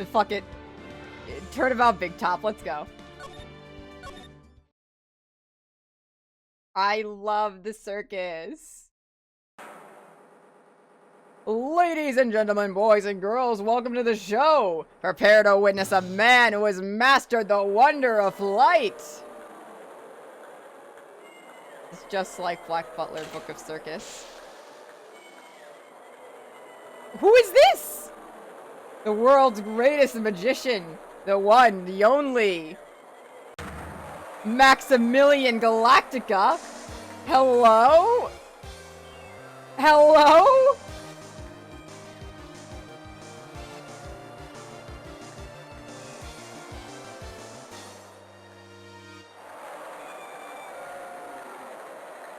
Fuck it. Turnabout Bigtop, let's go. I love the circus. Ladies and gentlemen, boys and girls, welcome to the show. Prepare to witness a man who has mastered the wonder of flight. It's just like Black Butler Book of Circus. Who is this? The world's greatest magician. The one, the only. Maximilian Galactica? Hello? Hello?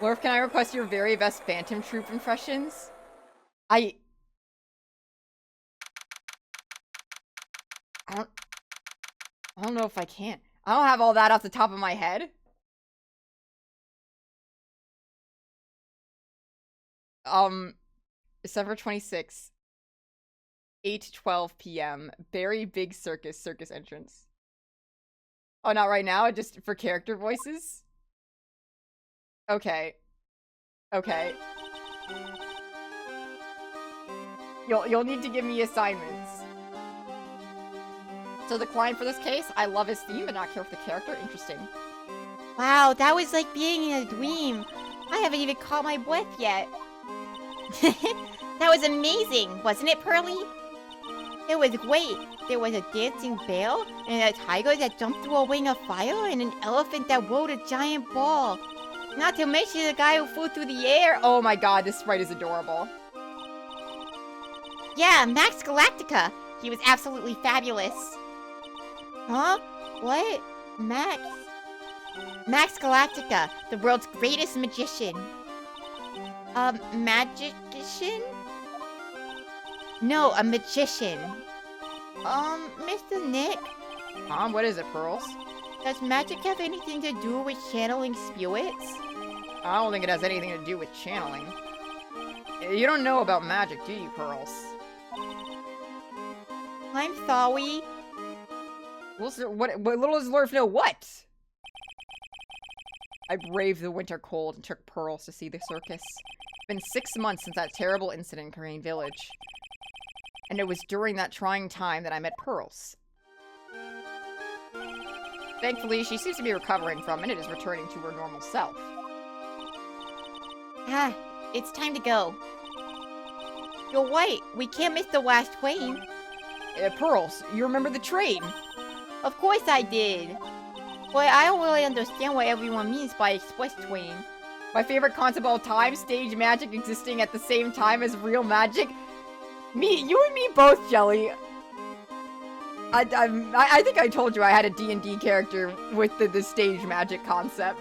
Lorf, can I request your very best Phantom Troop impressions? I don't know if I can. I don't have all that off the top of my head. December 26th, 8:12 p.m. Very Big Circus entrance. Oh, not right now, just for character voices? Okay. Okay. You'll need to give me assignments. So the client for this case, I love his theme but not care for the character. Interesting. Wow, that was like being in a dream. I haven't even caught my breath yet. That was amazing, wasn't it, Pearly? It was great. There was a dancing bear, and a tiger that jumped through a ring of fire, and an elephant that rode a giant ball. Not to mention the guy who flew through the air. Oh my god, this sprite is adorable. Yeah, Max Galactica. He was absolutely fabulous. Huh? What? Max Galactica, the world's greatest magician. Magician? No, a magician. Mr. Nick? What is it, Pearls? Does magic have anything to do with channeling spirits? I don't think it has anything to do with channeling. You don't know about magic, do you, Pearls? I'm sorry. What little does Lorf know what? I braved the winter cold and took Pearls to see the circus. It's been 6 months since that terrible incident in Crane Village. And it was during that trying time that I met Pearls. Thankfully, she seems to be recovering from it and is returning to her normal self. Ah, it's time to go. You're right, we can't miss the last train. Pearls, you remember the train? Of course I did. But I don't really understand what everyone means by express train. My favorite concept of all time, stage magic existing at the same time as real magic. You and me both, Jelly. I think I told you I had a D&D character with the stage magic concept.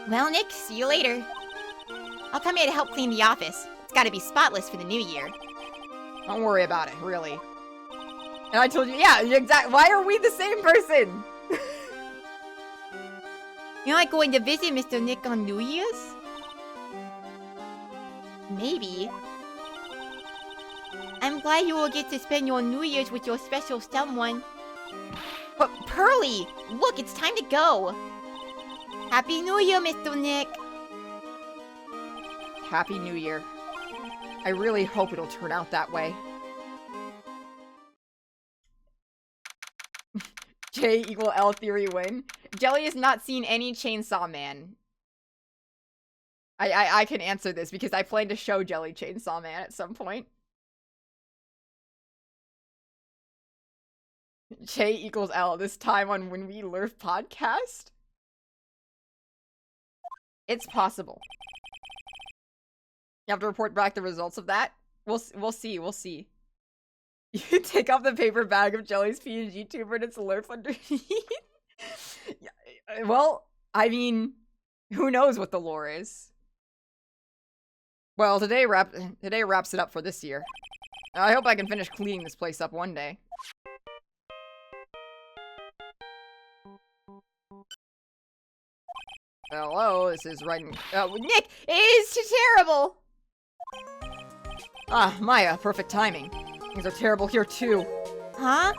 Well, Nick, see you later. I'll come here to help clean the office. It's gotta be spotless for the new year. Don't worry about it, really. And I told you, yeah, exactly. Why are we the same person? You're not going to visit Mr. Nick on New Year's? Maybe. I'm glad you will get to spend your New Year's with your special someone. But Pearly, look, it's time to go. Happy New Year, Mr. Nick. Happy New Year. I really hope it'll turn out that way. J = L theory win. Jelly has not seen any Chainsaw Man. I can answer this because I plan to show Jelly Chainsaw Man at some point. J = L, this time on When We Lurf podcast? It's possible. You have to report back the results of that? We'll see. You take off the paper bag of Jelly's PNG tuber and it's Lurf underneath? Yeah, well, I mean, who knows what the lore is? Well, today wraps it up for this year. I hope I can finish cleaning this place up one day. Hello, this is right. Nick, it is too terrible. Ah, Maya, perfect timing. Things are terrible here too. Huh?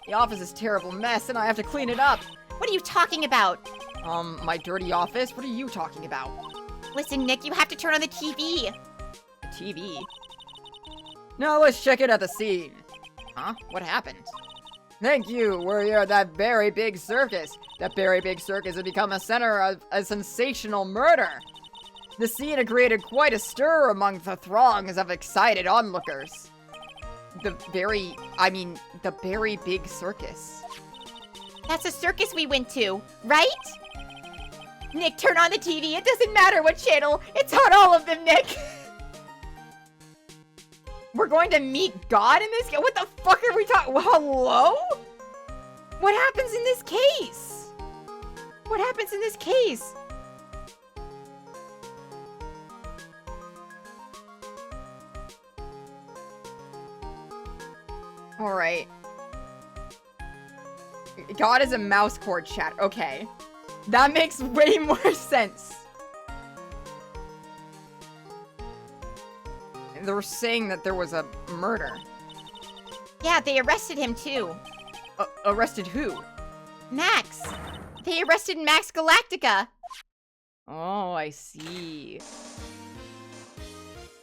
The office is a terrible mess and I have to clean it up. What are you talking about? My dirty office? What are you talking about? Listen, Nick, you have to turn on the TV. TV? Now let's check it at the scene. Huh? What happened? Thank you, we're here at that very big circus. That very big circus has become a center of a sensational murder. The scene had created quite a stir among the throngs of excited onlookers. The very big circus. That's a circus we went to, right? Nick, turn on the TV. It doesn't matter what channel. It's on all of them, Nick. We're going to meet God in this game? What the fuck are we talking? Hello? What happens in this case? What happens in this case? Alright. God is a mouse cord chat. Okay. That makes way more sense. They were saying that there was a murder. Yeah, they arrested him too. Arrested who? Max. They arrested Max Galactica. Oh, I see.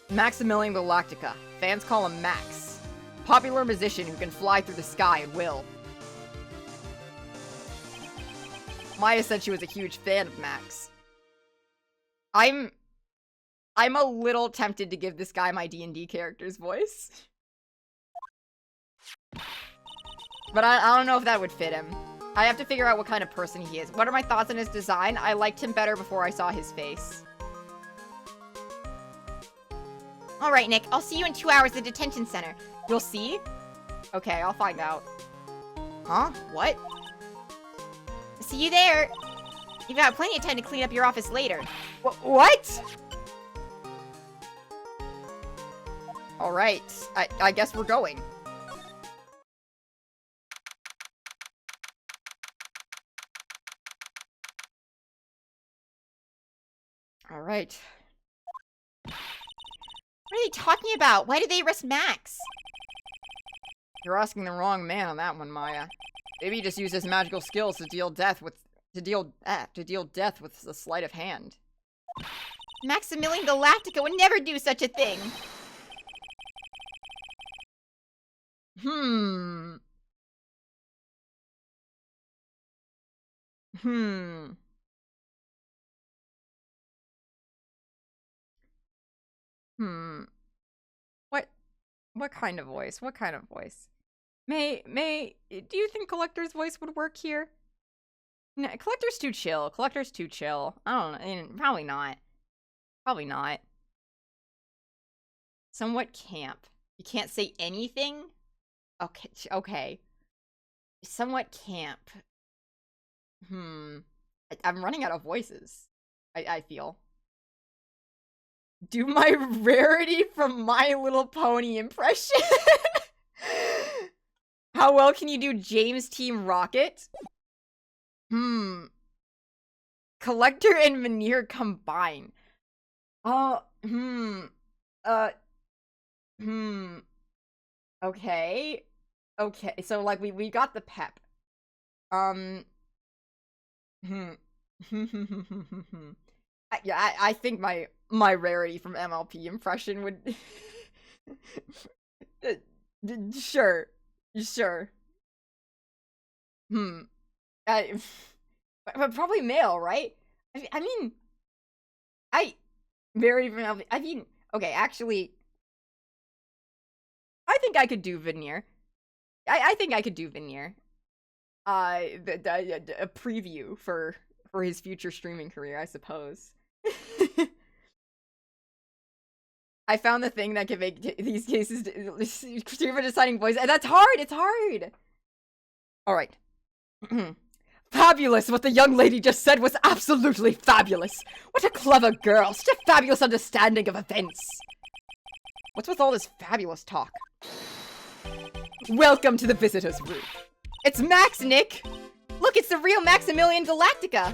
Maximilian Galactica. Fans call him Max. Popular musician who can fly through the sky at will. Maya said she was a huge fan of Max. I'm a little tempted to give this guy my D&D character's voice. But I don't know if that would fit him. I have to figure out what kind of person he is. What are my thoughts on his design? I liked him better before I saw his face. All right, Nick. I'll see you in 2 hours at the detention center. You'll see? Okay, I'll find out. Huh? What? See you there. You've got plenty of time to clean up your office later. What? Alright, I guess we're going. Alright. What are they talking about? Why did they arrest Max? You're asking the wrong man on that one, Maya. Maybe he just used his magical skills to deal death with a sleight of hand. Maximilian Galactica would never do such a thing. What kind of voice? What kind of voice? May, do you think Collector's voice would work here? No, Collector's too chill. Collector's too chill. I don't know. Probably not. Probably not. Somewhat camp. You can't say anything? Okay, okay. Somewhat camp. I'm running out of voices. I feel. Do my Rarity from My Little Pony impression? How well can you do James Team Rocket? Collector and Veneer combine. Okay. Okay, so like we got the pep. I think my Rarity from MLP impression would sure. But probably male, right? I mean, Rarity from MLP. I mean, okay, actually, I think I could do Veneer. I think I could do Veneer. A preview for his future streaming career, I suppose. I found the thing that can make these cases super deciding voice. That's hard. It's hard. All right. Fabulous. What the young lady just said was absolutely fabulous. What a clever girl. Such a fabulous understanding of events. What's with all this fabulous talk? Welcome to the visitor's room. It's Max, Nick. Look, it's the real Maximilian Galactica.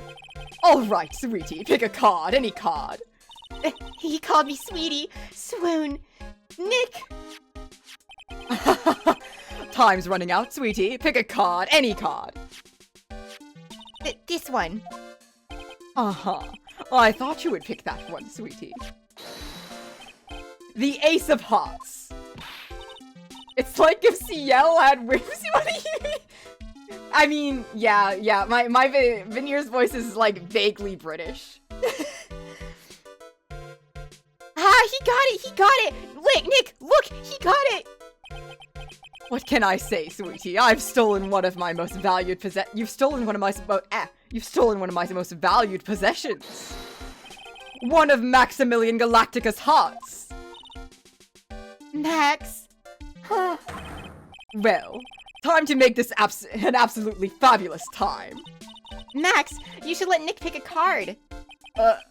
All right, sweetie. Pick a card. Any card. He called me sweetie. Swoon. Nick! Time's running out, sweetie. Pick a card, any card. This one. Uh-huh. I thought you would pick that one, sweetie. The Ace of Hearts. It's like if Ciel had whimsy. What do you mean? I mean, yeah. My Veneer's voice is like vaguely British. He got it! Nick, look, he got it! What can I say, sweetie? I've stolen one of my most valued You've stolen one of my most valued possessions. One of Maximilian Galactica's hearts. Max. Well, time to make this an absolutely fabulous time. Max, you should let Nick pick a card.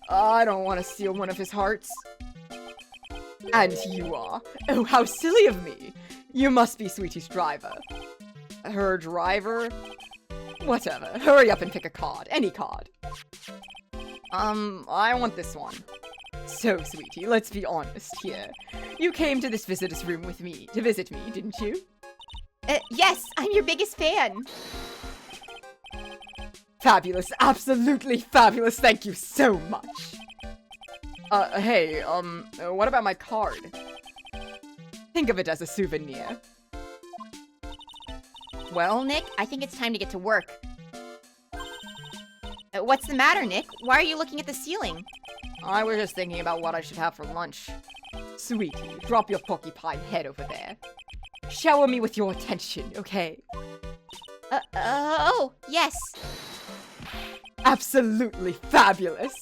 I don't want to steal one of his hearts. And you are. Oh, how silly of me. You must be Sweetie's driver. Her driver? Whatever. Hurry up and pick a card. Any card. I want this one. So, Sweetie, let's be honest here. You came to this visitor's room with me to visit me, didn't you? Yes, I'm your biggest fan. Fabulous. Absolutely fabulous. Thank you so much. Hey, what about my card? Think of it as a souvenir. Well, Nick, I think it's time to get to work. What's the matter, Nick? Why are you looking at the ceiling? I was just thinking about what I should have for lunch. Sweetie, drop your porcupine head over there. Shower me with your attention, okay? Oh, yes. Absolutely fabulous.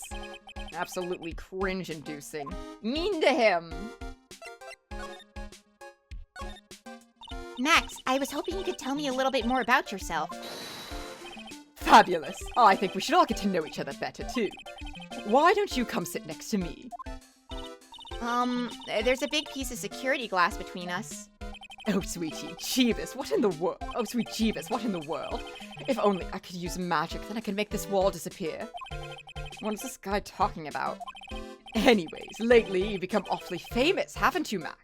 Absolutely cringe-inducing. Mean to him. Max, I was hoping you could tell me a little bit more about yourself. Fabulous. I think we should all get to know each other better, too. Why don't you come sit next to me? There's a big piece of security glass between us. Oh, sweetie, Jeebus, what in the world? Oh, sweet Jeebus, what in the world? If only I could use magic, then I could make this wall disappear. What is this guy talking about? Anyways, lately you've become awfully famous, haven't you, Max?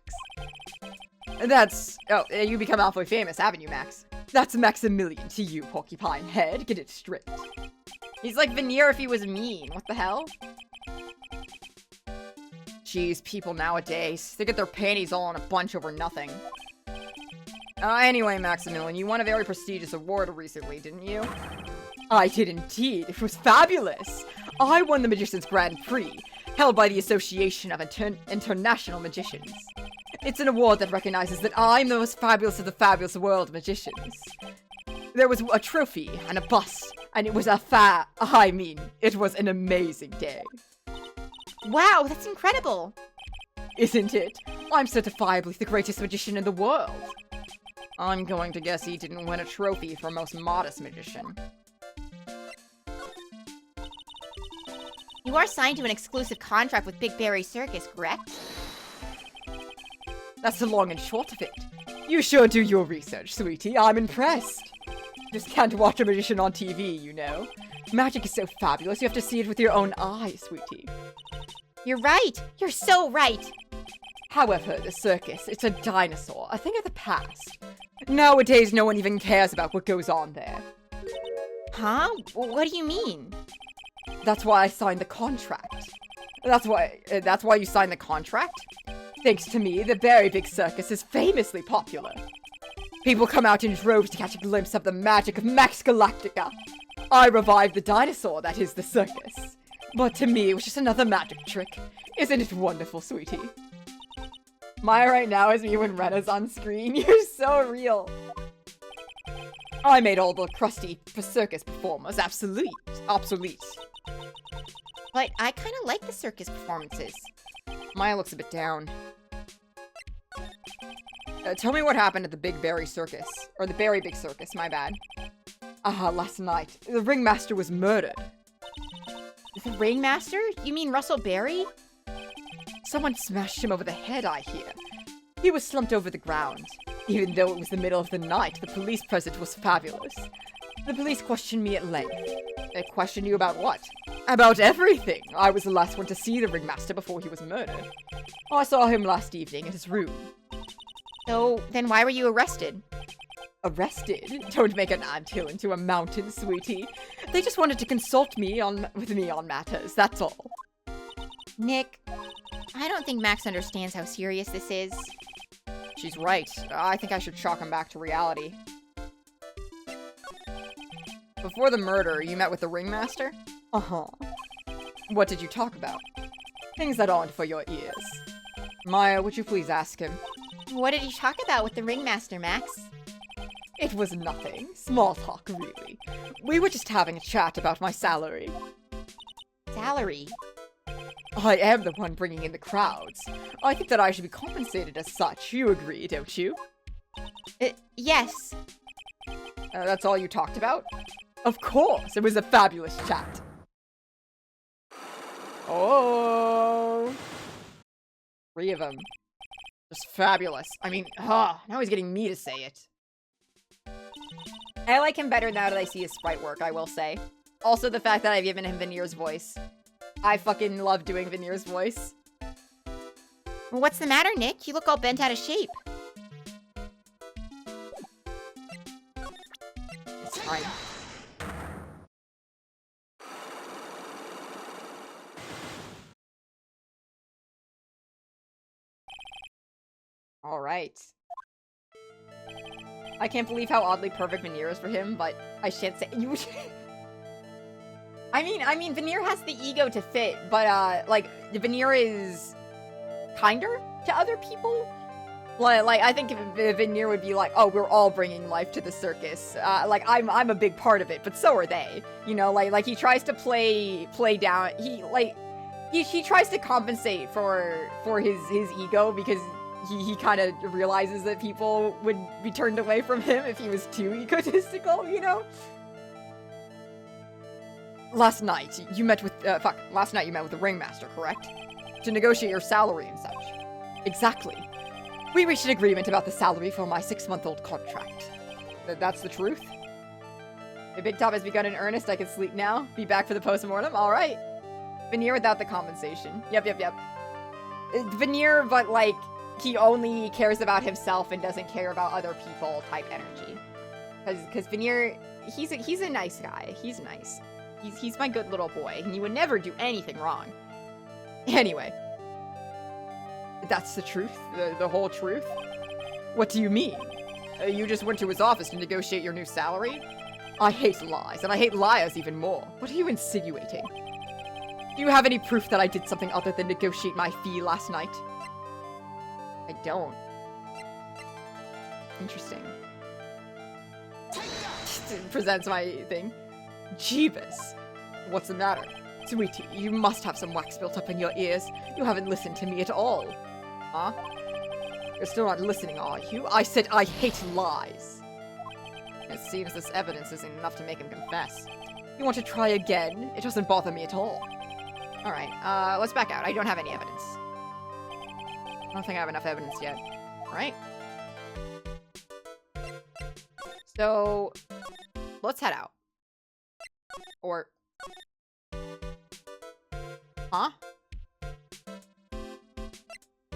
You become awfully famous, haven't you, Max? That's Maximilian to you, porcupine head. Get it straight. He's like Veneer if he was mean. What the hell? Jeez, people nowadays. They get their panties all in a bunch over nothing. Anyway, Maximilian, you won a very prestigious award recently, didn't you? I did indeed. It was fabulous. I won the Magician's Grand Prix, held by the Association of International Magicians. It's an award that recognizes that I'm the most fabulous of the fabulous world magicians. There was a trophy and a bust, and it was it was an amazing day. Wow, that's incredible. Isn't it? I'm certifiably the greatest magician in the world. I'm going to guess he didn't win a trophy for most modest magician. You are signed to an exclusive contract with Big Berry Circus, correct? That's the long and short of it. You sure do your research, sweetie. I'm impressed. Just can't watch a magician on TV, you know. Magic is so fabulous, you have to see it with your own eyes, sweetie. You're right. You're so right. However, the circus, it's a dinosaur, a thing of the past. Nowadays, no one even cares about what goes on there. Huh? What do you mean? That's why I signed the contract. That's why you signed the contract? Thanks to me, the Very Big Circus is famously popular. People come out in droves to catch a glimpse of the magic of Max Galactica. I revived the dinosaur that is the circus. But to me, it was just another magic trick. Isn't it wonderful, sweetie? Maya right now is me when Rena's on screen. You're so real. I made all the crusty circus performers obsolete. But I kind of like the circus performances. Maya looks a bit down. Tell me what happened at the Big Berry Circus. Or the Berry Big Circus, my bad. Last night. The ringmaster was murdered. The ringmaster? You mean Russell Berry? Someone smashed him over the head, I hear. He was slumped over the ground. Even though it was the middle of the night, the police present was fabulous. The police questioned me at length. They questioned you about what? About everything. I was the last one to see the ringmaster before he was murdered. I saw him last evening at his room. So, then why were you arrested? Arrested? Don't make an anthill into a mountain, sweetie. They just wanted to consult with me on matters, that's all. Nick, I don't think Max understands how serious this is. She's right. I think I should shock him back to reality. Before the murder, you met with the ringmaster? Uh-huh. What did you talk about? Things that aren't for your ears. Maya, would you please ask him? What did you talk about with the ringmaster, Max? It was nothing. Small talk, really. We were just having a chat about my salary. Salary? I am the one bringing in the crowds. I think that I should be compensated as such. You agree, don't you? Yes. That's all you talked about? Of course, it was a fabulous chat. Oh. 3 of them. Just fabulous. I mean, now he's getting me to say it. I like him better now that I see his sprite work, I will say. Also the fact that I've given him Veneer's voice. I fucking love doing Veneer's voice. Well, what's the matter, Nick? You look all bent out of shape. It's fine. Alright. I can't believe how oddly perfect Veneer is for him, but I shan't say- you. I mean, Veneer has the ego to fit, but, like, Veneer is kinder to other people. Like, I think if Veneer would be like, oh, we're all bringing life to the circus. Like, I'm a big part of it, but so are they. You know, like he tries to play down, he tries to compensate for his ego because he kind of realizes that people would be turned away from him if he was too egotistical, you know? Last night you met with the ringmaster, correct? To negotiate your salary and such. Exactly. We reached an agreement about the salary for my 6-month-old contract. That's the truth? The Bigtop has begun in earnest. I can sleep now. Be back for the postmortem. All right. Veneer without the compensation. Yep. Veneer, but like, he only cares about himself and doesn't care about other people type energy. Because Veneer, he's a nice guy. He's nice. He's my good little boy, and he would never do anything wrong. Anyway. That's the truth? The whole truth? What do you mean? You just went to his office to negotiate your new salary? I hate lies, and I hate liars even more. What are you insinuating? Do you have any proof that I did something other than negotiate my fee last night? I don't. Interesting. Presents my thing. Jeebus. What's the matter? Sweetie, you must have some wax built up in your ears. You haven't listened to me at all. Huh? You're still not listening, are you? I said I hate lies. It seems this evidence isn't enough to make him confess. You want to try again? It doesn't bother me at all. Alright, let's back out. I don't have any evidence. I don't think I have enough evidence yet. Alright. So, let's head out. Or... Huh?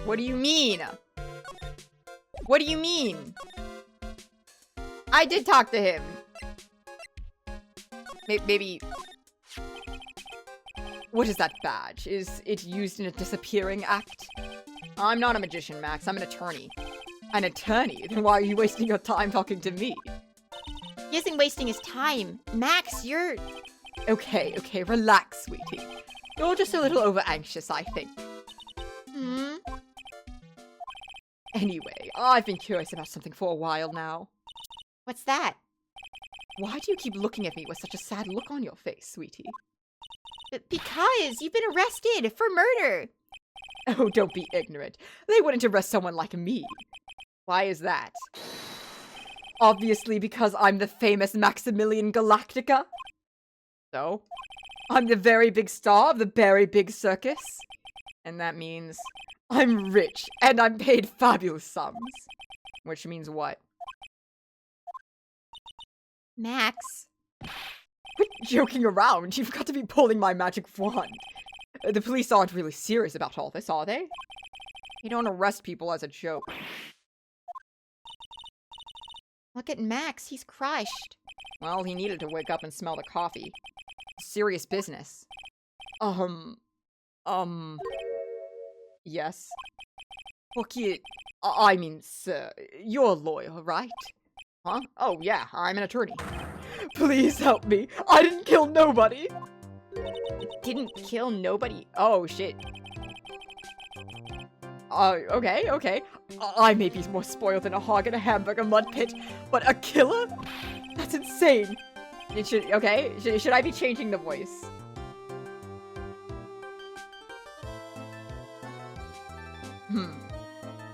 What do you mean? What do you mean? I did talk to him. Maybe... What is that badge? Is it used in a disappearing act? I'm not a magician, Max. I'm an attorney. An attorney? Then why are you wasting your time talking to me? He isn't wasting his time. Max, you're... Okay, relax, sweetie. You're just a little over-anxious, I think. Hmm? Anyway, I've been curious about something for a while now. What's that? Why do you keep looking at me with such a sad look on your face, sweetie? Because you've been arrested for murder. Oh, don't be ignorant. They wouldn't arrest someone like me. Why is that? Obviously because I'm the famous Maximilian Galactica. So, I'm the very big star of the very big circus. And that means I'm rich and I'm paid fabulous sums. Which means what? Max. Quit joking around. You've got to be pulling my magic wand. The police aren't really serious about all this, are they? You don't arrest people as a joke. Look at Max, he's crushed. Well, he needed to wake up and smell the coffee. Serious business. Yes? Okay, I mean, sir, you're a lawyer, right? Huh? Oh, yeah, I'm an attorney. Please help me. I didn't kill nobody. Didn't kill nobody? Oh, shit. Okay. I may be more spoiled than a hog in a hamburger mud pit, but a killer? That's insane. Should I be changing the voice?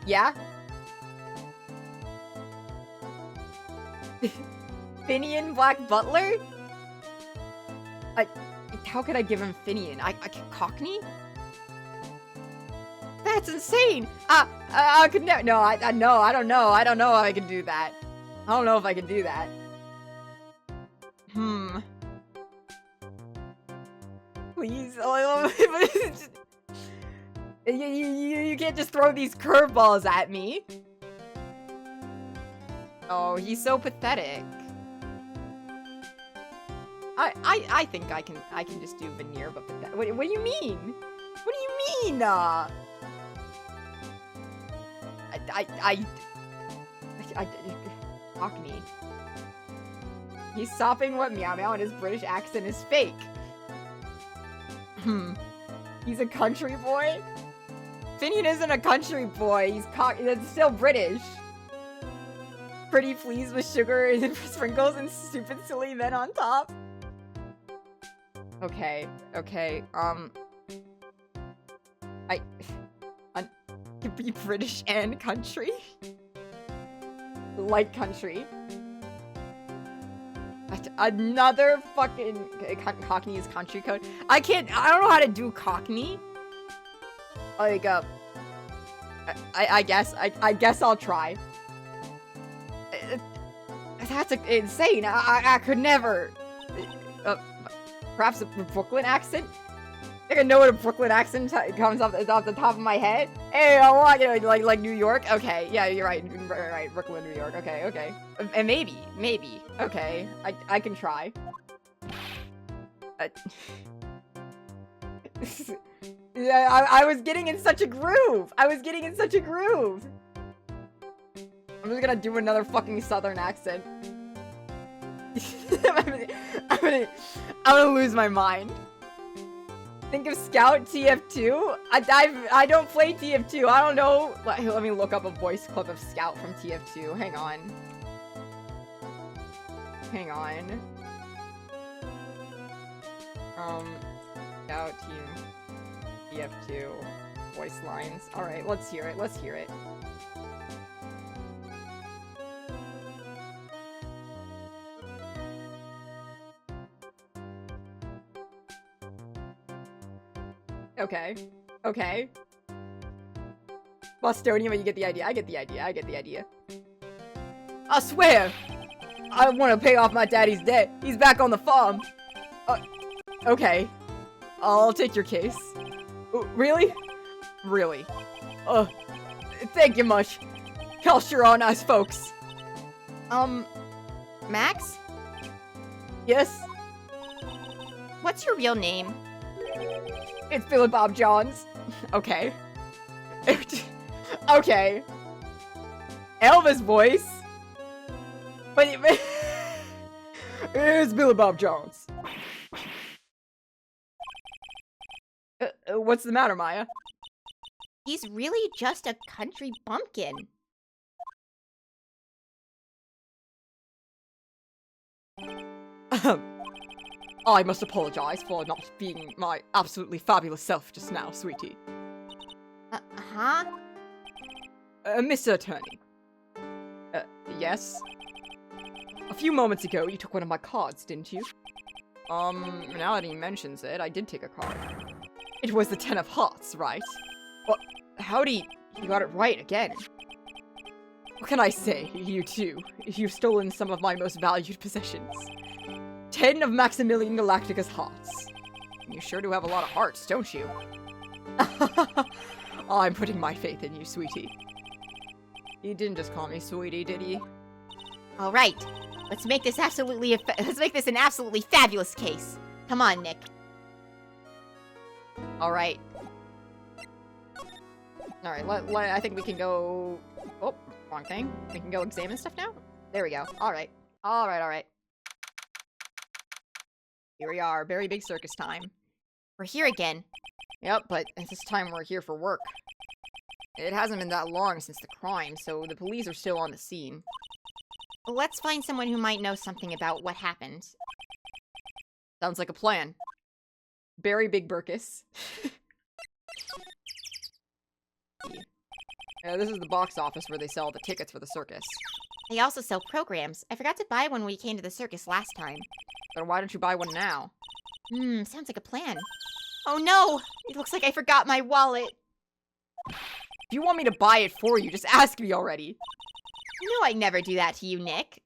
Yeah? Finian Black Butler? How could I give him Finian? I Cockney? That's insane! I could never. No, I don't know. I don't know if I can do that. I don't know if I can do that. Please. You can't just throw these curveballs at me. Oh, he's so pathetic. I think I can just do veneer, but pathetic. What do you mean? What do you mean? Cockney. He's sopping what Meow Meow and his British accent is fake. He's a country boy? Finian isn't a country boy. He's still British. Pretty pleased with sugar and sprinkles and stupid silly men on top. Okay. To be British and country? Like country. Another fucking Cockney is country code. I don't know how to do Cockney. Like, I guess I'll try. That's insane. I could never. Perhaps a Brooklyn accent? I think I know what a Brooklyn accent comes off the top of my head. Hey, I want like New York. Okay, yeah, you're right. Right, Brooklyn, New York. Okay. And maybe. Okay, I can try. Yeah, I was getting in such a groove. I'm just gonna do another fucking Southern accent. I'm gonna lose my mind. Think of Scout TF2? I don't play TF2. I don't know. Let me look up a voice clip of Scout from TF2. Hang on. Scout team TF2 voice lines. All right, let's hear it. Okay. Bostonian, but you get the idea. I get the idea. I swear! I want to pay off my daddy's debt. He's back on the farm. Okay. I'll take your case. Really? Really? Thank you much. Y'all sure are nice folks. Max? Yes? What's your real name? It's Billy Bob Johns. Okay. Okay. Elvis voice. But it's Billy Bob Johns. What's the matter, Maya? He's really just a country bumpkin. I must apologize for not being my absolutely fabulous self just now, sweetie. Huh? Mr. Attorney. Yes? A few moments ago, you took one of my cards, didn't you? Now that he mentions it, I did take a card. It was the 10 of hearts, right? Well, howdy, you got it right again. What can I say, you two? You've stolen some of my most valued possessions. 10 of Maximilian Galactica's hearts. You sure do have a lot of hearts, don't you? I'm putting my faith in you, sweetie. He didn't just call me sweetie, did he? All right, let's make this an absolutely fabulous case. Come on, Nick. All right. All right. I think we can go. Oh, wrong thing. We can go examine stuff now. There we go. All right. All right. All right. Here we are. Very big circus time. We're here again. Yep, but at this time we're here for work. It hasn't been that long since the crime, so the police are still on the scene. Let's find someone who might know something about what happened. Sounds like a plan. Barry Big Burkus. This is the box office where they sell the tickets for the circus. They also sell programs. I forgot to buy one when we came to the circus last time. But why don't you buy one now? Sounds like a plan. Oh no! It looks like I forgot my wallet. If you want me to buy it for you, just ask me already. You know I'd never do that to you, Nick.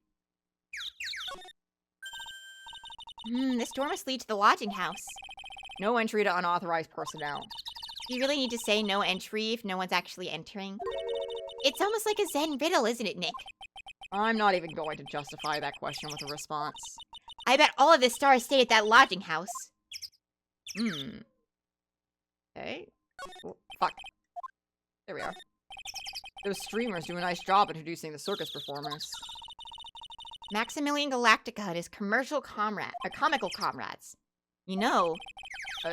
This door must lead to the lodging house. No entry to unauthorized personnel. Do you really need to say no entry if no one's actually entering? It's almost like a Zen riddle, isn't it, Nick? I'm not even going to justify that question with a response. I bet all of the stars stayed at that lodging house. Okay. Oh, fuck. There we are. Those streamers do a nice job introducing the circus performers. Maximilian Galactica and his comical comrades. You know...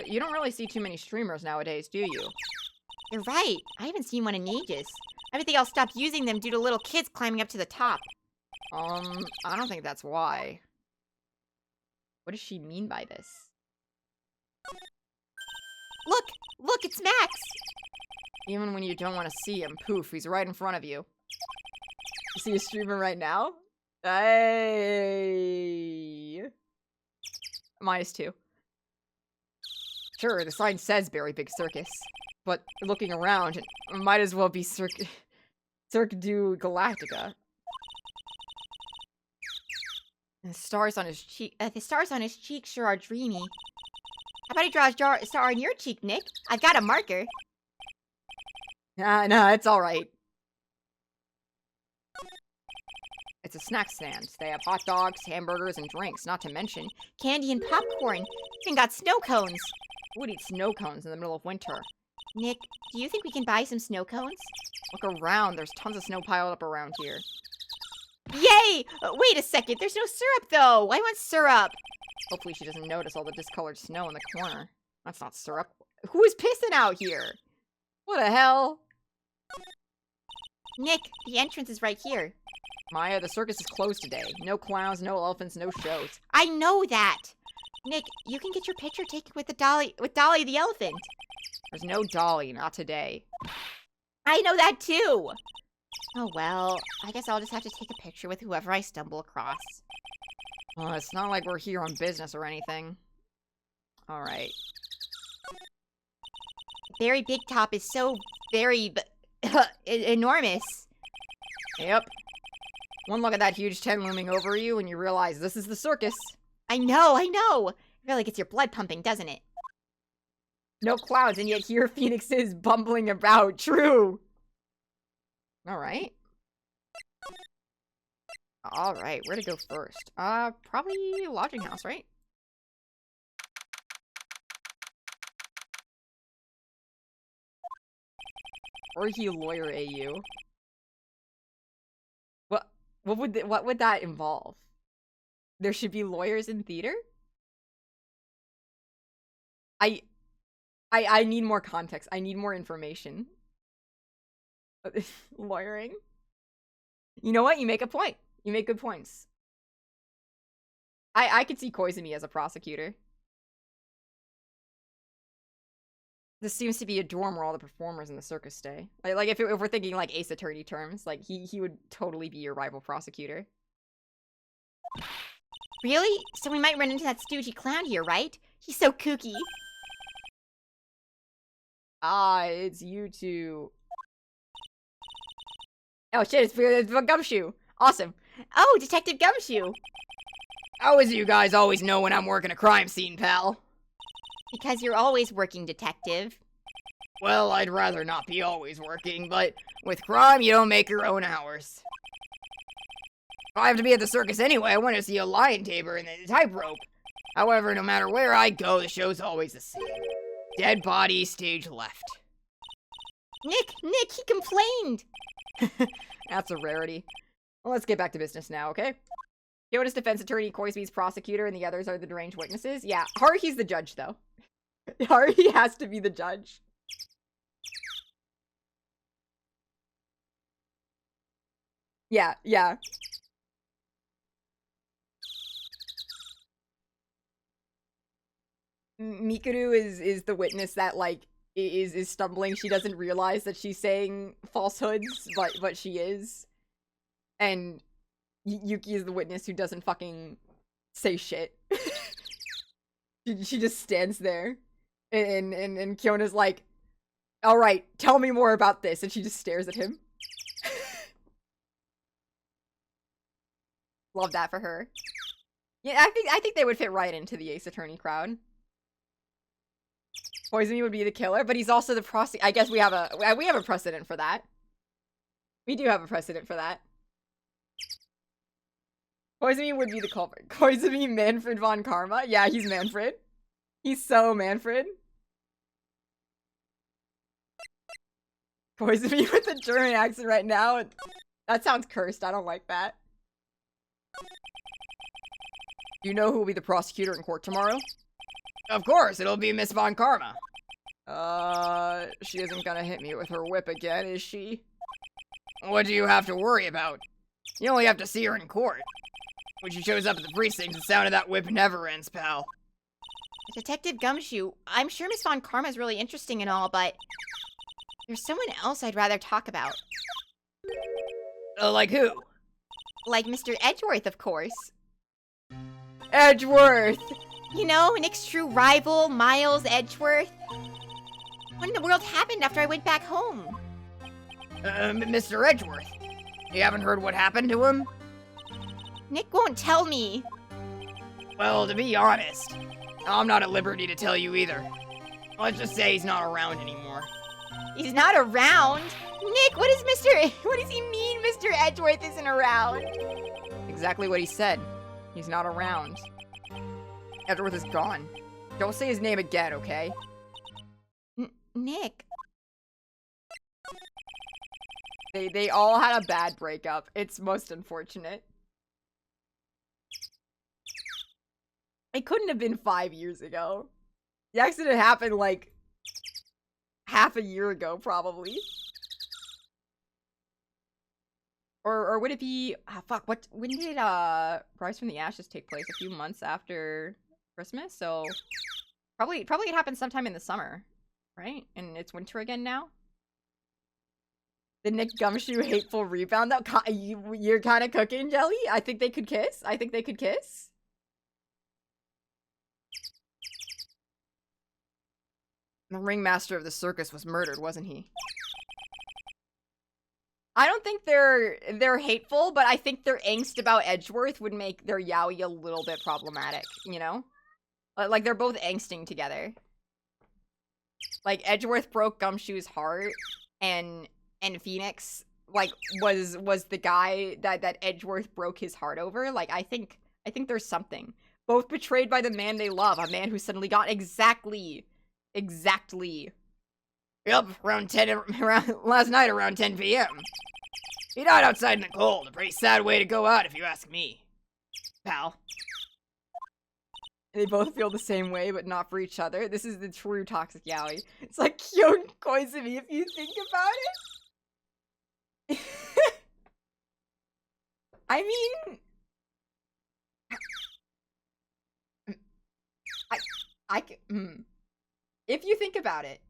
you don't really see too many streamers nowadays, do you? You're right. I haven't seen one in ages. I think I'll stop using them due to little kids climbing up to the top. I don't think that's why. What does she mean by this? Look! Look, it's Max! Even when you don't want to see him, poof, he's right in front of you. You see a streamer right now? Hey! -2. Sure, the sign says Very Big Circus, but looking around, it might as well be Cirque du Galactica. The stars on his cheek sure are dreamy. How about I draw a star on your cheek, Nick? I've got a marker. No, it's alright. It's a snack stand. They have hot dogs, hamburgers, and drinks, not to mention candy and popcorn. Even got snow cones. Who would eat snow cones in the middle of winter? Nick, do you think we can buy some snow cones? Look around. There's tons of snow piled up around here. Yay! Wait a second. There's no syrup, though. I want syrup. Hopefully she doesn't notice all the discolored snow in the corner. That's not syrup. Who is pissing out here? What the hell? Nick, the entrance is right here. Maya, the circus is closed today. No clowns, no elephants, no shows. I know that. Nick, you can get your picture taken with Dolly the elephant. There's no Dolly, not today. I know that too. Oh well, I guess I'll just have to take a picture with whoever I stumble across. It's not like we're here on business or anything. Alright. Very Bigtop is so very enormous. Yep. One look at that huge tent looming over you and you realize this is the circus. I know. It really gets your blood pumping, doesn't it? No clouds, and yet here Phoenix is bumbling about. True. Alright. Alright, where to go first? Probably lodging house, right? Or he lawyer AU. What would that involve? There should be lawyers in theater? I need more context. I need more information. Lawyering? You know what? You make a point. You make good points. I could see Koizumi as a prosecutor. This seems to be a dorm where all the performers in the circus stay. Like if we're thinking like Ace Attorney terms, like he would totally be your rival prosecutor. Really? So we might run into that stoogey clown here, right? He's so kooky. Ah, it's you two. Oh shit, it's Gumshoe. Awesome. Oh, Detective Gumshoe. How is it you guys always know when I'm working a crime scene, pal? Because you're always working, detective. Well, I'd rather not be always working, but with crime, you don't make your own hours. I have to be at the circus anyway. I want to see a lion tamer and a tightrope. However, no matter where I go, the show's always the same. Dead body, stage left. Nick, he complained. That's a rarity. Well, let's get back to business now, okay? Kyoto's defense attorney, Koizumi's prosecutor, and the others are the deranged witnesses. Yeah, Haruhi's the judge, though. Haruhi has to be the judge. Yeah. Mikuru is the witness that, like, is stumbling. She doesn't realize that she's saying falsehoods, but she is. And Yuki is the witness who doesn't fucking say shit. she just stands there. And Kyona's like, alright, tell me more about this. And she just stares at him. Love that for her. Yeah, I think they would fit right into the Ace Attorney crowd. Koizumi would be the killer, but he's also the prosecutor. I guess we have a precedent for that. We do have a precedent for that. Koizumi would be the culprit. Koizumi Manfred von Karma. Yeah, he's Manfred. He's so Manfred. Koizumi with a German accent right now. That sounds cursed. I don't like that. Do you know who will be the prosecutor in court tomorrow? Of course, it'll be Miss Von Karma. She isn't gonna hit me with her whip again, is she? What do you have to worry about? You only have to see her in court. When she shows up at the precinct, the sound of that whip never ends, pal. Detective Gumshoe, I'm sure Miss Von Karma is really interesting and all, but there's someone else I'd rather talk about. Like who? Like Mr. Edgeworth, of course. Edgeworth! You know, Nick's true rival, Miles Edgeworth. What in the world happened after I went back home? Mr. Edgeworth. You haven't heard what happened to him? Nick won't tell me. Well, to be honest, I'm not at liberty to tell you either. Let's just say he's not around anymore. He's not around? Nick, what does he mean Mr. Edgeworth isn't around? Exactly what he said. He's not around. Edgeworth is gone. Don't say his name again, okay? Nick. They all had a bad breakup. It's most unfortunate. It couldn't have been 5 years ago. The accident happened, like, half a year ago, probably. Or would it be... Ah, fuck, when did, Rise from the Ashes take place? A few months after Christmas? So, probably it happened sometime in the summer, right? And it's winter again now? The Nick Gumshoe hateful rebound? You're kind of cooking, Jelly? I think they could kiss. The ringmaster of the circus was murdered, wasn't he? I don't think they're hateful, but I think their angst about Edgeworth would make their yaoi a little bit problematic, you know? Like, they're both angsting together. Like, Edgeworth broke Gumshoe's heart, and Phoenix, like, was the guy that Edgeworth broke his heart over. Like, I think there's something. Both betrayed by the man they love, a man who suddenly got exactly. Yep, last night around 10 p.m. He died outside in the cold. A pretty sad way to go out, if you ask me, pal. They both feel the same way, but not for each other. This is the true toxic yaoi. It's like Kyon Koizumi, if you think about it. I mean... If you think about it,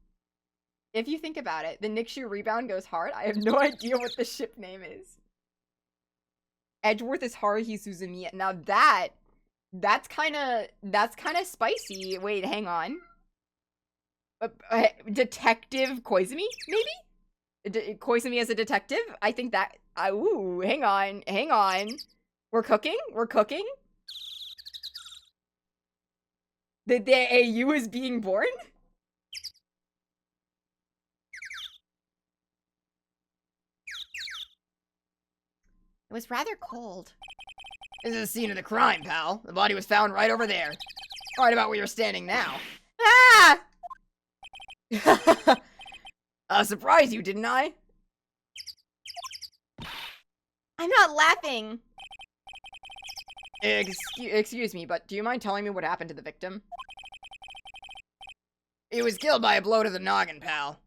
the Nikshu rebound goes hard. I have no idea what the ship name is. Edgeworth is Haruhi Suzumiya. Now that's kind of spicy. Wait, hang on. Detective Koizumi, maybe? Koizumi as a detective? I think that... ooh, hang on. We're cooking? The AU is being born? It was rather cold. This is the scene of the crime, pal. The body was found right over there. Right about where you're standing now. Ah! Surprised you, didn't I? I'm not laughing. Excuse me, but do you mind telling me what happened to the victim? He was killed by a blow to the noggin, pal.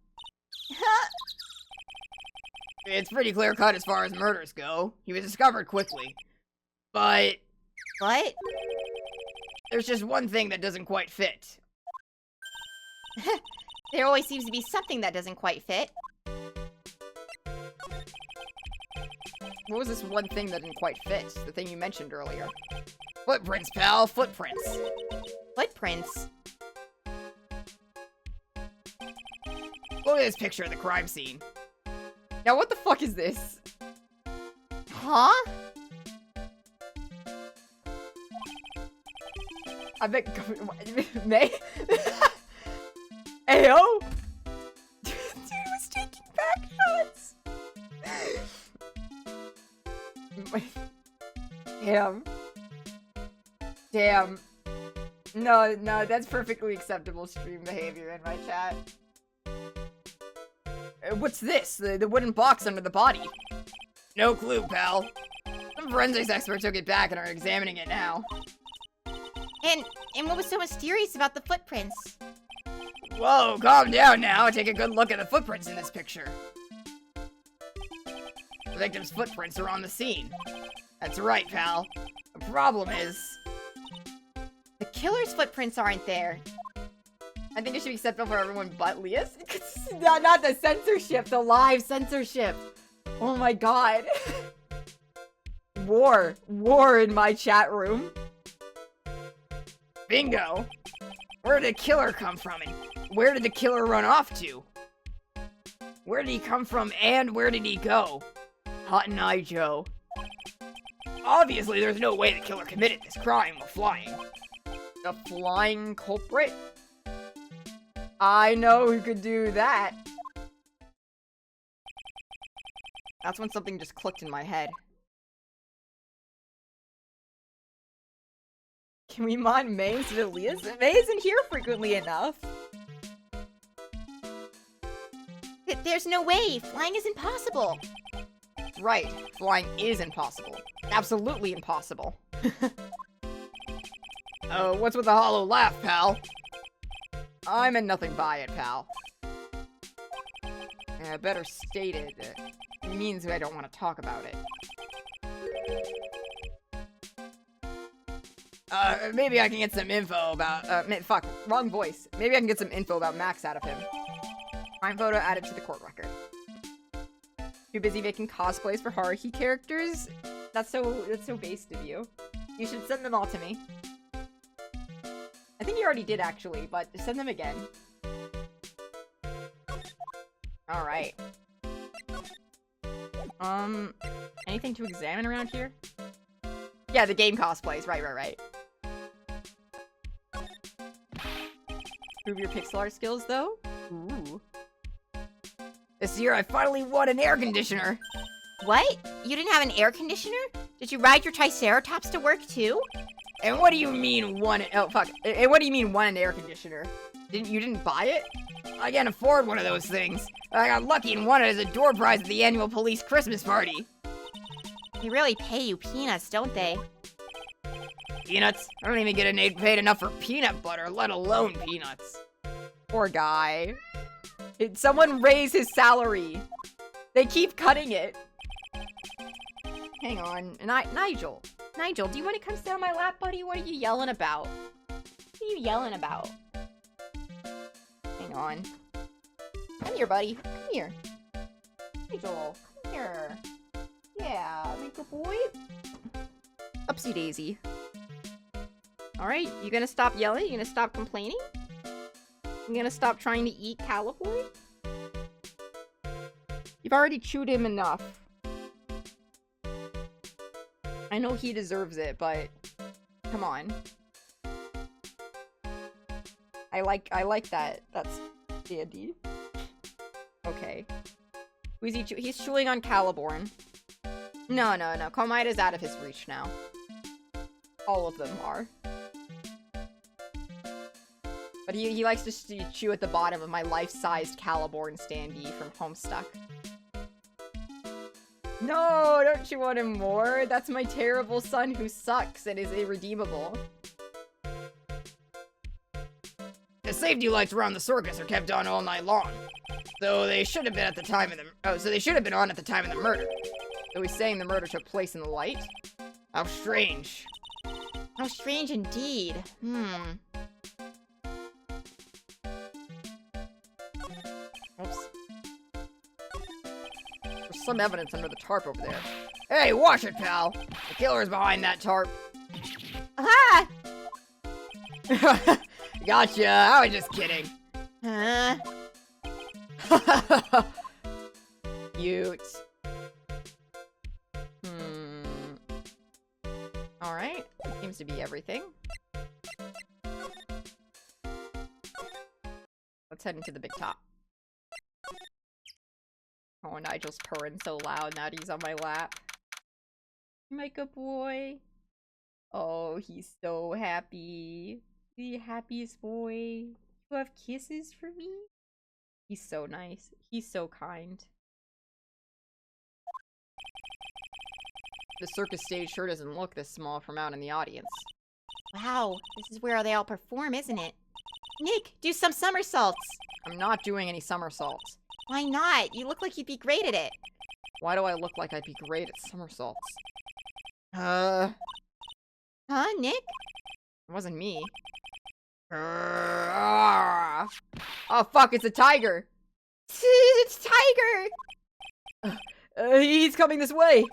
It's pretty clear-cut as far as murders go. He was discovered quickly. But... What? there's just one thing that doesn't quite fit. There always seems to be something that doesn't quite fit. What was this one thing that didn't quite fit? The thing you mentioned earlier. Footprints, pal. Footprints. Footprints? Look at this picture of the crime scene. Now, what the fuck is this? Huh? I bet... May? Ayo? Dude was taking back shots. Damn. Damn. No, that's perfectly acceptable stream behavior in my chat. What's this? The wooden box under the body? No clue, pal. Some forensics experts took it back and are examining it now. And what was so mysterious about the footprints? Whoa, calm down now. Take a good look at the footprints in this picture. The victim's footprints are on the scene. That's right, pal. The problem is... the killer's footprints aren't there. I think it should be acceptable for everyone but Leah's. Not the censorship, the live censorship. Oh my god. War in my chat room. Bingo. Where did the killer come from and where did the killer run off to? Where did he come from and where did he go? Hot and Eye Joe. Obviously, there's no way the killer committed this crime while flying. The flying culprit? I know who could do that. That's when something just clicked in my head. Can we mod May instead of Leah's? May isn't here frequently enough. There's no way. Flying is impossible. Right. Flying is impossible. Absolutely impossible. What's with the hollow laugh, pal? I meant nothing by it, pal. Yeah, better stated. It means I don't want to talk about it. Maybe I can get some info about, fuck, wrong voice. Maybe I can get some info about Max out of him. Crime photo added to the court record. Too busy making cosplays for Haruhi characters? That's so based of you. You should send them all to me. I think you already did, actually, but send them again. Alright. Anything to examine around here? Yeah, the game cosplays. Right. Prove your pixel art skills, though? Ooh. This year, I finally won an air conditioner! What? You didn't have an air conditioner? Did you ride your Triceratops to work, too? And what do you mean won? Oh, fuck. And what do you mean won an air conditioner? You didn't buy it? I can't afford one of those things. I got lucky and won it as a door prize at the annual police Christmas party. They really pay you peanuts, don't they? Peanuts? I don't even get paid enough for peanut butter, let alone peanuts. Poor guy. Did someone raise his salary? They keep cutting it. Hang on. Nigel. Nigel, do you want to come sit on my lap, buddy? What are you yelling about? What are you yelling about? Hang on. Come here, buddy. Come here. Nigel, come here. Yeah, make a boy. Upsy daisy. Alright, you gonna stop yelling? You gonna stop complaining? You gonna stop trying to eat Caliboy? You've already chewed him enough. I know he deserves it, but come on. I like that. That's dandy. Okay. Who's he? He's chewing on Caliborn. No. Komaida's out of his reach now. All of them are. But he likes to chew at the bottom of my life-sized Caliborn standee from Homestuck. No, don't chew on him more. That's my terrible son who sucks and is irredeemable. The safety lights around the circus are kept on all night long. So they should have been at the time of the so they should have been on at the time of the murder. So he's saying the murder took place in the light? How strange. How strange indeed. Oops. There's some evidence under the tarp over there. Hey, watch it, pal! The killer's behind that tarp. Ah! Gotcha, I was just kidding. Huh? Cute. Alright, seems to be everything. Let's head into the Bigtop. Oh, Nigel's purring so loud now that he's on my lap. My good boy. Oh, he's so happy. The happiest boy. You have kisses for me? He's so nice. He's so kind. The circus stage sure doesn't look this small from out in the audience. Wow, this is where they all perform, isn't it? Nick, do some somersaults. I'm not doing any somersaults. Why not? You look like you'd be great at it. Why do I look like I'd be great at somersaults? Huh, Nick? It wasn't me. Oh, fuck, it's a tiger! It's Tiger! He's coming this way!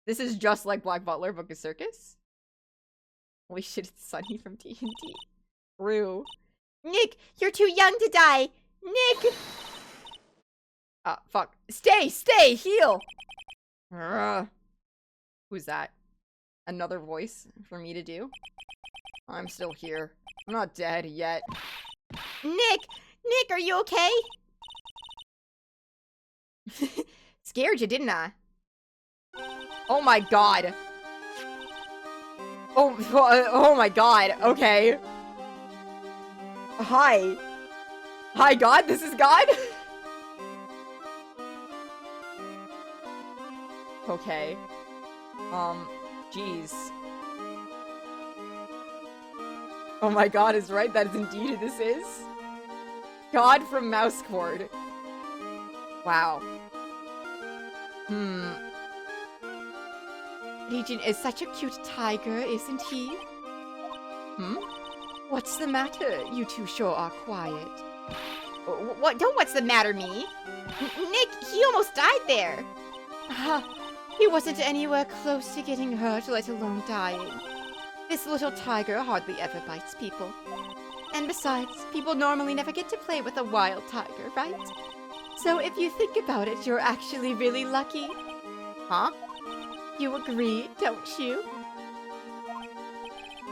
This is just like Black Butler, Book of Circus. Holy shit, it's Sunny from TNT. Rue. Nick, you're too young to die! Nick! Fuck. Stay! Heal! Who's that? Another voice for me to do? I'm still here. I'm not dead yet. Nick, are you okay? Scared you, didn't I? Oh my god. Oh my god. Okay. Hi. Hi, God? This is God? Okay. Jeez. Oh my god is right, that is indeed who this is. God from Mouse Cord. Wow. Legion is such a cute tiger, isn't he? What's the matter? You two sure are quiet. What's the matter, me? Nick, he almost died there. He wasn't anywhere close to getting hurt, let alone dying. This little tiger hardly ever bites people. And besides, people normally never get to play with a wild tiger, right? So if you think about it, you're actually really lucky. Huh? You agree, don't you?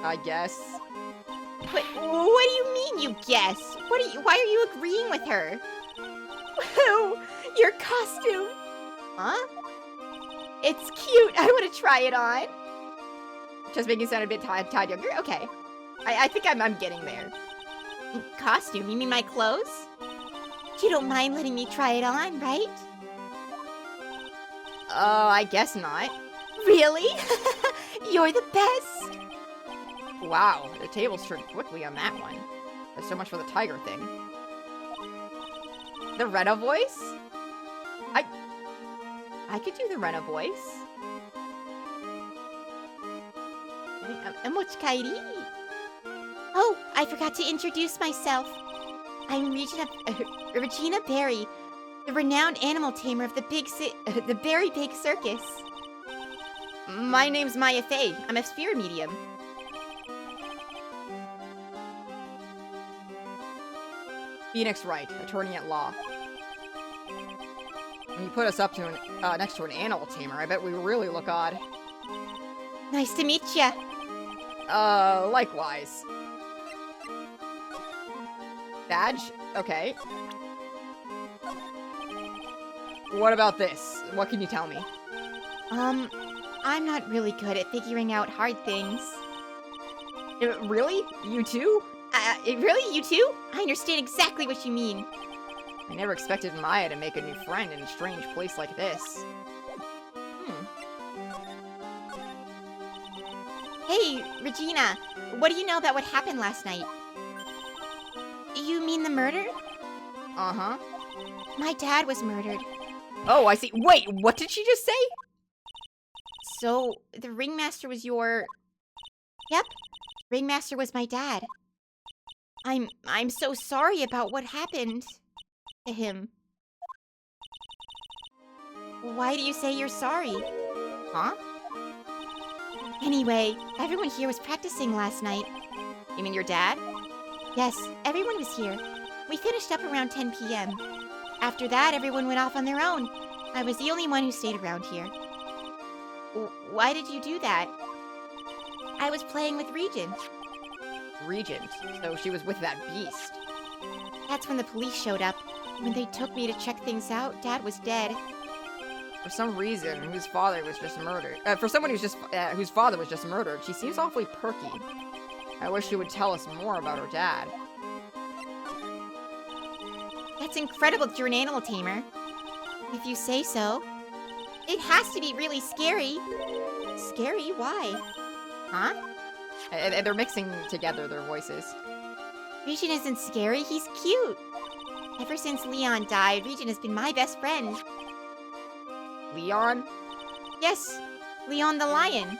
I guess. What do you mean, you guess? Why are you agreeing with her? Oh, your costume! Huh? It's cute! I want to try it on! Just making it sound a bit tied younger? Okay. I think I'm getting there. Costume? You mean my clothes? You don't mind letting me try it on, right? I guess not. Really? You're the best! Wow, the tables turned quickly on that one. There's so much for the tiger thing. The Rena voice? I could do the Rena voice. Kairi. Oh, I forgot to introduce myself. I'm Regina Berry, the renowned animal tamer of the Berry Big Circus. My name's Maya Fey. I'm a sphere medium. Phoenix Wright, attorney at law. When you put us up to next to an animal tamer, I bet we really look odd. Nice to meet ya. Likewise. Badge? Okay. What about this? What can you tell me? I'm not really good at figuring out hard things. Really? You too? Really? You too? I understand exactly what you mean. I never expected Maya to make a new friend in a strange place like this. Hey, Regina, what do you know about what happened last night? You mean the murder? Uh-huh. My dad was murdered. Oh, I see. Wait, what did she just say? So, the ringmaster was your... Yep, ringmaster was my dad. I'm so sorry about what happened to him. Why do you say you're sorry? Huh? Anyway, everyone here was practicing last night. You mean your dad? Yes, everyone was here. We finished up around 10 p.m. After that, everyone went off on their own. I was the only one who stayed around here. Why did you do that? I was playing with Regent. Regent. So she was with that beast. That's when the police showed up. When they took me to check things out, Dad was dead. For some reason, whose father was just murdered. For someone whose father was just murdered, she seems awfully perky. I wish she would tell us more about her dad. That's incredible that you're an animal tamer. If you say so. It has to be really scary. Scary? Why? Huh? They're mixing together their voices. Regent isn't scary, he's cute. Ever since Leon died, Regent has been my best friend. Leon? Yes, Leon the lion.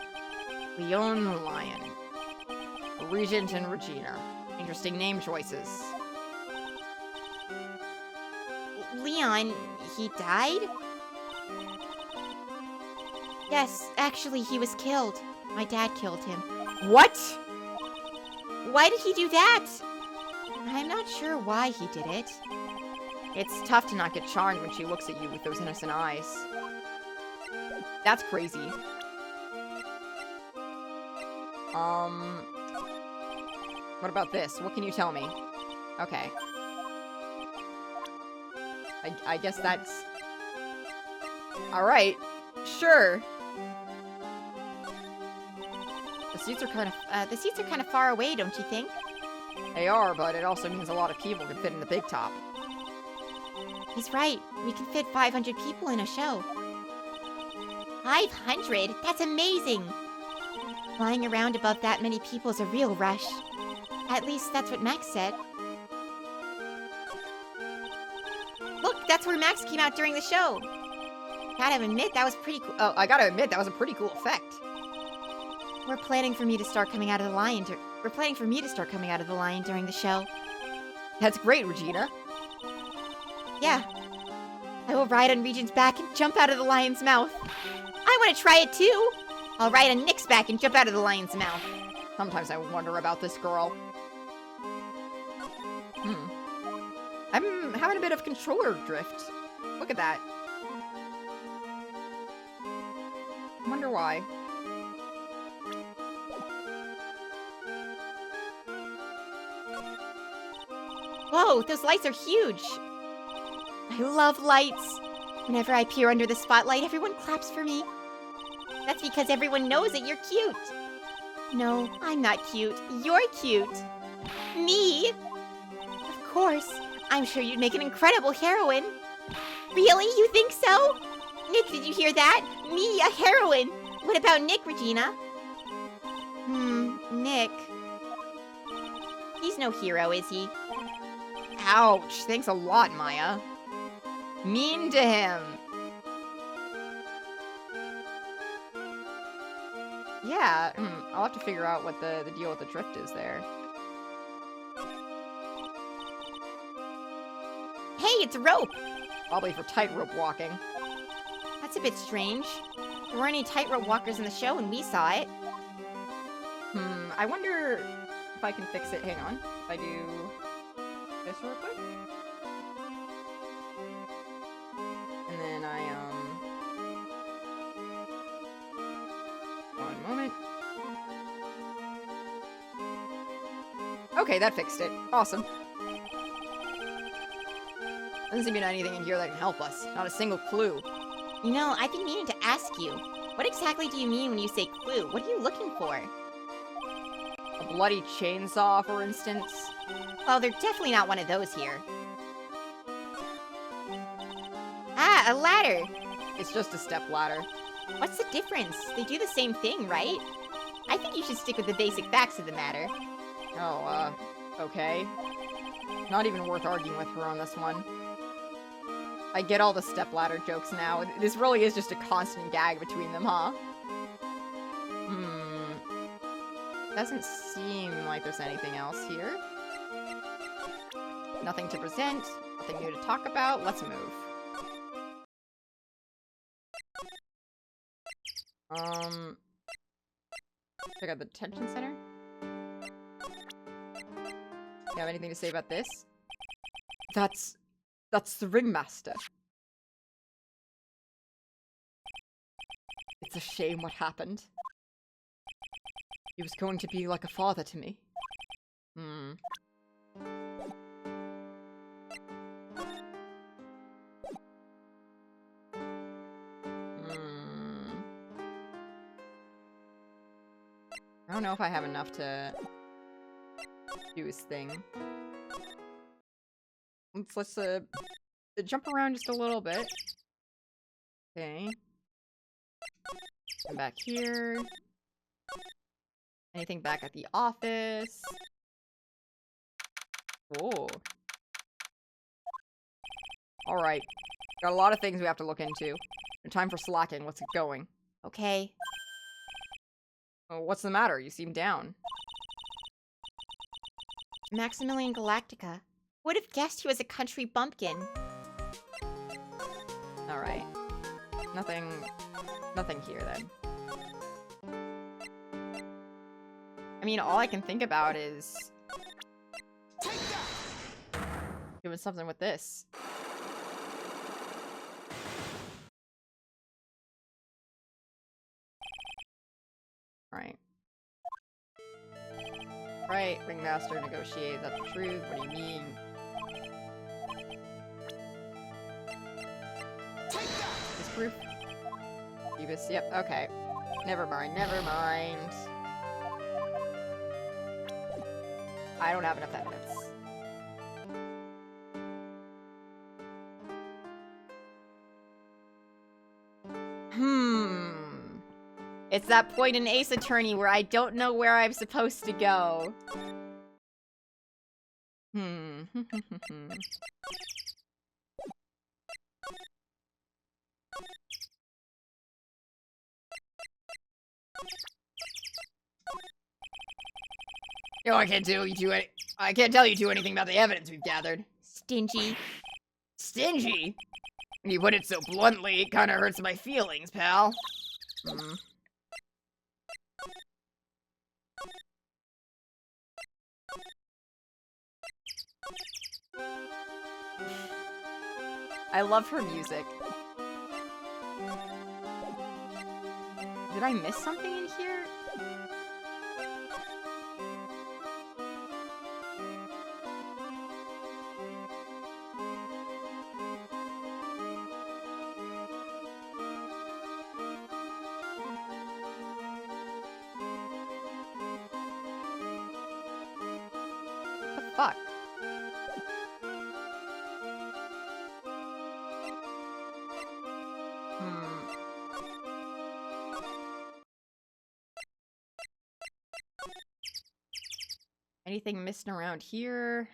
Leon the lion. Regent and Regina. Interesting name choices. Leon, he died? Yes, actually, he was killed. My dad killed him. What? Why did he do that? I'm not sure why he did it. It's tough to not get charmed when she looks at you with those innocent eyes. That's crazy. What about this? What can you tell me? Okay. I guess that's... Alright. Sure. The seats are kind of far away, don't you think? They are, but it also means a lot of people can fit in the Bigtop. He's right. We can fit 500 people in a show. 500? That's amazing! Flying around above that many people is a real rush. At least that's what Max said. Look, that's where Max came out during the show. Gotta admit, that was pretty cool. Oh, I gotta admit, that was a pretty cool effect. We're planning for me to start coming out of the lion during the show. That's great, Regina. Yeah. I will ride on Regent's back and jump out of the lion's mouth. I want to try it too. I'll ride on Nick's back and jump out of the lion's mouth. Sometimes I wonder about this girl. I'm having a bit of controller drift. Look at that. I wonder why. Whoa, those lights are huge. I love lights. Whenever I peer under the spotlight, everyone claps for me. That's because everyone knows that you're cute. No, I'm not cute. You're cute. Me? Of course. I'm sure you'd make an incredible heroine. Really? You think so? Nick, did you hear that? Me, a heroine. What about Nick, Regina? Nick. He's no hero, is he? Ouch. Thanks a lot, Maya. Mean to him. Yeah, I'll have to figure out what the deal with the drift is there. Hey, it's a rope! Probably for tightrope walking. That's a bit strange. There weren't any tightrope walkers in the show and we saw it. I wonder if I can fix it. Hang on. If I do this real quick. And then one moment. Okay, that fixed it. Awesome. Doesn't seem to be anything in here that can help us. Not a single clue. You know, I've been meaning to ask you. What exactly do you mean when you say clue? What are you looking for? A bloody chainsaw, for instance? Well, there's definitely not one of those here. Ah, a ladder! It's just a step ladder. What's the difference? They do the same thing, right? I think you should stick with the basic facts of the matter. Oh, okay. Not even worth arguing with her on this one. I get all the stepladder jokes now. This really is just a constant gag between them, huh? Doesn't seem like there's anything else here. Nothing to present. Nothing new to talk about. Let's move. Check out the detention center. You have anything to say about this? That's the ringmaster. It's a shame what happened. He was going to be like a father to me. I don't know if I have enough to do his thing. Let's jump around just a little bit. Okay. Come back here. Anything back at the office? Whoa. Alright. Got a lot of things we have to look into. No time for slacking. Let's get going. Okay. Oh, what's the matter? You seem down. Maximilian Galactica. Would have guessed he was a country bumpkin. Alright. Nothing here then. I mean, all I can think about is doing something with this. Right. Right, Ringmaster, negotiate. Is that the truth? What do you mean? Is proof? Phoebus, yep, okay. Never mind, never mind. I don't have enough evidence. It's that point in Ace Attorney where I don't know where I'm supposed to go. No, I can't tell you two anything about the evidence we've gathered. Stingy. Stingy? When you put it so bluntly, it kinda hurts my feelings, pal. I love her music. Did I miss something in here? What the fuck? Anything missing around here?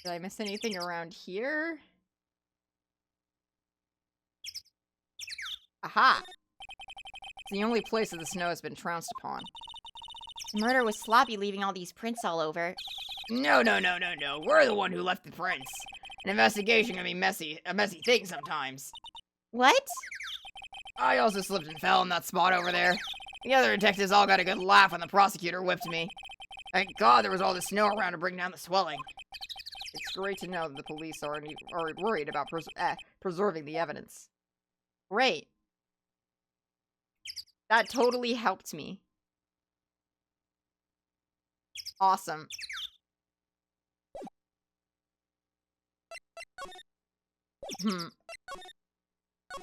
Did I miss anything around here? Aha! It's the only place that the snow has been trounced upon. The murder was sloppy, leaving all these prints all over. No. We're the one who left the prints. An investigation can be a messy thing sometimes. What? I also slipped and fell in that spot over there. The other detectives all got a good laugh when the prosecutor whipped me. Thank God there was all the snow around to bring down the swelling. It's great to know that the police aren't worried about preserving the evidence. Great. That totally helped me. Awesome.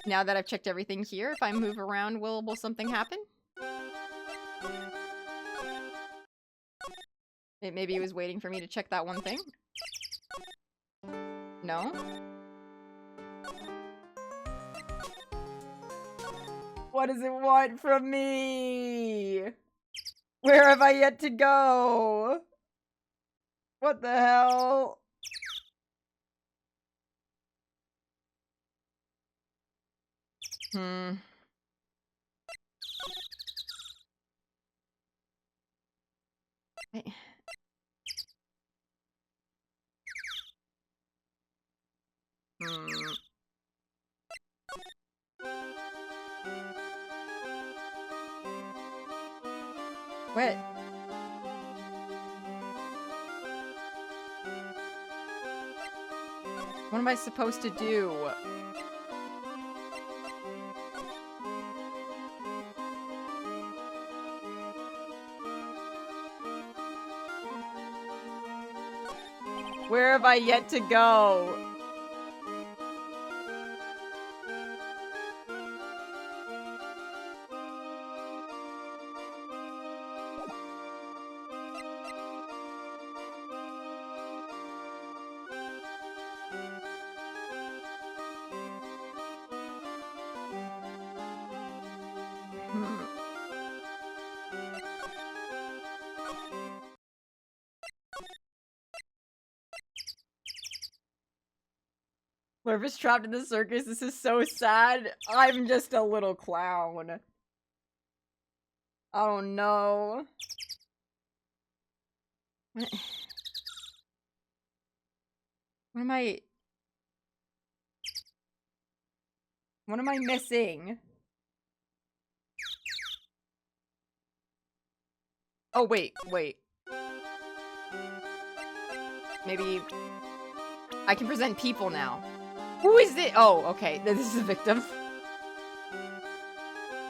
Now that I've checked everything here, if I move around, will something happen? Maybe it was waiting for me to check that one thing? No? What does it want from me? Where have I yet to go? What the hell? What? What am I supposed to do? Where have I yet to go? Whoever's trapped in the circus, this is so sad. I'm just a little clown. I don't know. What am I... What am I missing? Oh, wait. Maybe... I can present people now. Who is it? Oh, okay. This is a victim.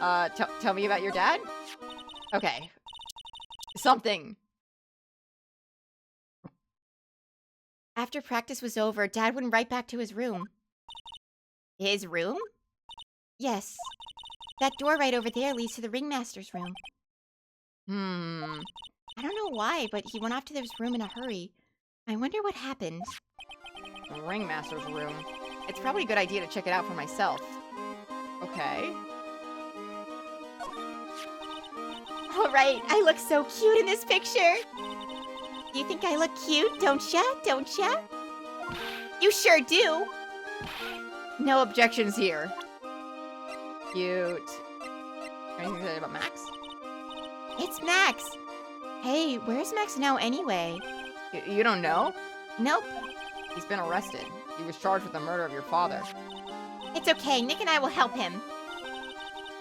Tell me about your dad? Okay. Something. After practice was over, Dad went right back to his room. His room? Yes. That door right over there leads to the ringmaster's room. I don't know why, but he went off to his room in a hurry. I wonder what happened. The ringmaster's room. It's probably a good idea to check it out for myself. Okay. Alright, I look so cute in this picture. You think I look cute, don't ya? Don't ya? You sure do. No objections here. Cute. Anything to say about Max? It's Max. Hey, where's Max now anyway? You don't know? Nope. He's been arrested. He was charged with the murder of your father. It's okay, Nick and I will help him.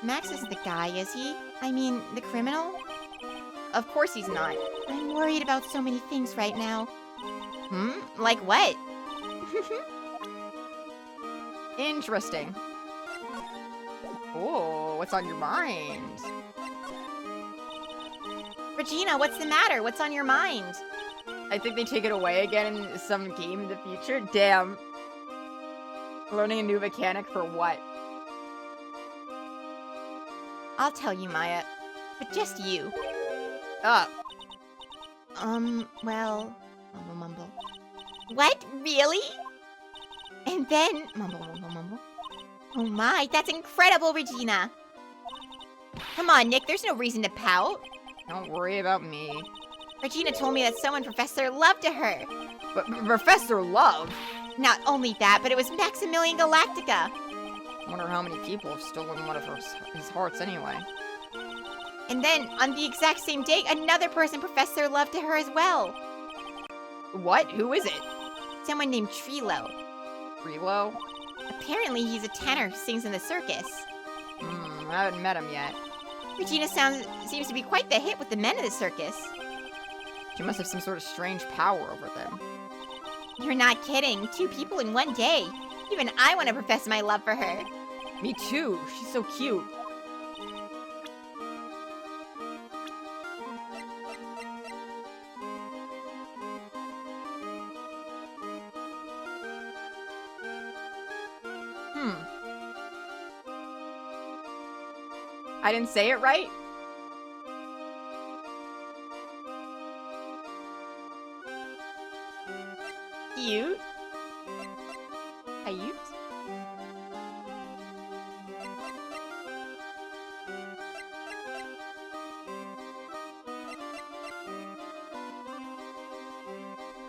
Max isn't the guy, is he? I mean, the criminal? Of course he's not. I'm worried about so many things right now. Like what? Interesting. Oh, what's on your mind? Regina, what's the matter? What's on your mind? I think they take it away again in some game in the future. Damn. Learning a new mechanic for what? I'll tell you, Maya. But just you. Well... Mumble, mumble. What? Really? And then... Mumble, mumble, mumble. Oh my, that's incredible, Regina! Come on, Nick, there's no reason to pout. Don't worry about me. Regina told me that someone Professor Love to her. But Professor Love? Not only that, but it was Maximilian Galactica. I wonder how many people have stolen one of his hearts anyway. And then, on the exact same day, another person Professor Love to her as well. What? Who is it? Someone named Trilo. Trilo? Apparently he's a tenor who sings in the circus. I haven't met him yet. Regina seems to be quite the hit with the men of the circus. She must have some sort of strange power over them. You're not kidding. 2 people in 1 day. Even I want to profess my love for her. Me too. She's so cute. I didn't say it right? Cute. Cute?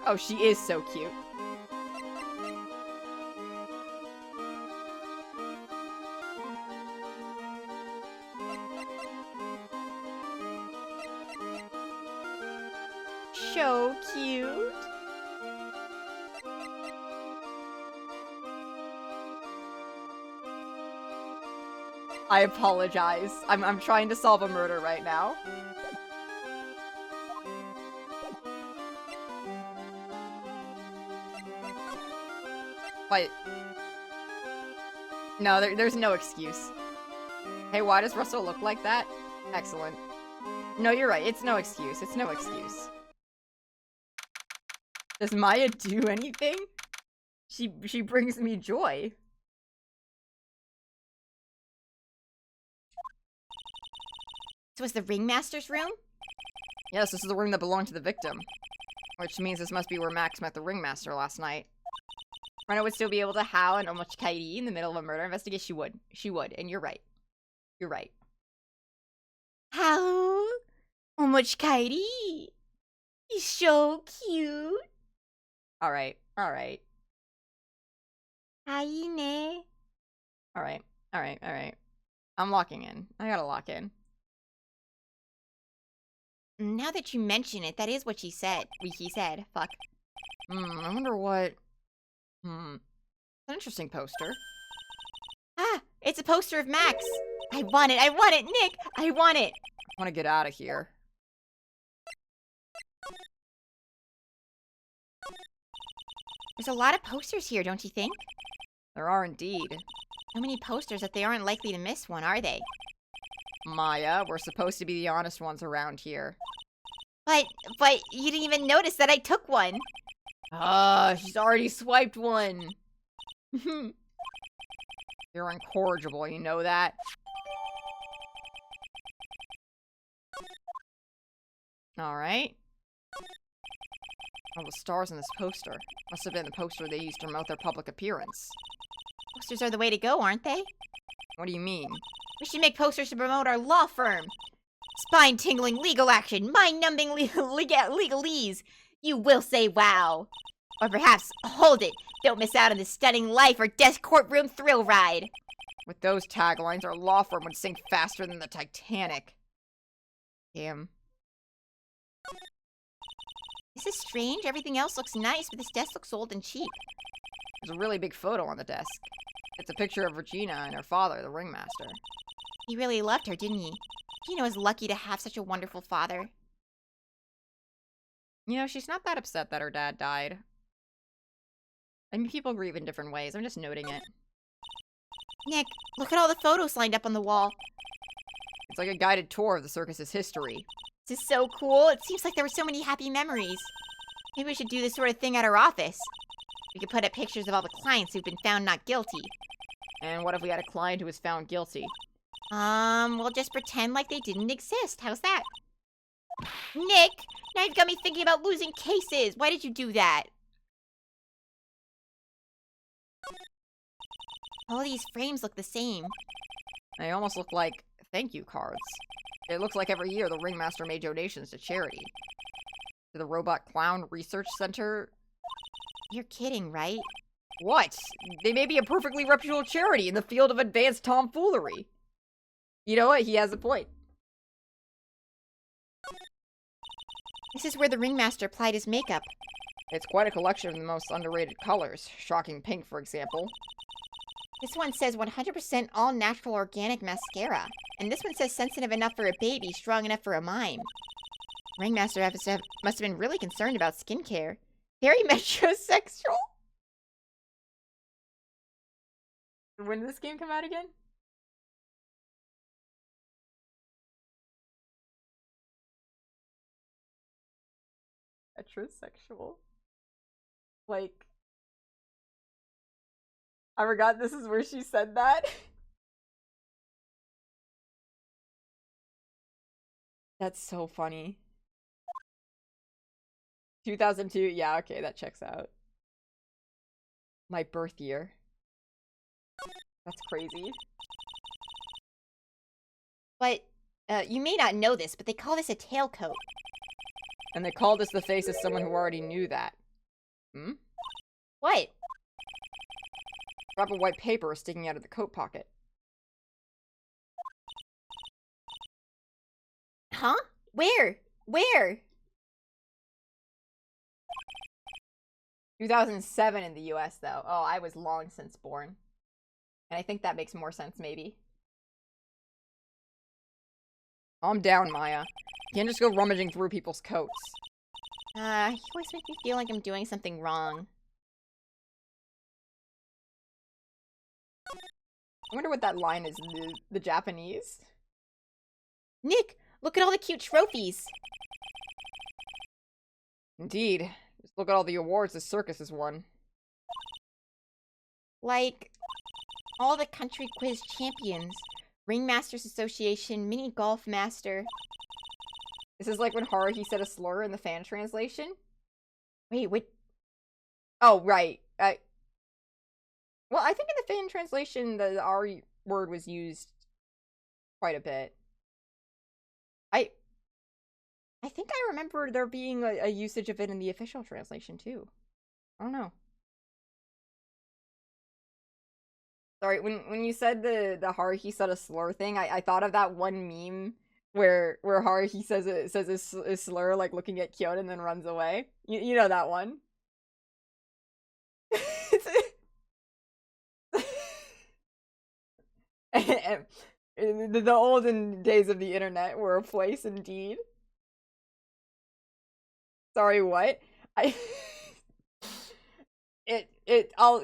Oh, she is so cute. So cute. I apologize. I'm trying to solve a murder right now. Wait. No, there's no excuse. Hey, why does Russell look like that? Excellent. No, you're right. It's no excuse. It's no excuse. Does Maya do anything? She brings me joy. This was the ringmaster's room? Yes, this is the room that belonged to the victim. Which means this must be where Max met the ringmaster last night. Rena would still be able to howl and almost Kairi in the middle of a murder investigation. She would. She would, and you're right. You're right. How much Kairi? He's so cute. Alright, alright. Haine. Alright, alright, alright. I'm locking in. I gotta lock in. Now that you mention it, that is what he said. Fuck. I wonder what... An interesting poster. Ah, it's a poster of Max. I want it, Nick. I want it. I want to get out of here. There's a lot of posters here, don't you think? There are indeed. So many posters that they aren't likely to miss one, are they? Maya, we're supposed to be the honest ones around here. But you didn't even notice that I took one. She's already swiped one. You're incorrigible, you know that? Alright. All the stars in this poster. Must have been the poster they used to promote their public appearance. Posters are the way to go, aren't they? What do you mean? We should make posters to promote our law firm. Spine-tingling legal action, mind-numbing legalese. You will say wow. Or perhaps, hold it, don't miss out on the stunning life or death courtroom thrill ride. With those taglines, our law firm would sink faster than the Titanic. Damn. This is strange. Everything else looks nice, but this desk looks old and cheap. There's a really big photo on the desk. It's a picture of Regina and her father, the ringmaster. He really loved her, didn't he? Gina was lucky to have such a wonderful father. You know, she's not that upset that her dad died. I mean, people grieve in different ways. I'm just noting it. Nick, look at all the photos lined up on the wall. It's like a guided tour of the circus's history. This is so cool. It seems like there were so many happy memories. Maybe we should do this sort of thing at our office. We could put up pictures of all the clients who've been found not guilty. And what if we had a client who was found guilty? We'll just pretend like they didn't exist. How's that? Nick, now you've got me thinking about losing cases. Why did you do that? All these frames look the same. They almost look like thank you cards. It looks like every year the ringmaster made donations to charity. To the Robot Clown Research Center. You're kidding, right? What? They may be a perfectly reputable charity in the field of advanced tomfoolery. You know what? He has a point. This is where the ringmaster applied his makeup. It's quite a collection of the most underrated colors. Shocking pink, for example. This one says 100% all-natural organic mascara. And this one says sensitive enough for a baby, strong enough for a mime. Ringmaster must have been really concerned about skincare. Very metrosexual? When did this game come out again? Metrosexual. Like, I forgot this is where she said that. That's so funny. 2002, yeah, okay, that checks out. My birth year. That's crazy. But, you may not know this, but they call this a tailcoat. And they called us the face of someone who already knew that. Hmm? What? Drop of white paper sticking out of the coat pocket. Huh? Where? Where? 2007 in the US, though. Oh, I was long since born. And I think that makes more sense, maybe. Calm down, Maya. You can't just go rummaging through people's coats. You always make me feel like I'm doing something wrong. I wonder what that line is in the Japanese. Nick, look at all the cute trophies. Indeed. Just look at all the awards the circus has won. Like, all the country quiz champions. Ringmasters Association, Mini Golf Master. This is like when Haruhi said a slur in the fan translation. Wait, what? Oh, right. Well, I think in the fan translation, the R word was used quite a bit. I think I remember there being a usage of it in the official translation, too. I don't know. Sorry, when you said the Haruhi said a slur thing, I thought of that one meme where Haruhi says a slur, like looking at Kyoto and then runs away. You know that one. The olden days of the internet were a place indeed. Sorry, what? I'll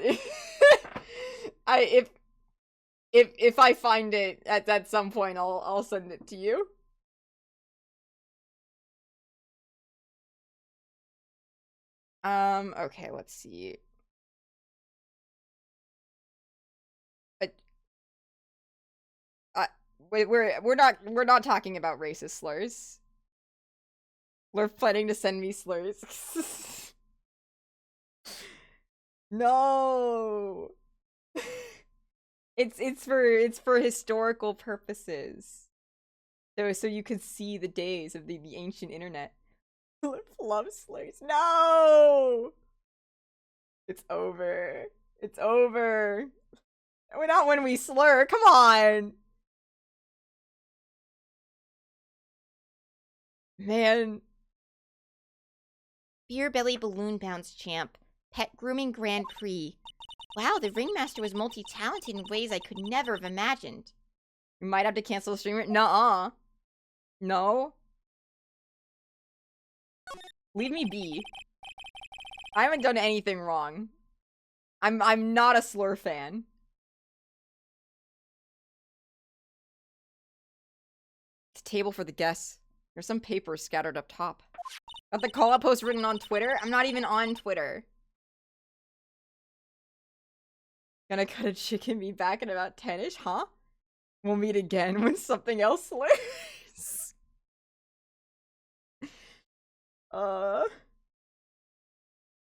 if I find it at some point, I'll send it to you. Okay, let's see. We're not talking about racist slurs. We're planning to send me slurs. No. It's for historical purposes. So you could see the days of the ancient internet. Love slurs. No. It's over. It's over. We're not when we slur. Come on. Man. Beer Belly Balloon Bounce Champ. Pet Grooming Grand Prix. Wow, the Ringmaster was multi-talented in ways I could never have imagined. You might have to cancel the stream. Nuh-uh. No. Leave me be. I haven't done anything wrong. I'm not a slur fan. It's a table for the guests. There's some papers scattered up top. Got the call-out post written on Twitter? I'm not even on Twitter. Gonna cut a chicken meat back in about 10-ish, huh? We'll meet again when something else slurs.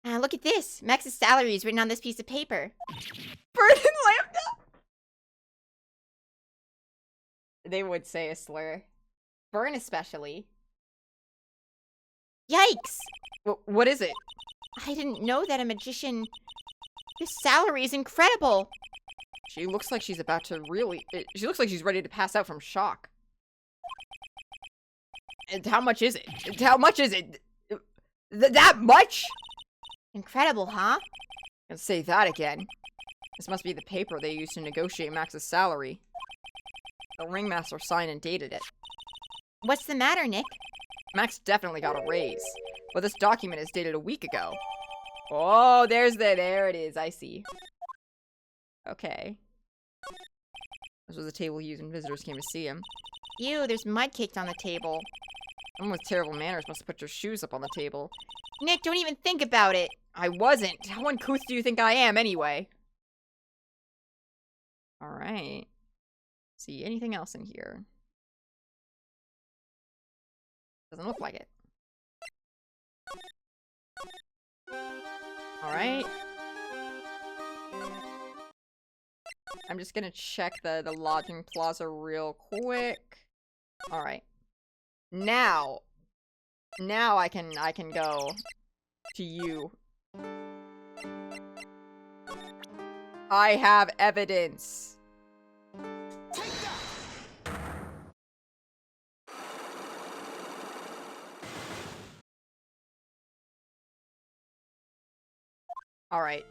Look at this. Max's salary is written on this piece of paper. Bird and Lambda? They would say a slur. Burn especially. Yikes! What is it? I didn't know that a magician... His salary is incredible! She looks like she's about to really... She looks like she's ready to pass out from shock. And how much is it? How much is it? That much? Incredible, huh? Can't say that again. This must be the paper they used to negotiate Max's salary. The ringmaster signed and dated it. What's the matter, Nick? Max definitely got a raise, but this document is dated a week ago. Oh, there it is. I see. Okay. This was a table he used when visitors came to see him. Ew, there's mud caked on the table. Someone with terrible manners must have put your shoes up on the table. Nick, don't even think about it. I wasn't. How uncouth do you think I am, anyway? Alright. See, anything else in here? Doesn't look like it. Alright. I'm just gonna check the lodging plaza real quick. Alright. Now I can go to you. I have evidence. Alright.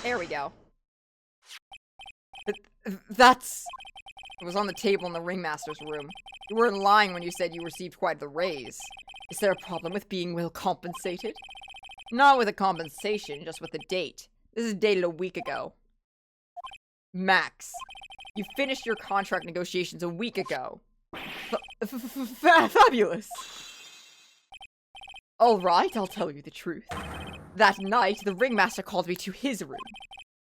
There we go. That's... It was on the table in the ringmaster's room. You weren't lying when you said you received quite the raise. Is there a problem with being well compensated? Not with the compensation, just with the date. This is dated a week ago. Max, you finished your contract negotiations a week ago. Fabulous! Alright, I'll tell you the truth. That night, the ringmaster called me to his room.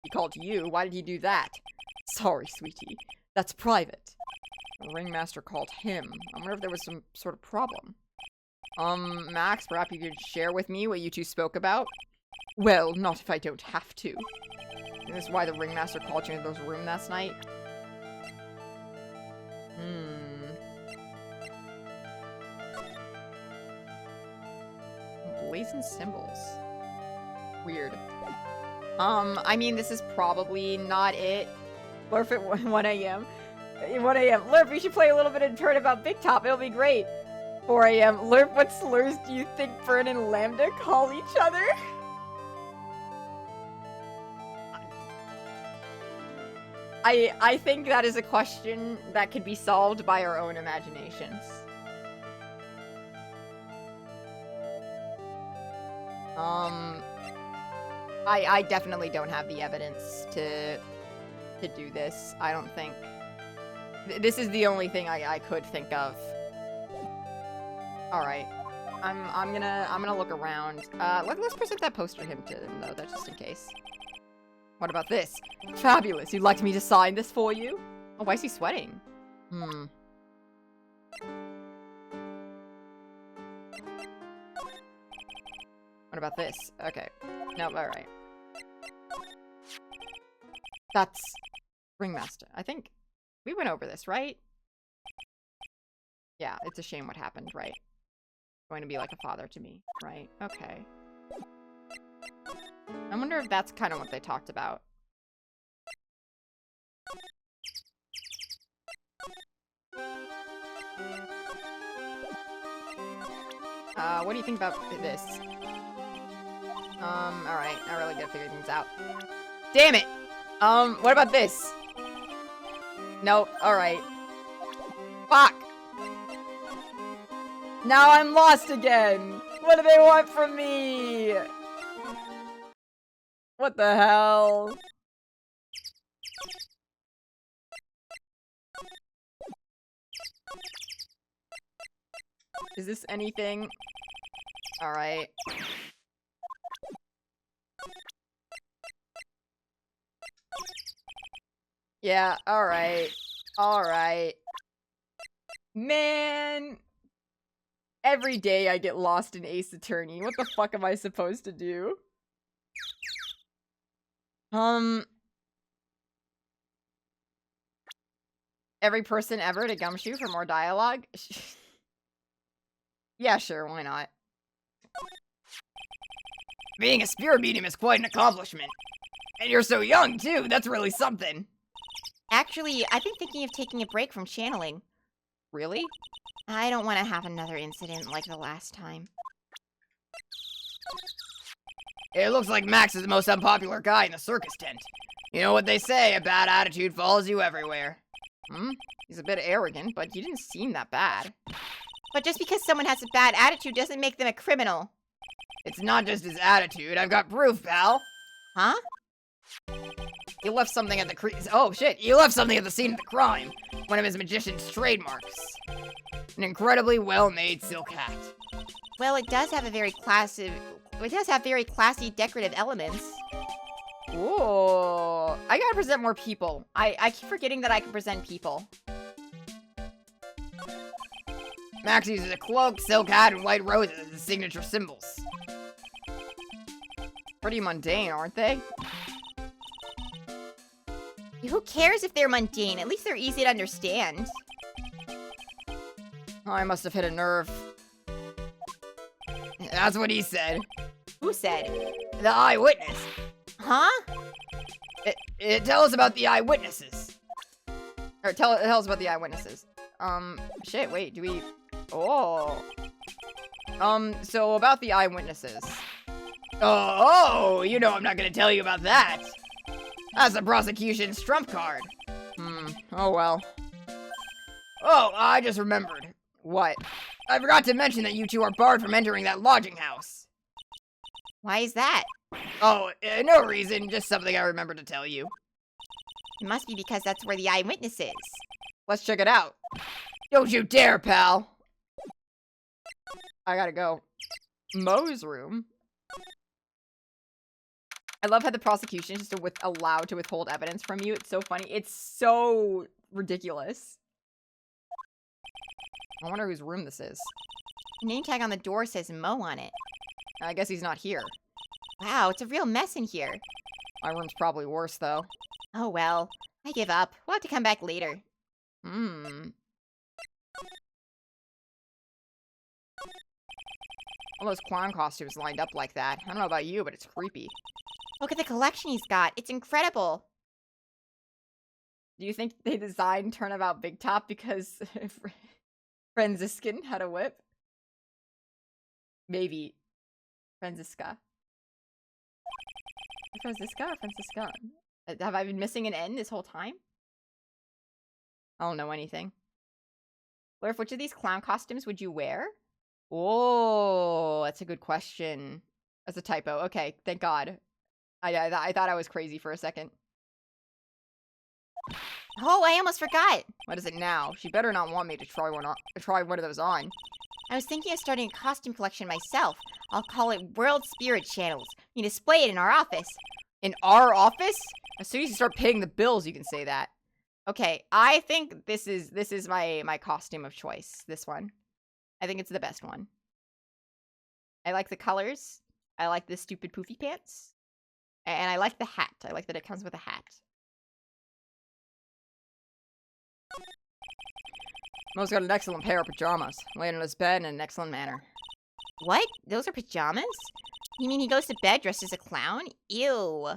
He called you. Why did he do that? Sorry, sweetie. That's private. The ringmaster called him. I wonder if there was some sort of problem. Max, perhaps you could share with me what you two spoke about? Well, not if I don't have to. Is this why the ringmaster called you into those room last night? Blazing symbols. Weird. I mean, this is probably not it. Lurf at 1 a.m. 1 a.m. Lurf, we should play a little bit of Turnabout Bigtop. It'll be great. 4 a.m. Lurf, what slurs do you think Fern and Lambda call each other? I think that is a question that could be solved by our own imaginations. I definitely don't have the evidence to do this. I don't think... This is the only thing I could think of. Alright. I'm gonna look around. Let's present that poster to him though, that's just in case. What about this? Fabulous. You'd like me to sign this for you? Oh, why is he sweating? What about this? Okay. Nope, alright. That's Ringmaster. I think we went over this, right? Yeah, it's a shame what happened, right? Going to be like a father to me, right? Okay. I wonder if that's kind of what they talked about. What do you think about this? Alright, I really gotta figure things out. Damn it! What about this? Nope, alright. Fuck! Now I'm lost again! What do they want from me? What the hell? Is this anything? Alright. Yeah, alright. Alright. Man! Every day I get lost in Ace Attorney. What the fuck am I supposed to do? Every person ever to Gumshoe for more dialogue? Yeah, sure, why not? Being a spirit medium is quite an accomplishment. And you're so young, too. That's really something. Actually, I've been thinking of taking a break from channeling. Really? I don't want to have another incident like the last time. It looks like Max is the most unpopular guy in the circus tent. You know what they say, a bad attitude follows you everywhere. He's a bit arrogant, but he didn't seem that bad. But just because someone has a bad attitude doesn't make them a criminal. It's not just his attitude. I've got proof, pal. Huh? He left something at the oh shit! He left something at the scene of the crime. One of his magician's trademarks. An incredibly well-made silk hat. Well, it does have very classy, decorative elements. Ooh, I gotta present more people. I keep forgetting that I can present people. Max uses a cloak, silk hat, and white roses as his signature symbols. Pretty mundane, aren't they? Who cares if they're mundane? At least they're easy to understand. Oh, I must have hit a nerve. That's what he said. Who said? The eyewitness. Huh? Tell us about the eyewitnesses. Or tell us about the eyewitnesses. Shit, wait, do we... Oh. So about the eyewitnesses. Oh, you know I'm not gonna tell you about that. That's the prosecution's trump card. Oh well. Oh, I just remembered. What? I forgot to mention that you two are barred from entering that lodging house. Why is that? Oh, no reason, just something I remembered to tell you. It must be because that's where the eyewitness is. Let's check it out. Don't you dare, pal. I gotta go. Mo's room. I love how the prosecution is just allowed to withhold evidence from you. It's so funny. It's so ridiculous. I wonder whose room this is. The name tag on the door says Mo on it. I guess he's not here. Wow, it's a real mess in here. My room's probably worse, though. Oh well, I give up. We'll have to come back later. All those clown costumes lined up like that. I don't know about you, but it's creepy. Look at the collection he's got. It's incredible. Do you think they designed Turnabout Bigtop because Franciscan had a whip? Maybe. Franziska. Franziska or Franciscan? Have I been missing an N this whole time? I don't know anything. Or which of these clown costumes would you wear? Oh, that's a good question. That's a typo. Okay, thank God. I thought I was crazy for a second. Oh, I almost forgot. What is it now? She better not want me to try one of those on. I was thinking of starting a costume collection myself. I'll call it World Spirit Channels. We display it in our office. In our office? As soon as you start paying the bills, you can say that. Okay, I think this is my costume of choice. This one. I think it's the best one. I like the colors. I like the stupid poofy pants. And I like the hat. I like that it comes with a hat. Mo's got an excellent pair of pajamas. Laying on his bed in an excellent manner. What? Those are pajamas? You mean he goes to bed dressed as a clown? Ew.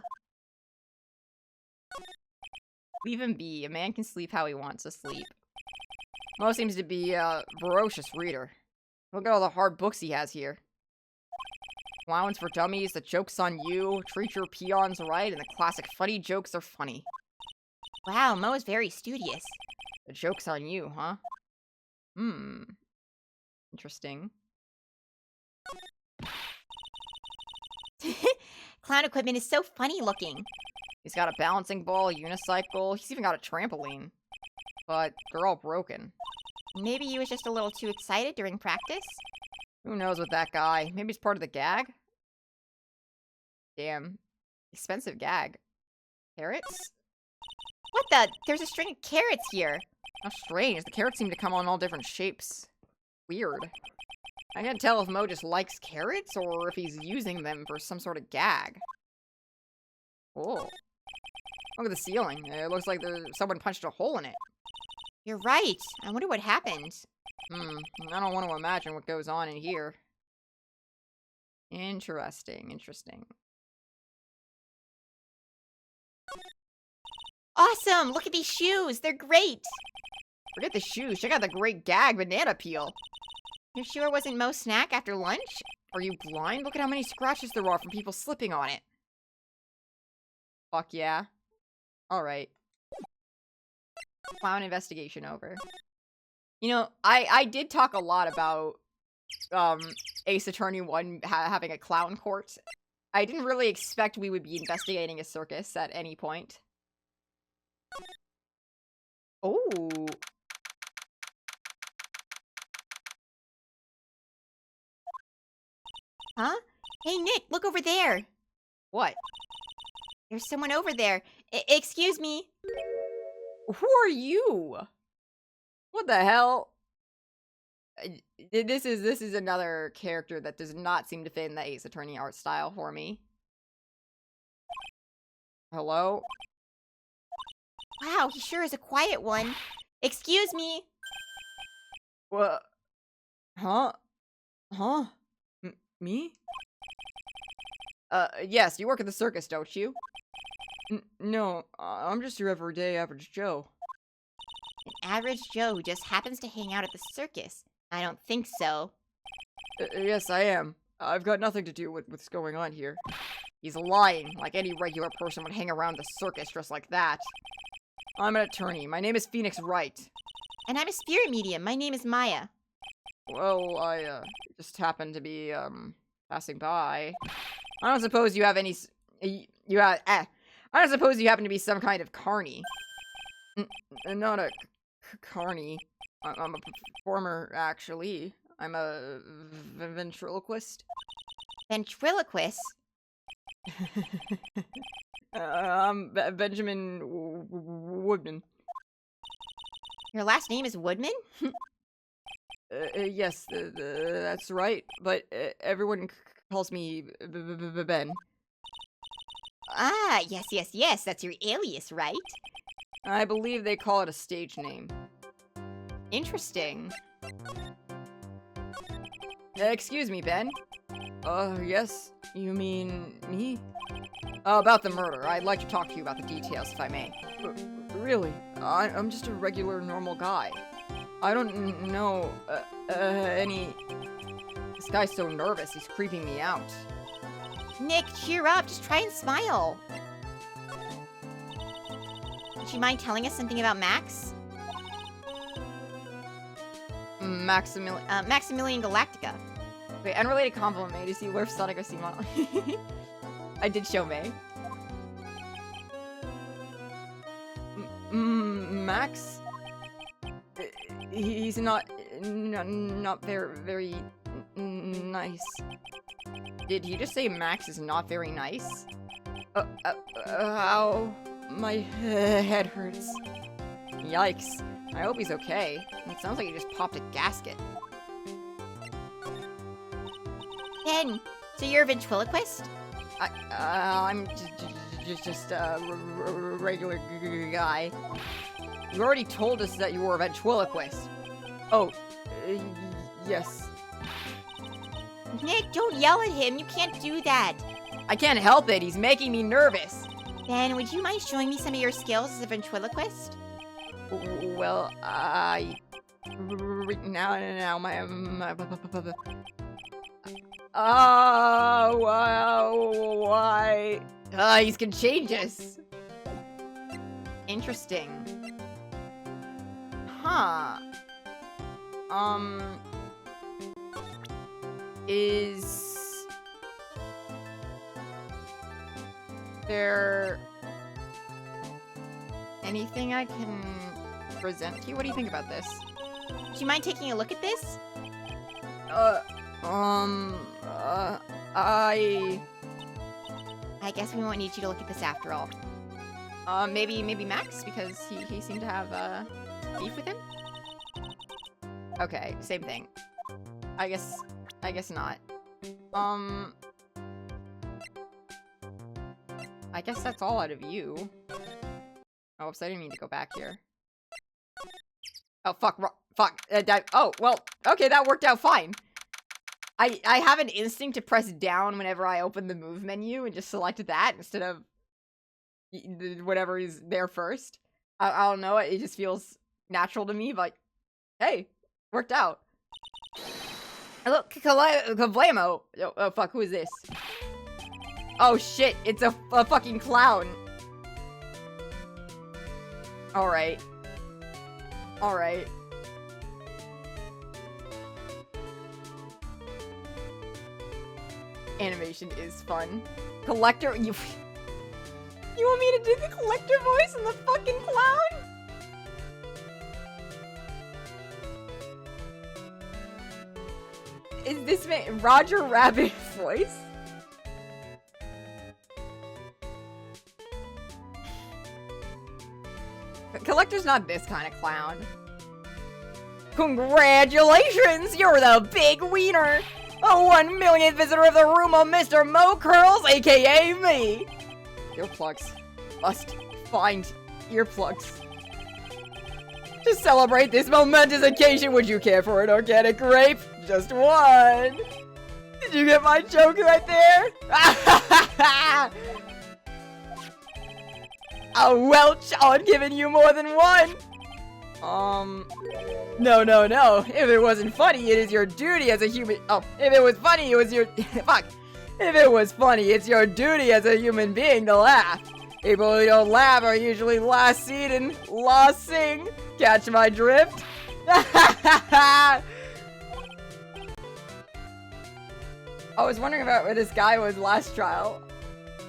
Leave him be. A man can sleep how he wants to sleep. Mo seems to be a voracious reader. Look at all the hard books he has here. Allowance for Dummies, The Joke's on You, Treat Your Peons Right, and the classic Funny Jokes Are Funny. Wow, Mo is very studious. The Joke's on You, huh? Interesting. Clown equipment is so funny looking. He's got a balancing ball, a unicycle, he's even got a trampoline. But they're all broken. Maybe he was just a little too excited during practice? Who knows with that guy? Maybe it's part of the gag? Damn. Expensive gag. Carrots? What the? There's a string of carrots here. How strange. The carrots seem to come on all different shapes. Weird. I can't tell if Mo just likes carrots or if he's using them for some sort of gag. Oh. Look at the ceiling. It looks like someone punched a hole in it. You're right. I wonder what happened. I don't want to imagine what goes on in here. Interesting, interesting. Awesome! Look at these shoes! They're great! Forget the shoes. Check out the great gag banana peel. You're sure it wasn't Mo's snack after lunch? Are you blind? Look at how many scratches there are from people slipping on it. Fuck yeah. Alright. Clown investigation over. You know, I did talk a lot about Ace Attorney 1 having a clown court. I didn't really expect we would be investigating a circus at any point. Oh. Huh? Hey, Nick, look over there. What? There's someone over there. Excuse me. Who are you? What the hell? This is another character that does not seem to fit in the Ace Attorney art style for me. Hello? Wow, he sure is a quiet one. Excuse me. What? Huh? Huh? Me? Yes, you work at the circus, don't you? No, I'm just your everyday average Joe. An average Joe who just happens to hang out at the circus. I don't think so. Yes, I am. I've got nothing to do with what's going on here. He's lying, like any regular person would hang around the circus dressed like that. I'm an attorney. My name is Phoenix Wright. And I'm a spirit medium. My name is Maya. Well, I, just happened to be, passing by. I don't suppose you have any, I don't suppose you happen to be some kind of carny. Not a carny. I'm a performer, actually. I'm a ventriloquist. Ventriloquist? I'm Benjamin Woodman. Your last name is Woodman? Yes, that's right. But everyone calls me Ben. Ah, yes. That's your alias, right? I believe they call it a stage name. Interesting. Excuse me, Ben. Yes? You mean me? About the murder. I'd like to talk to you about the details, if I may. Really? I'm just a regular, normal guy. I don't know, any... This guy's so nervous, he's creeping me out. Nick, cheer up. Just try and smile. Would you mind telling us something about Max? Maximilian Galactica. Wait, unrelated compliment made. You see where Sonic or model. I did show May. Max? He's not very nice. Did you just say Max is not very nice? Ow. My head hurts. Yikes. I hope he's okay. It sounds like he just popped a gasket. Ben, so you're a ventriloquist? I'm just a regular guy. You already told us that you were a ventriloquist. Oh, yes. Nick, don't yell at him. You can't do that. I can't help it. He's making me nervous. Ben, would you mind showing me some of your skills as a ventriloquist? Well, now, oh, wow, why? He's contagious. Interesting. Huh. Is there anything I can present to you? What do you think about this? Do you mind taking a look at this? I guess we won't need you to look at this after all. Maybe Max, because he seemed to have, beef with him? Okay, same thing. I guess not. I guess that's all out of you. Oh, oops, I didn't mean to go back here. Oh, fuck, oh, well, okay, that worked out fine. I have an instinct to press down whenever I open the move menu and just select that instead of whatever is there first. I don't know, it just feels natural to me, but hey, worked out. Hello, Kablamo. Oh, fuck, who is this? Oh, shit, it's a fucking clown. Alright. animation is fun. Collector, you want me to do the collector voice and the fucking clown? Is this Roger Rabbit voice? Collector's not this kind of clown. Congratulations, you're the big wiener! A 1 millionth visitor of the room of Mr. Mo Curls, aka me! Earplugs. Must find earplugs. To celebrate this momentous occasion, would you care for an organic grape? Just one! Did you get my joke right there? A Welch on giving you more than one! No. If it wasn't funny, it is your duty as a human- Oh, if it was funny, it was your- Fuck. If it was funny, it's your duty as a human being to laugh. People who don't laugh are usually last seen and last sing. Catch my drift? I was wondering about where this guy was last trial.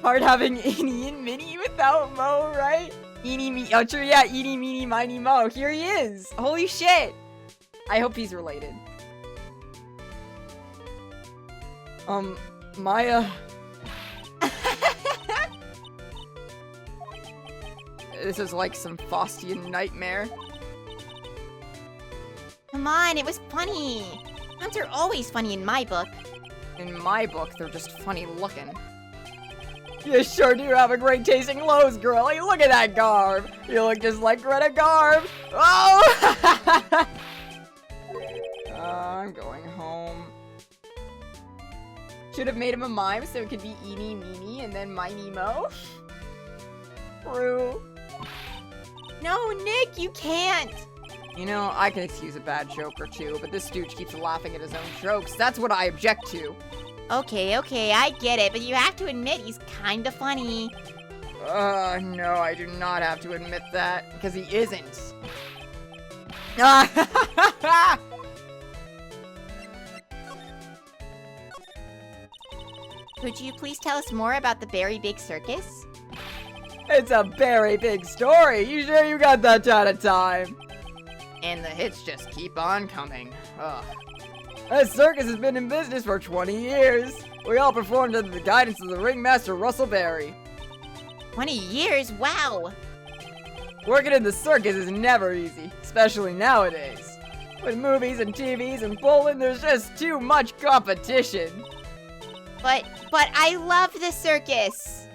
Hard having Eenie and Minnie without Mo, right? Eenie, me, oh true, yeah, Eenie, Meenie, Miny, Mo. Here he is. Holy shit. I hope he's related. Maya. This is like some Faustian nightmare. Come on, it was funny. Clowns are always funny in my book. In my book, they're just funny looking. You sure do have a great tasting clothes, girlie. Look at that garb. You look just like Greta Garb. Oh! I'm going home. Should have made him a mime so it could be Eenie, Meenie, and then Miny, Mo. True. No, Nick, you can't. You know, I can excuse a bad joke or two, but this stooge keeps laughing at his own jokes. That's what I object to. Okay, I get it, but you have to admit he's kinda funny. No, I do not have to admit that, because he isn't. Could you please tell us more about the Very Big Circus? It's a very big story. You sure you got that kind of time? And the hits just keep on coming. Ugh. This circus has been in business for 20 years. We all performed under the guidance of the ringmaster Russell Berry. 20 years? Wow! Working in the circus is never easy, especially nowadays. With movies and TVs and bowling, there's just too much competition. But I love the circus!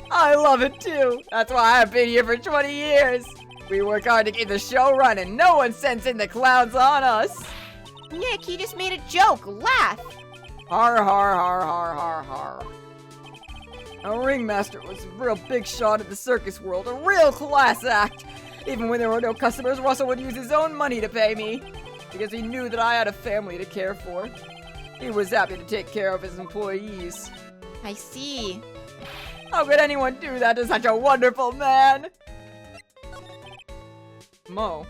I love it too. That's why I've been here for 20 years. We work hard to keep the show running. No one sends in the clowns on us. Nick, you just made a joke. Laugh! Har har har har har har. A ringmaster was a real big shot at the circus world, a real class act. Even when there were no customers, Russell would use his own money to pay me, because he knew that I had a family to care for. He was happy to take care of his employees. I see. How could anyone do that to such a wonderful man? Mo.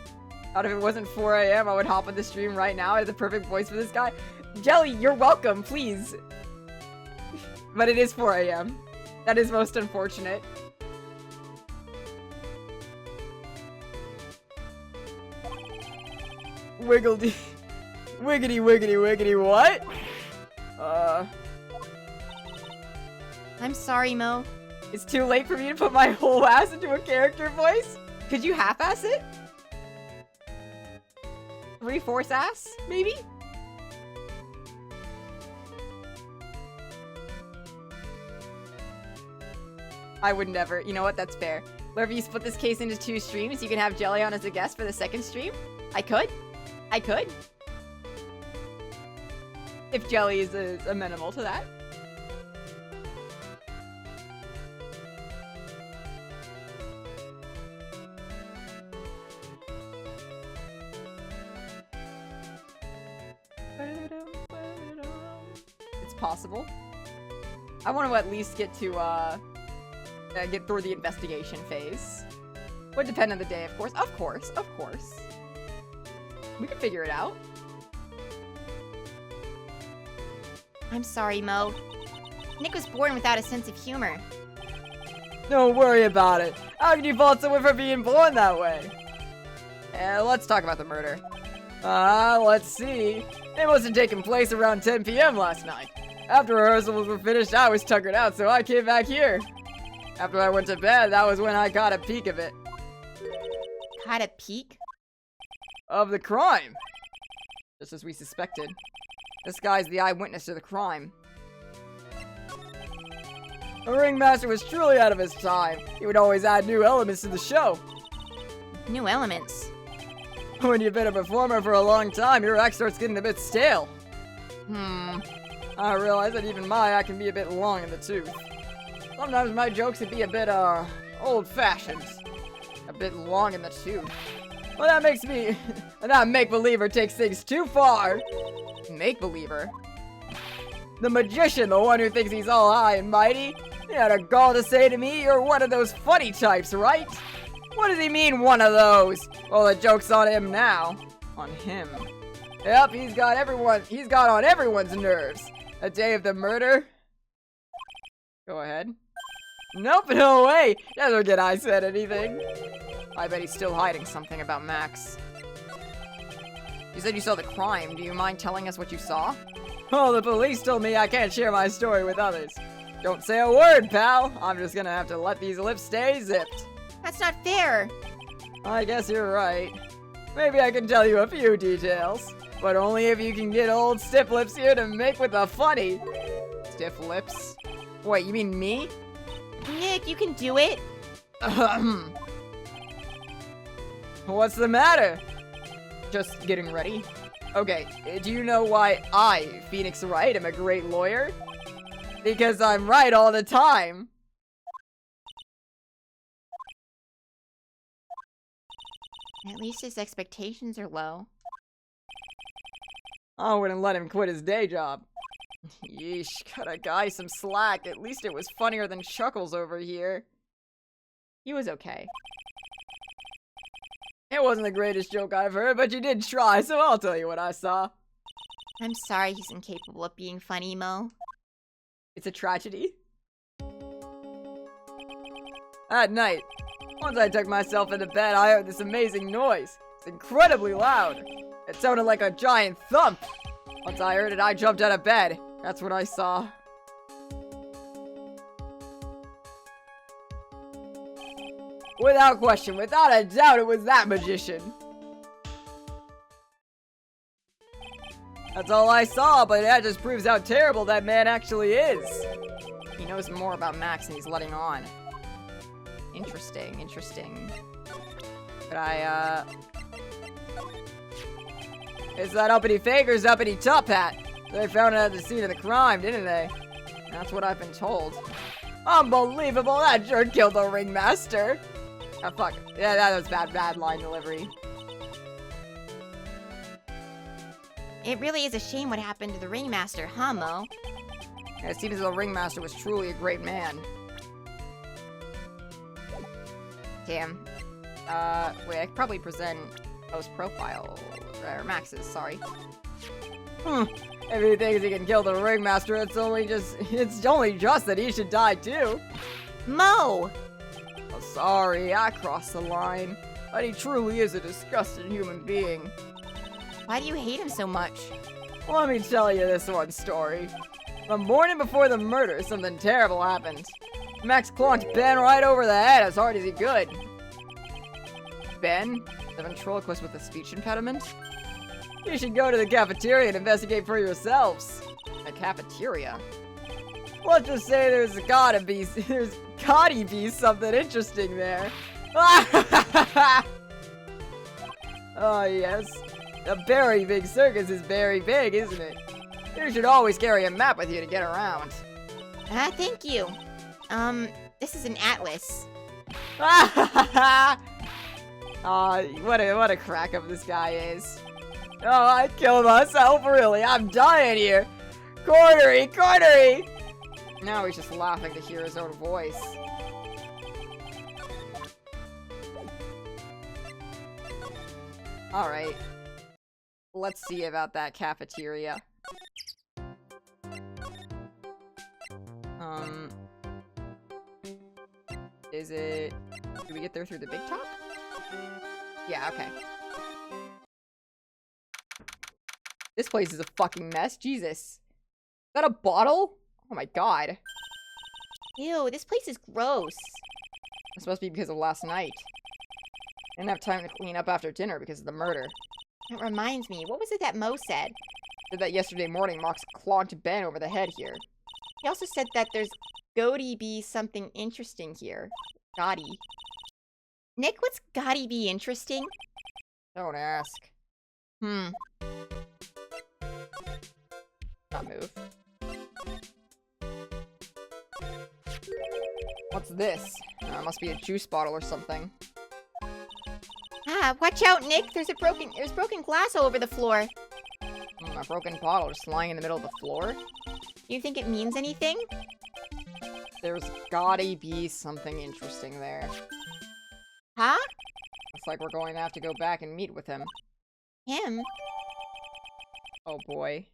Out if it wasn't 4 a.m., I would hop on the stream right now. I have the perfect voice for this guy. Jelly, you're welcome, please. But it is 4 a.m. That is most unfortunate. Wiggledy. Wiggity, wiggity, wiggity, what? I'm sorry, Mo. It's too late for me to put my whole ass into a character voice? Could you half-ass it? 3/4 ass, maybe? I would never. You know what? That's fair. Wherever you split this case into 2 streams, you can have Jelly on as a guest for the 2nd stream. I could. If Jelly is amenable to that. It's possible. I want to at least get to, get through the investigation phase. Would depend on the day, of course. Of course. We can figure it out. I'm sorry, Mo. Nick was born without a sense of humor. Don't worry about it. How can you fault someone for being born that way? Let's talk about the murder. Let's see. It must have taken place around 10 p.m. last night. After rehearsals were finished, I was tuckered out, so I came back here. After I went to bed, that was when I caught a peek of it. Caught a peek? Of the crime. Just as we suspected. This guy's the eyewitness to the crime. The ringmaster was truly out of his time. He would always add new elements to the show. New elements? When you've been a performer for a long time, your act starts getting a bit stale. I realize that even my act can be a bit long in the tooth. Sometimes my jokes can be a bit, old-fashioned. A bit long in the tooth. Well, that makes me... that make-believer takes things too far. Make-believer? The magician, the one who thinks he's all high and mighty. He had a gall to say to me, you're one of those funny types, right? What does he mean, one of those? Well, the joke's on him now. On him. Yep, he's got on everyone's nerves. The day of the murder? Go ahead. Nope, no way! Never get I said anything. I bet he's still hiding something about Max. You said you saw the crime. Do you mind telling us what you saw? Oh, the police told me I can't share my story with others. Don't say a word, pal. I'm just gonna have to let these lips stay zipped. That's not fair. I guess you're right. Maybe I can tell you a few details. But only if you can get old Stiff Lips here to make with the funny. Stiff Lips? Wait, you mean me? Nick, you can do it. What's the matter? Just getting ready. Okay, do you know why I, Phoenix Wright, am a great lawyer? Because I'm right all the time. At least his expectations are low. I wouldn't let him quit his day job. Yeesh, cut a guy some slack. At least it was funnier than Chuckles over here. He was okay. It wasn't the greatest joke I've heard, but you did try, so I'll tell you what I saw. I'm sorry he's incapable of being funny, Mo. It's a tragedy. At night, once I tucked myself into bed, I heard this amazing noise. It's incredibly loud. It sounded like a giant thump. Once I heard it, I jumped out of bed. That's what I saw. Without question, without a doubt, it was that magician. That's all I saw, but that just proves how terrible that man actually is. He knows more about Max than he's letting on. Interesting, interesting. Could I, Is that uppity faker's uppity top hat? They found it at the scene of the crime, didn't they? That's what I've been told. Unbelievable! That jerk killed the ringmaster! Oh, fuck. Yeah, that was bad line delivery. It really is a shame what happened to the ringmaster, huh, Mo? Yeah, it seems as though the ringmaster was truly a great man. Damn. Wait, I could probably present Mo's profile. Or Max's, sorry. If he thinks he can kill the ringmaster, it's only just that he should die too. Mo! Oh, sorry, I crossed the line. But he truly is a disgusting human being. Why do you hate him so much? Let me tell you this one story. The morning before the murder, something terrible happened. Max clonked Ben right over the head as hard as he could. Ben? The ventriloquist with the speech impediment? You should go to the cafeteria and investigate for yourselves. The cafeteria? Let's just say there's gotta be something interesting there. Oh yes. The very big circus is very big, isn't it? You should always carry a map with you to get around. Thank you. This is an atlas. What a crack up this guy is. Oh, I killed myself, really. I'm dying here. Cornery, Cornery! Now he's just laughing to hear his own voice. Alright. Let's see about that cafeteria. Is it... Do we get there through the Bigtop? Yeah, okay. This place is a fucking mess. Jesus. Is that a bottle? Oh my god. Ew, this place is gross. This must be because of last night. I didn't have time to clean up after dinner because of the murder. That reminds me, what was it that Mo said? Did that yesterday morning Mox clonked Ben over the head here. He also said that there's gotta be something interesting here. Gotti. Nick, what's gotta be interesting? Don't ask. Hmm. Not move. What's this? Must be a juice bottle or something. Ah, watch out, Nick. There's broken glass all over the floor. A broken bottle just lying in the middle of the floor? Do you think it means anything? There's gotta be something interesting there. Huh? Looks like we're going to have to go back and meet with him. Him? Oh boy.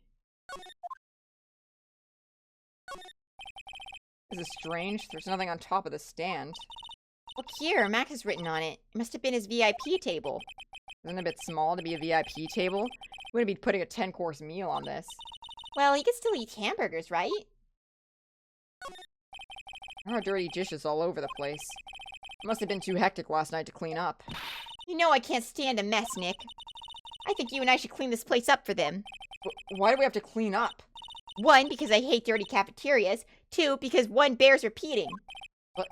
This is strange. There's nothing on top of the stand. Look here, Max has written on it. It must have been his VIP table. Isn't it a bit small to be a VIP table? We wouldn't be putting a 10-course meal on this. Well, he could still eat hamburgers, right? There are dirty dishes all over the place. It must have been too hectic last night to clean up. You know I can't stand a mess, Nick. I think you and I should clean this place up for them. Why do we have to clean up? 1, because I hate dirty cafeterias. 2, because one bears repeating. But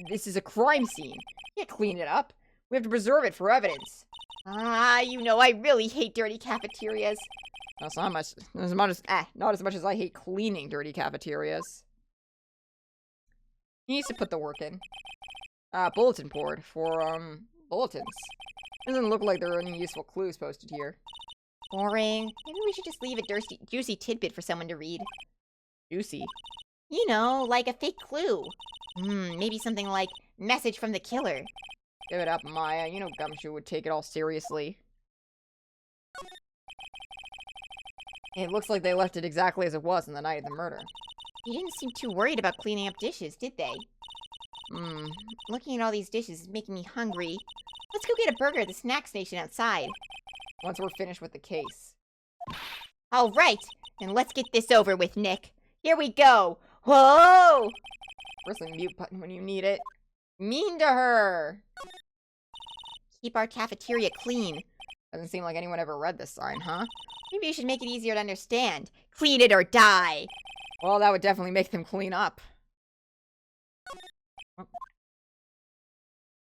this is a crime scene. You can't clean it up. We have to preserve it for evidence. Ah, you know I really hate dirty cafeterias. That's not not as much as I hate cleaning dirty cafeterias. He needs to put the work in. Bulletin board for, bulletins. Doesn't look like there are any useful clues posted here. Boring. Maybe we should just leave a juicy tidbit for someone to read. Juicy. You know, like a fake clue. Maybe something like, message from the killer. Give it up, Maya. You know Gumshoe would take it all seriously. It looks like they left it exactly as it was on the night of the murder. They didn't seem too worried about cleaning up dishes, did they? Looking at all these dishes is making me hungry. Let's go get a burger at the snack station outside. Once we're finished with the case. All right, then let's get this over with, Nick. Here we go. Whoa! Where's the mute button when you need it? Mean to her! Keep our cafeteria clean. Doesn't seem like anyone ever read this sign, huh? Maybe you should make it easier to understand. Clean it or die. Well, that would definitely make them clean up. Oh.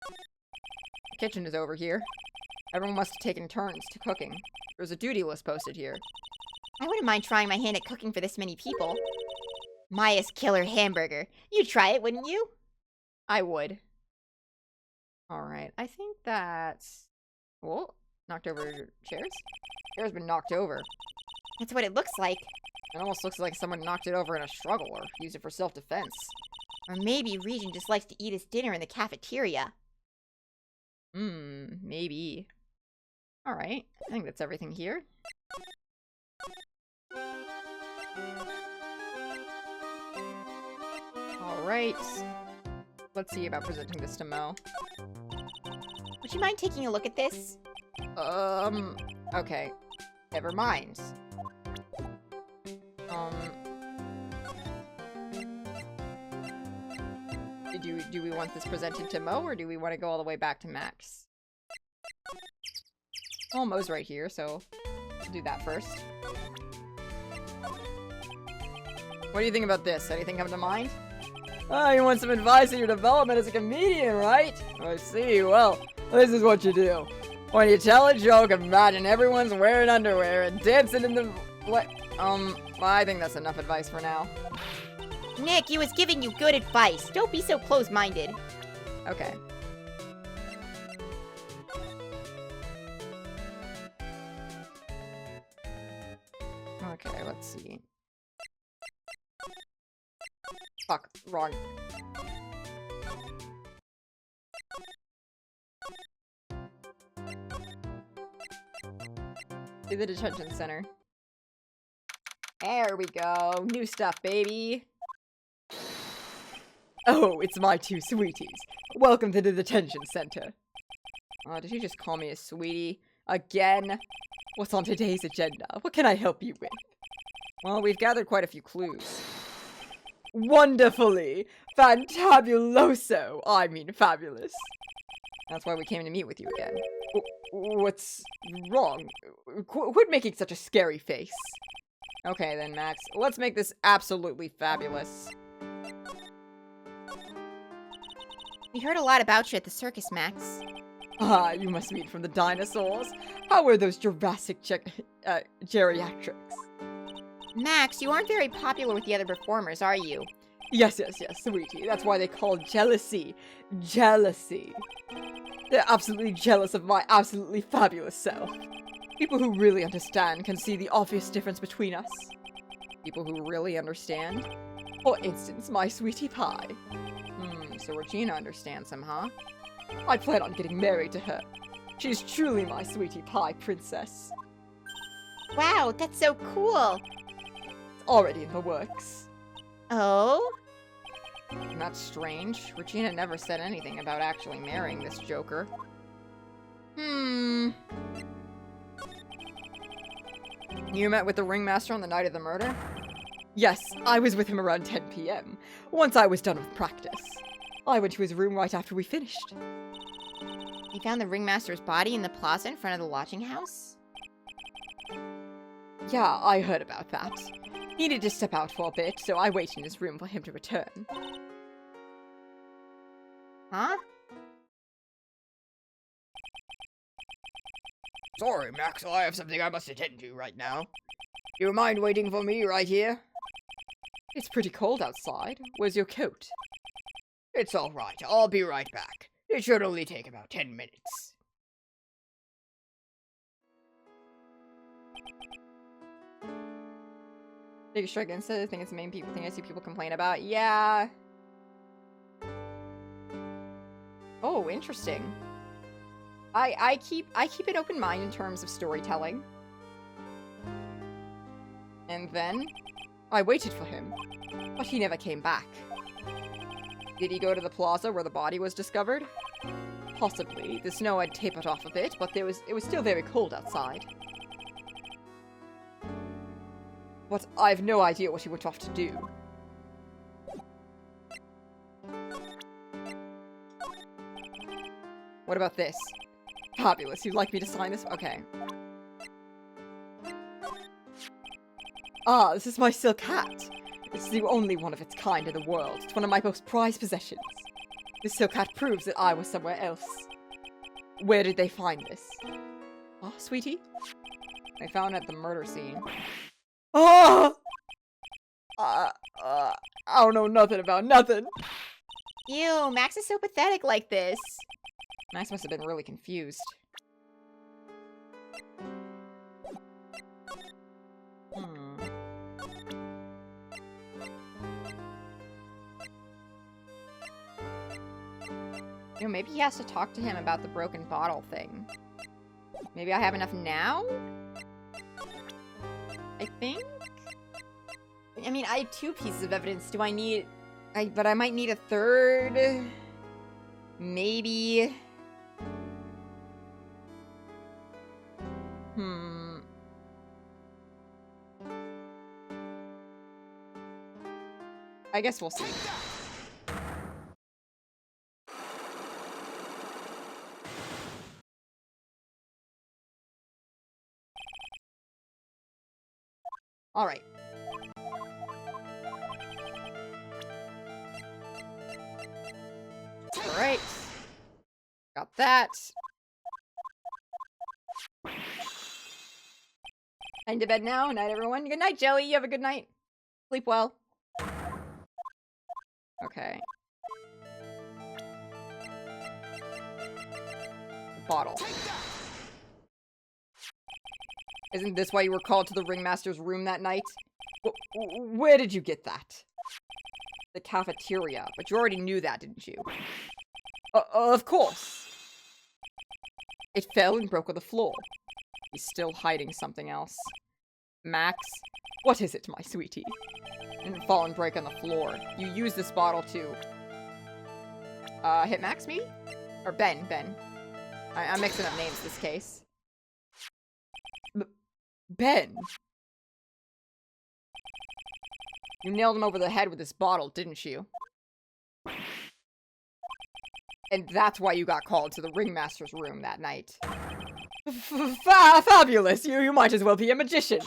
The kitchen is over here. Everyone must have taken turns to cooking. There's a duty list posted here. I wouldn't mind trying my hand at cooking for this many people. Maya's killer hamburger. You'd try it, wouldn't you? I would. Alright, I think that's... Whoa, knocked over chairs? Chair's been knocked over. That's what it looks like. It almost looks like someone knocked it over in a struggle or used it for self-defense. Or maybe Regin just likes to eat his dinner in the cafeteria. Maybe. Alright, I think that's everything here. Alright. Let's see about presenting this to Mo. Would you mind taking a look at this? Okay. Never mind. Do we want this presented to Mo, or do we want to go all the way back to Max? Well, Mo's right here, so we'll do that first. What do you think about this? Anything come to mind? Oh, you want some advice on your development as a comedian, right? I see. Well, this is what you do. When you tell a joke, imagine everyone's wearing underwear and dancing in the... I think that's enough advice for now. Nick, he was giving you good advice. Don't be so close-minded. Okay. Okay, let's see. Fuck, wrong. To the detention center. There we go. New stuff, baby. Oh, it's my two sweeties. Welcome to the detention center. Did you just call me a sweetie? Again? What's on today's agenda? What can I help you with? Well, we've gathered quite a few clues. Wonderfully! Fantabuloso! I mean fabulous. That's why we came to meet with you again. What's wrong? Quit making such a scary face. Okay then, Max. Let's make this absolutely fabulous. We heard a lot about you at the circus, Max. Ah, you must mean from the dinosaurs. How were those Jurassic geriatrics? Max, you aren't very popular with the other performers, are you? Yes, sweetie. That's why they call jealousy. Jealousy. They're absolutely jealous of my absolutely fabulous self. People who really understand can see the obvious difference between us. People who really understand? For instance, my sweetie pie. So Regina understands him, huh? I plan on getting married to her. She's truly my sweetie pie princess. Wow, that's so cool. It's already in the works. Oh? That's strange. Regina never said anything about actually marrying this joker. You met with the ringmaster on the night of the murder? Yes, I was with him around 10 p.m. Once I was done with practice. I went to his room right after we finished. You found the ringmaster's body in the plaza in front of the lodging house? Yeah, I heard about that. He needed to step out for a bit, so I waited in his room for him to return. Huh? Sorry, Max, I have something I must attend to right now. Do you mind waiting for me right here? It's pretty cold outside. Where's your coat? It's alright, I'll be right back. It should only take about 10 minutes. Big Strike Insta, I think it's the main thing I see people complain about. Yeah. Oh, interesting. I keep an open mind in terms of storytelling. And then I waited for him, but he never came back. Did he go to the plaza where the body was discovered? Possibly. The snow had tapered off a bit, but it was still very cold outside. But I have no idea what he went off to do. What about this? Fabulous. You'd like me to sign this? Okay. Ah, this is my silk hat. It's the only one of its kind in the world. It's one of my most prized possessions. This silk hat proves that I was somewhere else. Where did they find this? Oh, sweetie? I found it at the murder scene. Oh! I don't know nothing about nothing. Ew, Max is so pathetic like this. Max must have been really confused. You know, maybe he has to talk to him about the broken bottle thing. Maybe I have enough now? I think? I mean, I have 2 pieces of evidence. Do I need... but I might need a third? Maybe... I guess we'll see. Alright. Alright. Got that. Heading to bed now. Night, everyone. Good night, Jelly. You have a good night. Sleep well. Okay. Bottle. Isn't this why you were called to the ringmaster's room that night? Where did you get that? The cafeteria. But you already knew that, didn't you? Of course. It fell and broke on the floor. He's still hiding something else. Max? What is it, my sweetie? It didn't fall and break on the floor. You used this bottle to... Hitmax, maybe? Or Ben. I'm mixing up names this case. Ben! You nailed him over the head with this bottle, didn't you? And that's why you got called to the ringmaster's room that night. Fabulous! You might as well be a magician.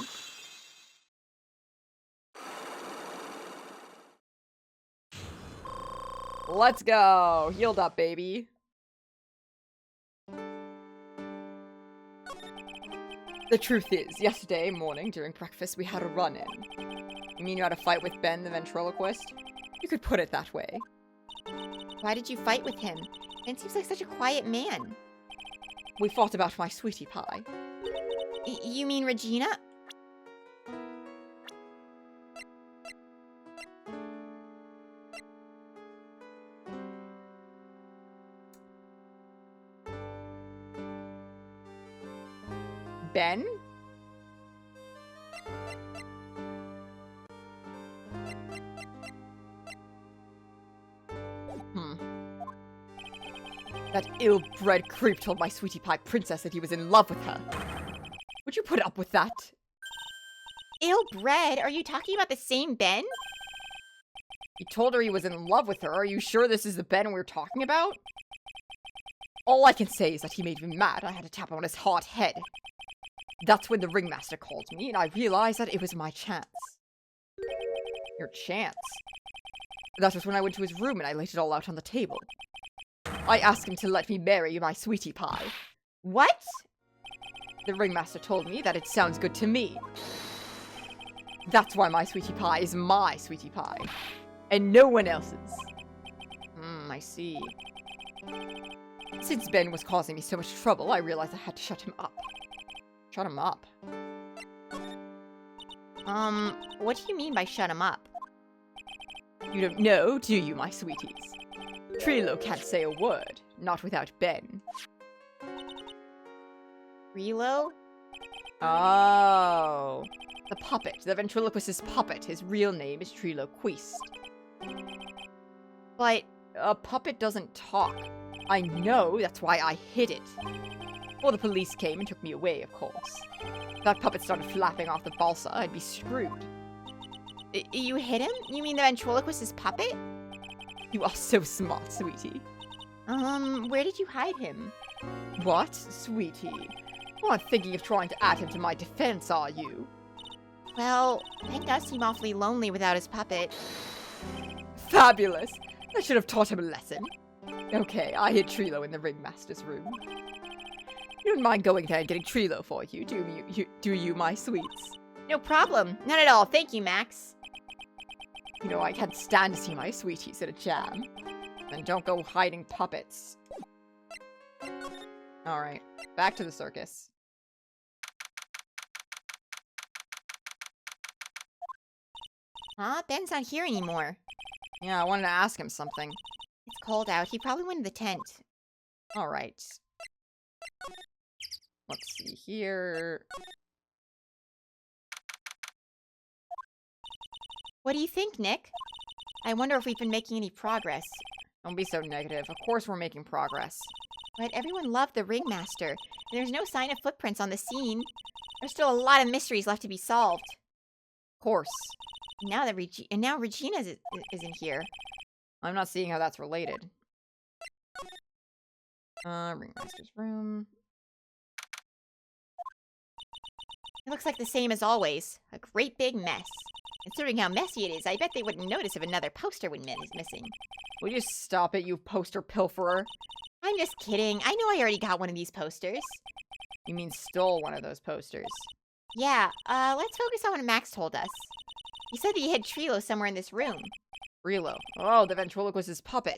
Let's go! Healed up, baby. The truth is, yesterday morning during breakfast we had a run-in. You mean you had a fight with Ben the ventriloquist? You could put it that way. Why did you fight with him? Ben seems like such a quiet man. We fought about my sweetie pie. You mean Regina? Ben? That ill-bred creep told my sweetie pie princess that he was in love with her. Would you put up with that? Ill-bred? Are you talking about the same Ben? He told her he was in love with her. Are you sure this is the Ben we're talking about? All I can say is that he made me mad. I had to tap him on his hot head. That's when the ringmaster called me, and I realized that it was my chance. Your chance? That was when I went to his room and I laid it all out on the table. I asked him to let me marry my sweetie pie. What? The ringmaster told me that it sounds good to me. That's why my sweetie pie is my sweetie pie. And no one else's. I see. Since Ben was causing me so much trouble, I realized I had to shut him up. Shut him up? What do you mean by shut him up? You don't know, do you, my sweeties? Trilo can't say a word, not without Ben. Relo? Oh. The puppet, the ventriloquist's puppet. His real name is Trilo Quist. But a puppet doesn't talk. I know, that's why I hid it. Well, the police came and took me away, of course. If that puppet started flapping off the balsa, I'd be screwed. You hid him? You mean the ventriloquist's puppet? You are so smart, sweetie. Where did you hide him? What? Sweetie? You aren't thinking of trying to add him to my defense, are you? Well, Ben does seem awfully lonely without his puppet. Fabulous! I should have taught him a lesson. Okay, I hid Trilo in the ringmaster's room. You don't mind going there and getting Trilo for you, do you, my sweets? No problem. Not at all. Thank you, Max. You know, I can't stand to see my sweeties in a jam. And don't go hiding puppets. Alright, back to the circus. Huh? Ben's not here anymore. Yeah, I wanted to ask him something. It's cold out. He probably went to the tent. Alright. Let's see here. What do you think, Nick? I wonder if we've been making any progress. Don't be so negative. Of course we're making progress. But everyone loved the ringmaster, and there's no sign of footprints on the scene. There's still a lot of mysteries left to be solved. Of course. Now Regina isn't here. I'm not seeing how that's related. Ringmaster's room. It looks like the same as always. A great big mess. Considering how messy it is, I bet they wouldn't notice if another poster went missing. Will you stop it, you poster pilferer? I'm just kidding. I know I already got one of these posters. You mean stole one of those posters? Yeah, let's focus on what Max told us. He said that he hid Trilo somewhere in this room. Relo. Oh, the ventriloquist's puppet.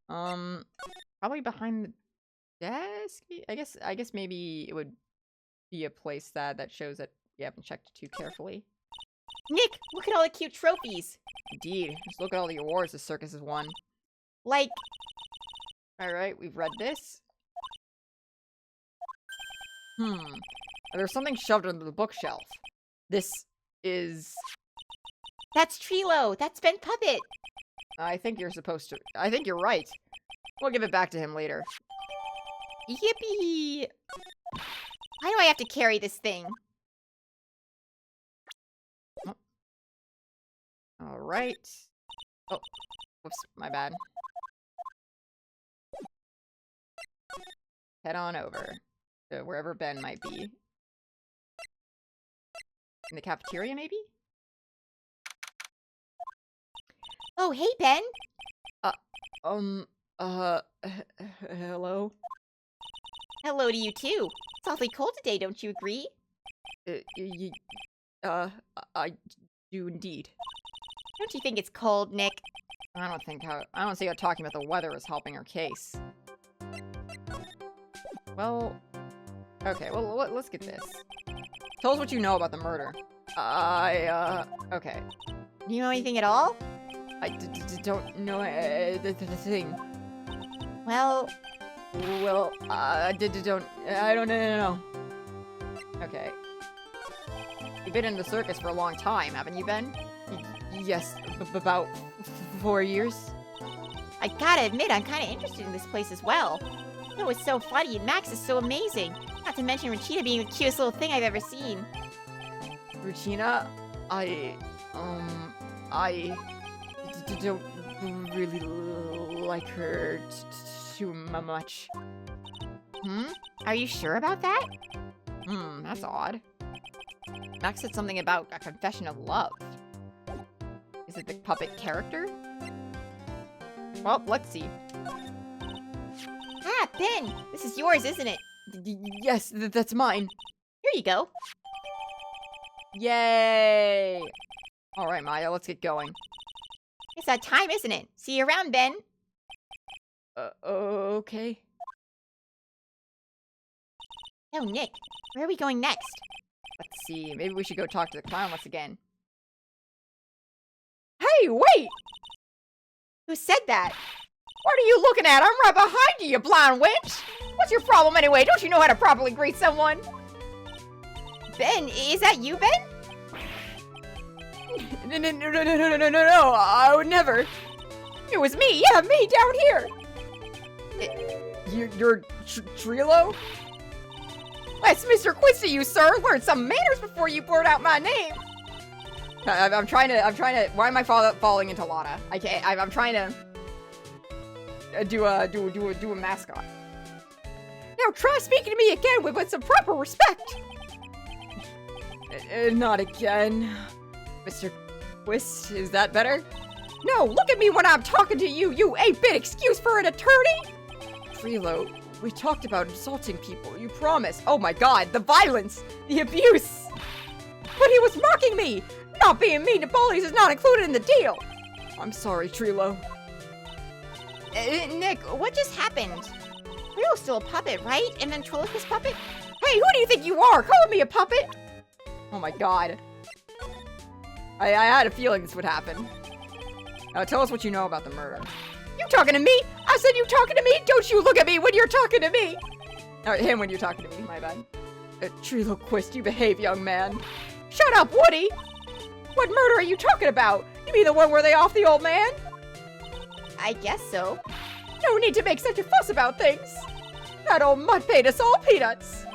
Probably behind the desk? I guess maybe it would be a place that shows that you haven't checked it too carefully. Nick, look at all the cute trophies. Indeed. Just look at all the awards the circus has won. Like... Alright, we've read this. There's something shoved under the bookshelf. This is... That's Trilo! That's Ben Puppet! I think you're supposed to. I think you're right. We'll give it back to him later. Yippee! Why do I have to carry this thing? Oh. All right. Oh, whoops, my bad. Head on over to wherever Ben might be. In the cafeteria, maybe? Oh, hey, Ben. Hello? Hello to you, too. It's awfully cold today, don't you agree? I do indeed. Don't you think it's cold, Nick? I don't see how talking about the weather is helping our case. Well, okay, well, let's get this. Tell us what you know about the murder. Okay. Do you know anything at all? I don't know the thing. Well, I don't know. Okay. You've been in the circus for a long time, haven't you, Ben? Yes, about 4 years. I gotta admit, I'm kind of interested in this place as well. It was so funny, and Max is so amazing. Not to mention Regina being the cutest little thing I've ever seen. Regina, I don't really like her too much. Are you sure about that? That's odd. Max said something about a confession of love. Is it the puppet character? Well, let's see. Ah, Ben! This is yours, isn't it? Yes, that's mine. Here you go. Yay! Alright, Maya, let's get going. It's that time, isn't it? See you around, Ben. Okay. Oh, Nick, where are we going next? Let's see, maybe we should go talk to the clown once again. Hey, wait! Who said that? What are you looking at? I'm right behind you, you blind wench! What's your problem anyway? Don't you know how to properly greet someone? Ben, is that you, Ben? No, I would never. It was me, yeah, me, down here. You're Trilo? That's Mr. Quiz to you, sir. Learn some manners before you blurt out my name. I'm trying to, why am I falling into Lana? I can't, I'm trying to do a mascot. Now try speaking to me again with some proper respect. Not again. Mr. Twist, is that better? No, look at me when I'm talking to you, you 8-bit excuse for an attorney! Trilo, we talked about insulting people, you promised. Oh my god, the violence! The abuse! But he was mocking me! Not being mean to bullies is not included in the deal! I'm sorry, Trilo. Nick, what just happened? Trilo's still a puppet, right? And then Trillica's puppet? Hey, who do you think you are, calling me a puppet? Oh my god. I had a feeling this would happen. Now tell us what you know about the murder. You talking to me? I said you talking to me? Don't you look at me when you're talking to me! Him when you're talking to me, my bad. Trilo Quist, you behave, young man. Shut up, Woody! What murder are you talking about? You mean the one where they off the old man? I guess so. No need to make such a fuss about things. That old mutt paid us all peanuts.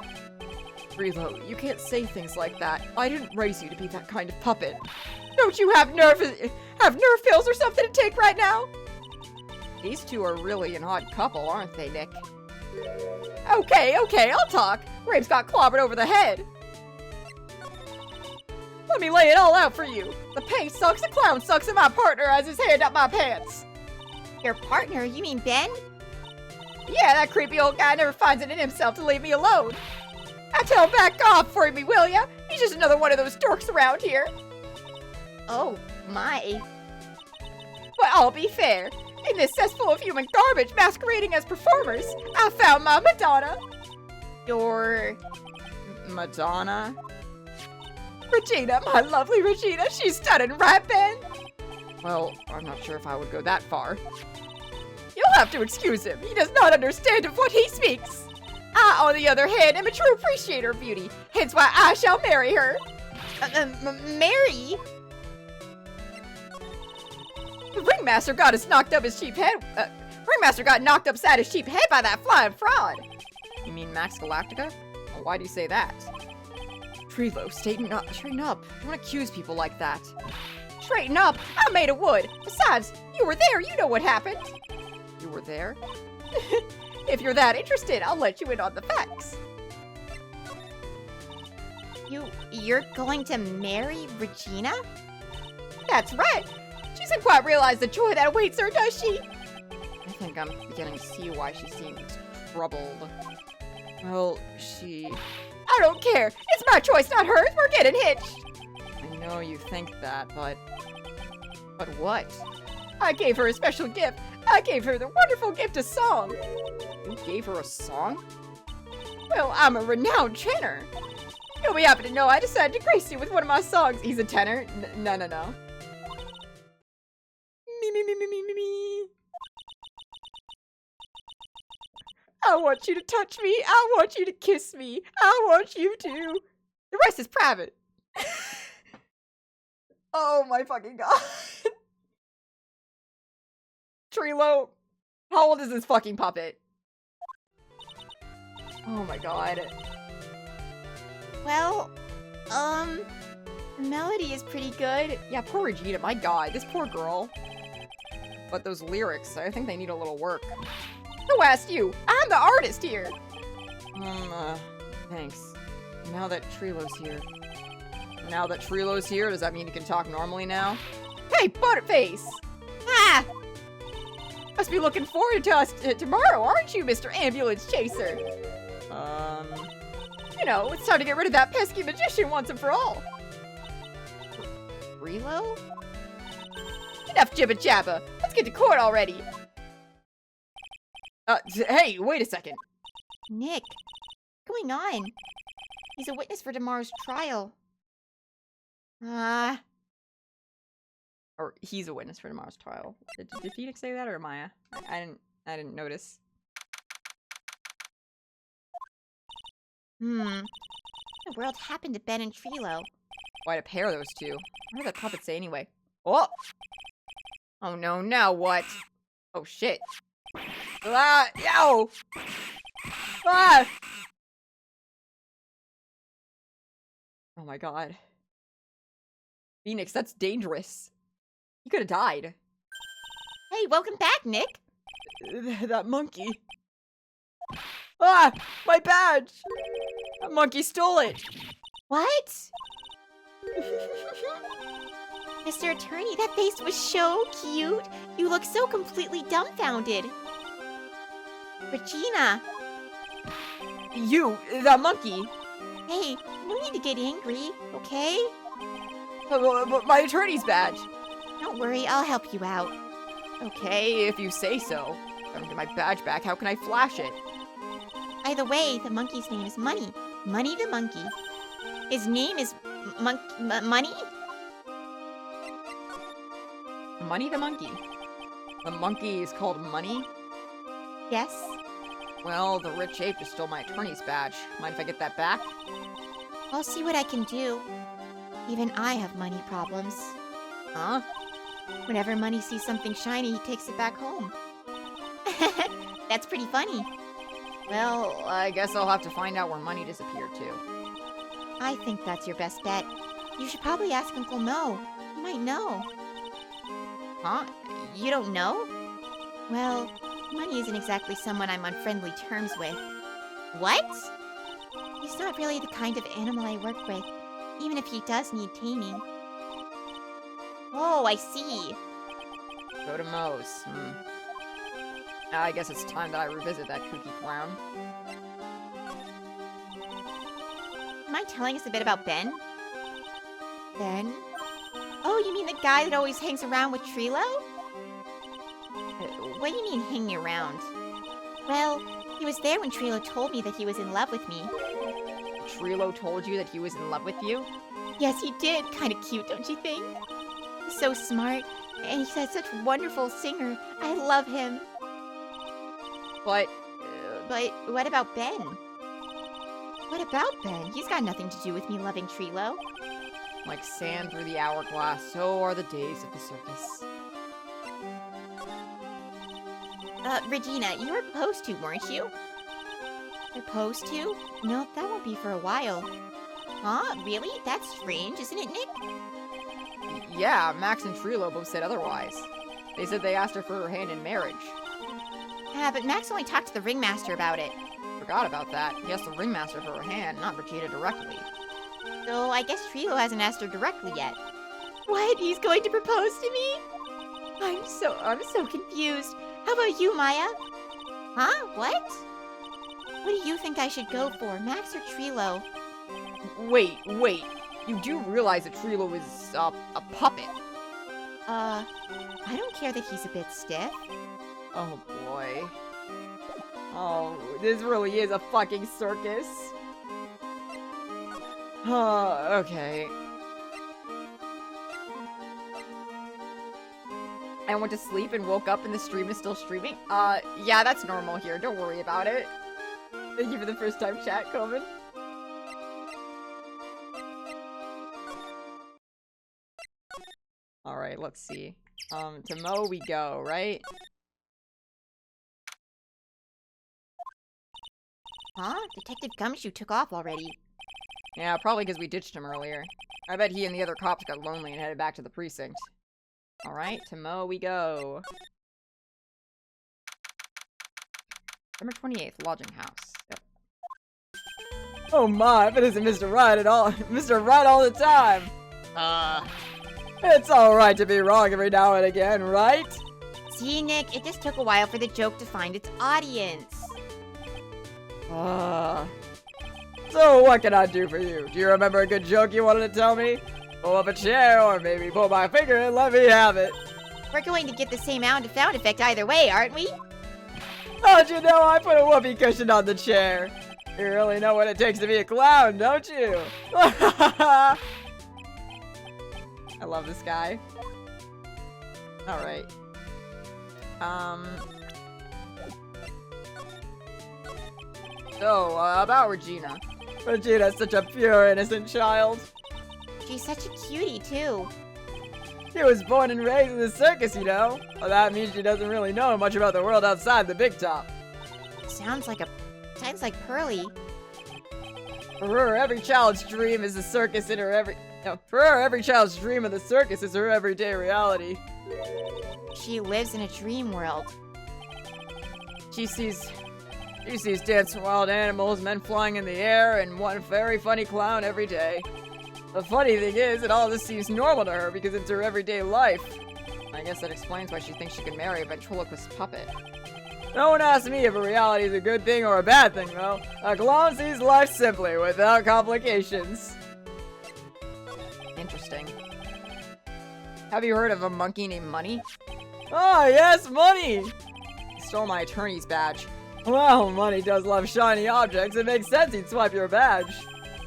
Trilo, you can't say things like that. I didn't raise you to be that kind of puppet. Don't you have nerve pills or something to take right now? These two are really an odd couple, aren't they, Nick? Okay, I'll talk. Graves got clobbered over the head. Let me lay it all out for you. The paint sucks, the clown sucks, and my partner has his hand up my pants. Your partner? You mean Ben? Yeah, that creepy old guy never finds it in himself to leave me alone. Now tell him back off for me, will ya? He's just another one of those dorks around here. Oh, my. But I'll be fair. In this cesspool of human garbage masquerading as performers, I found my Madonna. Your... Madonna? Regina, my lovely Regina. She's stunning, right, Ben? Well, I'm not sure if I would go that far. You'll have to excuse him. He does not understand of what he speaks. I, on the other hand, am a true appreciator of beauty. Hence why I shall marry her. Mary? The ringmaster got us knocked up his cheap head. Ringmaster got knocked upside his cheap head by that flying fraud. You mean Max Galactica? Well, why do you say that? Trilo, straighten up. Don't accuse people like that. Straighten up? I'm made of wood. Besides, you were there. You know what happened. You were there? If you're that interested, I'll let you in on the facts. You're going to marry Regina? That's right. She doesn't quite realize the joy that awaits her, does she? I think I'm beginning to see why she seems troubled. Well, I don't care. It's my choice, not hers. We're getting hitched. I know you think that, but... But what? I gave her a special gift. I gave her the wonderful gift of song. You gave her a song? Well, I'm a renowned tenor. You'll be happy to know I decided to grace you with one of my songs. He's a tenor? No. Me. I want you to touch me. I want you to kiss me. I want you to. The rest is private. Oh my fucking god. Trilo, how old is this fucking puppet? Oh my god. Well, the melody is pretty good. Yeah, poor Regina, my god, this poor girl. But those lyrics, I think they need a little work. Who asked you? I'm the artist here. Thanks. Now that Trilo's here. Does that mean you can talk normally now? Hey, Butterface! Ah! Must be looking forward to us tomorrow, aren't you, Mr. Ambulance Chaser? You know, it's time to get rid of that pesky magician once and for all. Trilo? Enough jibba-jabba. Let's get to court already. Hey, wait a second. Nick, what's going on? He's a witness for tomorrow's trial. Or he's a witness for tomorrow's trial. Did Phoenix say that or Maya? I didn't notice. What the world happened to Ben and Trilo? Why'd a pair of those two? What did that puppet say anyway? Oh! Oh no, now what? Oh shit. Ah! Yow! Ah! Oh my god. Phoenix, that's dangerous. You could have died. Hey, welcome back, Nick. That monkey. Ah! My badge! That monkey stole it! What? Mr. Attorney, that face was so cute. You look so completely dumbfounded. Regina. You, that monkey. Hey, no need to get angry, okay? But my attorney's badge. Don't worry, I'll help you out. Okay, if you say so. If I'm gonna get my badge back, how can I flash it? By the way, the monkey's name is Money. Money the monkey. His name is Money? Money the monkey. The monkey is called Money? Yes. Well, the rich ape just stole my attorney's badge. Mind if I get that back? I'll see what I can do. Even I have money problems. Huh? Whenever Money sees something shiny, he takes it back home. That's pretty funny. Well, I guess I'll have to find out where Money disappeared to. I think that's your best bet. You should probably ask Uncle Mo. He might know. Huh? You don't know? Well, Money isn't exactly someone I'm on friendly terms with. What? He's not really the kind of animal I work with, even if he does need taming. Oh, I see. Go to Moe's. I guess it's time that I revisit that kooky clown. Mind telling us a bit about Ben? Ben? Oh, you mean the guy that always hangs around with Trilo? What do you mean, hanging around? Well, he was there when Trilo told me that he was in love with me. Trilo told you that he was in love with you? Yes, he did. Kinda cute, don't you think? He's so smart, and he's such a wonderful singer. I love him. But what about Ben? What about Ben? He's got nothing to do with me loving Trilo. like sand through the hourglass, so are the days of the circus. Regina, you were proposed to, weren't you? Proposed to? No, that won't be for a while. Huh? Really? That's strange, isn't it, Nick? Yeah, Max and Trilo both said otherwise. They said they asked her for her hand in marriage. Yeah, but Max only talked to the ringmaster about it. Forgot about that. He asked the ringmaster for her hand, not Regina directly. So I guess Trilo hasn't asked her directly yet. What? He's going to propose to me? I'm so confused. How about you, Maya? Huh? What? What do you think I should go for, Max or Trilo? Wait. You do realize that Trilo is a puppet? I don't care that he's a bit stiff. Oh boy. Oh, this really is a fucking circus. Okay. I went to sleep and woke up and the stream is still streaming? Yeah, that's normal here. Don't worry about it. Thank you for the first time chat, Coleman. Alright, let's see. To Mo we go, right? Huh? Detective Gumshoe took off already. Yeah, probably because we ditched him earlier. I bet he and the other cops got lonely and headed back to the precinct. Alright, to Mo we go. December 28th, lodging house. Yep. Oh my, if it isn't Mr. Right at all. Mr. Right all the time! It's alright to be wrong every now and again, right? See, Nick, it just took a while for the joke to find its audience. So what can I do for you? Do you remember a good joke you wanted to tell me? Pull up a chair, or maybe pull my finger and let me have it. We're going to get the same sound effect either way, aren't we? How'd you know I put a whoopee cushion on the chair? You really know what it takes to be a clown, don't you? I love this guy. Alright. So, about Regina. Regina's such a pure, innocent child. She's such a cutie, too. She was born and raised in the circus, you know. Well, that means she doesn't really know much about the world outside the Bigtop. Sounds like Pearly. For her, every child's dream is the circus in her every child's dream of the circus is her everyday reality. She lives in a dream world. She sees dancing wild animals, men flying in the air, and one very funny clown every day. The funny thing is that all this seems normal to her because it's her everyday life. I guess that explains why she thinks she can marry a ventriloquist puppet. No one asks me if a reality is a good thing or a bad thing, though. A clown sees life simply, without complications. Interesting. Have you heard of a monkey named Money? Oh, yes, Money! He stole my attorney's badge. Well, Money does love shiny objects. It makes sense he'd swipe your badge.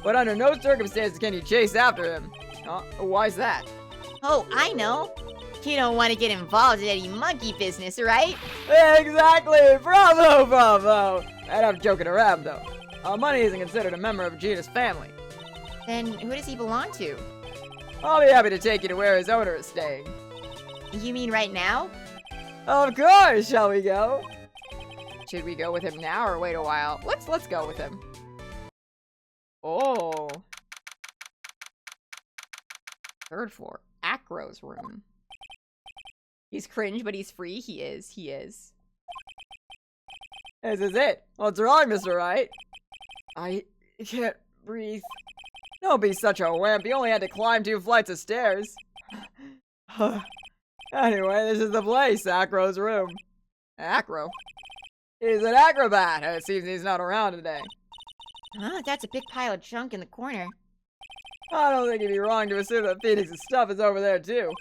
But under no circumstances can you chase after him. Why's that? Oh, I know. You don't want to get involved in any monkey business, right? Exactly! Bravo, bravo! And I'm joking around, though. Money isn't considered a member of Gina's family. Then who does he belong to? I'll be happy to take you to where his owner is staying. You mean right now? Of course! Shall we go? Should we go with him now or wait a while? Let's go with him. Oh. Third floor. Acro's room. He's cringe, but he's free. He is. This is it. What's wrong, Mr. Wright? I can't breathe. Don't be such a wimp. You only had to climb 2 flights of stairs. Anyway, this is the place. Acro's room. Acro? He's an acrobat. It seems he's not around today. Huh? That's a big pile of junk in the corner. I don't think it'd be wrong to assume that Phoenix's stuff is over there, too.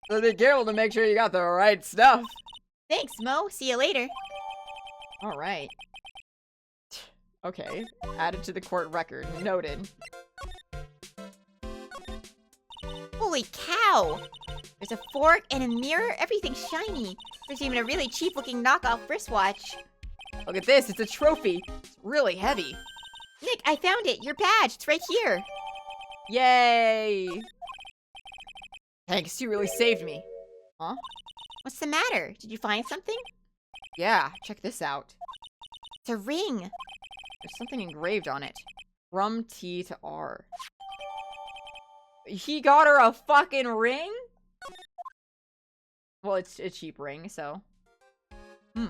So be careful to make sure you got the right stuff. Thanks, Mo. See you later. Alright. Okay. Added to the court record. Noted. Holy cow! There's a fork and a mirror. Everything's shiny. There's even a really cheap-looking knockoff wristwatch. Look at this. It's a trophy. It's really heavy. Nick, I found it. Your badge. It's right here. Yay! Thanks. You really saved me. Huh? What's the matter? Did you find something? Yeah, check this out. It's a ring. There's something engraved on it. From T to R. He got her a fucking ring? Well, it's a cheap ring, so. Well,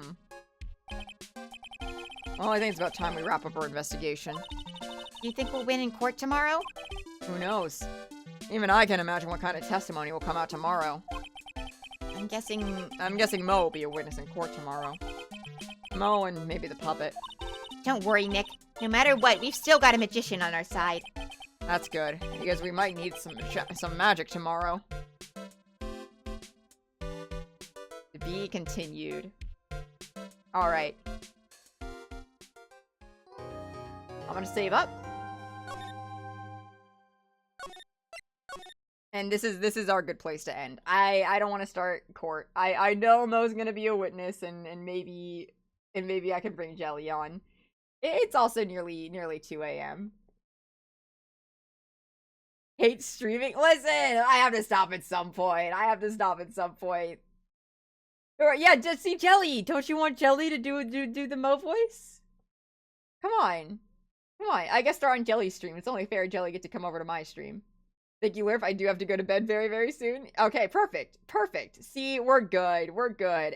I think it's about time we wrap up our investigation. Do you think we'll win in court tomorrow? Who knows? Even I can't imagine what kind of testimony will come out tomorrow. I'm guessing Mo will be a witness in court tomorrow. Mo and maybe the puppet. Don't worry, Nick. No matter what, we've still got a magician on our side. That's good, because we might need some magic tomorrow. To be continued. Alright. I'm gonna save up. And this is our good place to end. I don't want to start court. I know Mo's gonna be a witness, and maybe I can bring Jelly on. It's also nearly 2 a.m. Hate streaming. Listen, I have to stop at some point. Or, yeah, just see Jelly. Don't you want Jelly to do the Mo voice? Come on. I guess they're on Jelly's stream. It's only fair Jelly get to come over to my stream. Thank you, Lurf. I do have to go to bed very, very soon. Okay, perfect. See, we're good.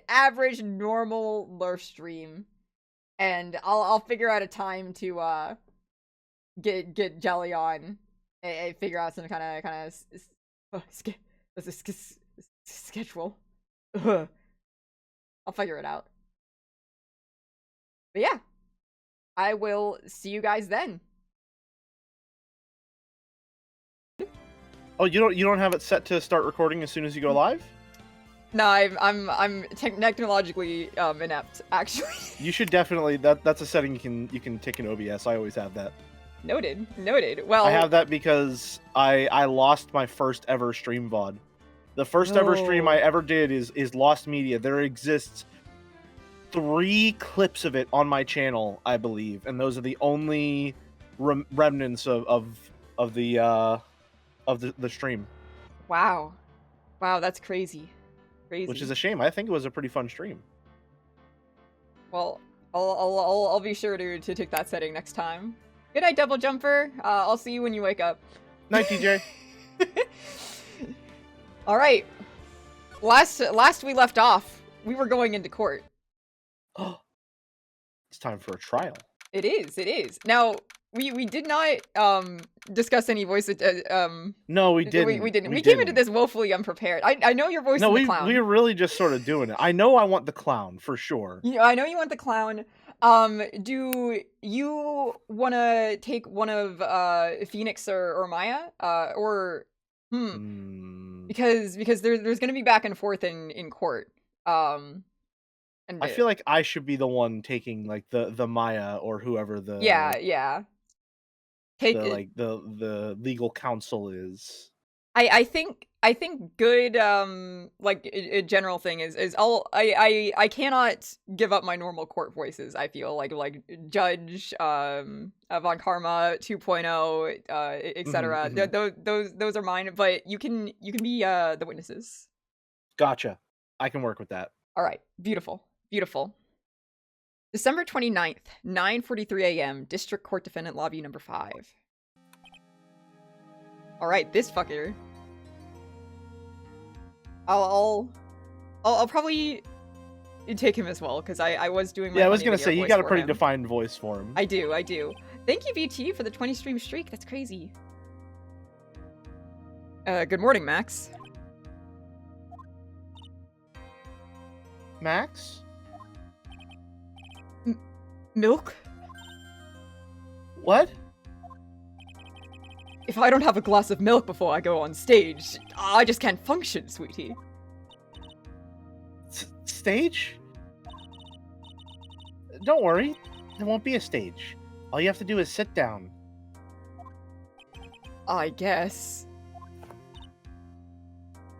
Average, normal Lurf stream. And I'll figure out a time to get Jelly on and figure out some kind of schedule. I'll figure it out. But yeah, I will see you guys then. Oh, you don't have it set to start recording as soon as you go live? No, I'm technologically inept, actually. You should definitely that's a setting you can take in OBS. I always have that. Noted. Well, I have that because I lost my first ever stream VOD. The first ever stream I ever did is lost media. There exists 3 clips of it on my channel, I believe, and those are the only remnants of the stream. Wow, that's crazy. Which is a shame. I think it was a pretty fun stream. Well, I'll be sure to take that setting next time. Good night, Double Jumper. I'll see you when you wake up. Night, TJ. All right. Last we left off, we were going into court. It's time for a trial. It is. Now, we did not discuss any voice. No, we didn't. We didn't. We came into this woefully unprepared. I know your voice. No, the clown. we were really just sort of doing it. I know I want the clown for sure. I know you want the clown. Do you want to take one of Phoenix or Maya? Because there's gonna be back and forth in court. And I feel like I should be the one taking like the Maya or whoever the yeah. Take the legal counsel is. I think good like a general thing is I cannot give up my normal court voices. I feel like Judge Von Karma 2.0 etc. Those are mine, but you can be the witnesses. Gotcha. I can work with that. All right. Beautiful. December 29th, 9:43 a.m. District Court Defendant Lobby number 5. All right, this fucker. I'll probably take him as well because I was doing my I was gonna say you got a pretty defined voice for him. I do. Thank you, BT, for the 20 stream streak. That's crazy. Good morning, Max. Max? Milk? What? If I don't have a glass of milk before I go on stage, I just can't function, sweetie. Stage? Don't worry. There won't be a stage. All you have to do is sit down. I guess.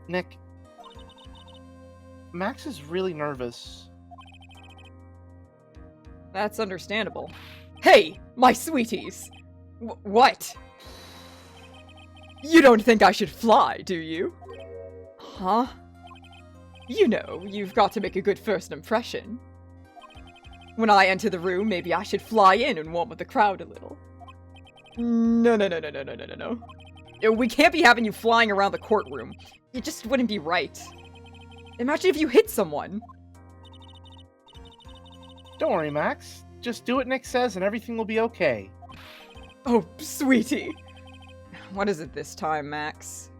Nick. Max is really nervous. That's understandable. Hey, my sweeties! What? You don't think I should fly, do you? Huh? You know, you've got to make a good first impression. When I enter the room, maybe I should fly in and warm up the crowd a little. No. We can't be having you flying around the courtroom. It just wouldn't be right. Imagine if you hit someone. Don't worry, Max. Just do what Nick says and everything will be okay. Oh, sweetie. What is it this time, Max?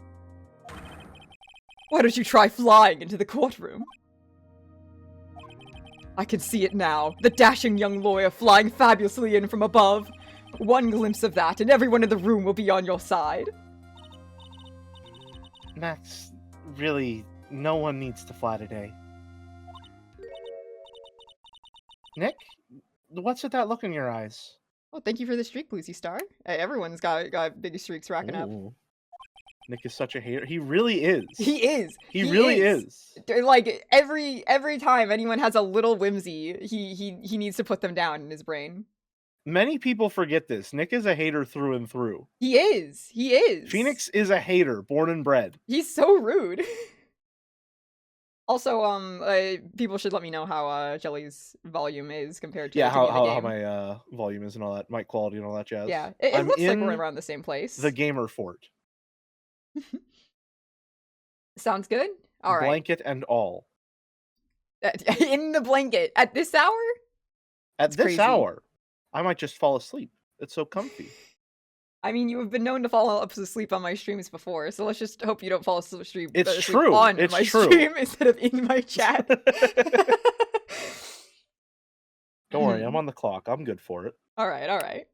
Why don't you try flying into the courtroom? I can see it now. The dashing young lawyer flying fabulously in from above. One glimpse of that, and everyone in the room will be on your side. Max, really, no one needs to fly today. Nick, what's with that look in your eyes? Oh, thank you for the streak, Lucy Star. Hey, everyone's got big streaks racking up. Nick is such a hater. He really is. He is. He really is. Like every time anyone has a little whimsy, he needs to put them down in his brain. Many people forget this. Nick is a hater through and through. He is. He is. Phoenix is a hater, born and bred. He's so rude. Also, people should let me know how Jelly's volume is compared to how my volume is and all that, mic quality and all that jazz. Yeah, it looks like we're around the same place. The gamer fort. Sounds good. All right. Blanket and all. In the blanket at this hour. At this crazy. hour, I might just fall asleep. It's so comfy. I mean, you have been known to fall asleep on my streams before, so let's just hope you don't fall asleep. It's true. On it's my true. stream instead of in my chat. Don't worry, I'm on the clock. I'm good for it. All right. I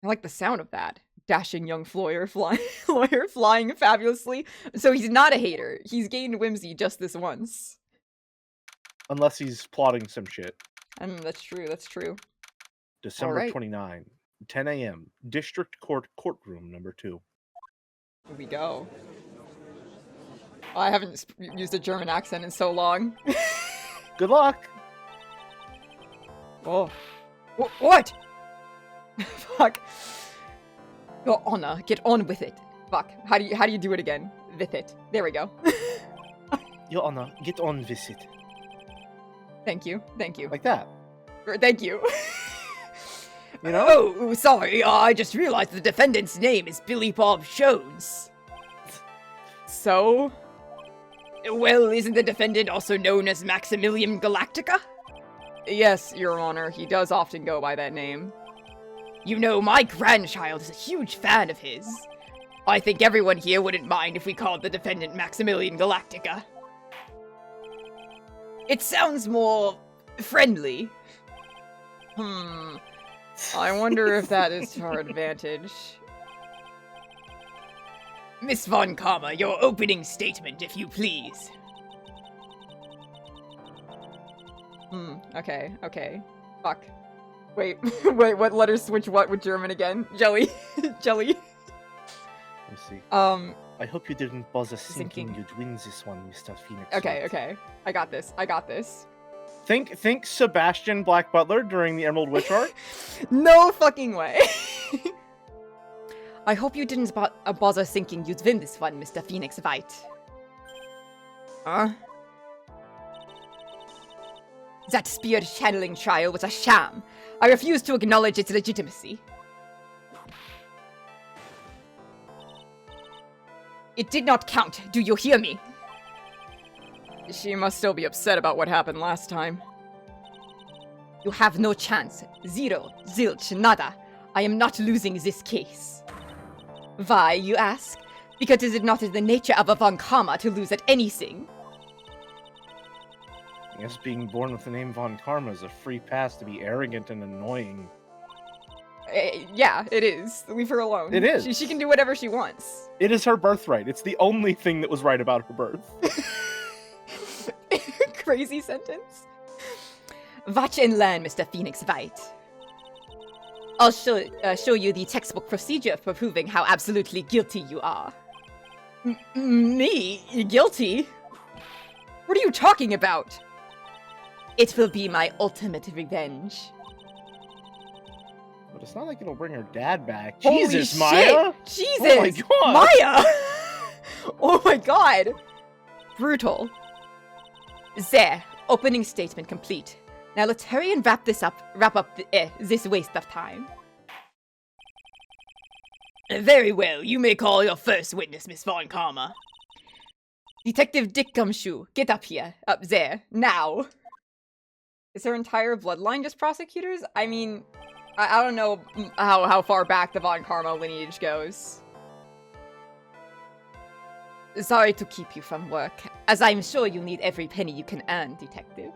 like the sound of that. Dashing young lawyer flying fabulously. So he's not a hater. He's gained whimsy just this once. Unless he's plotting some shit. That's true. December right. 29, 10 a.m. District Court Courtroom number 2. Here we go. I haven't used a German accent in so long. Good luck. Oh. What? Fuck. Your honor, get on with it. Fuck. How do you do it again? With it. There we go. Your honor, get on with it. Thank you. Like that. Thank you. You know? Oh, sorry. I just realized the defendant's name is Billy Bob Jones. So? Well, isn't the defendant also known as Maximilian Galactica? Yes, Your Honor. He does often go by that name. You know, my grandchild is a huge fan of his. I think everyone here wouldn't mind if we called the defendant Maximilian Galactica. It sounds more friendly. I wonder if that is to our advantage. Miss Von Karma, your opening statement, if you please. Okay. Fuck. Wait, what letters switch what with German again? Jelly. Jelly. Let me see. I hope you didn't bother thinking you'd win this one, Mr. Phoenix. Okay. I got this. Think Sebastian Black Butler during the Emerald Witch arc? No fucking way. I hope you didn't bother thinking you'd win this one, Mr. Phoenix White. Huh? That spirit channeling trial was a sham. I refuse to acknowledge its legitimacy. It did not count, do you hear me? She must still be upset about what happened last time. You have no chance. Zero. Zilch. Nada. I am not losing this case. Why, you ask? Because it is not in the nature of a Von Karma to lose at anything. I guess being born with the name Von Karma is a free pass to be arrogant and annoying. Yeah, it is. Leave her alone. It is. She can do whatever she wants. It is her birthright. It's the only thing that was right about her birth. Crazy sentence. Watch and learn, Mr. Phoenix White. I'll show you the textbook procedure for proving how absolutely guilty you are. Me? Guilty? What are you talking about? It will be my ultimate revenge. But it's not like it'll bring her dad back. Holy Jesus, shit! Maya! Jesus! Oh my god! Maya! Oh my god! Brutal. There. Opening statement complete. Now let's hurry and wrap up this waste of time. Very well, you may call your first witness, Miss Von Karma. Detective Dick Gumshoe, get up here. Up there. Now. Is her entire bloodline just prosecutors? I mean, I don't know how far back the Von Karma lineage goes. Sorry to keep you from work, as I'm sure you need every penny you can earn, Detective.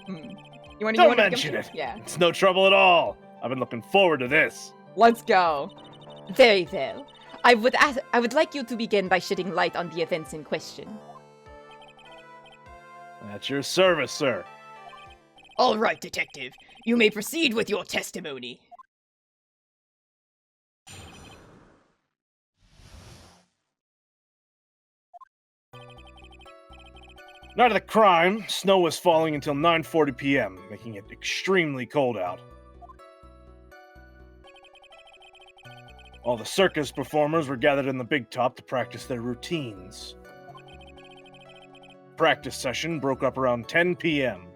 Don't mention it. Yeah. It's no trouble at all. I've been looking forward to this. Let's go. Very well. I would like you to begin by shedding light on the events in question. At your service, sir. All right, Detective. You may proceed with your testimony. Night of the crime, snow was falling until 9:40 p.m., making it extremely cold out. All the circus performers were gathered in the Bigtop to practice their routines. Practice session broke up around 10 p.m.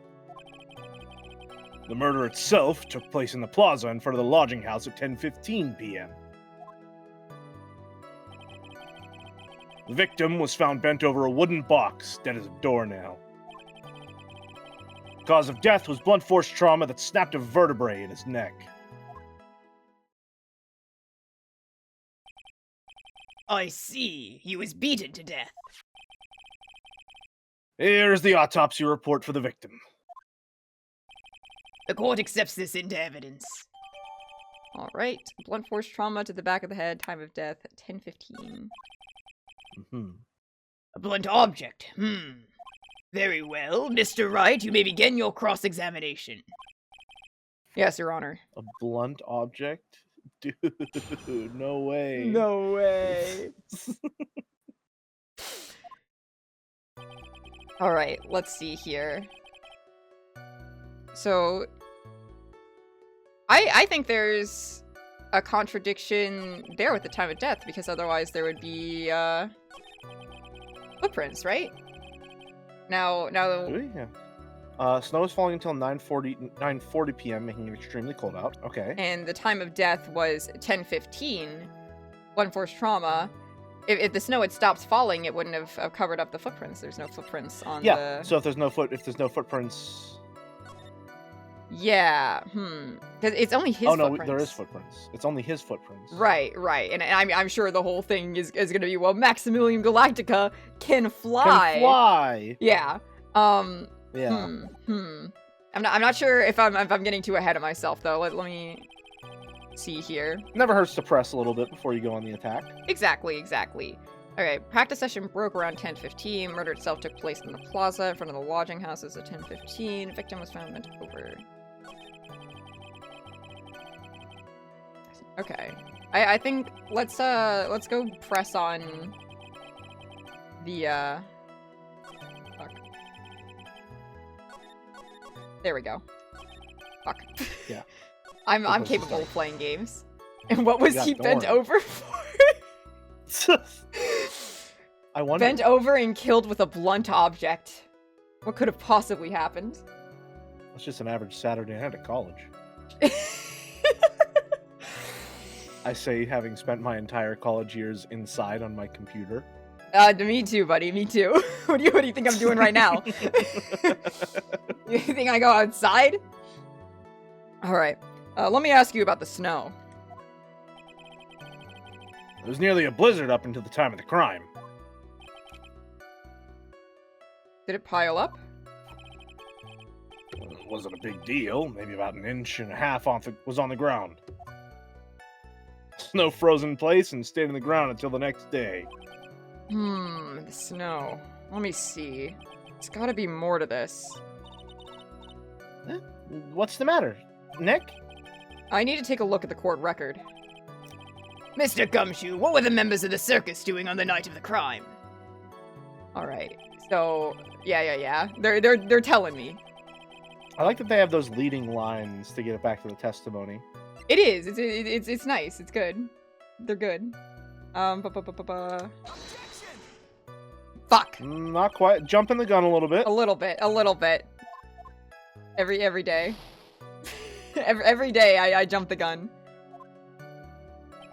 The murder itself took place in the plaza in front of the lodging house at 10:15 p.m. The victim was found bent over a wooden box, dead as a doornail. Cause of death was blunt force trauma that snapped a vertebrae in his neck. I see. He was beaten to death. Here's the autopsy report for the victim. The court accepts this into evidence. Alright. Blunt force trauma to the back of the head. Time of death, 10:15. A blunt object. Very well. Mr. Wright, you may begin your cross-examination. Yes, Your Honor. A blunt object? Dude, no way. No way. Alright, let's see here. So, I think there's a contradiction there with the time of death, because otherwise there would be, footprints, right? Now... Really? Yeah. Snow is falling until 9:40 p.m., making it extremely cold out. Okay. And the time of death was 10:15. Blunt force trauma. If the snow had stopped falling, it wouldn't have covered up the footprints. There's no footprints on the... Yeah, so if there's no footprints... Yeah, Because it's only his footprints. footprints. There is footprints. It's only his footprints. Right. And I'm sure the whole thing is gonna be, well, Maximilian Galactica can fly. Can fly! Yeah. Yeah. I'm not sure if I'm getting too ahead of myself, though. Let me see here. Never hurts to press a little bit before you go on the attack. Exactly. Okay, practice session broke around 10:15. Murder itself took place in the plaza in front of the lodging houses at 10:15. Victim was found bent over. Okay. I think let's go press on the fuck. There we go. Fuck. Yeah. I'm capable of playing games. And what was he bent over for? I wonder. Bent over and killed with a blunt object. What could have possibly happened? It's just an average Saturday night at college. I say, having spent my entire college years inside on my computer. Me too, buddy. Me too. What do you think I'm doing right now? You think I go outside? All right. Let me ask you about the snow. It was nearly a blizzard up until the time of the crime. Did it pile up? It wasn't a big deal. Maybe about 1.5 inches was on the ground. Snow froze in place and stayed in the ground until the next day. The snow. Let me see. There's gotta be more to this. What's the matter, Nick? I need to take a look at the court record. Mr. Gumshoe, what were the members of the circus doing on the night of the crime? Alright, so, yeah. They're telling me. I like that they have those leading lines to get it back to the testimony. It is. It's nice. It's good. They're good. Fuck. Not quite. Jumping the gun a little bit. A little bit. Every day. every day I jump the gun.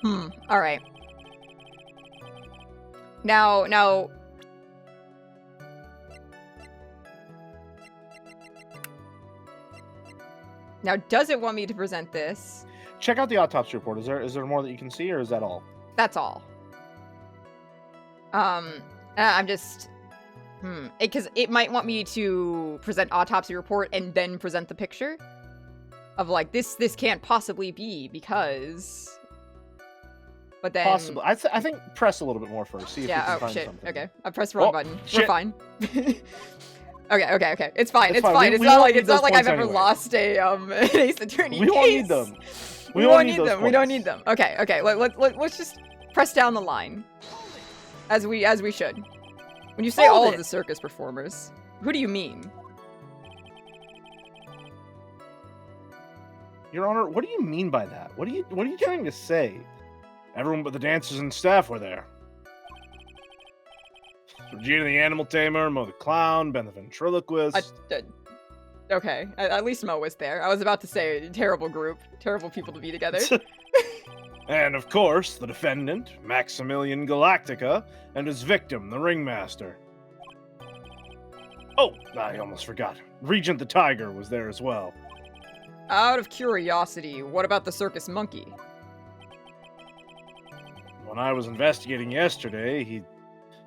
All right. Now. Now, does it want me to present this? Check out the autopsy report. Is there more that you can see, or is that all? That's all. I'm just, because it might want me to present autopsy report and then present the picture of like this can't possibly be because. But then Possibly. I think press a little bit more first. See if you can find something. Okay, I pressed the wrong button. Shit. We're fine. Okay. It's fine. It's fine. It's We not won't like need it's not those like I've points ever anyway. lost an Ace Attorney We case. won't need them. We won't need those them. We don't points. need them. Okay. Let's just press down the line, as we should. When you say Hold all it. of the circus performers, who do you mean? Your Honor, what do you mean by that? What are you trying to say? Everyone but the dancers and staff were there. Regina the animal tamer, Mo the clown, Ben the ventriloquist. Okay, at least Mo was there. I was about to say, terrible group, terrible people to be together. And of course, the defendant, Maximilian Galactica, and his victim, the ringmaster. Oh, I almost forgot. Regent the Tiger was there as well. Out of curiosity, what about the circus monkey? When I was investigating yesterday, he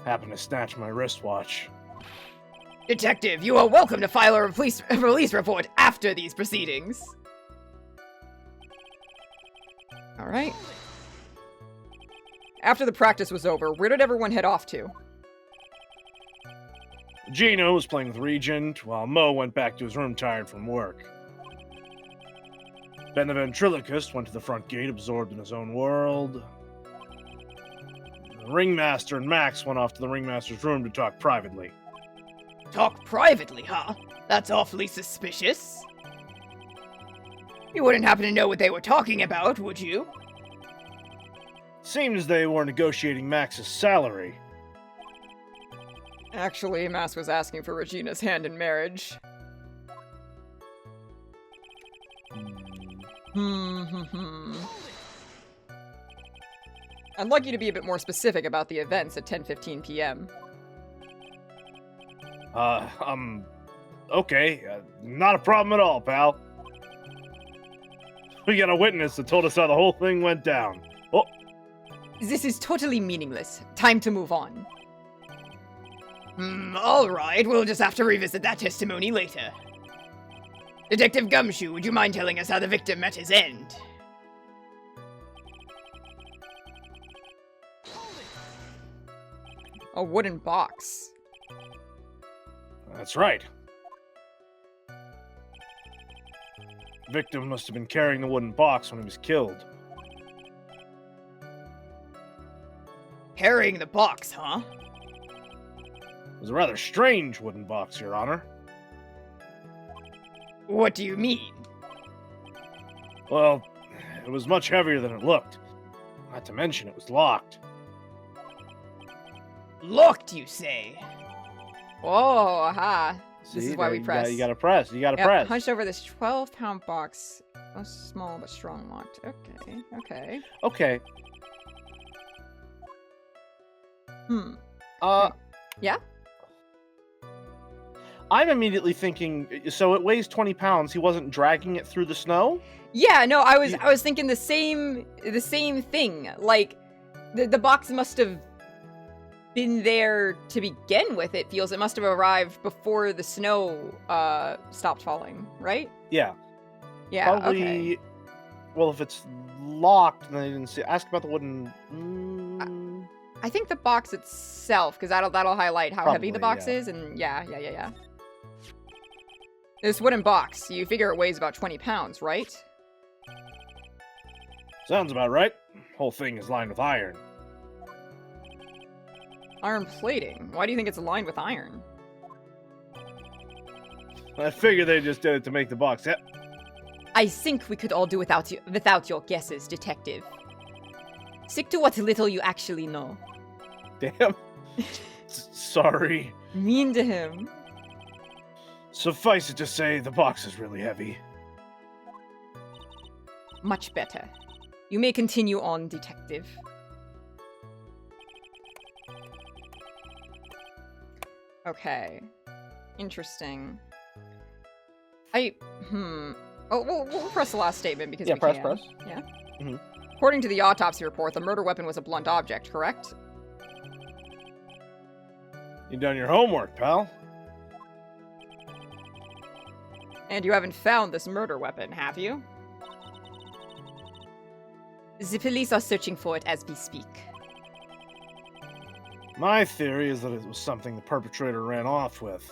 happened to snatch my wristwatch. Detective, you are welcome to file a release report after these proceedings. Alright. After the practice was over, where did everyone head off to? Gino was playing with Regent, while Mo went back to his room tired from work. Ben the ventriloquist went to the front gate, absorbed in his own world. The ringmaster and Max went off to the ringmaster's room to talk privately. Talk privately, huh? That's awfully suspicious. You wouldn't happen to know what they were talking about, would you? Seems they were negotiating Max's salary. Actually, Max was asking for Regina's hand in marriage. I'd like you to be a bit more specific about the events at 10:15 p.m. Okay. Not a problem at all, pal. We got a witness that told us how the whole thing went down. Oh, This is totally meaningless. Time to move on. Alright, we'll just have to revisit that testimony later. Detective Gumshoe, would you mind telling us how the victim met his end? A wooden box. that's right. Victim must have been carrying the wooden box when he was killed. Carrying the box, huh? It was a rather strange wooden box, Your Honor. What do you mean? Well, it was much heavier than it looked. Not to mention it was locked. Locked, you say? Oh, aha. This See, is why we you press. You gotta press. You gotta Yep, press. hunched over this 12-pound box. A small but strong locked. Okay. Okay. Yeah? I'm immediately thinking, so it weighs 20 pounds. He wasn't dragging it through the snow? Yeah, no, I was thinking the same thing. Like, the box must have been there to begin with, it feels. It must have arrived before the snow stopped falling, right? Yeah. Yeah, Probably. okay. Well, if it's locked, then they didn't see. Ask about the wooden. I think the box itself, because that'll highlight how heavy the Probably, box yeah. is, and yeah. This wooden box, you figure it weighs about 20 pounds, right? Sounds about right. Whole thing is lined with iron. Iron plating. Why do you think it's lined with iron? I figure they just did it to make the box. Yeah. I think we could all do without your guesses, detective. Stick to what little you actually know. Damn. Sorry. Mean to him. Suffice it to say, the box is really heavy. Much better. You may continue on, detective. Okay. Interesting. Oh, we'll press the last statement because we press. Yeah. Mhm. According to the autopsy report, the murder weapon was a blunt object, correct? You done your homework, pal. And you haven't found this murder weapon, have you? The police are searching for it as we speak. My theory is that it was something the perpetrator ran off with.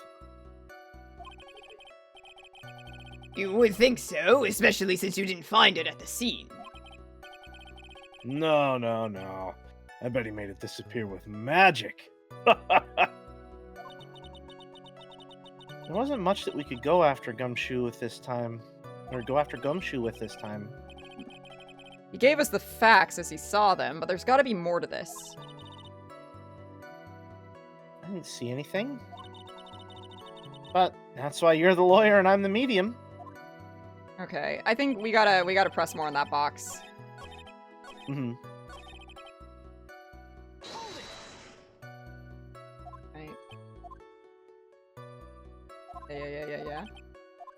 You would think so, especially since you didn't find it at the scene. No. I bet he made it disappear with magic. There wasn't much that we could go after Gumshoe with this time. He gave us the facts as he saw them, but there's gotta be more to this. I didn't see anything. But that's why you're the lawyer and I'm the medium. Okay, I think we gotta press more on that box. Mm-hmm. Right. Yeah.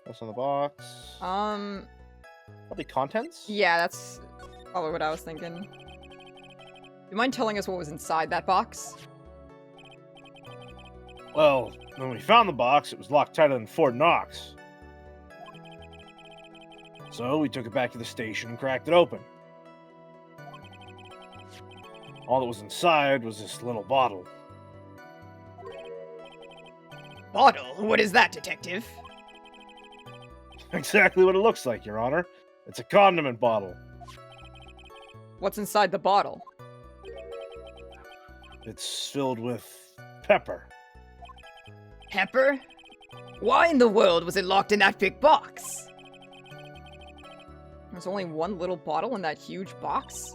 What's on the box? Probably contents? Yeah, that's probably what I was thinking. You mind telling us what was inside that box? Well, when we found the box, it was locked tighter than Fort Knox. So we took it back to the station and cracked it open. All that was inside was this little bottle. Bottle? What is that, detective? Exactly what it looks like, Your Honor. It's a condiment bottle. What's inside the bottle? It's filled with pepper. Pepper? Why in the world was it locked in that big box? There's only one little bottle in that huge box?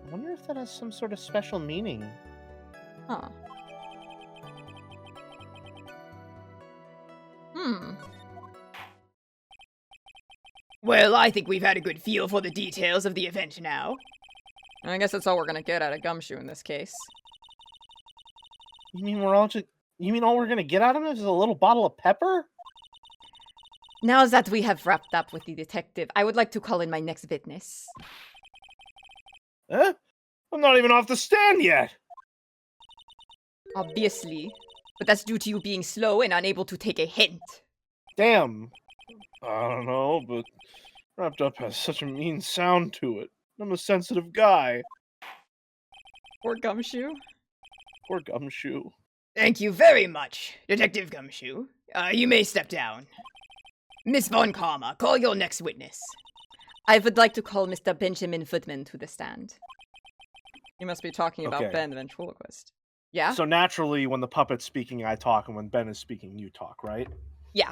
I wonder if that has some sort of special meaning. Huh. Well, I think we've had a good feel for the details of the event now. I guess that's all we're gonna get out of Gumshoe in this case. You mean all we're gonna get out of him is a little bottle of pepper? Now that we have wrapped up with the detective, I would like to call in my next witness. Huh? I'm not even off the stand yet! Obviously. But that's due to you being slow and unable to take a hint. Damn. I don't know, but wrapped up has such a mean sound to it. I'm a sensitive guy. Poor Gumshoe. Poor Gumshoe. Thank you very much, Detective Gumshoe. You may step down. Miss Von Karma, call your next witness. I would like to call Mr. Benjamin Footman to the stand. You must be talking about Okay. Ben the ventriloquist. Yeah? So naturally, when the puppet's speaking, I talk, and when Ben is speaking, you talk, right? Yeah.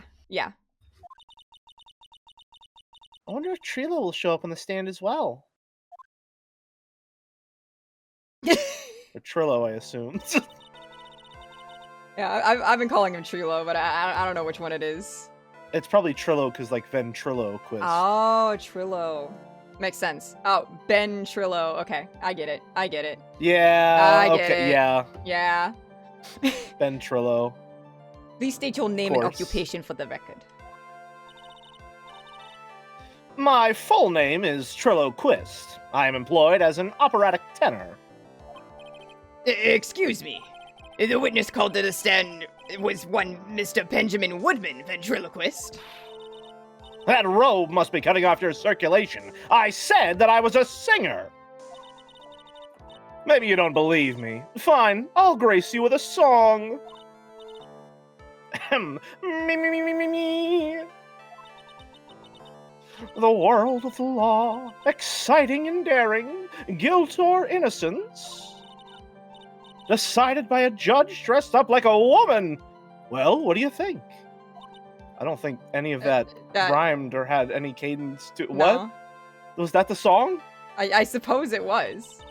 I wonder if Trilo will show up on the stand as well. Or Trillo, I assume. Yeah, I've been calling him Trilo, but I don't know which one it is. It's probably Trillo, because, like, ventriloquist. Oh, Trillo. Makes sense. Oh, Ben Trillo. Okay, I get it. Yeah, I get okay, it. yeah. Yeah. Ben Trillo. Please state your name and course. occupation for the record. My full name is Trillo Quist. I am employed as an operatic tenor. Excuse me. The witness called to the stand was one Mr. Benjamin Woodman, ventriloquist. That robe must be cutting off your circulation. I said that I was a singer. Maybe you don't believe me. Fine, I'll grace you with a song. Me. The world of the law, exciting and daring, guilt or innocence. Decided by a judge dressed up like a woman. Well, what do you think? I don't think any of that rhymed or had any cadence to... No. What? Was that the song? I suppose it was.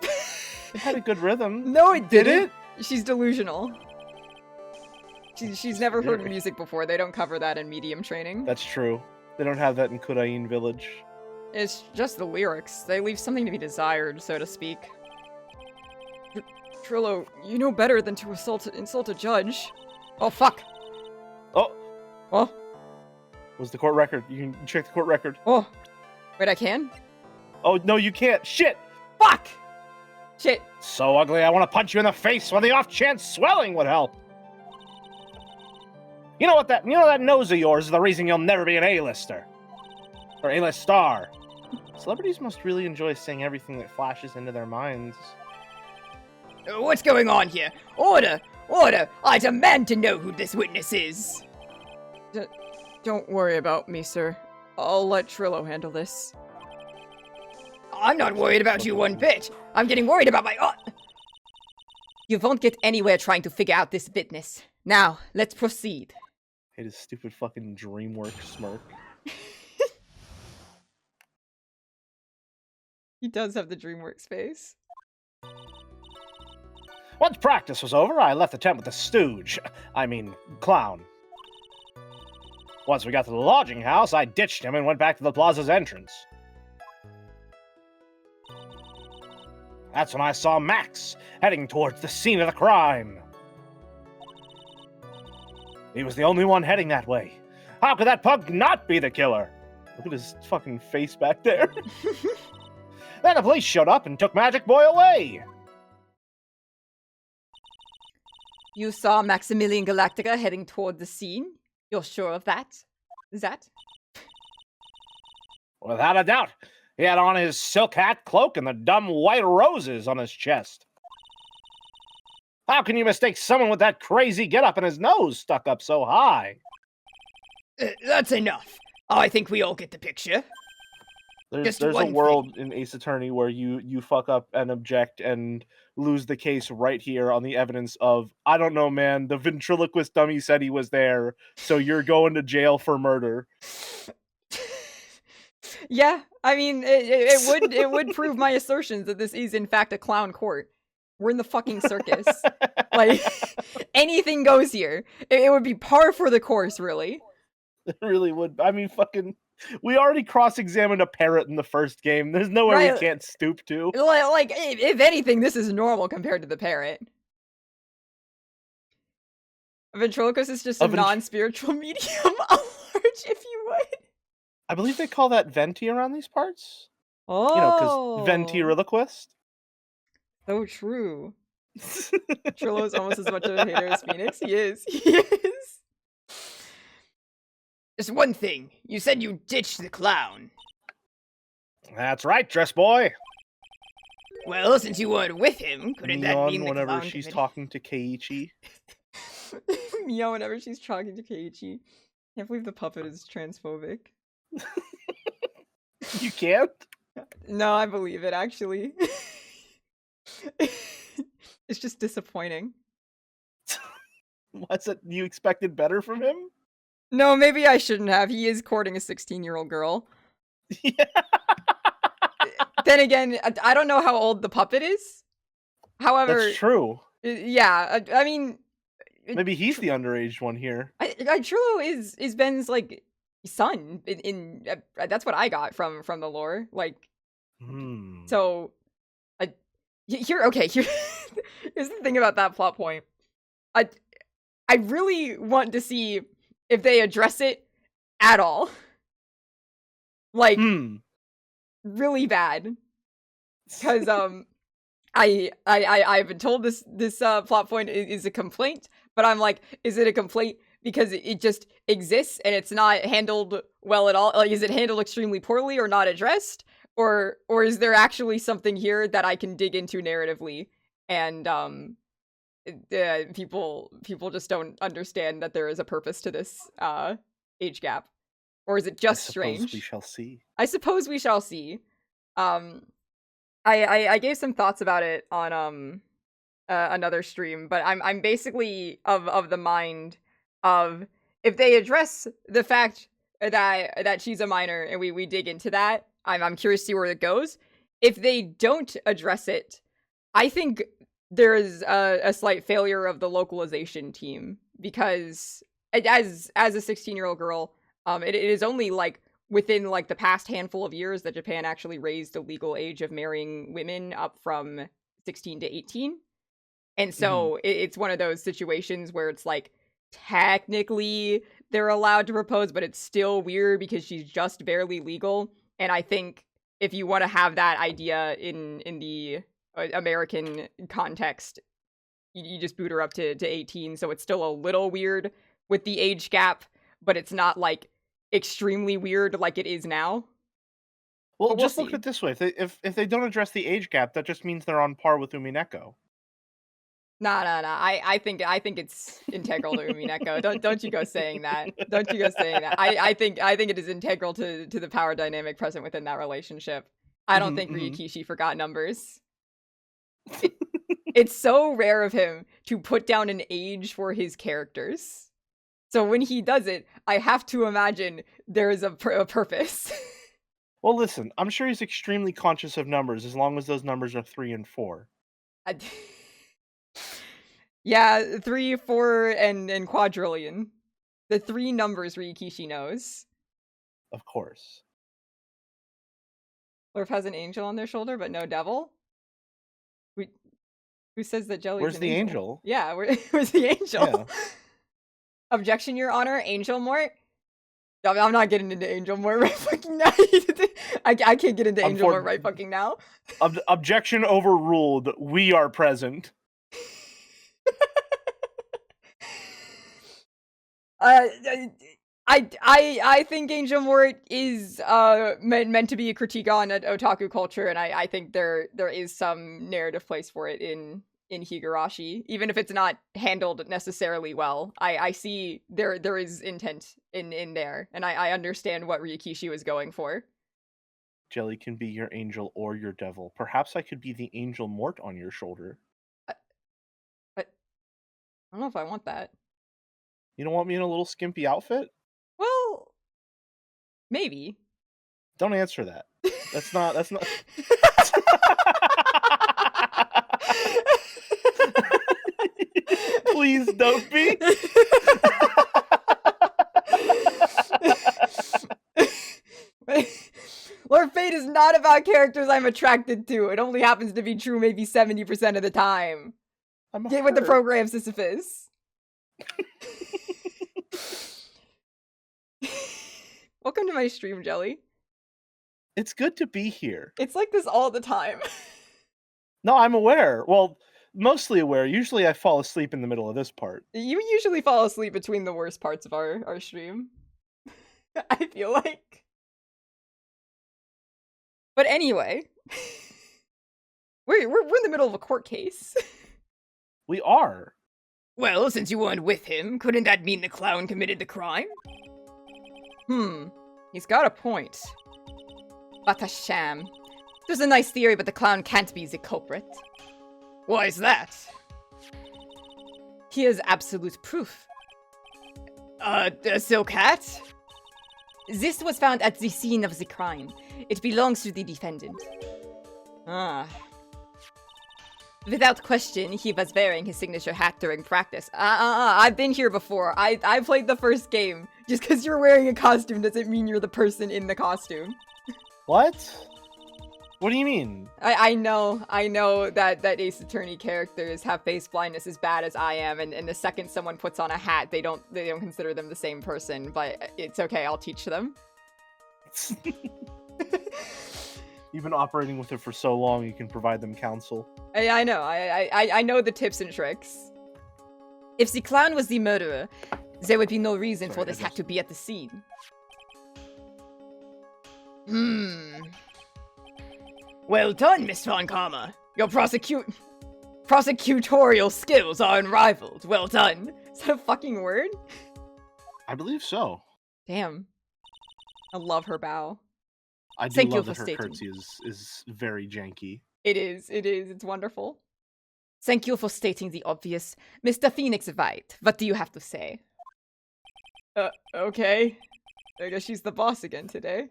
It had a good rhythm. No, it Did didn't. She's delusional. She's never heard music before. They don't cover that in medium training. That's true. They don't have that in Kurain Village. It's just the lyrics. They leave something to be desired, so to speak. Trillo, you know better than to insult a judge. Oh, fuck. Oh. Oh. Was the court record? You can check the court record. Oh. Wait, I can? Oh, no, you can't. Shit. Fuck! Shit. So ugly, I want to punch you in the face when the off-chance swelling would help. You know that nose of yours is the reason you'll never be an A-lister. Or A-list star. Celebrities must really enjoy seeing everything that flashes into their minds. What's going on here? Order! Order! I demand to know who this witness is! Don't worry about me, sir. I'll let Trillo handle this. I'm not worried about you one bit. I'm getting worried about my... You won't get anywhere trying to figure out this witness. Now, let's proceed. Hate his stupid fucking DreamWorks smirk. He does have the DreamWorks face. Once practice was over, I left the tent with the stooge. Clown. Once we got to the lodging house, I ditched him and went back to the plaza's entrance. That's when I saw Max, heading towards the scene of the crime. He was the only one heading that way. How could that pug not be the killer? Look at his fucking face back there. Then the police showed up and took Magic Boy away. You saw Maximilian Galactica heading toward the scene? You're sure of that? Is that? Without a doubt. He had on his silk hat, cloak, and the dumb white roses on his chest. How can you mistake someone with that crazy getup and his nose stuck up so high? That's enough. I think we all get the picture. There's a world in Ace Attorney where you fuck up and object and lose the case right here on the evidence of, I don't know, man, the ventriloquist dummy said he was there, so you're going to jail for murder. Yeah, I mean, it would prove my assertions that this is in fact a clown court. We're in the fucking circus. Like, anything goes here. It would be par for the course, really. It really would. I mean, fucking... We already cross-examined a parrot in the first game. There's no way we can't stoop to. Like, if anything, this is normal compared to the parrot. A ventriloquist is just a non-spiritual medium, a large, if you would. I believe they call that venti around these parts. Oh. You know, because ventriloquist. So true. Trillo's almost as much of a hater as Phoenix. He is. He is. Just one thing. You said you ditched the clown. That's right, dress boy. Well, since you weren't with him, couldn't that mean the whenever clown she's committed... talking to Keiichi. Mia whenever she's talking to Keiichi. Can't believe the puppet is transphobic. You can't? No, I believe it, actually. It's just disappointing. What's it? You expected better from him? No, maybe I shouldn't have. He is courting a 16-year-old girl. Yeah. Then again, I don't know how old the puppet is. However... That's true. Yeah, I mean... Maybe he's the underage one here. Trillo is Ben's, like, son. That's what I got from the lore. Like... So... Here's the thing about that plot point. I really want to see if they address it at all. Like, really bad. Because I've been told this plot point is a complaint, but I'm like, is it a complaint because it just exists and it's not handled well at all? Like, is it handled extremely poorly or not addressed? Or is there actually something here that I can dig into narratively, and people just don't understand that there is a purpose to this age gap, or is it just strange? I suppose we shall see. I suppose we shall see. I gave some thoughts about it on another stream, but I'm basically of the mind of, if they address the fact that she's a minor and we dig into that, I'm curious to see where it goes. If they don't address it, I think there is a slight failure of the localization team, because as a 16-year-old girl, it is only like within like the past handful of years that Japan actually raised the legal age of marrying women up from 16 to 18. And so it's one of those situations where it's like technically they're allowed to propose, but it's still weird because she's just barely legal. And I think if you want to have that idea in the American context, you just boot her up to 18. So it's still a little weird with the age gap, but it's not like extremely weird like it is now. Well, But just we'll look see. at it this way: if they don't address the age gap, that just means they're on par with Umineko. Nah. I think it's integral to Umineko. Don't you go saying that. Don't you go saying that. I think it is integral to the power dynamic present within that relationship. I don't think Ryukishi forgot numbers. It's so rare of him to put down an age for his characters. So when he does it, I have to imagine there is a purpose. Well, listen, I'm sure he's extremely conscious of numbers as long as those numbers are 3 and 4. Yeah, 3, 4, and quadrillion. The 3 numbers Ryukishi knows. Of course. Lurf has an angel on their shoulder, but no devil? Who says that Jelly's Where's an the angel? angel? Yeah, where's the angel? Yeah. Objection, Your Honor, Angel Mort? I'm not getting into Angel Mort right fucking now. I can't get into Angel Mort right fucking now. Objection overruled. We are present. I think Angel Mort is meant to be a critique on otaku culture, and I think there is some narrative place for it in Higurashi, even if it's not handled necessarily well. I see there is intent in there, and I understand what Ryukishi was going for. Jelly can be your angel or your devil. Perhaps I could be the angel Mort on your shoulder. I don't know if I want that. You don't want me in a little skimpy outfit? Well, maybe. Don't answer that. That's not. Please don't be. Lord Fate is not about characters I'm attracted to. It only happens to be true maybe 70% of the time. Get with the program, Sisyphus. Welcome to my stream, Jelly. It's good to be here. It's like this all the time. No, I'm aware. Well, mostly aware. Usually I fall asleep in the middle of this part. You usually fall asleep between the worst parts of our stream. I feel like. But anyway, we're in the middle of a court case. We are. Well, since you weren't with him, couldn't that mean the clown committed the crime? He's got a point. What a sham. It was a nice theory, but the clown can't be the culprit. Why is that? Here's absolute proof. The silk hat? This was found at the scene of the crime. It belongs to the defendant. Ah. Without question, he was wearing his signature hat during practice. I've been here before. I played the first game. Just because you're wearing a costume doesn't mean you're the person in the costume. What? What do you mean? I know that Ace Attorney characters have face blindness as bad as I am, and the second someone puts on a hat, they don't consider them the same person, but it's okay, I'll teach them. You've been operating with it for so long, you can provide them counsel. I know. I know the tips and tricks. If the clown was the murderer, there would be no reason for this hat to be at the scene. Well done, Miss Von Karma. Your prosecutorial skills are unrivaled. Well done. Is that a fucking word? I believe so. Damn. I love her bow. I do Thank you love for that her stating. curtsy is very janky. It is. It's wonderful. Thank you for stating the obvious. Mr. Phoenix White, what do you have to say? Okay. I guess she's the boss again today.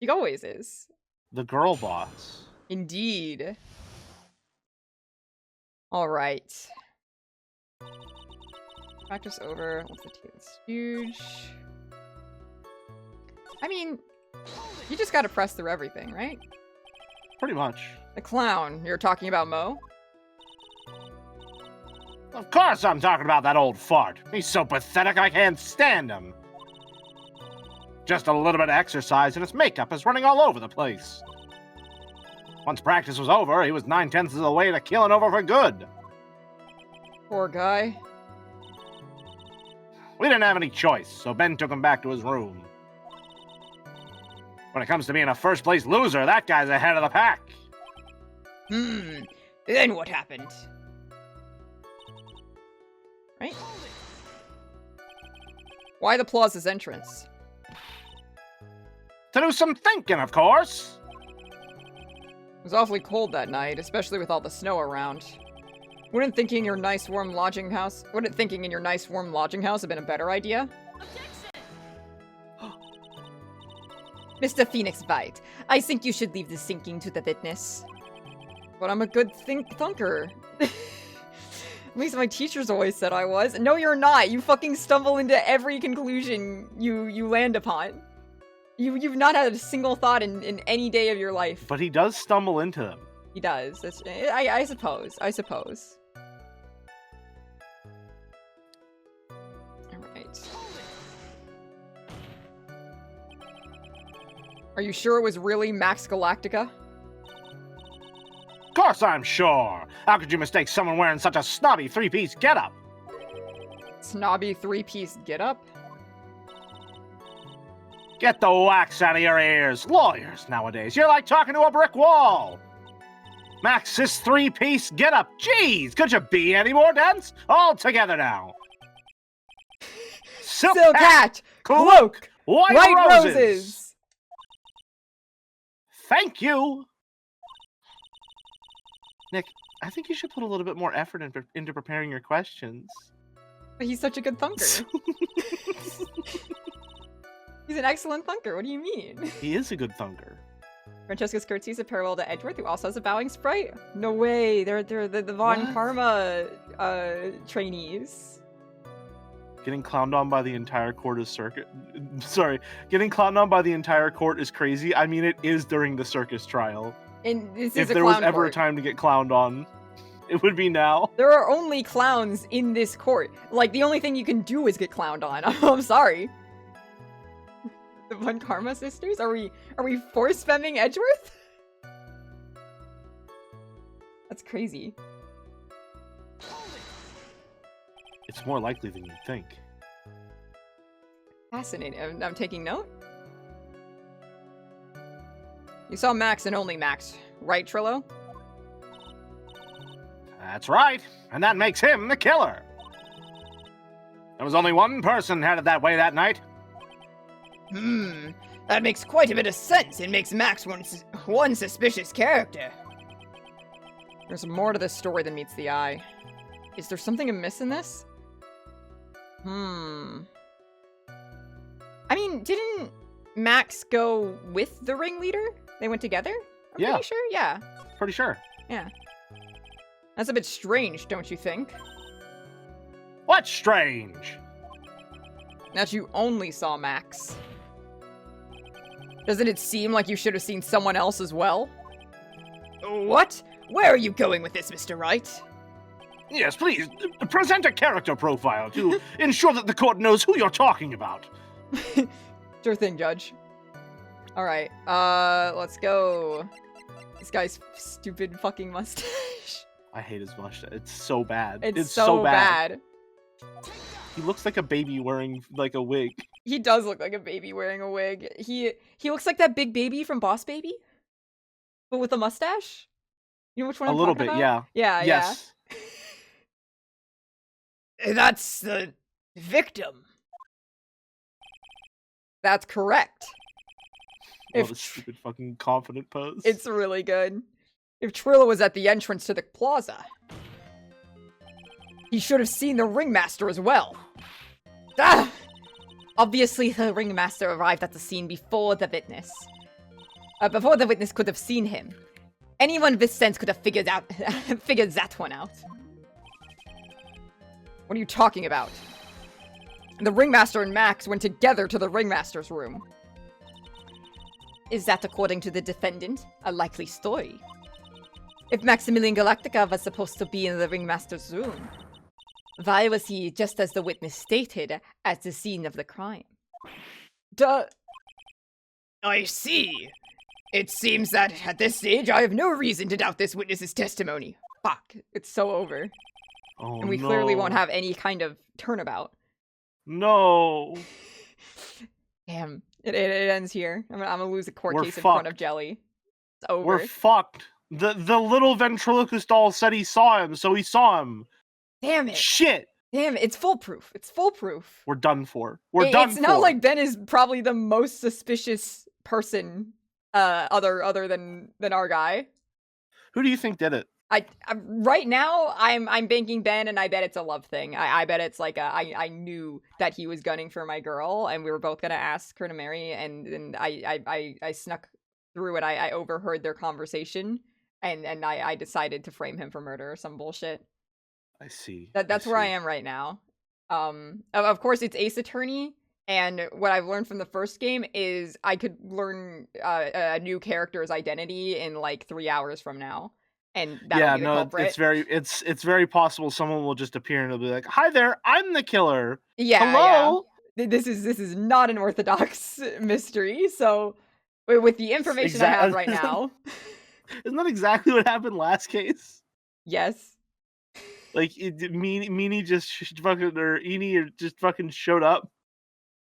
She always is. The girl boss. Indeed. Alright. Practice over. What's the T? It's huge. I mean, you just gotta press through everything, right? Pretty much. The clown. You're talking about Mo? Of course I'm talking about that old fart. He's so pathetic I can't stand him. Just a little bit of exercise and his makeup is running all over the place. Once practice was over, he was 9/10 of the way to killing over for good. Poor guy. We didn't have any choice, so Ben took him back to his room. When it comes to being a first-place loser, that guy's ahead of the pack. Then what happened? Right? Why the Plaza's entrance? To do some thinking, of course. It was awfully cold that night, especially with all the snow around. Wouldn't thinking in your nice warm lodging house have been a better idea? Mr. Phoenix Bite, I think you should leave the thinking to the witness. But I'm a good thunker. At least my teachers always said I was. No, you're not. You fucking stumble into every conclusion you land upon. You've not had a single thought in any day of your life. But he does stumble into them. He does. I suppose. Alright. Are you sure it was really Max Galactica? Of course I'm sure. How could you mistake someone wearing such a snobby three-piece getup? Snobby three-piece getup? Get the wax out of your ears. Lawyers nowadays, you're like talking to a brick wall. Max's three-piece getup. Jeez, could you be any more dense? All together now. Silk hat, cloak, white roses. Thank you. Nick, I think you should put a little bit more effort into preparing your questions. He's such a good thunker. He's an excellent thunker. What do you mean? He is a good thunker. Francesca's curtsy is a parallel to Edgeworth, who also has a bowing sprite. No way. They're the Von Karma trainees. Getting clowned on by the entire court is getting clowned on by the entire court is crazy. I mean, it is during the circus trial. And this if is a there was clown ever court. a time to get clowned on, it would be now. There are only clowns in this court. Like, the only thing you can do is get clowned on. I'm sorry. The Von Karma sisters? Are we force femming Edgeworth? That's crazy. It's more likely than you'd think. Fascinating. I'm taking note. You saw Max and only Max, right, Trillo? That's right, and that makes him the killer. There was only one person headed that way that night. That makes quite a bit of sense. It makes Max one suspicious character. There's more to this story than meets the eye. Is there something amiss in this? I mean, didn't Max go with the ringleader? They went together? I'm pretty sure, yeah. Pretty sure. Yeah. That's a bit strange, don't you think? What's strange? That you only saw Max. Doesn't it seem like you should have seen someone else as well? What? Where are you going with this, Mr. Wright? Yes, please, present a character profile to ensure that the court knows who you're talking about. Sure thing, Judge. Alright, let's go. This guy's stupid fucking mustache. I hate his mustache. It's so bad. It's so bad. He looks like a baby wearing, like, a wig. He does look like a baby wearing a wig. He looks like that big baby from Boss Baby, but with a mustache. You know which one I'm talking about? Yeah. Yeah, yes. Yeah. That's the victim. That's correct. What a stupid fucking confident pose. It's really good. If Trillo was at the entrance to the plaza, he should have seen the ringmaster as well. Ah! Obviously, the ringmaster arrived at the scene before the witness. Before the witness could have seen him. Anyone with sense could have figured that one out. What are you talking about? The Ringmaster and Max went together to the Ringmaster's room. Is that, according to the defendant, a likely story? If Maximilian Galactica was supposed to be in the Ringmaster's room, why was he, just as the witness stated, at the scene of the crime? Duh. I see. It seems that, at this stage, I have no reason to doubt this witness's testimony. Fuck. It's so over. Oh, And we clearly won't have any kind of turnabout. No. Damn. It ends here. I'm gonna lose a court We're case in front of fucked. Jelly. It's over. We're fucked. The little ventriloquist doll said he saw him, so he saw him. Damn it. Shit. Damn it. It's foolproof. It's foolproof. We're done for. We're done for. It's not like Ben is probably the most suspicious person other than our guy. Who do you think did it? I right now I'm banking Ben, and I bet it's a love thing. I bet it's like I knew that he was gunning for my girl, and we were both gonna ask her to marry, and I snuck through it. I overheard their conversation, and I decided to frame him for murder or some bullshit. I see. That's where I am right now. Of course it's Ace Attorney, and what I've learned from the first game is I could learn a new character's identity in like 3 hours from now. And that'll be the culprit. It's very possible someone will just appear and it'll be like, "Hi there, I'm the killer." Yeah. Hello. Yeah. This is not an orthodox mystery. So with the information I have right now, isn't that exactly what happened last case? Yes. Like Meanie just fucking or Eenie just fucking showed up.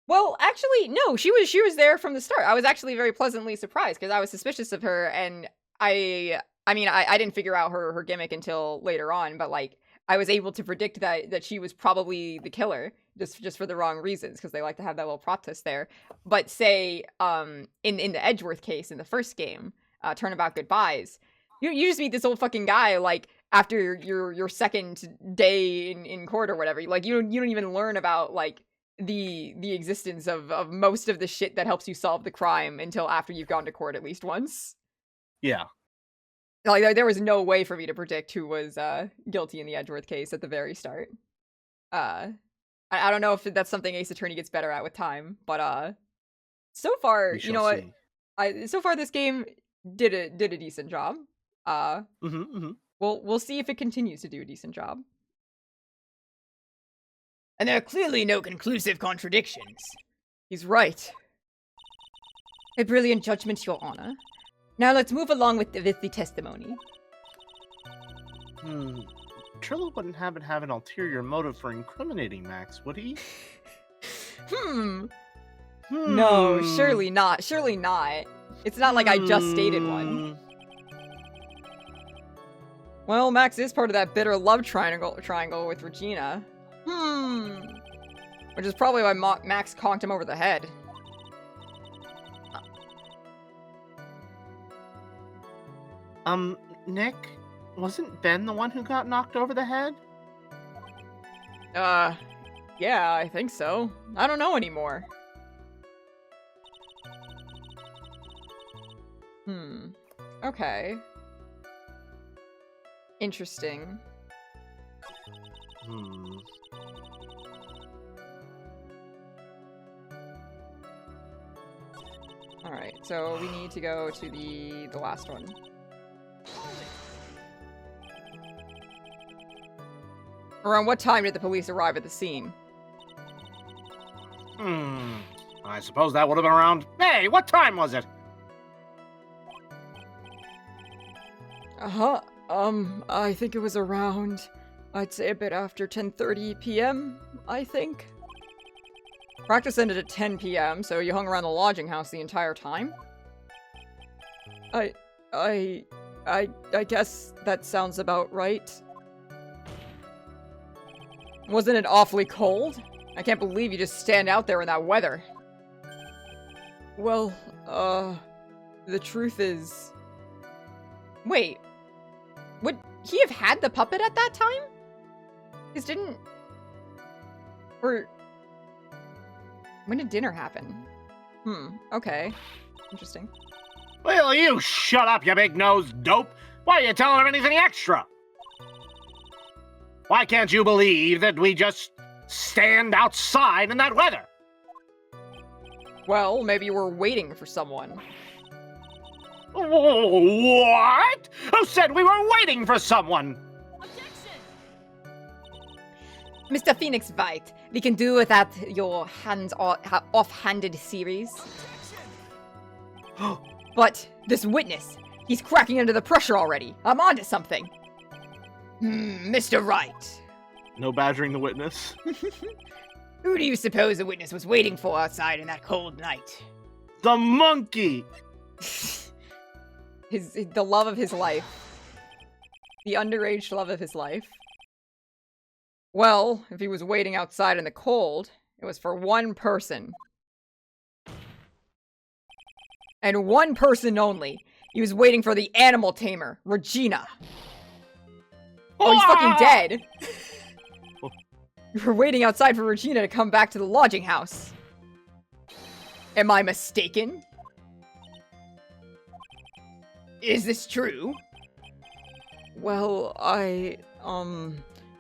Well, actually, no. She was there from the start. I was actually very pleasantly surprised because I was suspicious of her, and I didn't figure out her gimmick until later on, but like I was able to predict that she was probably the killer just for the wrong reasons because they like to have that little plot twist there. But say in the Edgeworth case in the first game, Turnabout Goodbyes, you just meet this old fucking guy like after your second day in court or whatever. Like you don't even learn about like the existence of most of the shit that helps you solve the crime until after you've gone to court at least once. Yeah. Like, there was no way for me to predict who was guilty in the Edgeworth case at the very start. I don't know if that's something Ace Attorney gets better at with time, but so far, you know what? So far this game did a decent job. We'll see if it continues to do a decent job. And there are clearly no conclusive contradictions. He's right. A brilliant judgment, Your Honor. Now let's move along with the testimony. Trillo wouldn't have an ulterior motive for incriminating Max, would he? No, surely not. Surely not. It's not like I just stated one. Well, Max is part of that bitter love triangle with Regina. Which is probably why Max conked him over the head. Nick, wasn't Ben the one who got knocked over the head? Yeah, I think so. I don't know anymore. Okay. Interesting. Alright, so we need to go to the last one. Around what time did the police arrive at the scene? I suppose that would have been around... Hey, what time was it? I think it was around... I'd say a bit after 10:30 p.m., I think. Practice ended at 10 p.m., so you hung around the lodging house the entire time? I guess that sounds about right. Wasn't it awfully cold? I can't believe you just stand out there in that weather. Well, the truth is... Wait. Would he have had the puppet at that time? Because didn't... Or... When did dinner happen? Okay. Interesting. Will you shut up, you big-nosed dope? Why are you telling him anything extra? Why can't you believe that we just stand outside in that weather? Well, maybe you were waiting for someone. What? Who said we were waiting for someone? Mr. Phoenix White, we can do without your offhanded series. But this witness, he's cracking under the pressure already. I'm onto something. Mr. Wright. No badgering the witness. Who do you suppose the witness was waiting for outside in that cold night? The monkey! The love of his life. The underage love of his life. Well, if he was waiting outside in the cold, it was for one person. And one person only. He was waiting for the animal tamer, Regina. Oh, he's fucking dead. You were waiting outside for Regina to come back to the lodging house. Am I mistaken? Is this true? Well,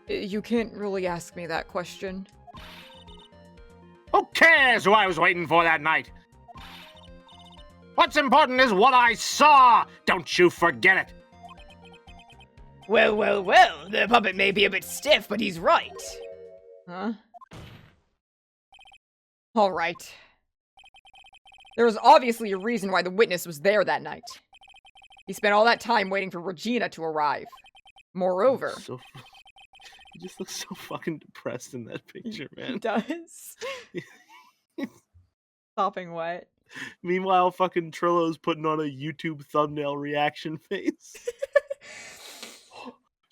you can't really ask me that question. Who cares who I was waiting for that night? What's important is what I saw! Don't you forget it! Well, the puppet may be a bit stiff, but he's right. Huh? Alright. There was obviously a reason why the witness was there that night. He spent all that time waiting for Regina to arrive. Moreover... He just looks so fucking depressed in that picture, man. He does. Sopping wet. Meanwhile, fucking Trillo's putting on a YouTube thumbnail reaction face.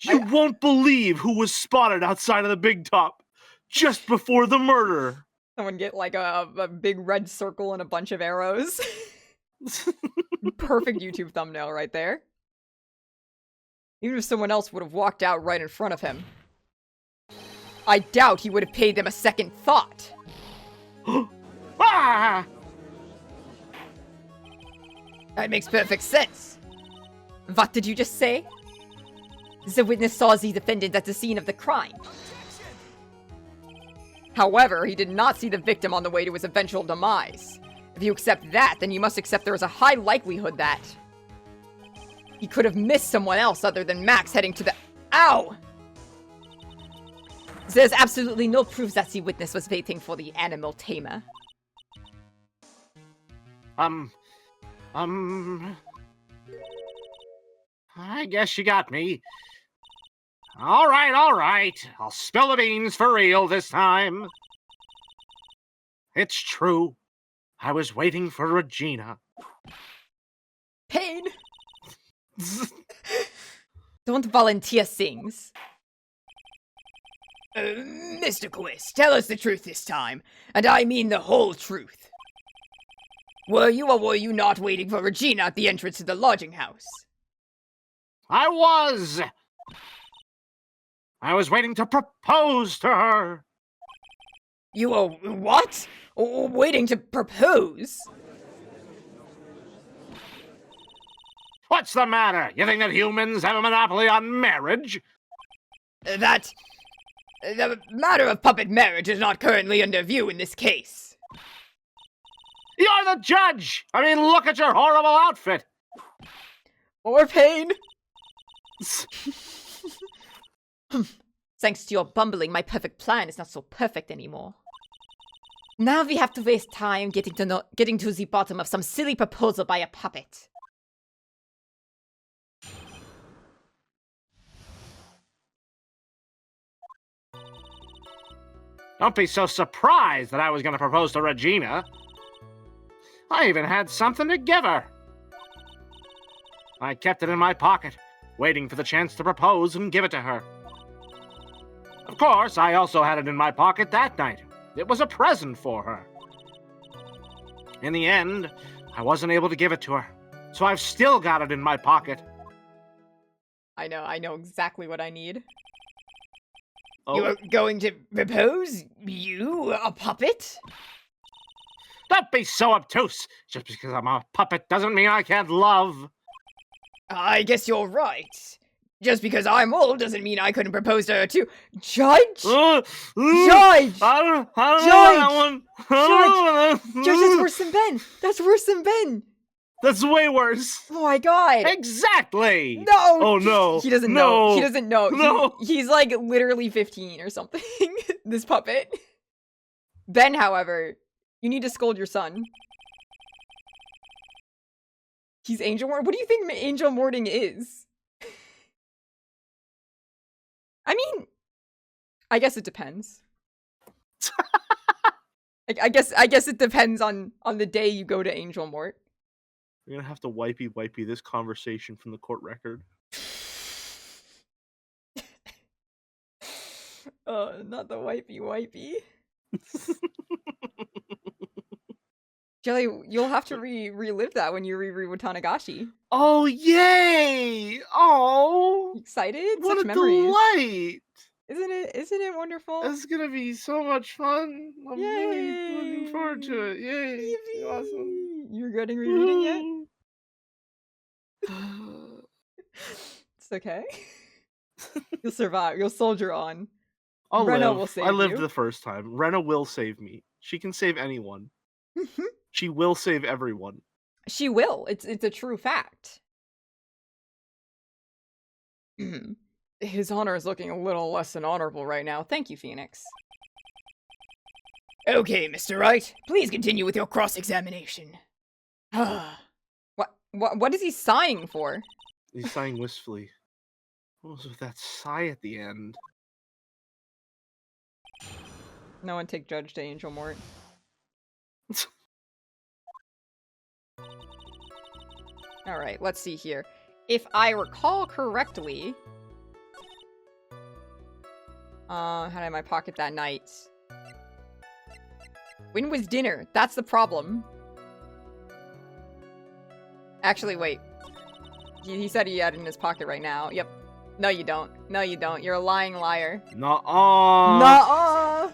You won't believe who was spotted outside of the Bigtop just before the murder. Someone get like a big red circle and a bunch of arrows. Perfect YouTube thumbnail right there. Even if someone else would have walked out right in front of him, I doubt he would have paid them a second thought. Ah! That makes perfect sense. What did you just say? The witness saw the defendant at the scene of the crime. However, he did not see the victim on the way to his eventual demise. If you accept that, then you must accept there is a high likelihood that he could have missed someone else other than Max heading to the— Ow! There's absolutely no proof that the witness was waiting for the animal tamer. I guess you got me. All right. I'll spill the beans for real this time. It's true. I was waiting for Regina. Pain! Don't volunteer things. Mr. Quist, tell us the truth this time, and I mean the whole truth. Were you or were you not waiting for Regina at the entrance to the lodging house? I was waiting to propose to her. You were what? Waiting to propose? What's the matter? You think that humans have a monopoly on marriage? The matter of puppet marriage is not currently under view in this case. You're the judge! I mean, look at your horrible outfit! More pain? Thanks to your bumbling, my perfect plan is not so perfect anymore. Now we have to waste time getting to the bottom of some silly proposal by a puppet. Don't be so surprised that I was going to propose to Regina. I even had something to give her. I kept it in my pocket, waiting for the chance to propose and give it to her. Of course, I also had it in my pocket that night. It was a present for her. In the end, I wasn't able to give it to her, so I've still got it in my pocket. I know exactly what I need. Oh. You are going to propose? You, a puppet? Don't be so obtuse. Just because I'm a puppet doesn't mean I can't love. I guess you're right. Just because I'm old doesn't mean I couldn't propose to her too. Judge? Judge! Judge! I don't Judge! know that one. Judge, that's worse than Ben. That's worse than Ben. That's way worse. Oh my god. Exactly. No. Oh no. He doesn't No. know. He doesn't know. No. He's like literally 15 or something. This puppet. Ben, however, you need to scold your son. He's Angel Morting. What do you think Angel Morting is? I mean, I guess it depends. I guess it depends on the day you go to Angel Mort. We're gonna have to wipey this conversation from the court record. Not the wipey. Jelly, you'll have to relive that when you reread Watanagashi. Oh yay! Oh, Excited? what Such a memories. delight! Isn't it wonderful? This is gonna be so much fun. I'm really Yay! looking forward to it. Yay! It's awesome. You're regretting rereading yet? It's okay. You'll survive. You'll soldier on. I'll Rena live. will save I lived you. the first time. Rena will save me. She can save anyone. She will save everyone. She will. It's a true fact. His honor is looking a little less than honorable right now. Thank you, Phoenix. Okay, Mr. Wright. Please continue with your cross-examination. What is he sighing for? He's sighing wistfully. What was with that sigh at the end? No one take Judge to Angel Mort. Alright, let's see here. If I recall correctly... had I in my pocket that night. When was dinner? That's the problem. Actually, wait. He said he had it in his pocket right now. Yep. No, you don't. No, you don't. You're a lying liar. Nuh-uh. Nuh-uh!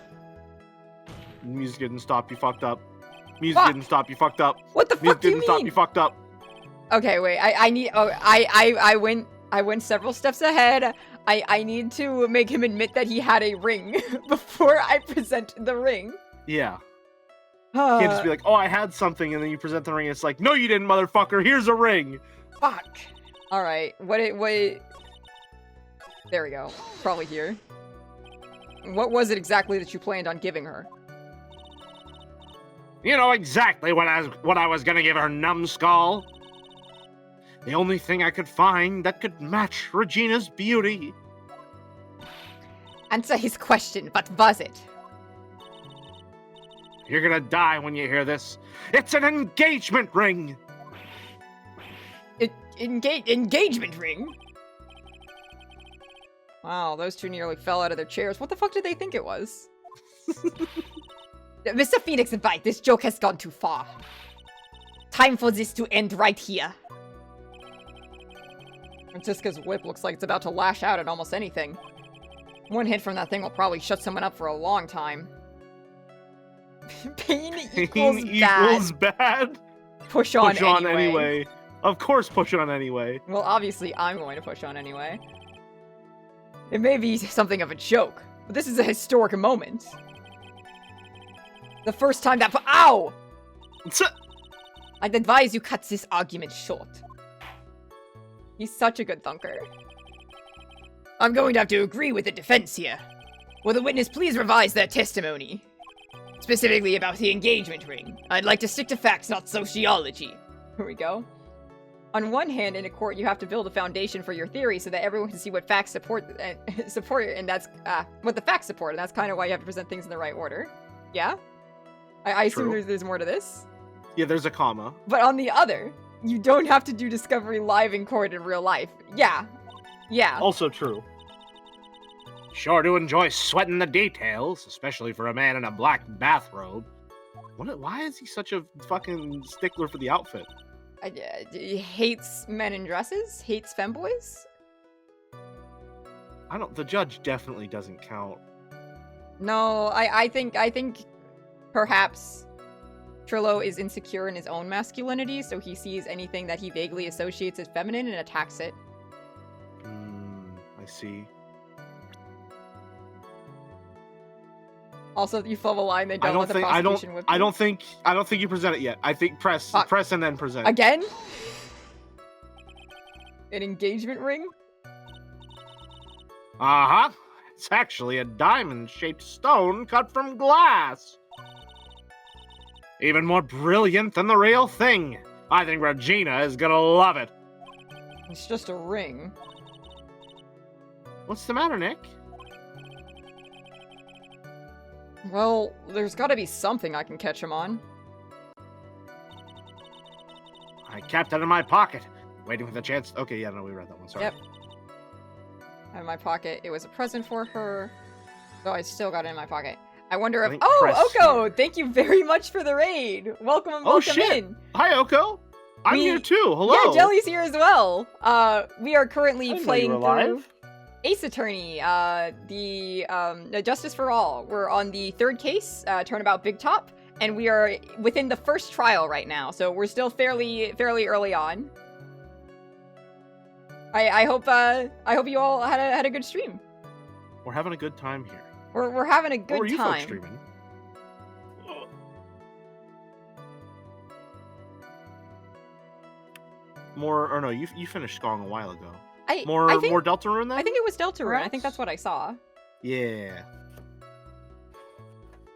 Music didn't stop. You fucked up. Music didn't stop. You fucked up. What the Music fuck do you didn't stop. You mean? fucked up. Okay, wait. I need. Oh, I went several steps ahead. I need to make him admit that he had a ring before I present the ring. Yeah. You can't just be like, oh, I had something, and then you present the ring, and it's like, no, you didn't, motherfucker. Here's a ring. Fuck. All right. What? There we go. Probably here. What was it exactly that you planned on giving her? You know exactly what I was gonna give her, numbskull. The only thing I could find that could match Regina's beauty. Answer his question. What was it? You're gonna die when you hear this. It's an engagement ring. Engagement ring? Wow, those two nearly fell out of their chairs. What the fuck did they think it was? Mr. Phoenix and Bite, this joke has gone too far. Time for this to end right here. Francisca's whip looks like it's about to lash out at almost anything. One hit from that thing will probably shut someone up for a long time. Pain equals bad. Push on anyway. Of course, push on anyway. Well, obviously, I'm going to push on anyway. It may be something of a joke, but this is a historic moment. The first time that- Ow! I'd advise you cut this argument short. He's such a good thunker. I'm going to have to agree with the defense here. Will the witness please revise their testimony? Specifically about the engagement ring. I'd like to stick to facts, not sociology. Here we go. On one hand, in a court, you have to build a foundation for your theory so that everyone can see what facts support, and that's what the facts support, and that's kind of why you have to present things in the right order. Yeah? I assume there's more to this? Yeah, there's a comma. But on the other, you don't have to do discovery live in court in real life. Yeah. Yeah. Also true. Sure do enjoy sweating the details, especially for a man in a black bathrobe. Why is he such a fucking stickler for the outfit? He hates men in dresses? Hates femboys? The judge definitely doesn't count. No, I think perhaps Trillo is insecure in his own masculinity, so he sees anything that he vaguely associates as feminine and attacks it. I see. Also, if you flub a line, they don't I don't let the think prosecution whip you. I don't think you present it yet. I think press and then present. Again? An engagement ring? Uh-huh. It's actually a diamond-shaped stone cut from glass. Even more brilliant than the real thing. I think Regina is gonna love it. It's just a ring. What's the matter, Nick? Well, there's gotta be something I can catch him on. I kept it in my pocket, waiting for the chance. Okay, yeah, no, we read that one. Sorry. Yep. In my pocket. It was a present for her. So I still got it in my pocket. I wonder I if— think Oh, press Oko! here. Thank you very much for the raid! Welcome and Oh, welcome shit. in! Hi, Oko. I'm We- here too. Hello. Yeah, Jelly's here as well! We are currently I didn't know playing you were through alive. Ace Attorney, the Justice for All. We're on the third case, Turnabout Bigtop, and we are within the first trial right now, so we're still fairly early on. I hope you all had a good stream. We're having a good time here. We're having a What good were you folks time. streaming? More, or no, you finished Skong a while ago. More I think, more Deltarune then? I think it was Deltarune. I think perhaps? that's what I saw. Yeah.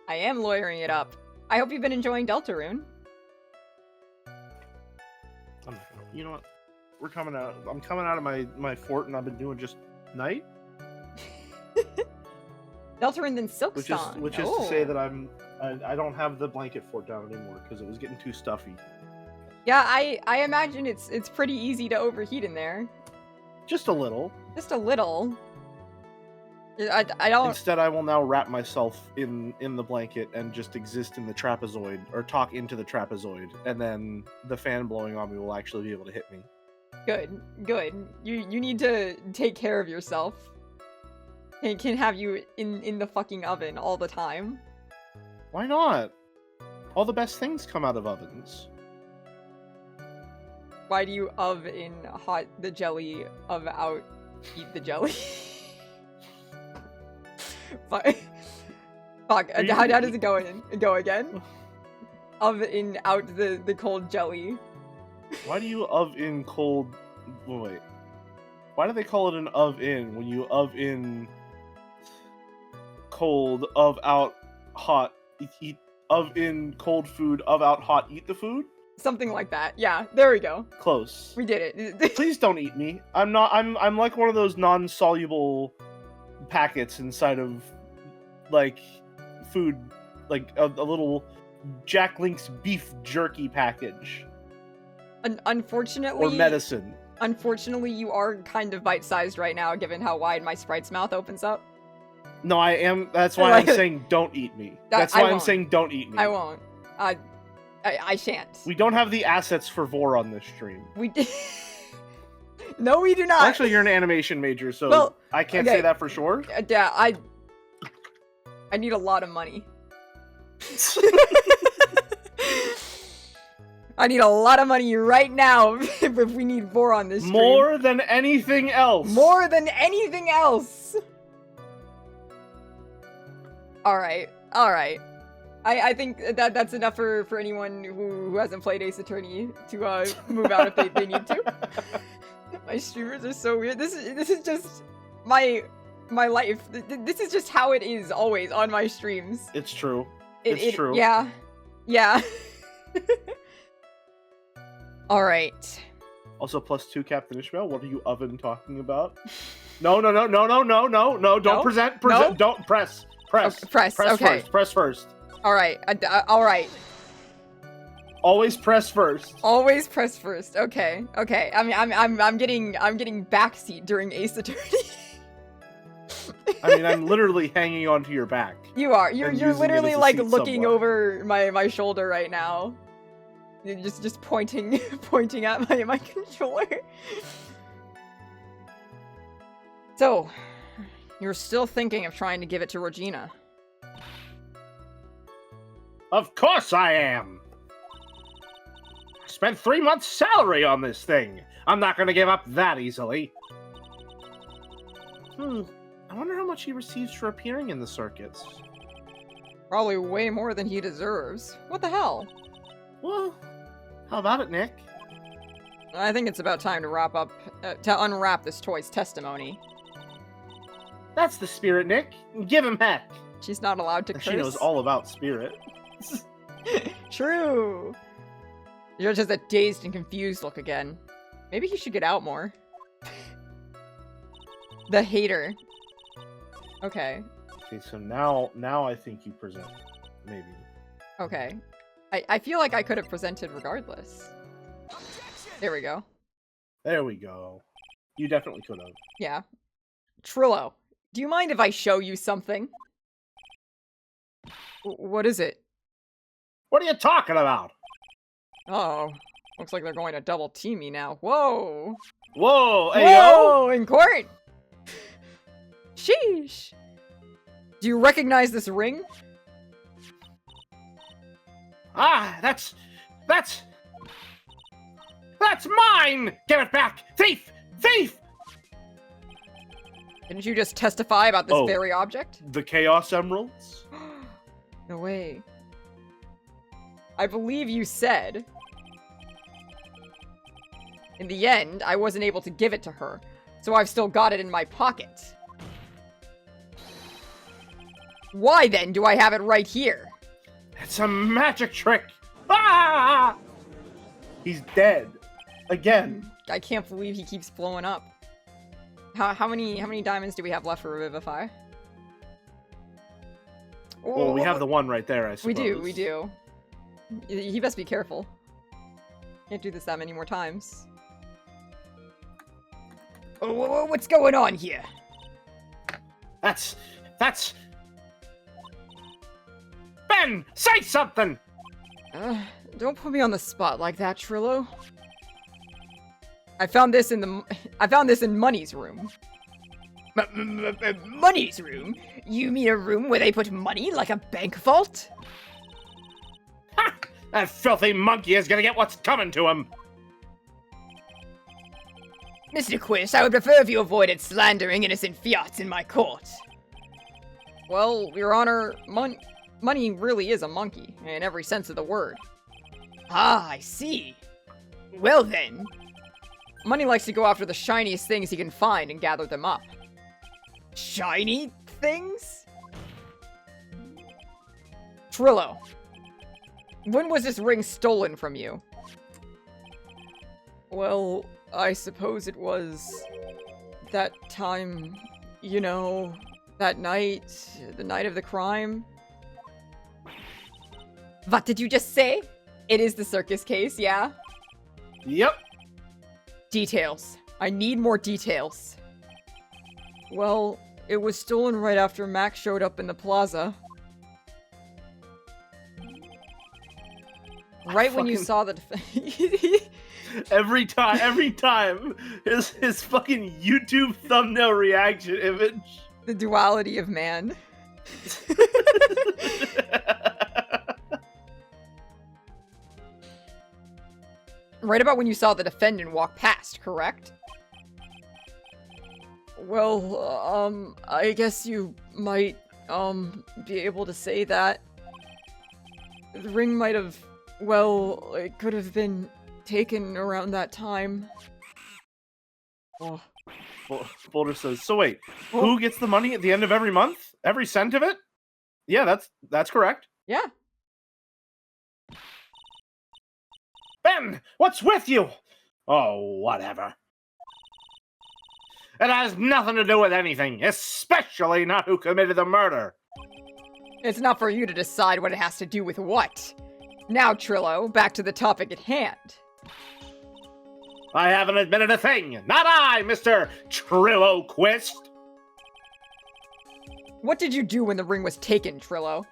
I am lawyering it up. I hope you've been enjoying Deltarune. You know what? We're coming out. I'm coming out of my fort, and I've been doing just night, Deltarune then Silk which is Song. to say that I don't have the blanket fort down anymore because it was getting too stuffy. Yeah, I imagine it's pretty easy to overheat in there. Just a little. Just a little. I don't. Instead, I will now wrap myself in the blanket and just exist in the trapezoid, or talk into the trapezoid, and then the fan blowing on me will actually be able to hit me. Good. You need to take care of yourself. It can have you in the fucking oven all the time. Why not? All the best things come out of ovens. Why do you in hot the jelly of out eat the jelly? Fuck. How does it go again? Of in out the cold jelly. Why do you in cold? Wait. Why do they call it an in when you in cold of out hot eat in cold food of out hot eat the food? Something like that. Yeah, there we go. Close. We did it. Please don't eat me. I'm like one of those non-soluble packets inside of like food, like a little Jack Link's beef jerky package Unfortunately, or medicine. Unfortunately, you are kind of bite-sized right now, given how wide my Sprite's mouth opens up. No, I am. That's why I'm saying don't eat me. That's why I'm saying don't eat me. I won't. I shan't. We don't have the assets for Vor on this stream. We No, we do not. Actually, you're an animation major, so Well, I can't okay. say that for sure. Yeah, I need a lot of money. I need a lot of money right now if we need Vor on this stream. More than anything else. More than anything else. All right. I think that's enough for anyone who hasn't played Ace Attorney to move out if they need to. My streamers are so weird. This is just my life. This is just how it is always on my streams. It's true. It's true. Yeah. All right. Also, +2 Captain Ishmael. What are you oven talking about? No. Don't present. No? Don't press. Okay, press. Okay. Press first. All right. All right. Always press first. Always press first. Okay. I mean, I'm getting backseat during Ace Attorney. I mean, I'm literally hanging onto your back. You are. You're using it literally as a like seat looking somewhat. over my shoulder right now. You're just pointing at my controller. So, you're still thinking of trying to give it to Regina. Of course I am! I spent 3 months' salary on this thing! I'm not gonna give up that easily. I wonder how much he receives for appearing in the circuits. Probably way more than he deserves. What the hell? Well, how about it, Nick? I think it's about time to wrap up, to unwrap this toy's testimony. That's the spirit, Nick. Give him heck. She's not allowed to curse. She knows all about spirit. True. You're just a dazed and confused look again. Maybe he should get out more. The hater. Okay. Okay, so now I think you present. Maybe. Okay. I feel like I could have presented regardless. There we go. There we go. You definitely could have. Yeah. Trillo, do you mind if I show you something? What is it? What are you talking about? Oh, looks like they're going to double team me now. Whoa! Whoa! Whoa! In court! Sheesh! Do you recognize this ring? Ah, that's mine! Give it back! Thief! Thief! Didn't you just testify about this Oh. very object? The Chaos Emeralds? No way. I believe you said... In the end, I wasn't able to give it to her, so I've still got it in my pocket. Why then do I have it right here? It's a magic trick! Ah! He's dead. Again. I can't believe he keeps blowing up. How many diamonds do we have left for Revivify? Well, we have the one right there, I suppose. We do. He best be careful. Can't do this that many more times. Oh, what's going on here? That's... Ben, say something! Don't put me on the spot like that, Trillo. I found this in Money's room. Money's room? You mean a room where they put money like a bank vault? Ha! That filthy monkey is gonna get what's coming to him! Mr. Quish, I would prefer if you avoided slandering innocent fiats in my court. Well, Your Honor, Money really is a monkey, in every sense of the word. Ah, I see. Well then. Money likes to go after the shiniest things he can find and gather them up. Shiny things? Trillo, when was this ring stolen from you? Well, I suppose it was that time, you know, that night, the night of the crime. What did you just say? It is the circus case, yeah? Yep. Details. I need more details. Well, it was stolen right after Max showed up in the plaza. Right when you saw the Every time, his fucking YouTube thumbnail reaction image. the duality of man. Right about when you saw the defendant walk past, correct? Well, I guess you might, be able to say that. The ring might have, well, it could have been taken around that time. Oh. Boulder says, so wait, who gets the money at the end of every month? Every cent of it? Yeah, that's correct. Yeah. Ben, what's with you? Oh, whatever. It has nothing to do with anything, especially not who committed the murder. It's not for you to decide what it has to do with what. Now, Trillo, back to the topic at hand. I haven't admitted a thing. Not I, Mr. Trilloquist. What did you do when the ring was taken, Trillo?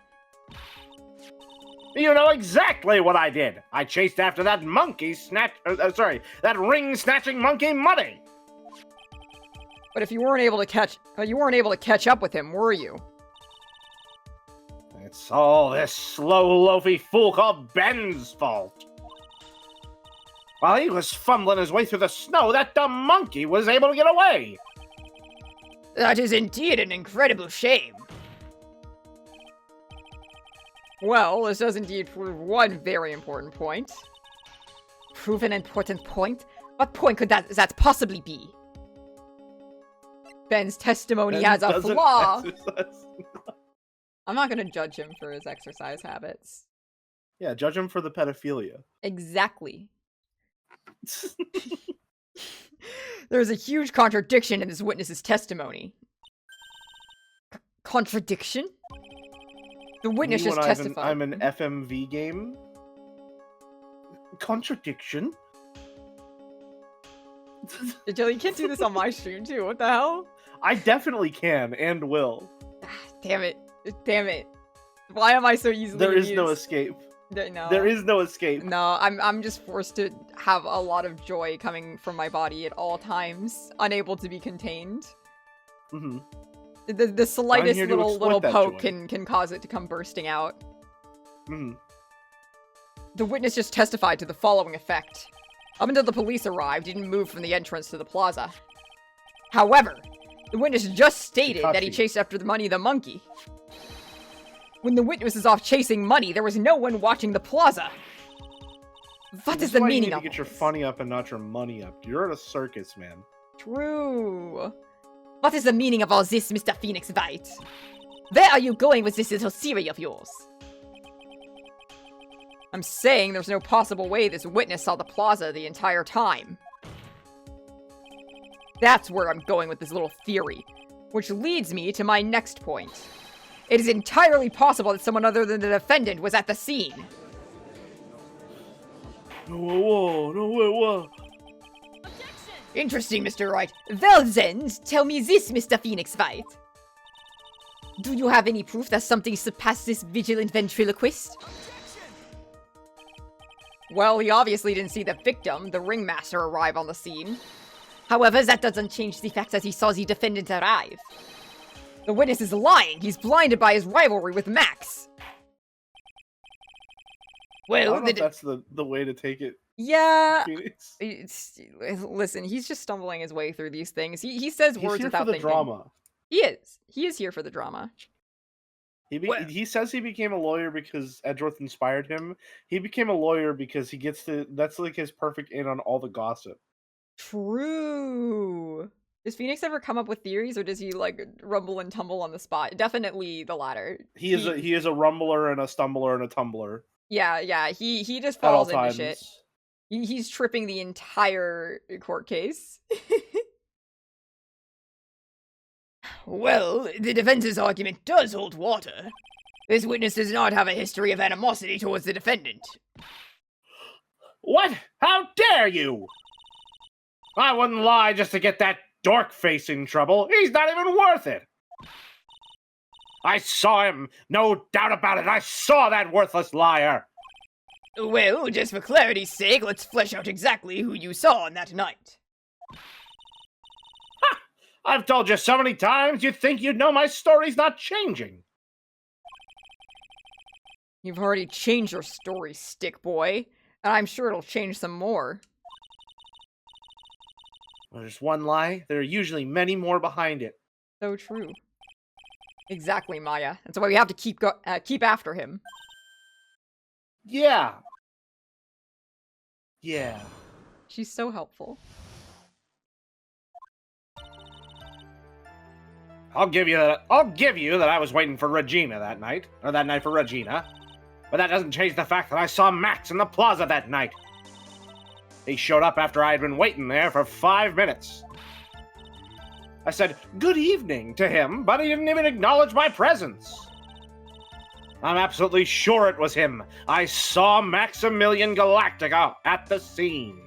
You know exactly what I did. I chased after that that ring-snatching monkey Money. But if you weren't able to catch up with him, were you? It's all this slow, loafy fool called Ben's fault. While he was fumbling his way through the snow, that dumb monkey was able to get away. That is indeed an incredible shame. Well, this does indeed prove one very important point. Prove an important point? What point could that possibly be? Ben's testimony Ben has a doesn't flaw. exercise. I'm not gonna judge him for his exercise habits. Yeah, judge him for the pedophilia. Exactly. There's a huge contradiction in this witness's testimony. Contradiction? The witness just testified. I'm an FMV game. Contradiction? Joe, you can't do this on my stream too. What the hell? I definitely can and will. Damn it. Damn it. Why am I so easily There is amused? no escape. No. There is no escape. No, I'm just forced to have a lot of joy coming from my body at all times, unable to be contained. Mm-hmm. The slightest here to little exploit that poke joy. can cause it to come bursting out. Mm-hmm. The witness just testified to the following effect. Up until the police arrived, he didn't move from the entrance to the plaza. However, the witness just stated that he Takashi. chased after the money the monkey. When the witness was off chasing money, there was no one watching the plaza. What This is the why meaning you of need to get your this? funny up and not your money up. You're at a circus, man. True. What is the meaning of all this, Mr. Phoenix White? Where are you going with this little theory of yours? I'm saying there's no possible way this witness saw the plaza the entire time. That's where I'm going with this little theory, which leads me to my next point. It is entirely possible that someone other than the defendant was at the scene. Whoa. Interesting, Mr. Wright. Well then, tell me this, Mr. Phoenix White. Do you have any proof that something surpassed this vigilant ventriloquist? Well, he obviously didn't see the victim, the ringmaster, arrive on the scene. However, that doesn't change the fact that he saw the defendant arrive. The witness is lying. He's blinded by his rivalry with Max. I Well, don't know if that's the way to take it, yeah. Phoenix. Listen, he's just stumbling his way through these things. He says He's words here without for the thinking. drama. He is. He is here for the drama. He says he became a lawyer because Edgeworth inspired him. He became a lawyer because he gets to. That's like his perfect in on all the gossip. True. Does Phoenix ever come up with theories, or does he like rumble and tumble on the spot? Definitely the latter. He is a rumbler and a stumbler and a tumbler Yeah. He just at all falls into times. shit. He's tripping the entire court case. Well, the defense's argument does hold water. This witness does not have a history of animosity towards the defendant. What? How dare you? I wouldn't lie just to get that dork face in trouble. He's not even worth it. I saw him. No doubt about it. I saw that worthless liar. Well, just for clarity's sake, let's flesh out exactly who you saw on that night. I've told you so many times, you'd think you'd know my story's not changing. You've already changed your story, stick boy, and I'm sure it'll change some more. There's one lie. There are usually many more behind it. So true. Exactly, Maya. That's why we have to keep after him. Yeah. She's so helpful. I'll give you that I was waiting for Regina that night, or that night for Regina. But that doesn't change the fact that I saw Max in the plaza that night. He showed up after I had been waiting there for 5 minutes. I said, "Good evening," to him, but he didn't even acknowledge my presence. I'm absolutely sure it was him. I saw Maximilian Galactica at the scene.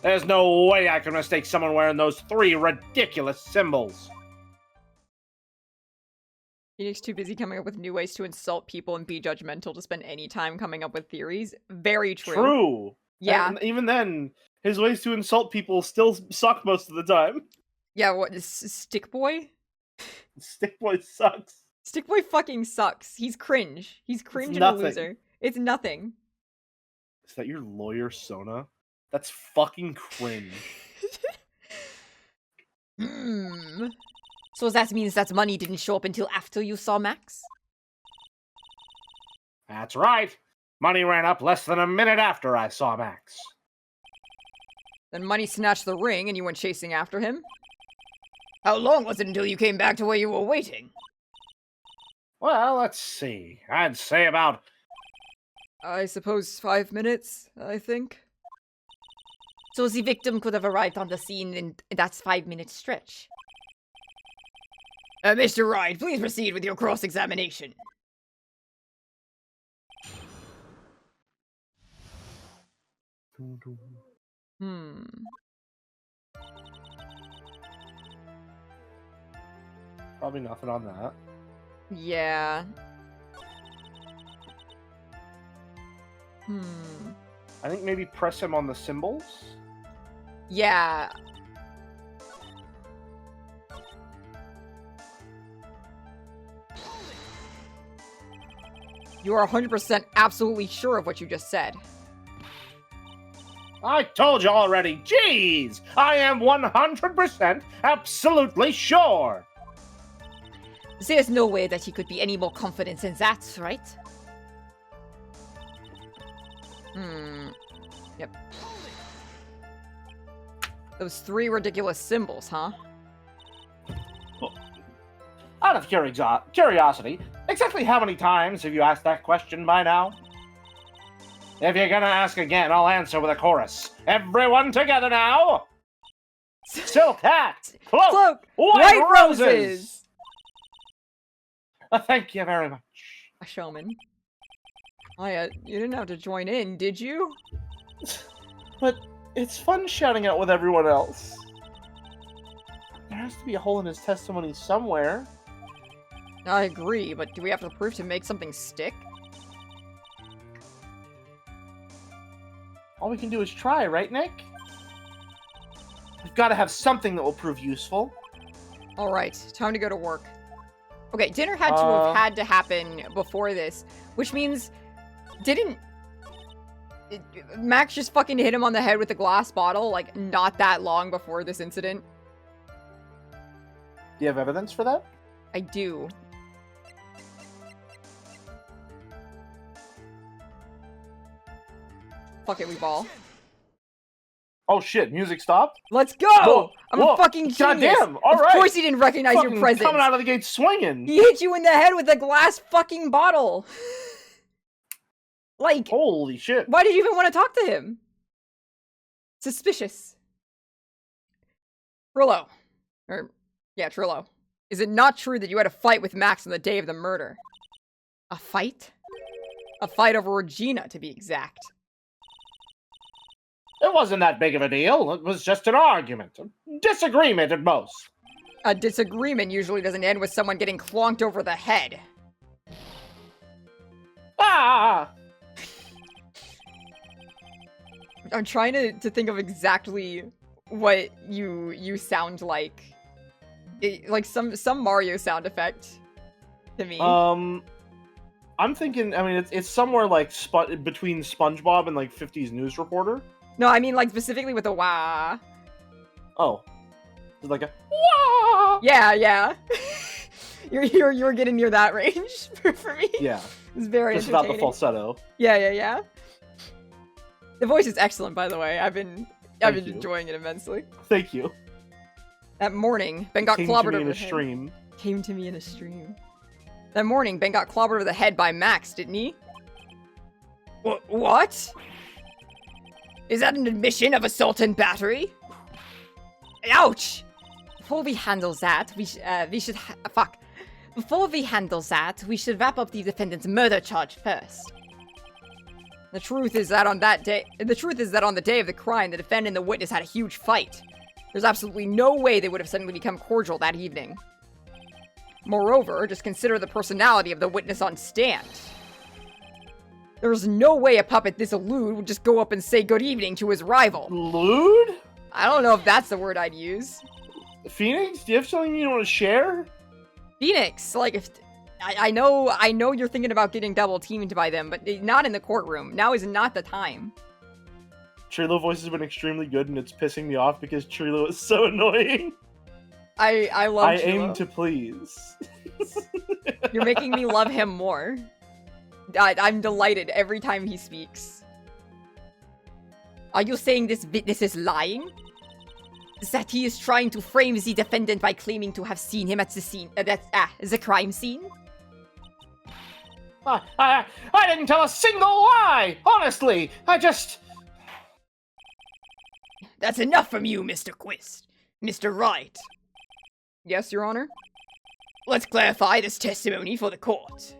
There's no way I can mistake someone wearing those 3 ridiculous symbols. Phoenix too busy coming up with new ways to insult people and be judgmental to spend any time coming up with theories. Very true. True. Yeah. And even then, his ways to insult people still suck most of the time. Yeah, what is Stick Boy? Stick Boy sucks. Stick Boy fucking sucks. He's cringe. He's cringe and a nothing. loser. It's nothing. Is that your lawyer, Sona? That's fucking cringe. Hmm. So that means that money didn't show up until after you saw Max? That's right. Money ran up less than a minute after I saw Max. Then Money snatched the ring and you went chasing after him? How long was it until you came back to where you were waiting? Well, let's see. I'd say about... I suppose 5 minutes, I think. So the victim could have arrived on the scene in that 5-minute stretch. Mr. Wright, please proceed with your cross-examination. Hmm. Probably nothing on that. Yeah. I think maybe press him on the symbols? Yeah. You are 100% absolutely sure of what you just said. I told you already. Jeez! I am 100% absolutely sure! There's no way that he could be any more confident than that, right? Yep. Those 3 ridiculous symbols, huh? Out of curiosity, exactly how many times have you asked that question by now? If you're gonna ask again, I'll answer with a chorus. Everyone together now! Silk hat! Cloak! White roses! Thank you very much. A showman. Oh yeah, you didn't have to join in, did you? But it's fun shouting out with everyone else. There has to be a hole in his testimony somewhere. I agree, but do we have the proof to make something stick? All we can do is try, right, Nick? We've got to have something that will prove useful. Alright, time to go to work. Okay, dinner had to have had to happen before this, which means... Max just fucking hit him on the head with a glass bottle, like, not that long before this incident? Do you have evidence for that? I do. Fuck it, we ball. Oh shit, music stopped? Let's go! Whoa, I'm whoa, a fucking genius! goddamn, Of alright! course he didn't recognize your Fucking presence! coming out of the gate swinging! He hit you in the head with a glass fucking bottle! Like, Holy shit. why did you even want to talk to him? Suspicious. Trillo. Trillo. Is it not true that you had a fight with Max on the day of the murder? A fight? A fight over Regina, to be exact. It wasn't that big of a deal. It was just an argument. A disagreement at most. A disagreement usually doesn't end with someone getting clonked over the head. Ah! I'm trying to think of exactly what you sound like. Like some Mario sound effect to me. I'm thinking, I mean, it's somewhere like between SpongeBob and like 50s News Reporter. No, I mean like specifically with a wah. Oh. It's like a wah! Yeah. you're getting near that range for me. Yeah. It's very just without entertaining. the falsetto. Yeah. The voice is excellent, by the way. I've been Thank you. enjoying it immensely. Thank you. That morning, Ben got Came to clobbered me over in a the head. stream. Came to me in a stream. That morning, Ben got clobbered over the head by Max, didn't he? What? Is that an admission of assault and battery? Ouch! Before we handle that, we should fuck. Before we handle that, we should wrap up the defendant's murder charge first. The truth is that on the day of the crime, the defendant and the witness had a huge fight. There's absolutely no way they would have suddenly become cordial that evening. Moreover, just consider the personality of the witness on stand. There's no way a puppet this lewd would just go up and say good evening to his rival. Lewd? I don't know if that's the word I'd use. Phoenix, do you have something you want to share? Phoenix, like if I know you're thinking about getting double teamed by them, but not in the courtroom. Now is not the time. Trilo voice has been extremely good, and it's pissing me off because Trilo is so annoying. I love I Trilo. aim to please. You're making me love him more. I'm delighted every time he speaks. Are you saying this witness is lying? That he is trying to frame the defendant by claiming to have seen him at the scene, the crime scene? I didn't tell a single lie! Honestly, I just... That's enough from you, Mr. Quist. Mr. Wright. Yes, Your Honor? Let's clarify this testimony for the court.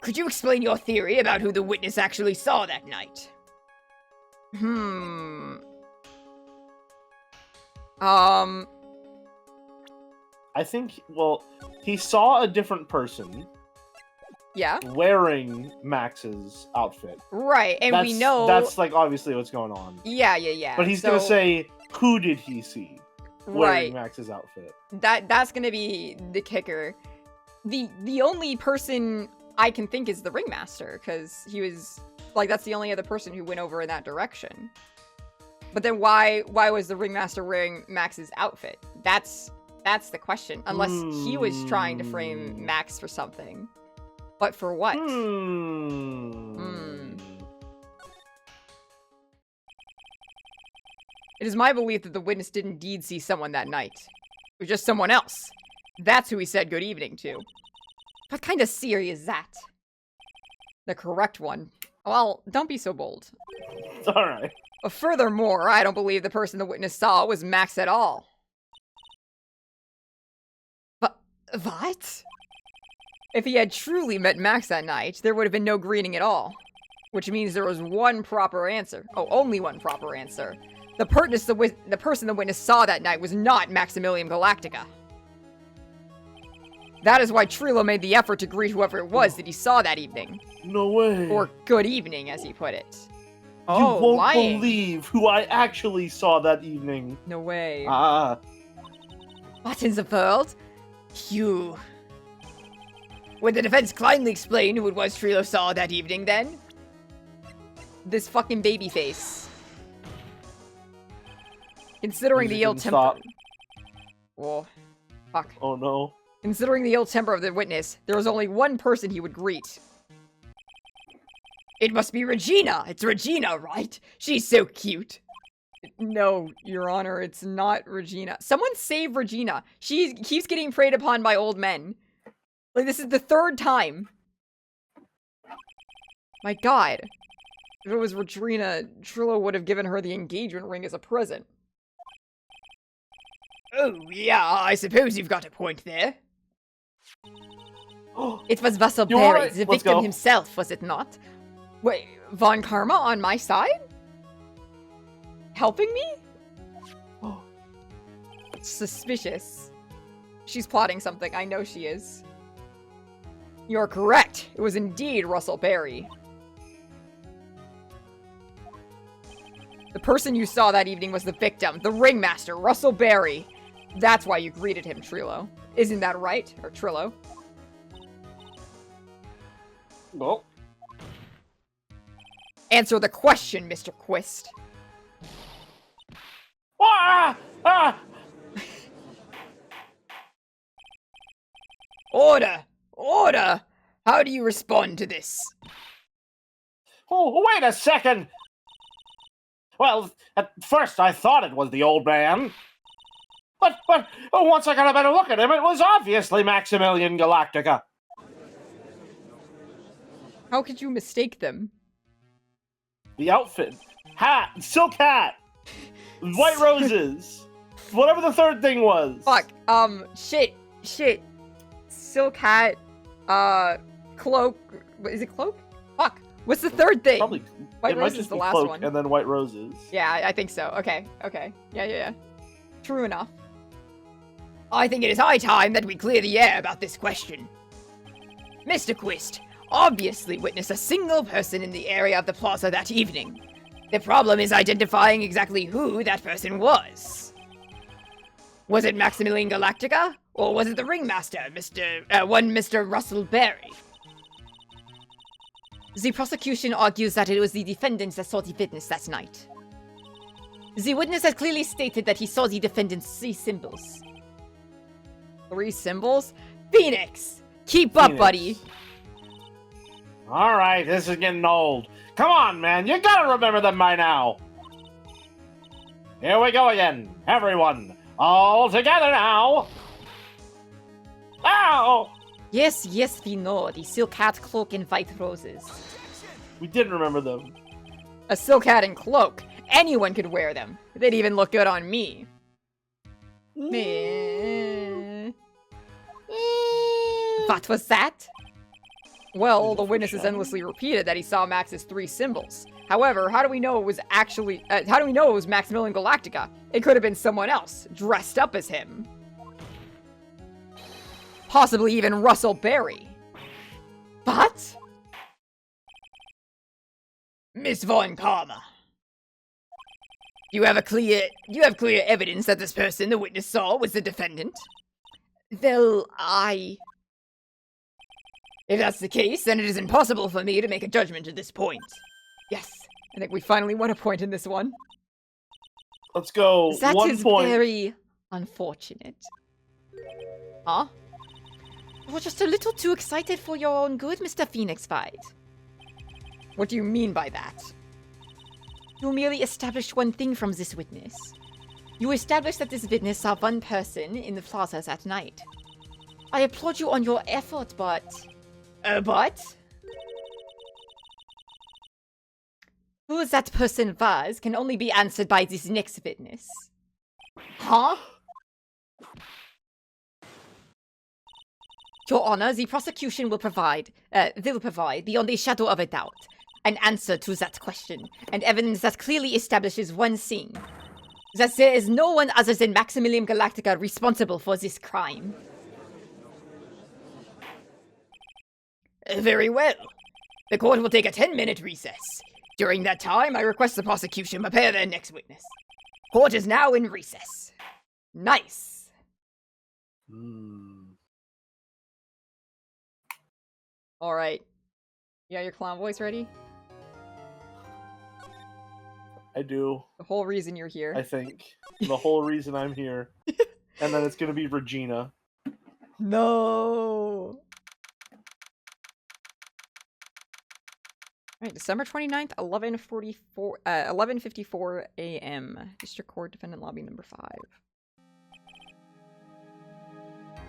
Could you explain your theory about who the witness actually saw that night? I think, well, he saw a different person Yeah. wearing Max's outfit. Right, and we know... That's, like, obviously what's going on. Yeah. But he's gonna say, who did he see wearing Max's outfit? That's gonna be the kicker. The only person I can think is the ringmaster, because he was... Like, that's the only other person who went over in that direction. But then why was the ringmaster wearing Max's outfit? That's the question. Unless he was trying to frame Max for something. But for what? It is my belief that the witness did indeed see someone that night. It was just someone else. That's who he said good evening to. What kind of Siri is that? The correct one. Well, don't be so bold. Alright. Furthermore, I don't believe the person the witness saw was Max at all. But, what? If he had truly met Max that night, there would have been no greeting at all. Which means there was one proper answer. Oh, only one proper answer. The person the witness saw that night was not Maximilian Galactica. That is why Trilo made the effort to greet whoever it was that he saw that evening. No way. Or good evening, as he put it. You won't believe who I actually saw that evening. No way. What in the world? You... Would the defense kindly explain who it was Trilo saw that evening, then? This fucking baby face. Considering the ill temper... Oh, fuck. Oh no. Considering the ill temper of the witness, there was only one person he would greet. It must be Regina! It's Regina, right? She's so cute! No, Your Honor, it's not Regina. Someone save Regina! She keeps getting preyed upon by old men. Like, this is the third time. My god. If it was Regina, Trilo would have given her the engagement ring as a present. Oh, yeah, I suppose you've got a point there. It was Russell Berry, the victim himself, was it not? Wait, Von Karma on my side? Helping me? Suspicious. She's plotting something, I know she is. You're correct. It was indeed Russell Berry. The person you saw that evening was the victim, the ringmaster, Russell Berry. That's why you greeted him, Trilo. Isn't that right? Or Trilo? Well. Answer the question, Mr. Quist. Order! Order! How do you respond to this? Oh, wait a second! Well, at first I thought it was the old man. But once I got a better look at him, it was obviously Maximilian Galactica. How could you mistake them? The outfit. Hat. Silk hat. White roses. Whatever the third thing was. Fuck. Shit. Silk hat. Cloak. Is it cloak? Fuck. What's the third thing? Probably. White it might roses just is the be last cloak one. and then white roses. Yeah, I think so. Okay. Yeah. True enough. I think it is high time that we clear the air about this question. Mr. Quist obviously witnessed a single person in the area of the plaza that evening. The problem is identifying exactly who that person was. Was it Maximilian Galactica? Or was it the ringmaster, Mr. Russell Berry? The prosecution argues that it was the defendant that saw the witness that night. The witness has clearly stated that he saw the defendant's 3 symbols. 3 symbols? Phoenix! Keep up, buddy! All right, this is getting old. Come on, man, you gotta remember them by now. Here we go again, everyone. All together now. Ow! Yes, we know. The silk hat, cloak, and white roses. We didn't remember them. A silk hat and cloak. Anyone could wear them. They'd even look good on me. Meh. What was that? Well, the witness has endlessly repeated that he saw Max's 3 symbols. However, how do we know it was Maximilian Galactica? It could have been someone else, dressed up as him. Possibly even Russell Berry. What? Miss Von Karma. You have clear evidence that this person the witness saw was the defendant? Well, If that's the case, then it is impossible for me to make a judgment at this point. Yes. I think we finally won a point in this one. Let's go. That 1 is point. very unfortunate. Huh? You were just a little too excited for your own good, Mr. Phoenix Fight. What do you mean by that? You merely established one thing from this witness. You established that this witness saw one person in the plazas at night. I applaud you on your effort, but... But? Who that person was can only be answered by this next witness. Huh? Your Honor, the prosecution will provide, beyond a shadow of a doubt, an answer to that question, and evidence that clearly establishes one thing. That there is no one other than Maximilian Galactica responsible for this crime. Very well. The court will take a 10-minute recess. During that time, I request the prosecution prepare their next witness. Court is now in recess. Nice. All right. You got your clown voice ready? I do. The whole reason you're here. I think. The whole reason I'm here. And then it's gonna be Regina. No. Alright, December 29th, 11:54 a.m. District Court, Defendant Lobby number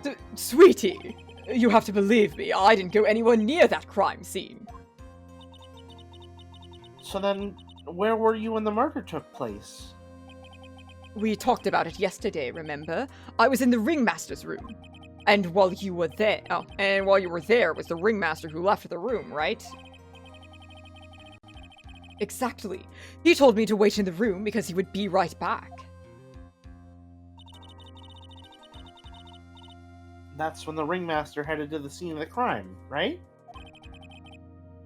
5. Sweetie, you have to believe me, I didn't go anywhere near that crime scene. So then, where were you when the murder took place? We talked about it yesterday, remember? I was in the ringmaster's room. And while you were there, it was the ringmaster who left the room, right? Exactly. He told me to wait in the room because he would be right back. That's when the ringmaster headed to the scene of the crime, right?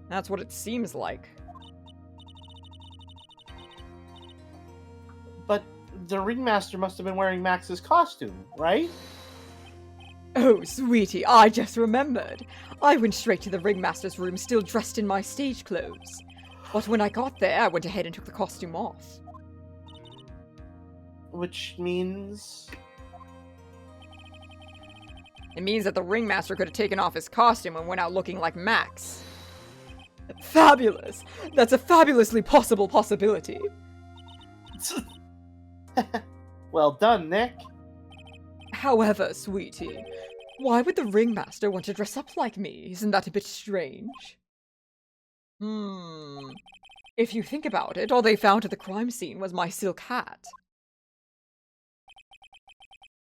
That's what it seems like. But the ringmaster must have been wearing Max's costume, right? Oh, sweetie, I just remembered. I went straight to the ringmaster's room still dressed in my stage clothes. But when I got there, I went ahead and took the costume off. Which means... It means that the ringmaster could have taken off his costume and went out looking like Max. Fabulous! That's a fabulously possible possibility. Well done, Nick. However, sweetie, why would the ringmaster want to dress up like me? Isn't that a bit strange? If you think about it, all they found at the crime scene was my silk hat.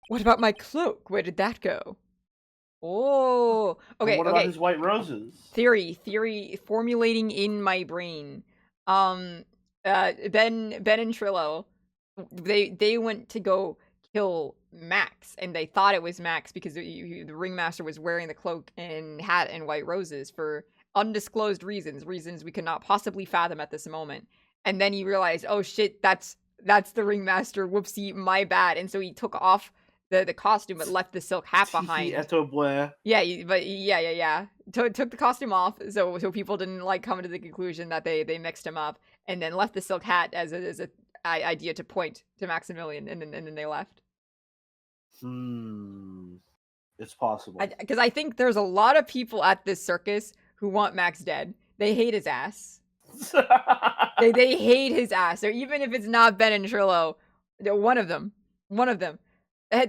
What about my cloak? Where did that go? Oh, okay, What about his white roses? Theory formulating in my brain. Ben and Trillo, they went to go kill Max, and they thought it was Max because the ringmaster was wearing the cloak and hat and white roses for undisclosed reasons we could not possibly fathom at this moment. And then he realized, oh shit, that's the ringmaster. Whoopsie, my bad. And so he took off the costume but left the silk hat behind. Yeah. Took the costume off so people didn't like come to the conclusion that they mixed him up, and then left the silk hat as idea to point to Maximilian, and then they left. It's possible. Because I think there's a lot of people at this circus who want Max dead. They hate his ass. They hate his ass. Or even if it's not Ben and Trillo, one of them.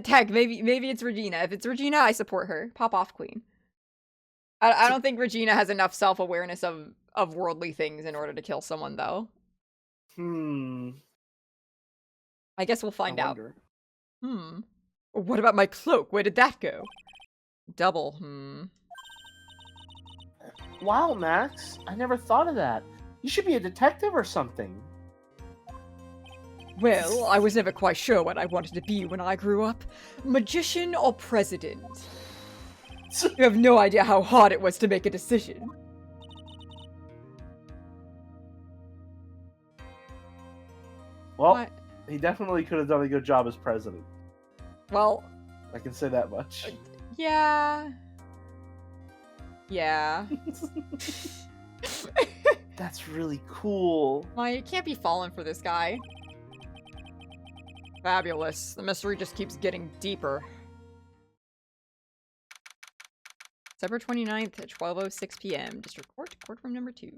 Tech, maybe it's Regina. If it's Regina, I support her. Pop off, queen. I don't think Regina has enough self-awareness of worldly things in order to kill someone, though. I guess we'll find out. What about my cloak? Where did that go? Double, Wow, Max. I never thought of that. You should be a detective or something. Well, I was never quite sure what I wanted to be when I grew up. Magician or president? You have no idea how hard it was to make a decision. Well, What? he definitely could have done a good job as president. Well, I can say that much. yeah. Yeah. That's really cool. Well, you can't be falling for this guy. Fabulous. The mystery just keeps getting deeper. December 29th at 12:06 p.m. District Court, courtroom number 2.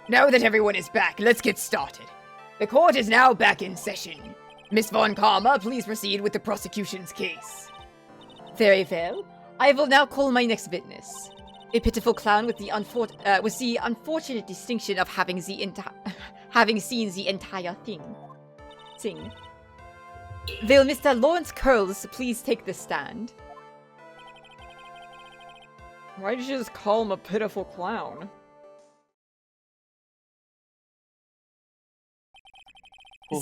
Now that everyone is back, let's get started. The court is now back in session. Miss Von Karma, please proceed with the prosecution's case. Very well. I will now call my next witness. A pitiful clown with the unfortunate distinction of having seen the entire thing. Will Mr. Lawrence Curls please take the stand? Why did you just call him a pitiful clown?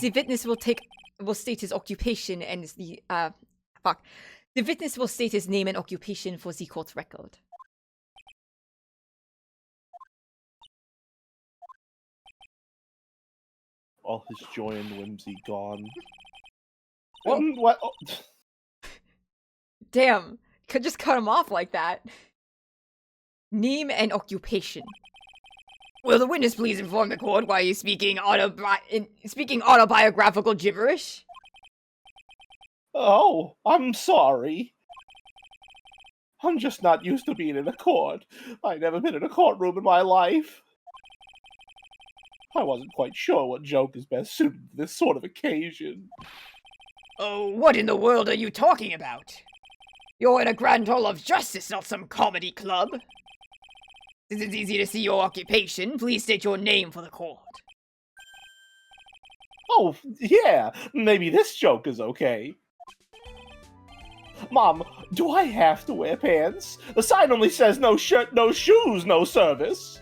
The witness will state his occupation and the The witness will state his name and occupation for the court record. All his joy and whimsy gone. Well, What? Oh. Damn, could just cut him off like that. Name and occupation. Will the witness please inform the court why he's speaking autobiographical gibberish? Oh, I'm sorry. I'm just not used to being in a court. I've never been in a courtroom in my life. I wasn't quite sure what joke is best suited to this sort of occasion. Oh, what in the world are you talking about? You're in a grand hall of justice, not some comedy club. Since it's easy to see your occupation, please state your name for the court. Oh, yeah, maybe this joke is okay. Mom, do I have to wear pants? The sign only says no shirt, no shoes, no service.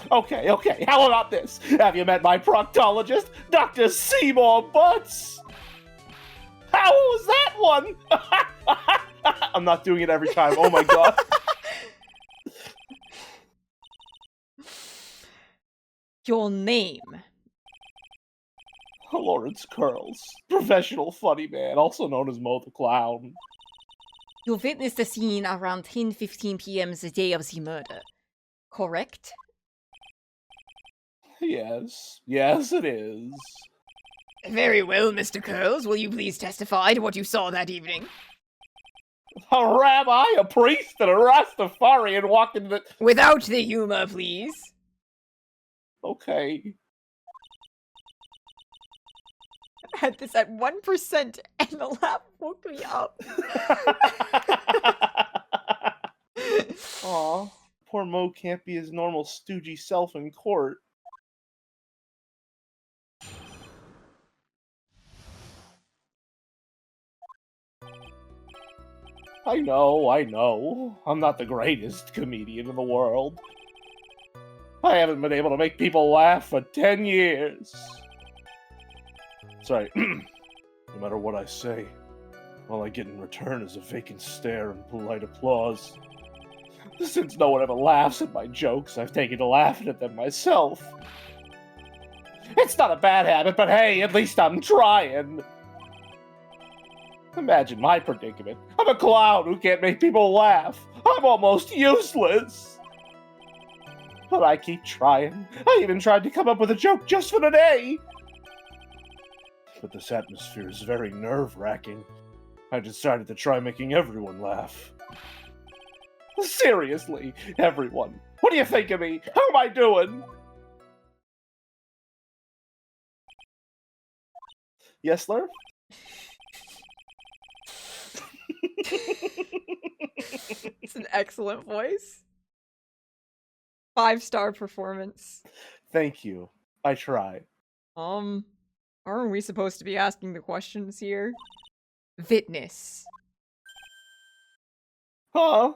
Okay, how about this? Have you met my proctologist, Dr. Seymour Butts? How was that one? I'm not doing it every time, oh my god. Your name. Lawrence Curls, professional funny man, also known as Mo the Clown. You witnessed the scene around 10:15 p.m. the day of the murder, correct? Yes, it is. Very well, Mr. Curls. Will you please testify to what you saw that evening? A rabbi, a priest, and a Rastafarian walked into the... Without the humor, please. Okay. I had this at 1% and the laugh woke me up. Aw, poor Mo can't be his normal stoogey self in court. I know. I'm not the greatest comedian in the world. I haven't been able to make people laugh for 10 years. Sorry, no matter what I say, all I get in return is a vacant stare and polite applause. Since no one ever laughs at my jokes, I've taken to laughing at them myself. It's not a bad habit, but hey, at least I'm trying. Imagine my predicament. I'm a clown who can't make people laugh. I'm almost useless. But I keep trying. I even tried to come up with a joke just for today. But this atmosphere is very nerve-wracking. I decided to try making everyone laugh. Seriously, everyone. What do you think of me? How am I doing? Yes, Lerv? It's an excellent voice. 5-star performance. Thank you. I try. Aren't we supposed to be asking the questions here? Witness. Huh?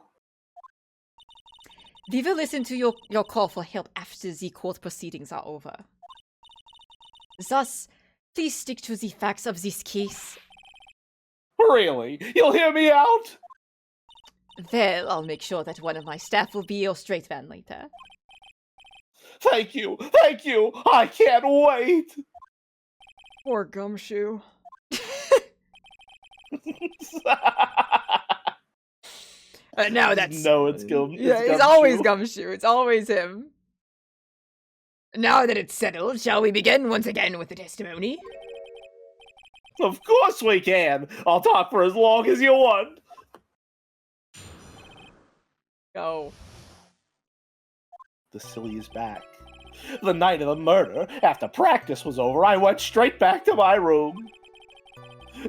We will listen to your call for help after the court proceedings are over. Thus, please stick to the facts of this case. Really? You'll hear me out? Well, I'll make sure that one of my staff will be your straight man later. Thank you! Thank you! I can't wait! Poor Gumshoe. Now that's... No, it's Gum. Yeah, it's it's Gumshoe. always Gumshoe. It's always him. Now that it's settled, shall we begin once again with the testimony? Of course we can! I'll talk for as long as you want! Go. The silly is back. The night of the murder, after practice was over, I went straight back to my room.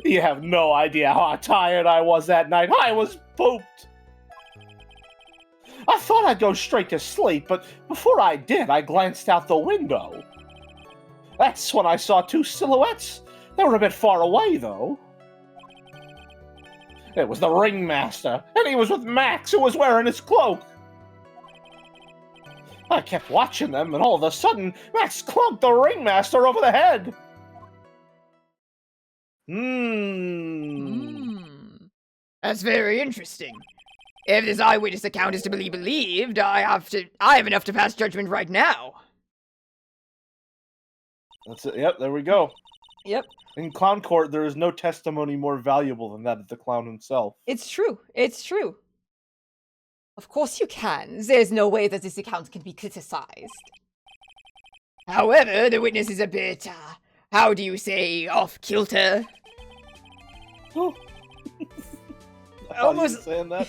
You have no idea how tired I was that night. I was pooped. I thought I'd go straight to sleep, but before I did, I glanced out the window. That's when I saw two silhouettes. They were a bit far away, though. It was the ringmaster, and he was with Max, who was wearing his cloak. I kept watching them, and all of a sudden, Max clunked the ringmaster over the head. That's very interesting. If this eyewitness account is to be believed, I have enough to pass judgment right now. That's it. Yep, there we go. Yep. In clown court, there is no testimony more valuable than that of the clown himself. It's true. It's true. Of course you can. There's no way that this account can be criticized. However, the witness is a bit, how do you say, off-kilter? Oh. Almost saying that.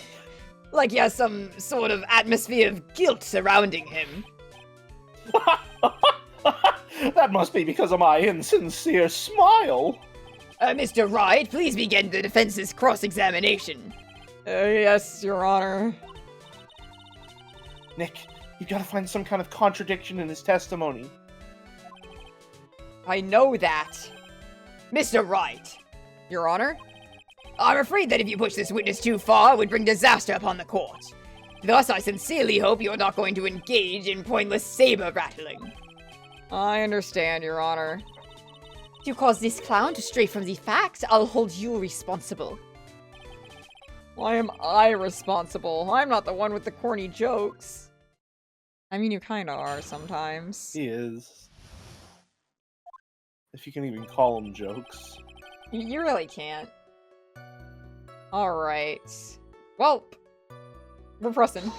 like he has some sort of atmosphere of guilt surrounding him. That must be because of my insincere smile. Mr. Wright, please begin the defense's cross-examination. Yes, Your Honor. Nick, you gotta find some kind of contradiction in his testimony. I know that. Mr. Wright. Your Honor? I'm afraid that if you push this witness too far, it would bring disaster upon the court. Thus, I sincerely hope you're not going to engage in pointless saber-rattling. I understand, Your Honor. If you cause this clown to stray from the facts, I'll hold you responsible. Why am I responsible? I'm not the one with the corny jokes. I mean, you kinda are sometimes. He is. If you can even call them jokes. You really can't. Alright. Well, we're pressing.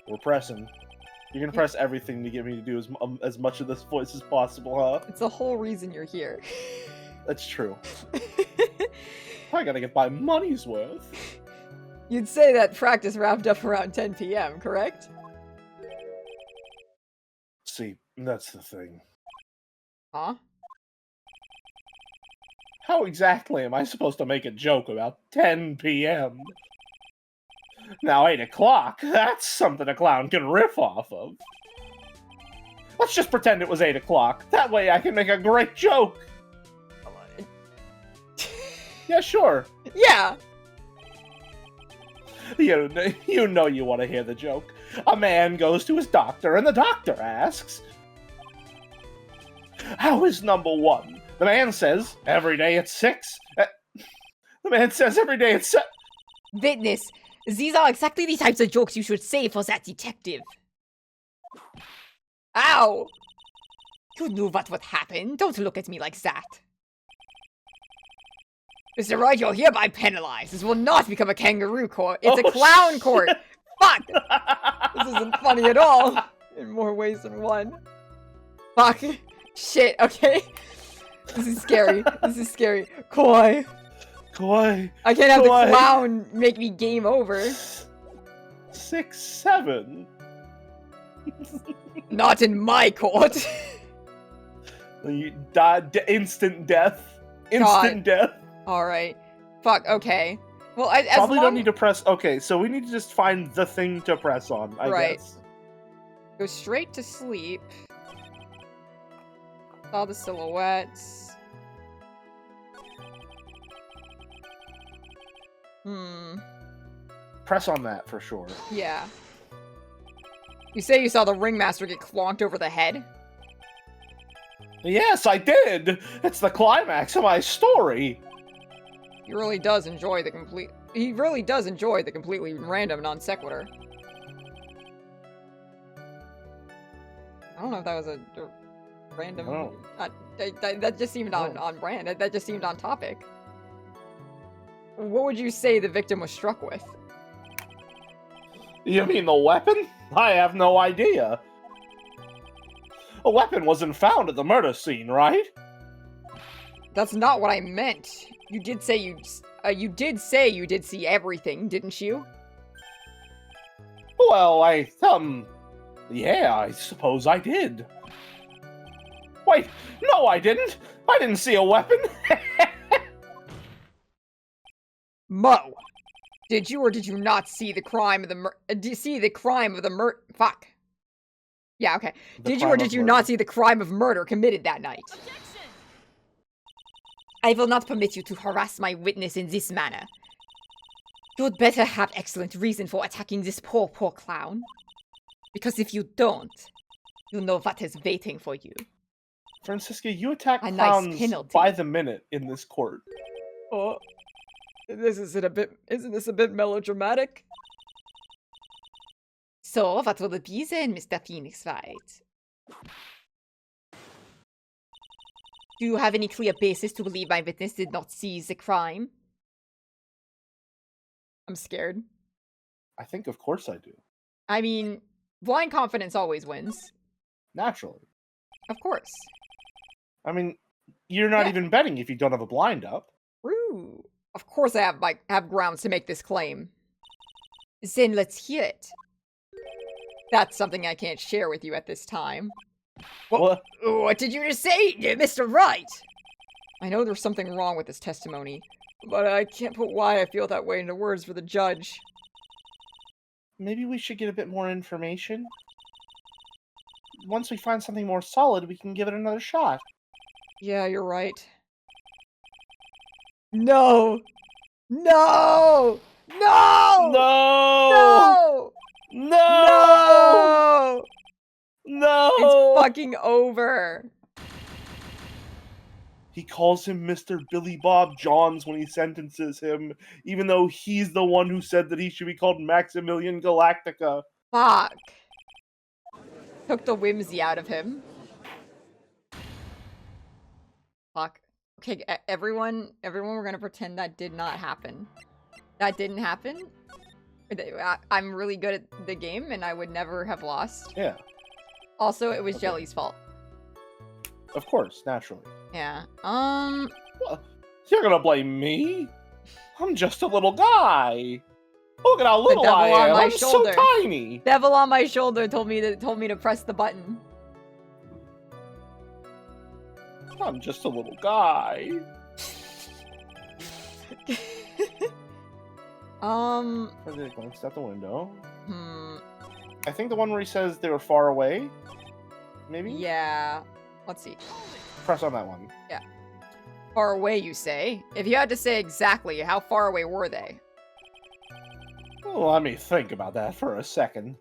We're pressing. You're gonna press everything to get me to do as much of this voice as possible, huh? It's the whole reason you're here. That's true. I gotta get my money's worth. You'd say that practice wrapped up around 10 p.m., correct? See, that's the thing. Huh? How exactly am I supposed to make a joke about 10 p.m.? Now 8 o'clock, that's something a clown can riff off of. Let's just pretend it was 8 o'clock. That way I can make a great joke. Yeah, sure. Yeah! You know you want to hear the joke. A man goes to his doctor, and the doctor asks, "How is number one?" The man says, "Every day at 6. The man says, "Every day at 7. Witness, these are exactly the types of jokes you should say for that detective. Ow! You knew what would happen. Don't look at me like that. Mr. Wright, you're hereby penalized. This will not become a kangaroo court. It's a clown court. Fuck! This isn't funny at all. In more ways than one. Fuck. Shit, okay. This is scary. This is scary. Koi. Koi. I can't have the clown make me game over. 6, 7. Not in my court. You died. Instant death. Instant death. Alright. Fuck, okay. Well, Probably don't need to press. Okay, so we need to just find the thing to press on, I guess. Go straight to sleep. Saw the silhouettes. Press on that for sure. Yeah. You say you saw the ringmaster get clonked over the head? Yes, I did! It's the climax of my story! He really does enjoy the completely random non sequitur. I don't know if that was a random... Oh. That just seemed on brand. That just seemed on topic. What would you say the victim was struck with? You mean the weapon? I have no idea. A weapon wasn't found at the murder scene, right? That's not what I meant. You did say you did see everything, didn't you? Well, yeah, I suppose I did. Wait, no I didn't! I didn't see a weapon! Mo! Did you or did you not see the crime of the fuck. Yeah, okay. Did you or did you not see the crime of murder committed that night? Objection! I will not permit you to harass my witness in this manner. You'd better have excellent reason for attacking this poor clown. Because if you don't, you know what is waiting for you. Francisca, you attack A clowns nice penalty. by the minute in this court. Oh, isn't this a bit melodramatic? So, what will it be then, Mr. Phoenix Wright? Do you have any clear basis to believe my witness did not seize the crime? I'm scared. I think of course I do. I mean, blind confidence always wins. Naturally. Of course. I mean, you're not even betting if you don't have a blind up. True. Of course I have grounds to make this claim. Then let's hear it. That's something I can't share with you at this time. What? What did you just say, Mr. Wright? I know there's something wrong with this testimony, but I can't put why I feel that way into words for the judge. Maybe we should get a bit more information. Once we find something more solid, we can give it another shot. Yeah, you're right. No! No! No! No! No! No! No! No! It's fucking over. He calls him Mr. Billy Bob Johns when he sentences him, even though he's the one who said that he should be called Maximilian Galactica. Fuck. Took the whimsy out of him. Fuck. Okay, everyone, we're gonna pretend that did not happen. That didn't happen. I'm really good at the game, and I would never have lost. Yeah. Also, it was Jelly's fault. Of course, naturally. Yeah. Well, you're gonna blame me? I'm just a little guy. Look at how little I am. I'm so tiny. Devil on my shoulder told me to press the button. I'm just a little guy. They glanced out the window. I think the one where he says they were far away. Maybe. Yeah. Let's see. Press on that one. Yeah. Far away, you say? If you had to say exactly, how far away were they? Well, let me think about that for a second.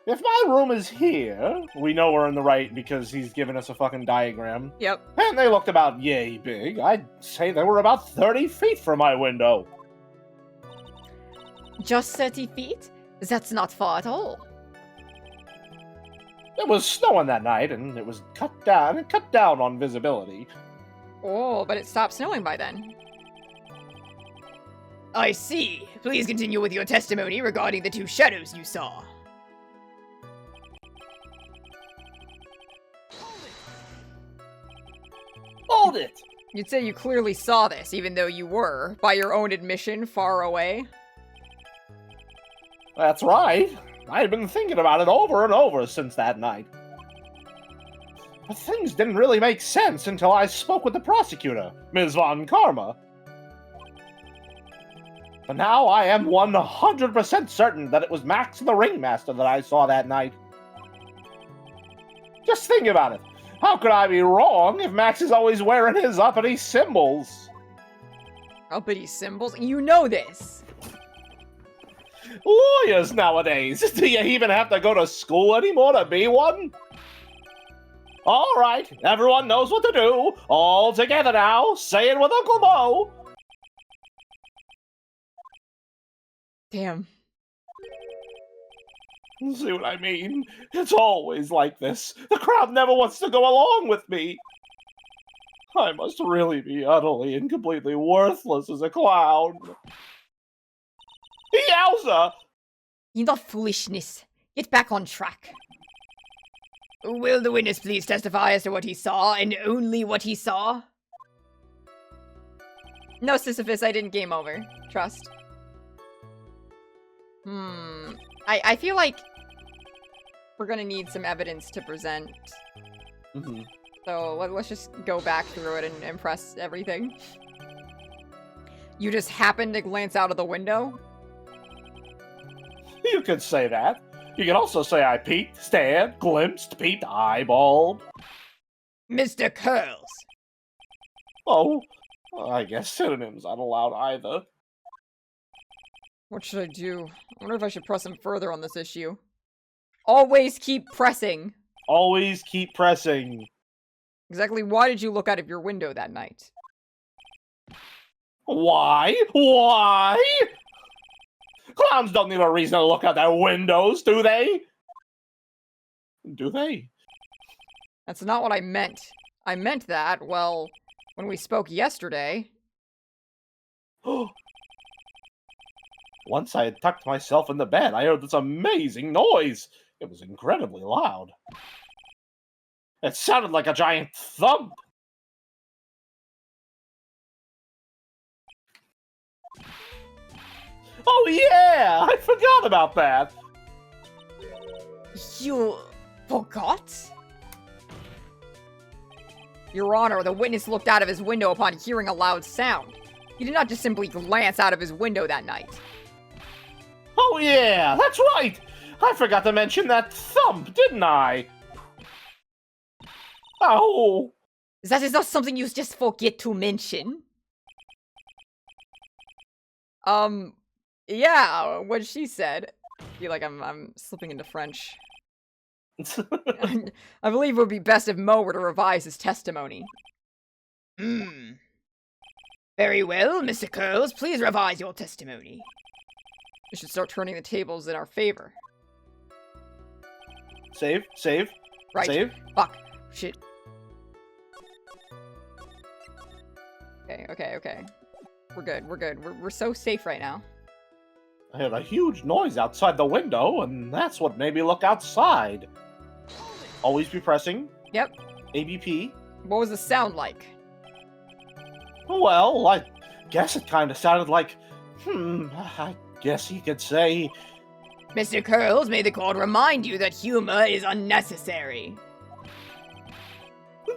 If my room is here, we know we're in the right because he's given us a fucking diagram. Yep. And they looked about yay big. I'd say they were about 30 feet from my window. Just 30 feet? That's not far at all. It was snowing that night, and it was cut down on visibility. Oh, but it stopped snowing by then. I see. Please continue with your testimony regarding the two shadows you saw. Hold it! You'd say you clearly saw this, even though you were, by your own admission, far away. That's right. I had been thinking about it over and over since that night. But things didn't really make sense until I spoke with the prosecutor, Ms. Von Karma. But now I am 100% certain that it was Max the Ringmaster that I saw that night. Just think about it. How could I be wrong if Max is always wearing his uppity symbols? Uppity symbols? You know this! Lawyers nowadays! Do you even have to go to school anymore to be one? Alright, everyone knows what to do. All together now, say it with Uncle Mo. Damn. See what I mean? It's always like this. The crowd never wants to go along with me. I must really be utterly and completely worthless as a clown. Yowza! Enough foolishness. Get back on track. Will the witness please testify as to what he saw, and only what he saw? No, Sisyphus, I didn't game over. Trust. I feel like we're gonna need some evidence to present. So let's just go back through it and impress everything. You just happened to glance out of the window? You could say that. You can also say I peeked, stared, glimpsed, peeped, eyeballed. Mr. Curls! Oh, I guess synonyms aren't allowed either. What should I do? I wonder if I should press him further on this issue. Always keep pressing! Always keep pressing. Exactly why did you look out of your window that night? Why? Why? Clowns don't need a reason to look out their windows, do they? Do they? That's not what I meant. I meant that, well, when we spoke yesterday. Once I had tucked myself in the bed, I heard this amazing noise. It was incredibly loud. It sounded like a giant thump. Oh yeah! I forgot about that! You forgot? Your Honor, the witness looked out of his window upon hearing a loud sound. He did not just simply glance out of his window that night. Oh yeah, that's right! I forgot to mention that thump, didn't I? Oh! That is not something you just forget to mention. Yeah, what she said. I feel like I'm slipping into French. I believe it would be best if Mo were to revise his testimony. Very well, Mr. Curls, please revise your testimony. We should start turning the tables in our favor. Save, save, Right. save. Fuck. Shit. Okay. We're good. We're so safe right now. I heard a huge noise outside the window, and that's what made me look outside. Always be pressing. Yep. ABP. What was the sound like? Well, I guess it kind of sounded like, I guess you could say... Mr. Curls, may the court remind you that humor is unnecessary.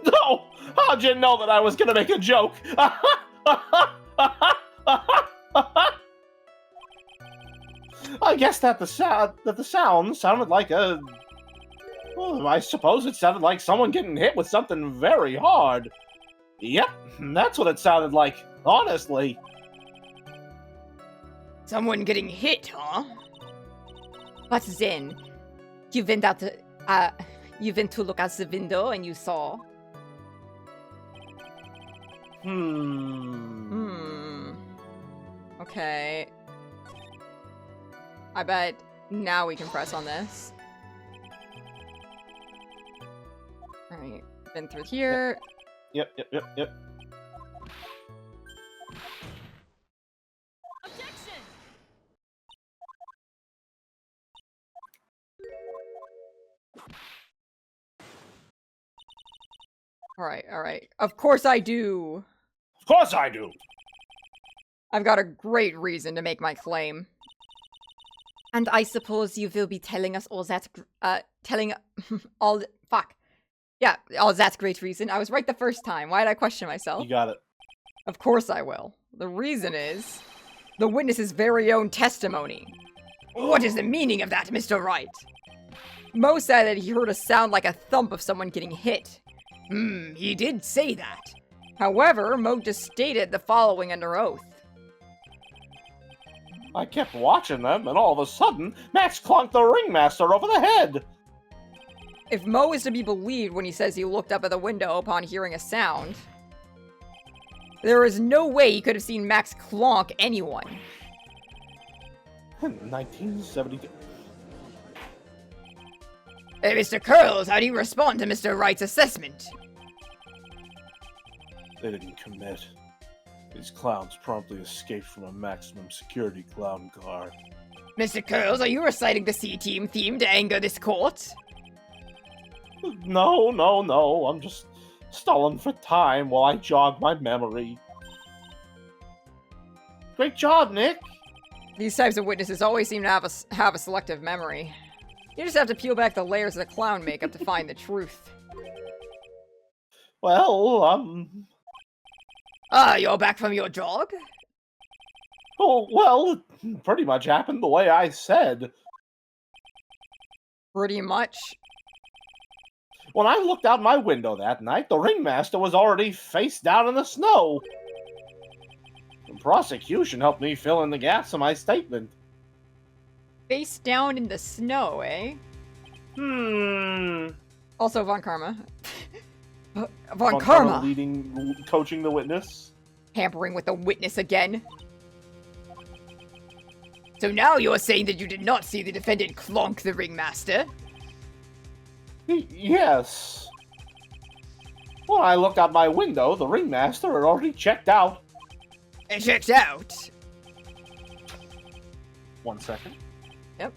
No! How'd you know that I was gonna make a joke? I guess that the sound sounded like a... Well, I suppose it sounded like someone getting hit with something very hard. Yep, that's what it sounded like, honestly. Someone getting hit, huh? But then, you went out to, you went to look out the window and you saw... Okay. I bet now we can press on this. Been through here. Yep. Alright. Of course I do. Of course I do. I've got a great reason to make my claim. And I suppose you will be telling us all that, fuck. Yeah, all that great reason. I was right the first time. Why did I question myself? You got it. Of course I will. The reason is the witness's very own testimony. What is the meaning of that, Mr. Wright? Mo said that he heard a sound like a thump of someone getting hit. He did say that. However, Mo just stated the following under oath. I kept watching them, and all of a sudden, Max clunked the ringmaster over the head. If Mo is to be believed when he says he looked up at the window upon hearing a sound, there is no way he could have seen Max clonk anyone. 1972. Hey, Mr. Curls, how do you respond to Mr. Wright's assessment? They didn't commit. These clowns promptly escaped from a maximum security clown car. Mr. Curls, are you reciting the C-Team theme to anger this court? No. I'm just stalling for time while I jog my memory. Great job, Nick. These types of witnesses always seem to have a selective memory. You just have to peel back the layers of the clown makeup to find the truth. Well, you're back from your jog? Oh, well, it pretty much happened the way I said. Pretty much. When I looked out my window that night, the ringmaster was already face down in the snow. The prosecution helped me fill in the gaps of my statement. Face down in the snow, eh? Also, Von Karma. Von Karma! Coaching the witness. Tampering with the witness again. So now you're saying that you did not see the defendant clonk the ringmaster? Yes. When I looked out my window, the ringmaster had already checked out. Checked out? 1 second. Yep.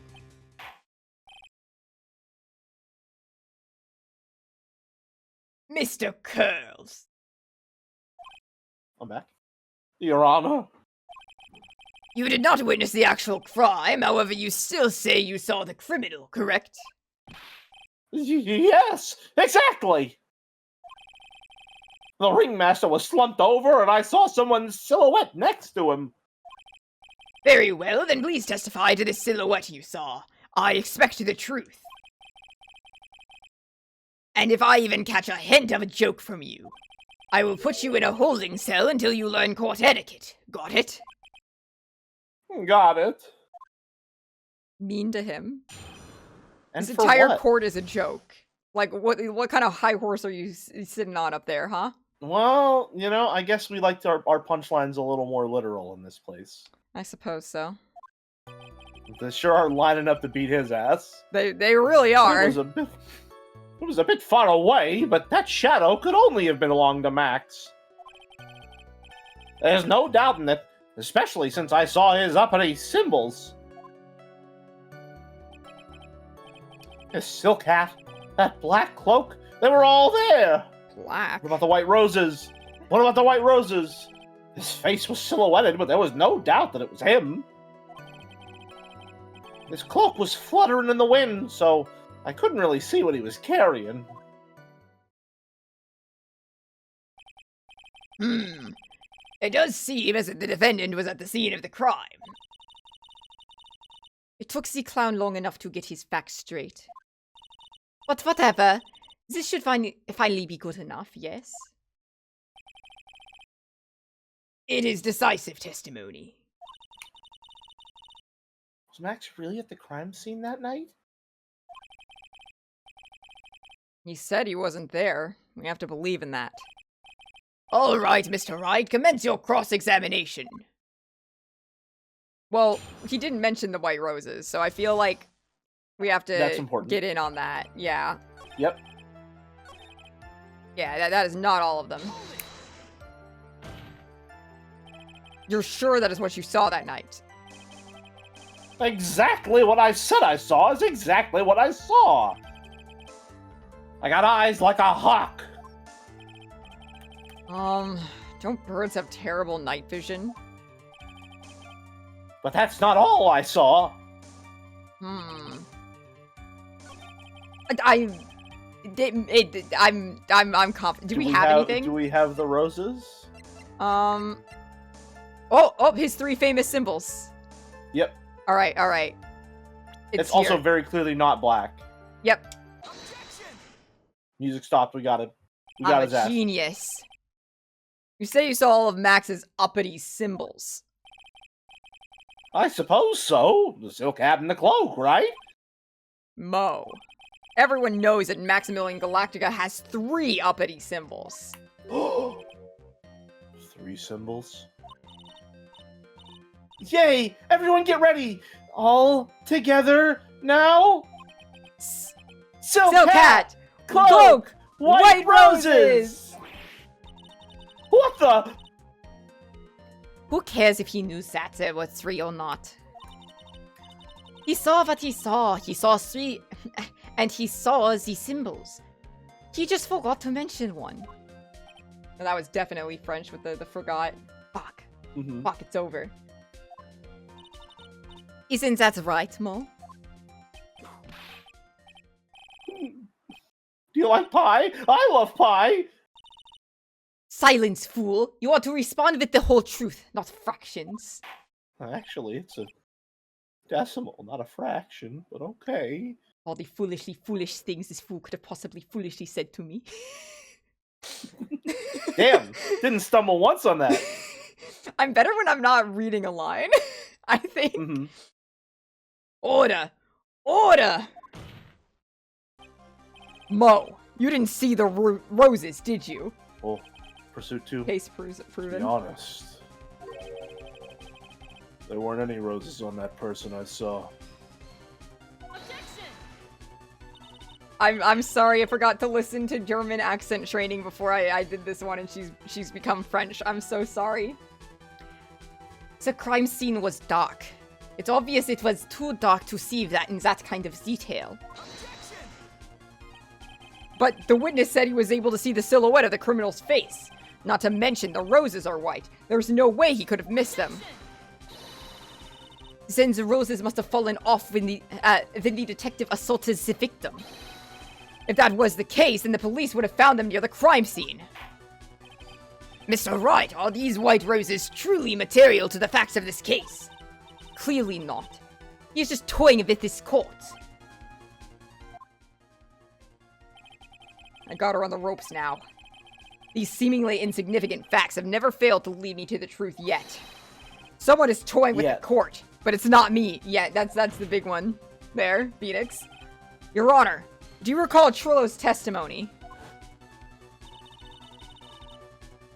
Mr. Curls. I'm back. Your Honor. You did not witness the actual crime, however you still say you saw the criminal, correct? Yes, exactly. The ringmaster was slumped over and I saw someone's silhouette next to him. Very well, then please testify to the silhouette you saw. I expect the truth. And if I even catch a hint of a joke from you, I will put you in a holding cell until you learn court etiquette. Got it? Got it. Mean to him. And This for entire what? court is a joke. Like, what kind of high horse are you sitting on up there, huh? Well, you know, I guess we liked our punchlines a little more literal in this place. I suppose so. They sure are lining up to beat his ass. They really are. It was a bit far away, but that shadow could only have belonged to Max. There's no doubting it, especially since I saw his uppity symbols. His silk hat, that black cloak, they were all there. Black. What about the white roses? What about the white roses? His face was silhouetted, but there was no doubt that it was him. His cloak was fluttering in the wind, so I couldn't really see what he was carrying. It does seem as if the defendant was at the scene of the crime. It took the clown long enough to get his facts straight. But whatever. This should finally be good enough, yes? It is decisive testimony. Was Max really at the crime scene that night? He said he wasn't there. We have to believe in that. All right, Mr. Wright, commence your cross-examination. Well, he didn't mention the white roses, so I feel like we have That's to important. get in on that. Yeah. Yep. Yeah, that is not all of them. You're sure that is what you saw that night? Exactly what I said I saw is exactly what I saw. I got eyes like a hawk. Don't birds have terrible night vision? But that's not all I saw. I'm confident. Do we have anything? Do we have the roses? Oh, his 3 famous symbols. Yep. All right. It's here. also very clearly not black. Yep. Music stopped. We got it. We I'm got a his ass. genius. You say you saw all of Max's uppity symbols. I suppose so. The silk hat and the cloak, right? Mo. Everyone knows that Maximilian Galactica has 3 uppity symbols. 3 symbols. Yay! Everyone get ready! All together now! Silk hat! Cloak! White roses! What the? Who cares if he knew that it was 3 or not? He saw what he saw. He saw 3, and he saw the symbols. He just forgot to mention one. And that was definitely French with the forgot. Fuck. Fuck, it's over. Isn't that right, Mo? Do you like pie? I love pie! Silence, fool! You ought to respond with the whole truth, not fractions. Actually, it's a decimal, not a fraction, but okay. All the foolish things this fool could have possibly foolishly said to me. Damn, didn't stumble once on that. I'm better when I'm not reading a line, I think. Order! Order! Mo, you didn't see the roses, did you? Well, Pursuit 2, Case to proven. be honest, there weren't any roses on that person I saw. I'm sorry, I forgot to listen to German accent training before I did this one, and she's become French. I'm so sorry. The crime scene was dark. It's obvious it was too dark to see that in that kind of detail. But the witness said he was able to see the silhouette of the criminal's face. Not to mention the roses are white. There's no way he could have missed them. Then the roses must have fallen off when the detective assaulted the victim. If that was the case, then the police would have found them near the crime scene. Mr. Wright, are these white roses truly material to the facts of this case? Clearly not. He's just toying with this court. I got her on the ropes now. These seemingly insignificant facts have never failed to lead me to the truth yet. Someone is toying with the court, but it's not me. Yeah, that's the big one. There, Phoenix. Your Honor, do you recall Trillo's testimony?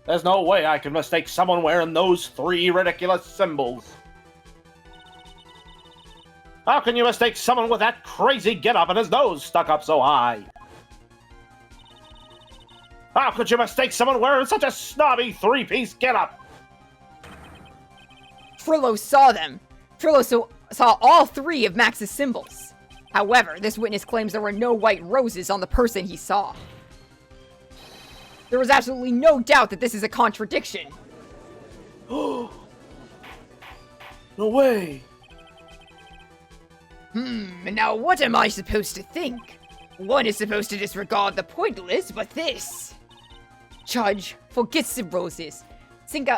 There's no way I can mistake someone wearing those 3 ridiculous symbols. How can you mistake someone with that crazy getup and his nose stuck up so high? How could you mistake someone wearing such a snobby 3-piece getup? Trillo saw them. Trillo saw all 3 of Max's symbols. However, this witness claims there were no white roses on the person he saw. There was absolutely no doubt that this is a contradiction. No way. And now what am I supposed to think? One is supposed to disregard the pointless, but this... Judge, forget the roses. Think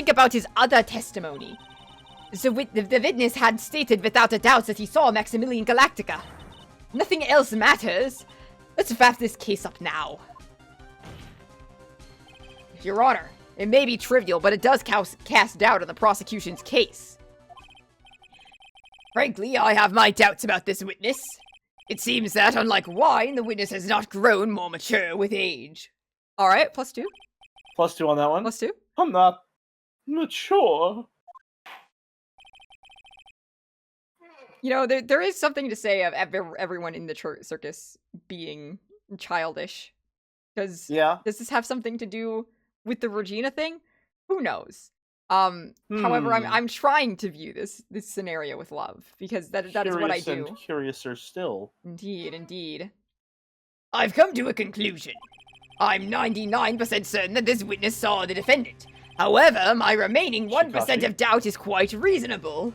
about his other testimony. The witness had stated without a doubt that he saw Maximilian Galactica. Nothing else matters. Let's wrap this case up now. Your Honor, it may be trivial, but it does cast doubt on the prosecution's case. Frankly, I have my doubts about this witness. It seems that, unlike wine, the witness has not grown more mature with age. Alright, +2. +2 on that one. +2. I'm not mature. You know, there is something to say of everyone in the circus being childish. Does Yeah. this have something to do with the Regina thing? Who knows? However, I'm trying to view this scenario with love because that is what I Curious do. and curiouser still. Indeed, indeed. I've come to a conclusion. I'm 99% certain that this witness saw the defendant. However, my remaining 1% Shikashi? of doubt is quite reasonable.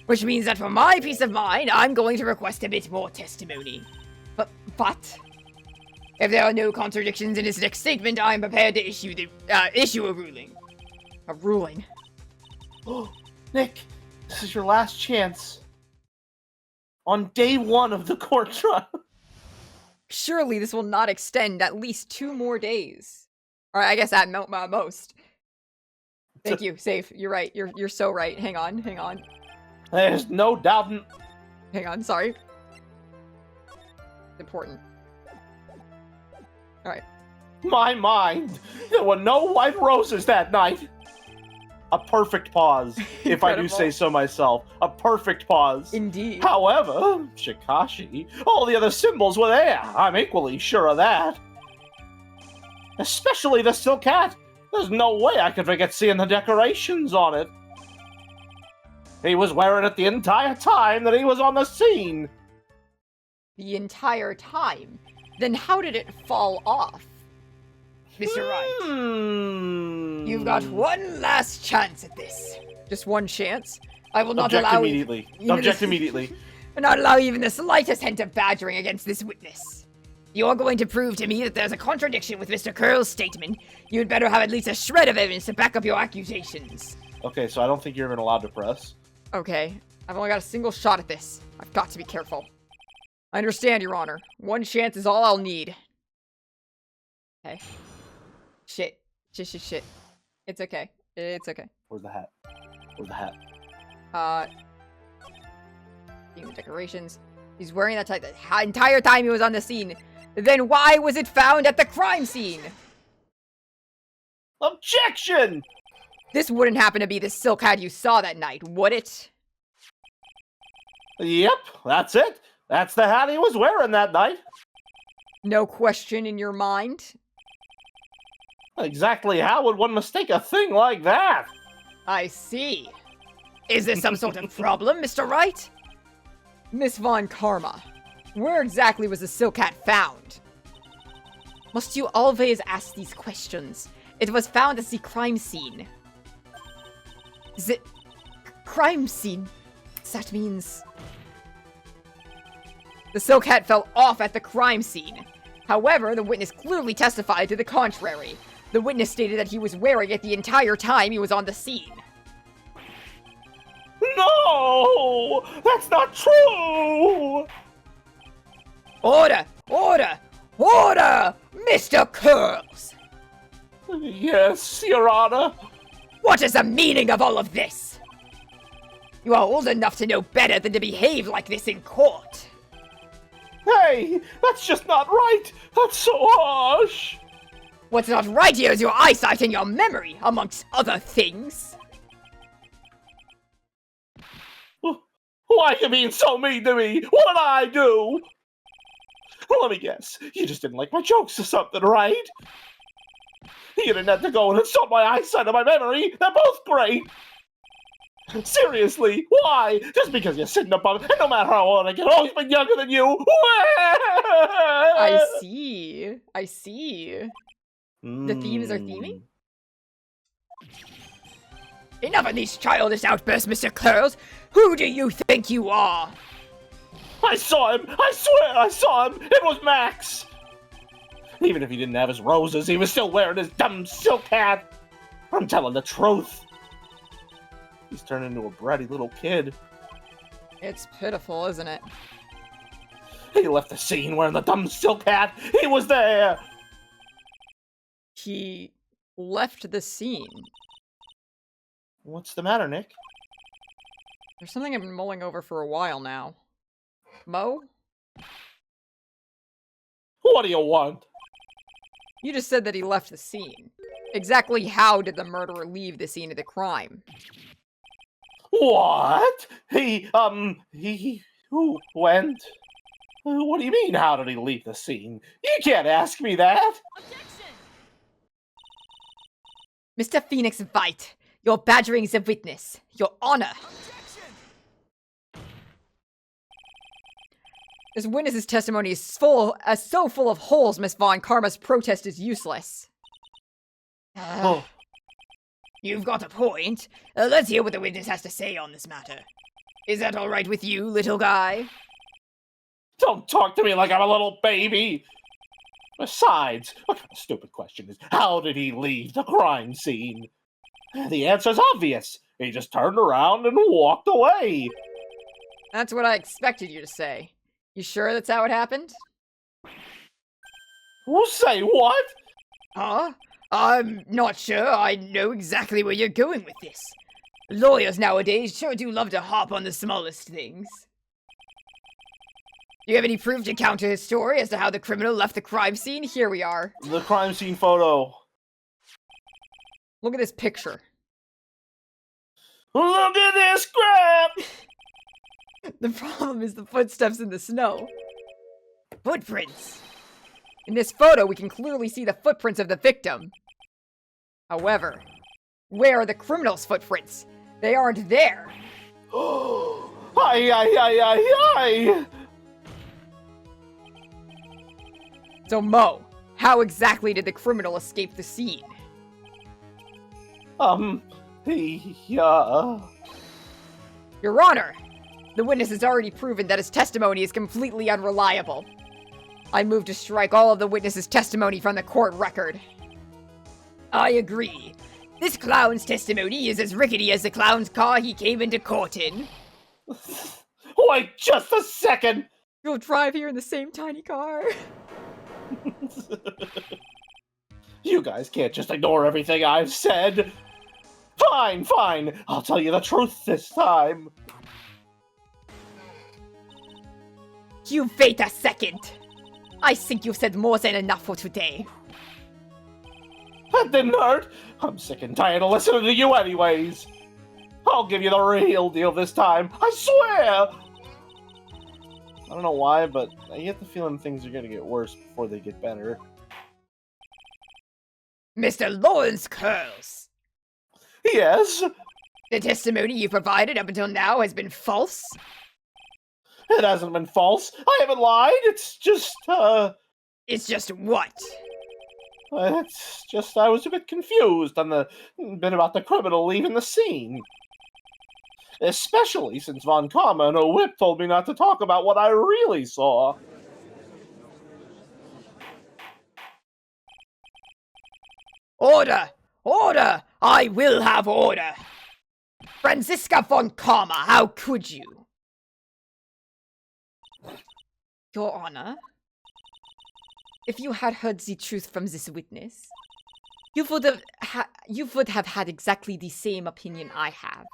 Which means that for my peace of mind, I'm going to request a bit more testimony. But if there are no contradictions in his next statement, I'm prepared to issue a ruling. A ruling. Nick, this is your last chance. On day 1 of the court trial. Surely this will not extend at least 2 more days. Or I guess at most. Thank you, Safe. You're right. You're so right. Hang on. There's no doubting. Hang on, sorry. Important. Alright. My mind. There were no white roses that night. A perfect pause, if I do Incredible. say so myself. A perfect pause. Indeed. However, Shikashi, all the other symbols were there. I'm equally sure of that. Especially the silk hat. There's no way I could forget seeing the decorations on it. He was wearing it the entire time that he was on the scene. The entire time. Then how did it fall off? Mr. Wright, you've got one last chance at this. Just one chance? I will not Object allow immediately. even Object the- immediately. and not allow even the slightest hint of badgering against this witness. You're going to prove to me that there's a contradiction with Mr. Curl's statement. You'd better have at least a shred of evidence to back up your accusations. Okay, so I don't think you're even allowed to press. Okay, I've only got a single shot at this. I've got to be careful. I understand, Your Honor. One chance is all I'll need. Okay. Shit. It's okay. It's okay. Where's the hat? Where's the hat? Seeing the decorations. He's wearing that the entire time he was on the scene. Then why was it found at the crime scene? Objection! This wouldn't happen to be the silk hat you saw that night, would it? Yep, that's it. That's the hat he was wearing that night. No question in your mind? Exactly how would one mistake a thing like that? I see. Is this some sort of problem, Mr. Wright? Miss Von Karma, where exactly was the silk hat found? Must you always ask these questions? It was found at the crime scene. The crime scene? That means... The silk hat fell off at the crime scene. However, the witness clearly testified to the contrary. The witness stated that he was wearing it the entire time he was on the scene. No! That's not true! Order! Order! Order! Mr. Curls! Yes, Your Honor. What is the meaning of all of this? You are old enough to know better than to behave like this in court. Hey, that's just not right. That's so harsh. What's not right here is your eyesight and your memory, amongst other things. Why are you being so mean to me? What did I do? Well, let me guess. You just didn't like my jokes or something, right? You didn't have to go and insult my eyesight and my memory. They're both great. Seriously, why? Just because you're sitting above, and no matter how old I get, I've always been younger than you. I see. I see. The themes are theming? Enough of these childish outbursts, Mr. Curls! Who do you think you are? I saw him! I swear I saw him! It was Max! Even if he didn't have his roses, he was still wearing his dumb silk hat! I'm telling the truth! He's turned into a bratty little kid. It's pitiful, isn't it? He left the scene wearing the dumb silk hat! He was there! He left the scene. What's the matter, Nick? There's something I've been mulling over for a while now. Mo? What do you want? You just said that he left the scene. Exactly how did the murderer leave the scene of the crime? What? Who went? What do you mean, how did he leave the scene? You can't ask me that! Mr. Phoenix White, your badgering is a witness. Your honor. This witness's testimony is so full of holes, Miss Vaughn. Karma's protest is useless. Oh, You've got a point. Let's hear what the witness has to say on this matter. Is that all right with you, little guy? don't talk to me like I'm a little baby! Besides, what kind of stupid question is, how did he leave the crime scene? The answer's obvious. He just turned around and walked away. That's what I expected you to say. You sure that's how it happened? Say what? Huh? I'm not sure I know exactly where you're going with this. Lawyers nowadays sure do love to hop on the smallest things. Do you have any proof to counter his story as to how the criminal left the crime scene? Here we are. The crime scene photo. Look at this picture. Look at this crap! The problem is the footsteps in the snow. Footprints! In this photo, we can clearly see the footprints of the victim. However, where are the criminal's footprints? They aren't there. Ay. So Mo, how exactly did the criminal escape the scene? Your Honor, the witness has already proven that his testimony is completely unreliable. I move to strike all of the witness's testimony from the court record. I agree. This clown's testimony is as rickety as the clown's car he came into court in. Wait just a second! You'll drive here in the same tiny car. You guys can't just ignore everything I've said. Fine. I'll tell you the truth this time. You wait a second. I think you've said more than enough for today. That didn't hurt. I'm sick and tired of listening to you anyways. I'll give you the real deal this time. I swear! I don't know why, but I get the feeling things are gonna get worse before they get better. Mr. Lawrence Curls, Yes? the testimony you provided up until now has been false? It hasn't been false. I haven't lied. It's just, It's just what? I was a bit confused on the bit about the criminal leaving the scene. Especially since Von Karma and a whip told me not to talk about what I really saw. Order! Order! I will have order! Franziska von Karma, how could you? Your Honor, if you had heard the truth from this witness, you would have had exactly the same opinion I have.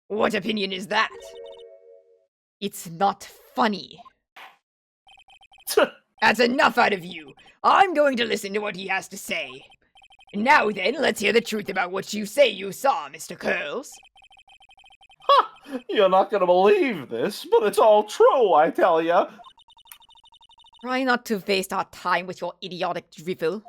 What opinion is that? It's not funny. That's enough out of you. I'm going to listen to what he has to say. Now then, let's hear the truth about what you say you saw, Mr. Curls. Ha! You're not gonna believe this, but it's all true, I tell ya. Try not to waste our time with your idiotic drivel.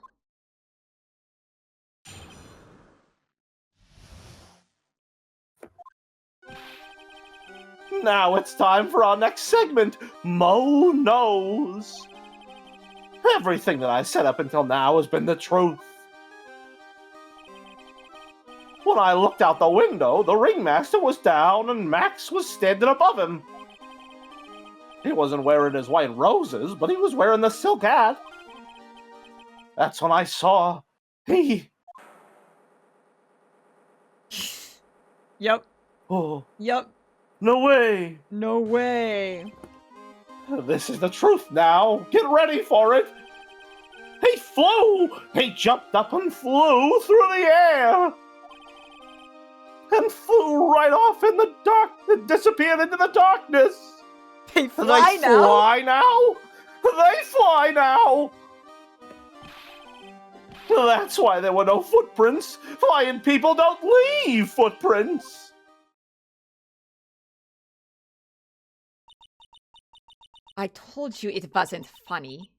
Now it's time for our next segment, Mo Knows. Everything that I said up until now has been the truth. When I looked out the window, the ringmaster was down and Max was standing above him. He wasn't wearing his white roses, but he was wearing the silk hat. That's when I saw he... Yep. Oh, Yep. no way. No way. This is the truth now. Get ready for it. He flew. He jumped up and flew through the air. And flew right off in the dark and disappeared into the darkness. They fly They now? fly now? They fly now! That's why there were no footprints. Flying people don't leave footprints. I told you it wasn't funny.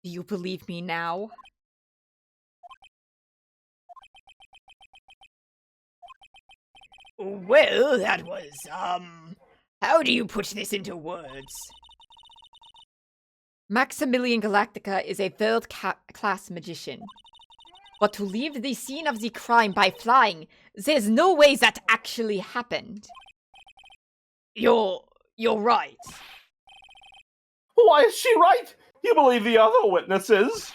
Do you believe me now? Well, that was, how do you put this into words? Maximilian Galactica is a third-class magician. But to leave the scene of the crime by flying, there's no way that actually happened. You're right. Why is she right? You believe the other witnesses.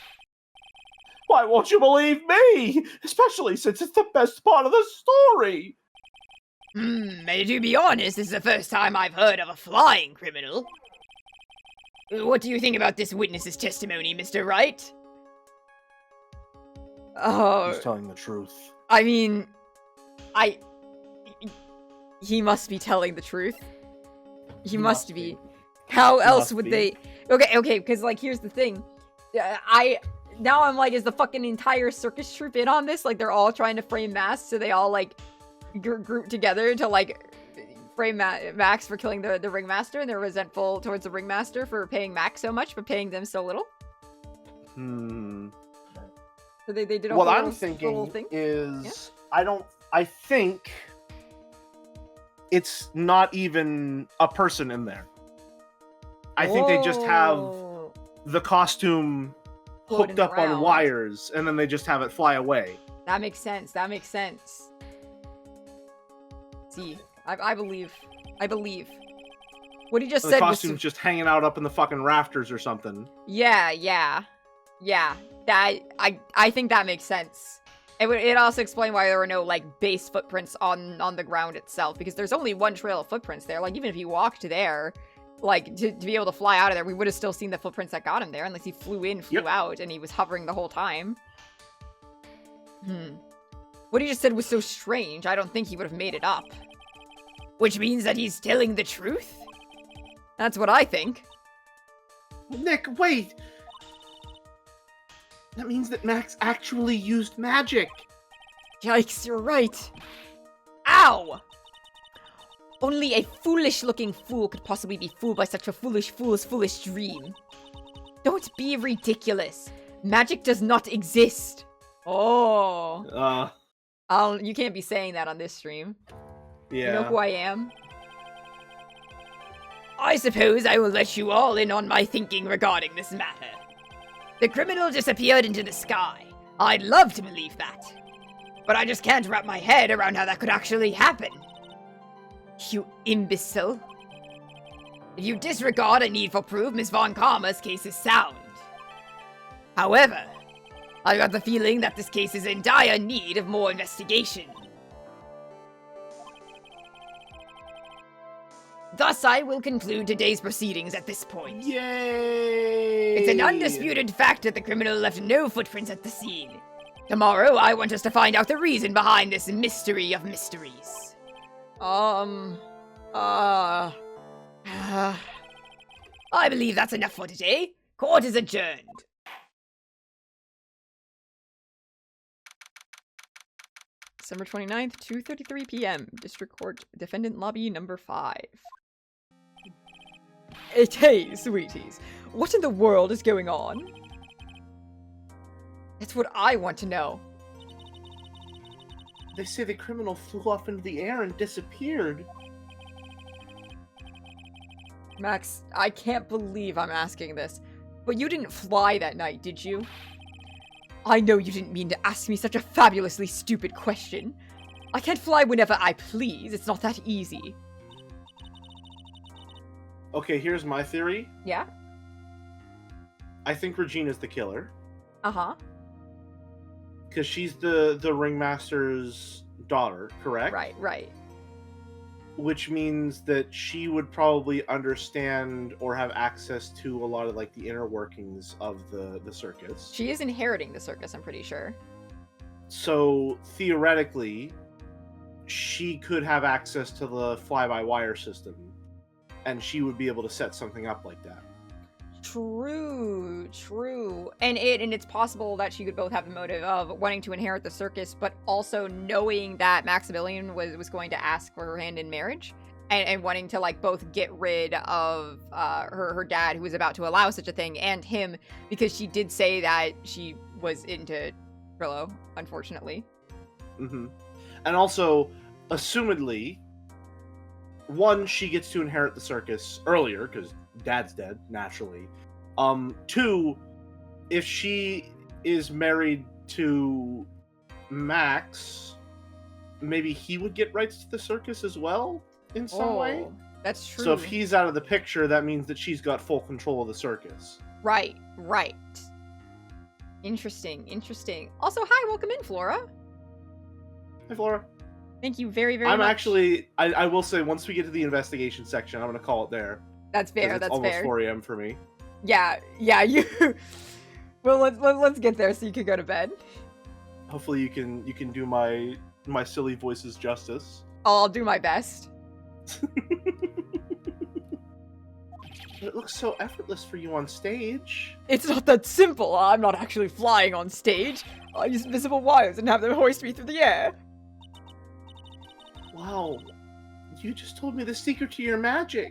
Why won't you believe me? Especially since it's the best part of the story. To be honest, this is the first time I've heard of a flying criminal. What do you think about this witness's testimony, Mr. Wright? Oh, He's telling the truth. I mean, he must be telling the truth. He must be. How else would they? Okay, because like here's the thing. Now I'm like, is the fucking entire circus troupe in on this? Like they're all trying to frame Max, so they all like group together to like frame Max for killing the ringmaster, and they're resentful towards the ringmaster for paying Max so much but paying them so little. So they did a what whole I'm little thinking thing. is I think it's not even a person in there. I think they just have Oh. the costume Floating hooked up around. on wires, and then they just have it fly away. That makes sense. That makes sense. See, I believe. What he just The said was costume's just hanging out up in the fucking rafters or something. yeah. That I think that makes sense. It also explained why there were no like base footprints on the ground itself, because there's only one trail of footprints there. Like even if he walked there, like to be able to fly out of there, we would have still seen the footprints that got him there, unless he flew in, flew out, and he was hovering the whole time. What he just said was so strange. I don't think he would have made it up. Which means that he's telling the truth? That's what I think. Nick, wait! That means that Max actually used magic. Yikes, you're right. Ow! Only a foolish-looking fool could possibly be fooled by such a foolish fool's foolish dream. Don't be ridiculous. Magic does not exist. Oh. You can't be saying that on this stream. Yeah. You know who I am? I suppose I will let you all in on my thinking regarding this matter. The criminal disappeared into the sky. I'd love to believe that. But I just can't wrap my head around how that could actually happen. You imbecile. If you disregard a need for proof, Miss Von Karma's case is sound. However, I got the feeling that this case is in dire need of more investigation. Thus, I will conclude today's proceedings at this point. Yay! It's an undisputed fact that the criminal left no footprints at the scene. Tomorrow, I want us to find out the reason behind this mystery of mysteries. I I believe that's enough for today. Court is adjourned. December 29th, 2:33 p.m. District Court Defendant Lobby number 5. Hey, sweeties. What in the world is going on? That's what I want to know. They say the criminal flew off into the air and disappeared. Max, I can't believe I'm asking this, but you didn't fly that night, did you? I know you didn't mean to ask me such a fabulously stupid question. I can't fly whenever I please. It's not that easy. Okay, here's my theory. Yeah? I think Regina's the killer. Uh-huh. Because she's the ringmaster's daughter, correct? Right. Which means that she would probably understand or have access to a lot of like the inner workings of the circus. She is inheriting the circus, I'm pretty sure. So theoretically, she could have access to the fly-by-wire system, and she would be able to set something up like that. True. And it's possible that she could both have the motive of wanting to inherit the circus, but also knowing that Maximilian was going to ask for her hand in marriage. and wanting to like both get rid of her dad, who was about to allow such a thing, and him, because she did say that she was into Trillo, unfortunately. Mm-hmm. And also, assumedly, one, she gets to inherit the circus earlier because dad's dead, naturally. Two, if she is married to Max, maybe he would get rights to the circus as well in some way. That's true. So if he's out of the picture, that means that she's got full control of the circus. Right. Interesting. Also, hi, welcome in, Flora. Hey, Flora. Thank you very, very I'm much. actually, I will say, once we get to the investigation section, I'm going to call it there. That's fair, 'Cause it's that's almost fair. 4 a.m. for me. Yeah, you... Well, let's get there so you can go to bed. Hopefully you can do my silly voices justice. I'll do my best. It looks so effortless for you on stage. It's not that simple. I'm not actually flying on stage. I use invisible wires and have them hoist me through the air. Wow. You just told me the secret to your magic.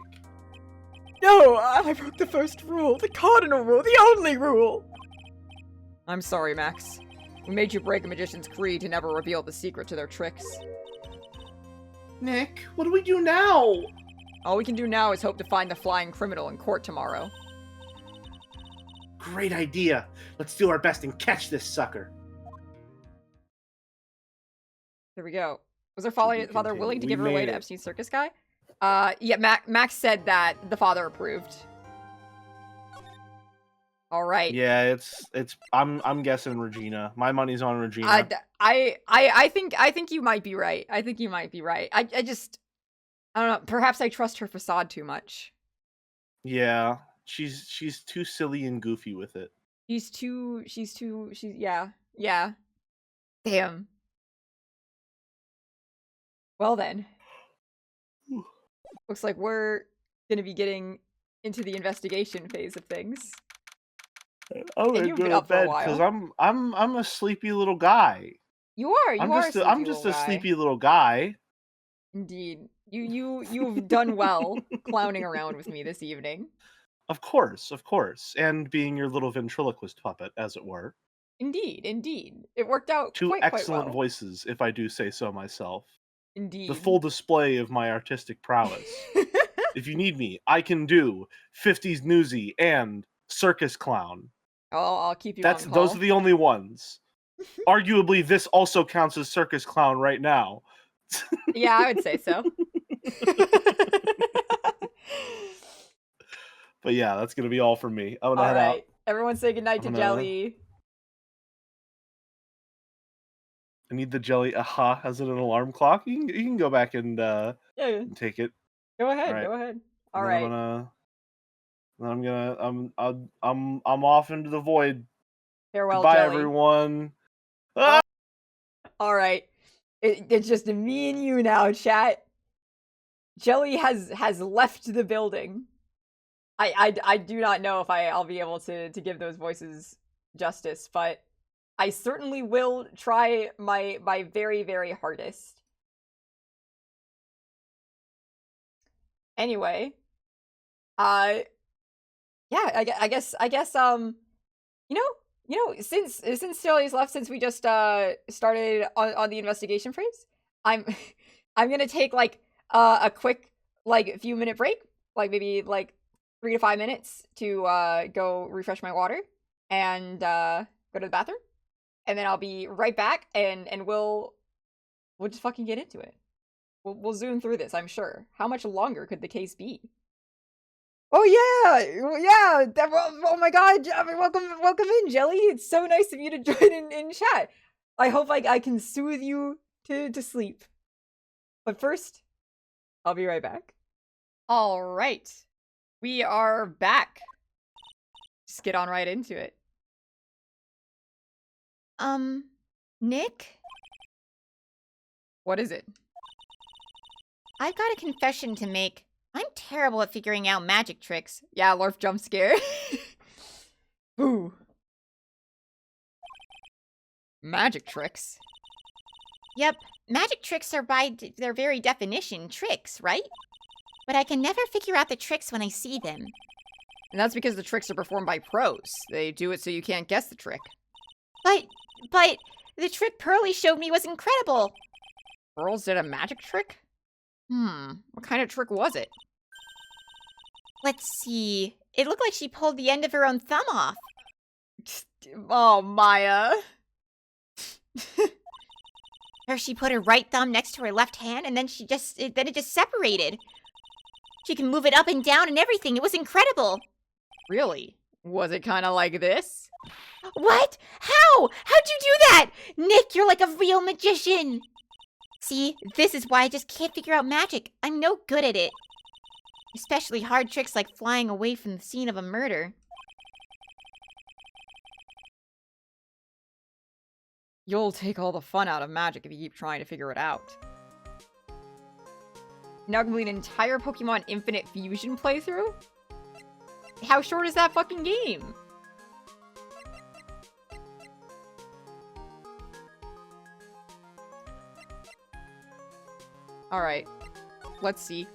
No, I broke the first rule, the cardinal rule, the only rule. I'm sorry, Max. We made you break a magician's creed to never reveal the secret to their tricks. Nick, what do we do now? All we can do now is hope to find the flying criminal in court tomorrow. Great idea. Let's do our best and catch this sucker. There we go. Was her father continue. willing to We give her away made to it. Epstein's circus guy? Yeah, Max said that the father approved. All right. Yeah, it's I'm guessing Regina. My money's on Regina. I think you might be right. I think you might be right. I don't know. Perhaps I trust her facade too much. Yeah, she's too silly and goofy with it. She's yeah. Damn. Well then. Looks like we're gonna be getting into the investigation phase of things. I'm And you've been up for a while. because I'm a sleepy little guy. You are a I'm just sleepy a little guy. sleepy little guy. Indeed. You've done well clowning around with me this evening. Of course, and being your little ventriloquist puppet, as it were. Indeed. It worked out Two quite excellent well. voices, if I do say so myself. Indeed. The full display of my artistic prowess. If you need me, I can do 50s newsy and circus clown. I'll keep you on call. Those are the only ones. Arguably, this also counts as circus clown right now. Yeah, I would say so. But yeah, that's gonna be all from me. I'm gonna All head out. right. Everyone say goodnight to I'm gonna- Jelly. I need the jelly. Aha! Has it an alarm clock? You can go back and Yeah, take it. go ahead. Alright. Go ahead. All And right. then I'm off into the void. Farewell, Goodbye, Jelly. everyone. All right. It's just me and you now, chat. Jelly has left the building. I do not know if I'll be able to give those voices justice, but I certainly will try my very, very hardest. Anyway, yeah, I guess you know, since Jelly's left, since we just started on the investigation phase, I'm gonna take like a quick like few minute break, like maybe like 3 to 5 minutes to go refresh my water and go to the bathroom, and then I'll be right back, and we'll just fucking get into it. We'll zoom through this, I'm sure. How much longer could the case be? Oh yeah. Oh my God, welcome in, Jelly. It's so nice of you to join in chat. I hope I can soothe you to sleep. But first, I'll be right back. All right, we are back. Just get on right into it. Nick? What is it? I've got a confession to make. I'm terrible at figuring out magic tricks. Yeah, Lorf jump scare. Ooh. Magic tricks? Yep, magic tricks are by their very definition tricks, right? But I can never figure out the tricks when I see them. And that's because the tricks are performed by pros. They do it so you can't guess the trick. But the trick Pearly showed me was incredible. Girls did a magic trick? What kind of trick was it? Let's see. It looked like she pulled the end of her own thumb off. Oh, Maya. Or she put her right thumb next to her left hand, and then it just separated. She can move it up and down and everything. It was incredible. Really? Was it kind of like this? What? How? How'd you do that? Nick, you're like a real magician. See, this is why I just can't figure out magic. I'm no good at it. Especially hard tricks like flying away from the scene of a murder. You'll take all the fun out of magic if you keep trying to figure it out. Now complete an entire Pokemon Infinite Fusion playthrough? How short is that fucking game? Alright. Let's see.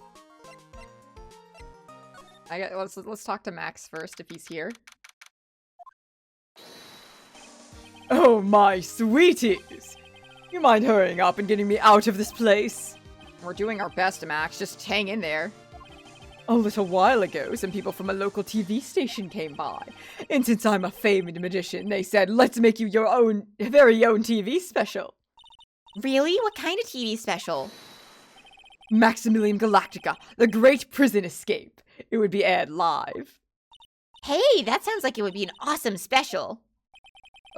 Let's talk to Max first if he's here. Oh my sweeties! You mind hurrying up and getting me out of this place? We're doing our best, Max. Just hang in there. A little while ago, some people from a local TV station came by. And since I'm a famed magician, they said, let's make you your very own TV special. Really? What kind of TV special? Maximilian Galactica, the Great Prison Escape. It would be aired live. Hey, that sounds like it would be an awesome special.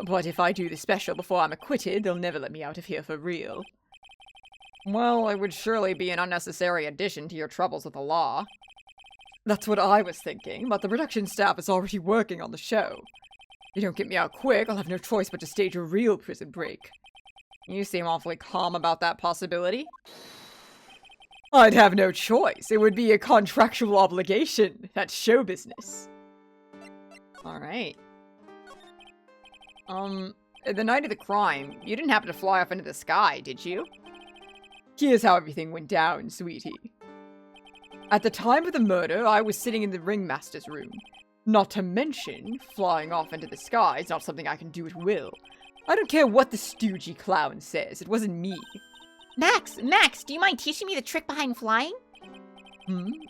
But if I do the special before I'm acquitted, they'll never let me out of here for real. Well, it would surely be an unnecessary addition to your troubles with the law. That's what I was thinking, but the production staff is already working on the show. If you don't get me out quick, I'll have no choice but to stage a real prison break. You seem awfully calm about that possibility. I'd have no choice. It would be a contractual obligation. That's show business. Alright. The night of the crime, you didn't happen to fly off into the sky, did you? Here's how everything went down, sweetie. At the time of the murder, I was sitting in the ringmaster's room. Not to mention, flying off into the sky is not something I can do at will. I don't care what the stoogey clown says, it wasn't me. Max, do you mind teaching me the trick behind flying?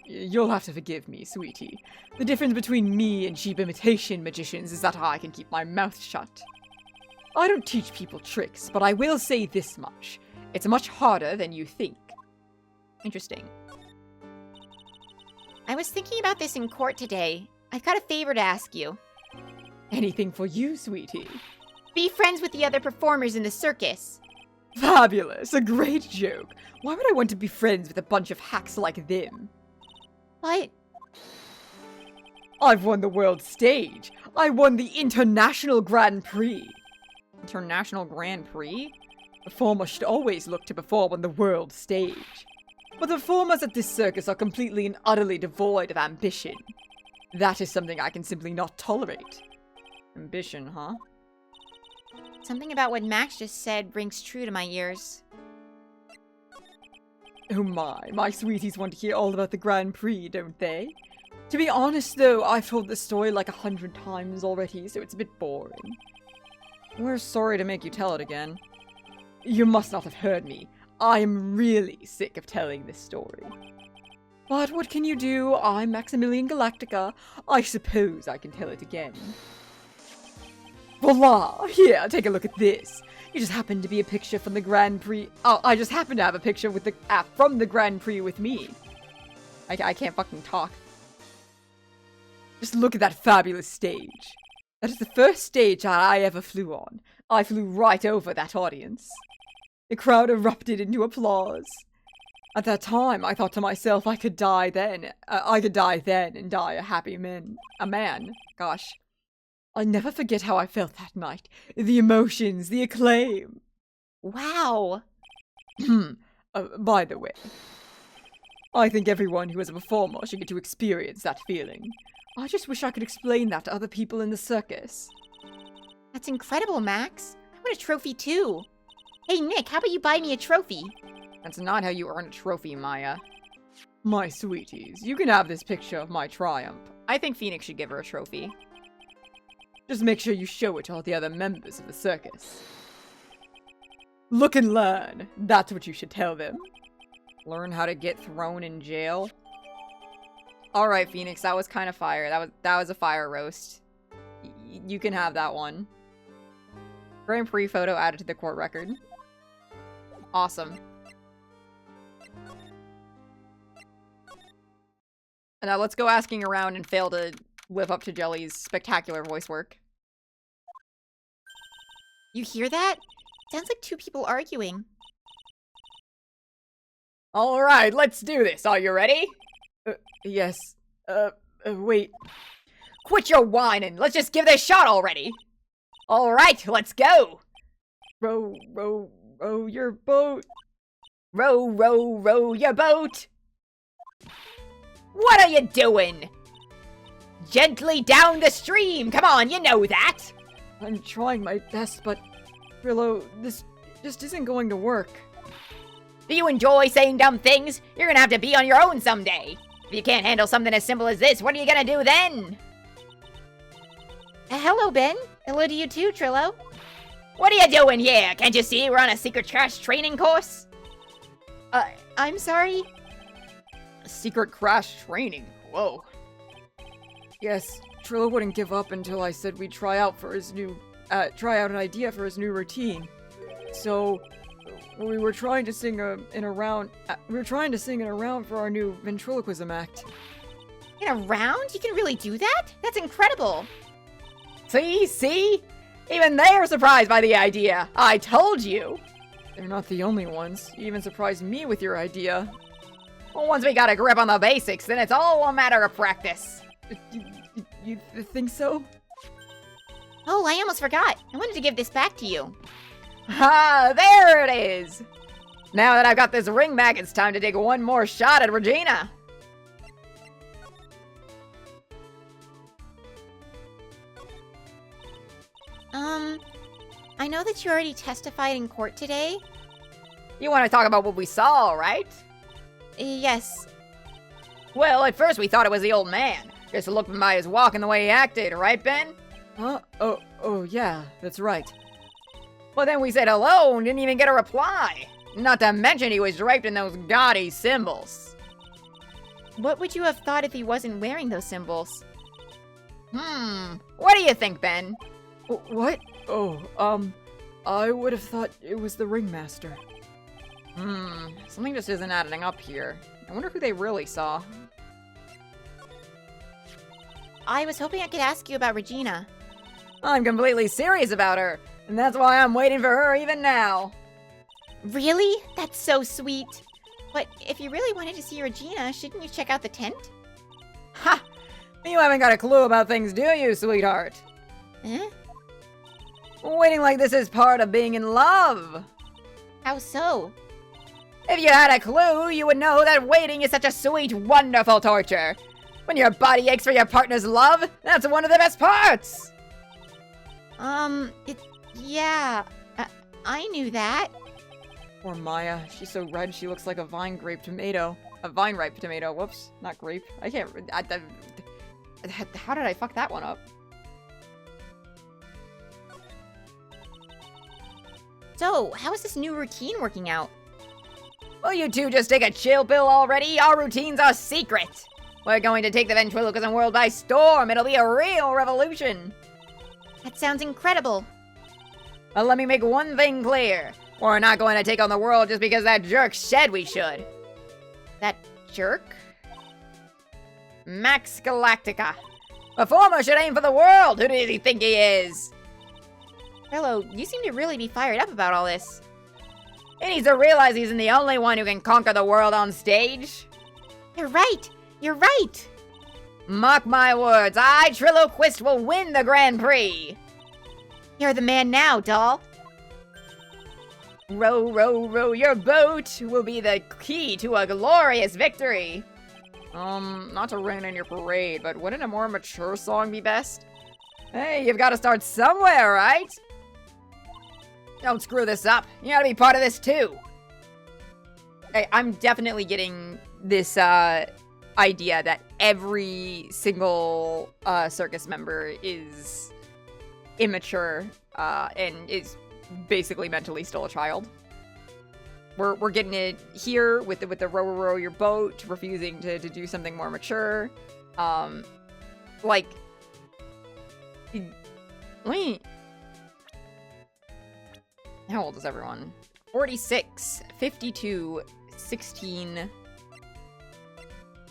You'll have to forgive me, sweetie. The difference between me and cheap imitation magicians is that I can keep my mouth shut. I don't teach people tricks, but I will say this much. It's much harder than you think. Interesting. I was thinking about this in court today. I've got a favor to ask you. Anything for you, sweetie. Be friends with the other performers in the circus. Fabulous! A great joke! Why would I want to be friends with a bunch of hacks like them? What? I've won the world stage! I won the International Grand Prix! International Grand Prix? Performers should always look to perform on the world stage. But the performers at this circus are completely and utterly devoid of ambition. That is something I can simply not tolerate. Ambition, huh? Something about what Max just said rings true to my ears. Oh my sweeties want to hear all about the Grand Prix, don't they? To be honest though, I've told this story like 100 times already, so it's a bit boring. We're sorry to make you tell it again. You must not have heard me. I am really sick of telling this story. But what can you do? I'm Maximilian Galactica. I suppose I can tell it again. Voila! Here, take a look at this. You just happen to be a picture from the Grand Prix. Oh, I just happen to have a picture with the from the Grand Prix with me. I can't fucking talk. Just look at that fabulous stage. That is the first stage that I ever flew on. I flew right over that audience. The crowd erupted into applause. At that time, I thought to myself, I could die then and die a happy man. Gosh. I'll never forget how I felt that night. The emotions, the acclaim. Wow. By the way, I think everyone who is a performer should get to experience that feeling. I just wish I could explain that to other people in the circus. That's incredible, Max. I want a trophy too. Hey, Nick, how about you buy me a trophy? That's not how you earn a trophy, Maya. My sweeties, you can have this picture of my triumph. I think Phoenix should give her a trophy. Just make sure you show it to all the other members of the circus. Look and learn. That's what you should tell them. Learn how to get thrown in jail. Alright, Phoenix, that was kind of fire. That was a fire roast. You can have that one. Grand Prix photo added to the court record. Awesome. And now let's go asking around and fail to live up to Jelly's spectacular voice work. You hear that? Sounds like two people arguing. Alright, let's do this. Are you ready? Yes. Wait. Quit your whining. Let's just give this a shot already. Alright, let's go. Row your boat. Row your boat. What are you doing? Gently down the stream. Come on, you know that. I'm trying my best, but Trillo, this just isn't going to work. Do you enjoy saying dumb things? You're gonna have to be on your own someday. If you can't handle something as simple as this, what are you gonna do then? Hello, Ben. Hello to you too, Trillo. What are you doing here? Can't you see we're on a secret crash training course? I'm sorry. Secret crash training. Whoa. Yes, Trillo wouldn't give up until I said we'd try out an idea for his new routine. So, we were trying to sing in a round for our new ventriloquism act. In a round? You can really do that? That's incredible. See? Even they're surprised by the idea. I told you. They're not the only ones. You even surprised me with your idea. Well, once we got a grip on the basics, then it's all a matter of practice. You think so? Oh, I almost forgot. I wanted to give this back to you. Ah, there it is. Now that I've got this ring back, it's time to take one more shot at Regina. I know that you already testified in court today. You want to talk about what we saw, right? Yes. Well, at first we thought it was the old man. Just looking by his walk and the way he acted, right, Ben? Huh? Oh, yeah, that's right. Well, then we said hello and didn't even get a reply. Not to mention he was draped in those gaudy symbols. What would you have thought if he wasn't wearing those symbols? What do you think, Ben? What? Oh, I would have thought it was the ringmaster. Something just isn't adding up here. I wonder who they really saw. I was hoping I could ask you about Regina. I'm completely serious about her, and that's why I'm waiting for her even now. Really? That's so sweet. But if you really wanted to see Regina, shouldn't you check out the tent? Ha! You haven't got a clue about things, do you, sweetheart? Eh? Waiting like this is part of being in love. How so? If you had a clue, you would know that waiting is such a sweet, wonderful torture. When your body aches for your partner's love, that's one of the best parts. Yeah, I knew that. Poor Maya. She's so red she looks like a vine-ripe tomato. A vine-ripe tomato. Whoops. Not grape. I can't... how did I fuck that one up? So, how is this new routine working out? Will you two just take a chill pill already? Our routine's a secret. We're going to take the ventriloquism world by storm. It'll be a real revolution. That sounds incredible. Well, let me make one thing clear. We're not going to take on the world just because that jerk said we should. That jerk? Max Galactica. Performer should aim for the world. Who does he think he is? Hello, you seem to really be fired up about all this. He needs to realize he's the only one who can conquer the world on stage. You're right. You're right. Mark my words, I, Trilloquist, will win the Grand Prix. You're the man now, doll. Row, row, row your boat will be the key to a glorious victory. Not to rain in your parade, but wouldn't a more mature song be best? Hey, you've got to start somewhere, right? Don't screw this up. You gotta be part of this too. I'm definitely getting this idea that every single circus member is immature and is basically mentally still a child. We're getting it here with the row your boat, refusing to do something more mature. Like, wait, how old is everyone? 46, 52, 16,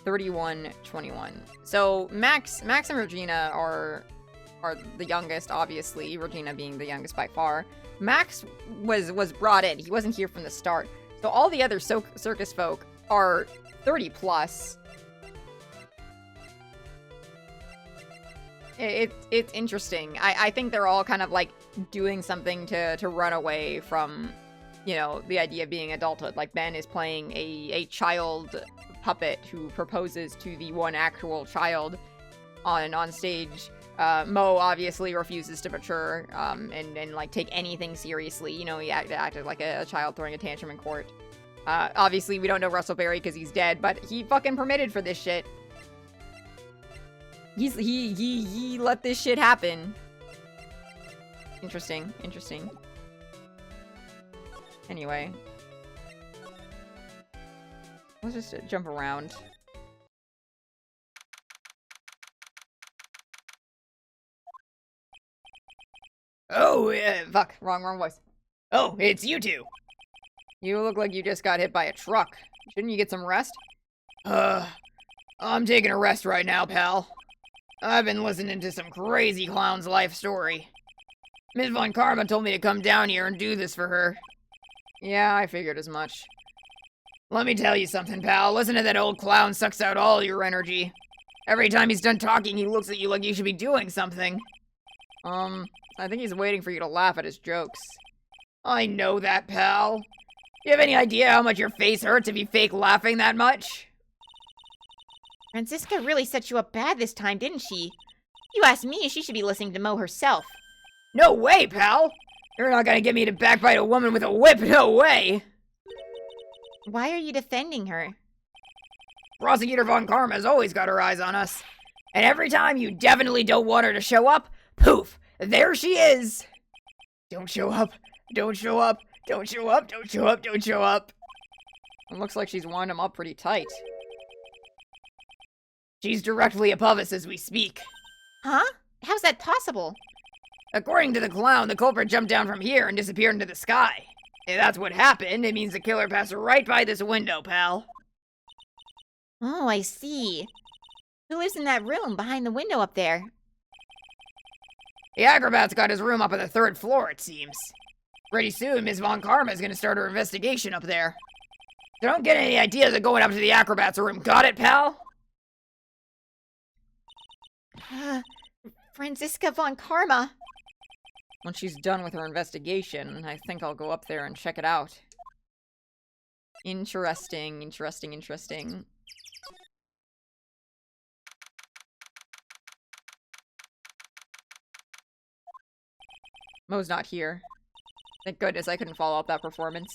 31, 21. So Max and Regina are the youngest, obviously, Regina being the youngest by far. Max was brought in. He wasn't here from the start. So all the other circus folk are 30 plus. It's interesting. I think they're all kind of like doing something to run away from, you know, the idea of being adulthood. Like Ben is playing a child puppet who proposes to the one actual child on stage. Mo obviously refuses to mature and like take anything seriously. You know, he acted like a child throwing a tantrum in court. Obviously we don't know Russell Berry because he's dead, but he fucking permitted for this shit. He let this shit happen. Interesting. Anyway. Let's just jump around. Oh, Fuck, wrong voice. oh, it's you two. You look like you just got hit by a truck. Shouldn't you get some rest? I'm taking a rest right now, pal. I've been listening to some crazy clown's life story. Ms. Von Karma told me to come down here and do this for her. Yeah, I figured as much. Let me tell you something, pal. Listen to that old clown sucks out all your energy. Every time he's done talking, he looks at you like you should be doing something. I think he's waiting for you to laugh at his jokes. I know that, pal. You have any idea how much your face hurts if you fake laughing that much? Franziska really set you up bad this time, didn't she? You asked me, she should be listening to Mo herself. No way, pal! You're not gonna get me to backbite a woman with a whip, no way! Why are you defending her? Prosecutor Von Karma's always got her eyes on us. And every time you definitely don't want her to show up, poof, there she is! Don't show up, don't show up, don't show up, don't show up, don't show up. It looks like she's wound him up pretty tight. She's directly above us as we speak. Huh? How's that possible? According to the clown, the culprit jumped down from here and disappeared into the sky. If that's what happened, it means the killer passed right by this window, pal. Oh, I see. Who lives in that room behind the window up there? The acrobat's got his room up on the 3rd floor, it seems. Pretty soon, Miss Von Karma is gonna start her investigation up there. So don't get any ideas of going up to the acrobat's room, got it, pal? Franziska Von Karma. When she's done with her investigation, I think I'll go up there and check it out. Interesting. Mo's not here. Thank goodness I couldn't follow up that performance.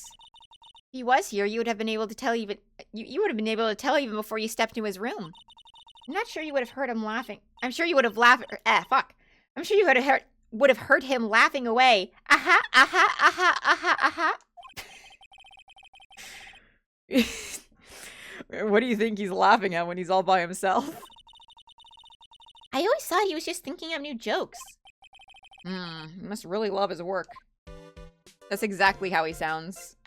If he was here, you would have been able to tell even you would have been able to tell even before you stepped into his room. I'm not sure you would have heard him laughing. I'm sure you would have laughed. Fuck. I'm sure you would have heard him laughing away. Aha, aha, aha, aha, aha. What do you think he's laughing at when he's all by himself? I always thought he was just thinking up new jokes. He must really love his work. That's exactly how he sounds.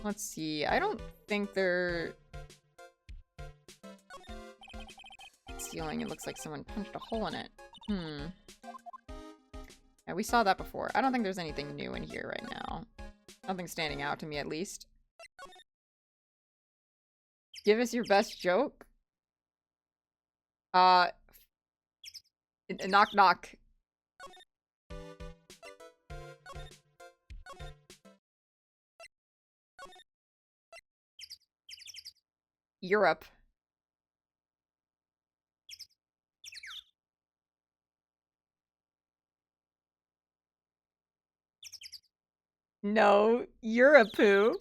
Let's see. I don't think they're... Ceiling, it looks like someone punched a hole in it. Yeah, we saw that before. I don't think there's anything new in here right now. Nothing standing out to me, at least. Give us your best joke? Knock knock. Europe. No, you're a poo.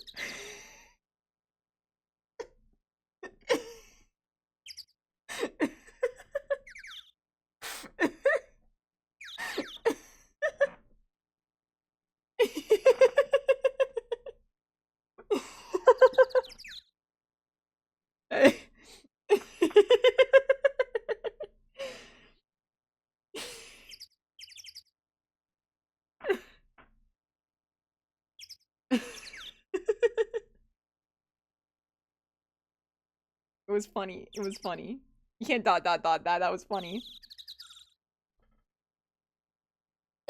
It was funny. It was funny. You can't that. That was funny.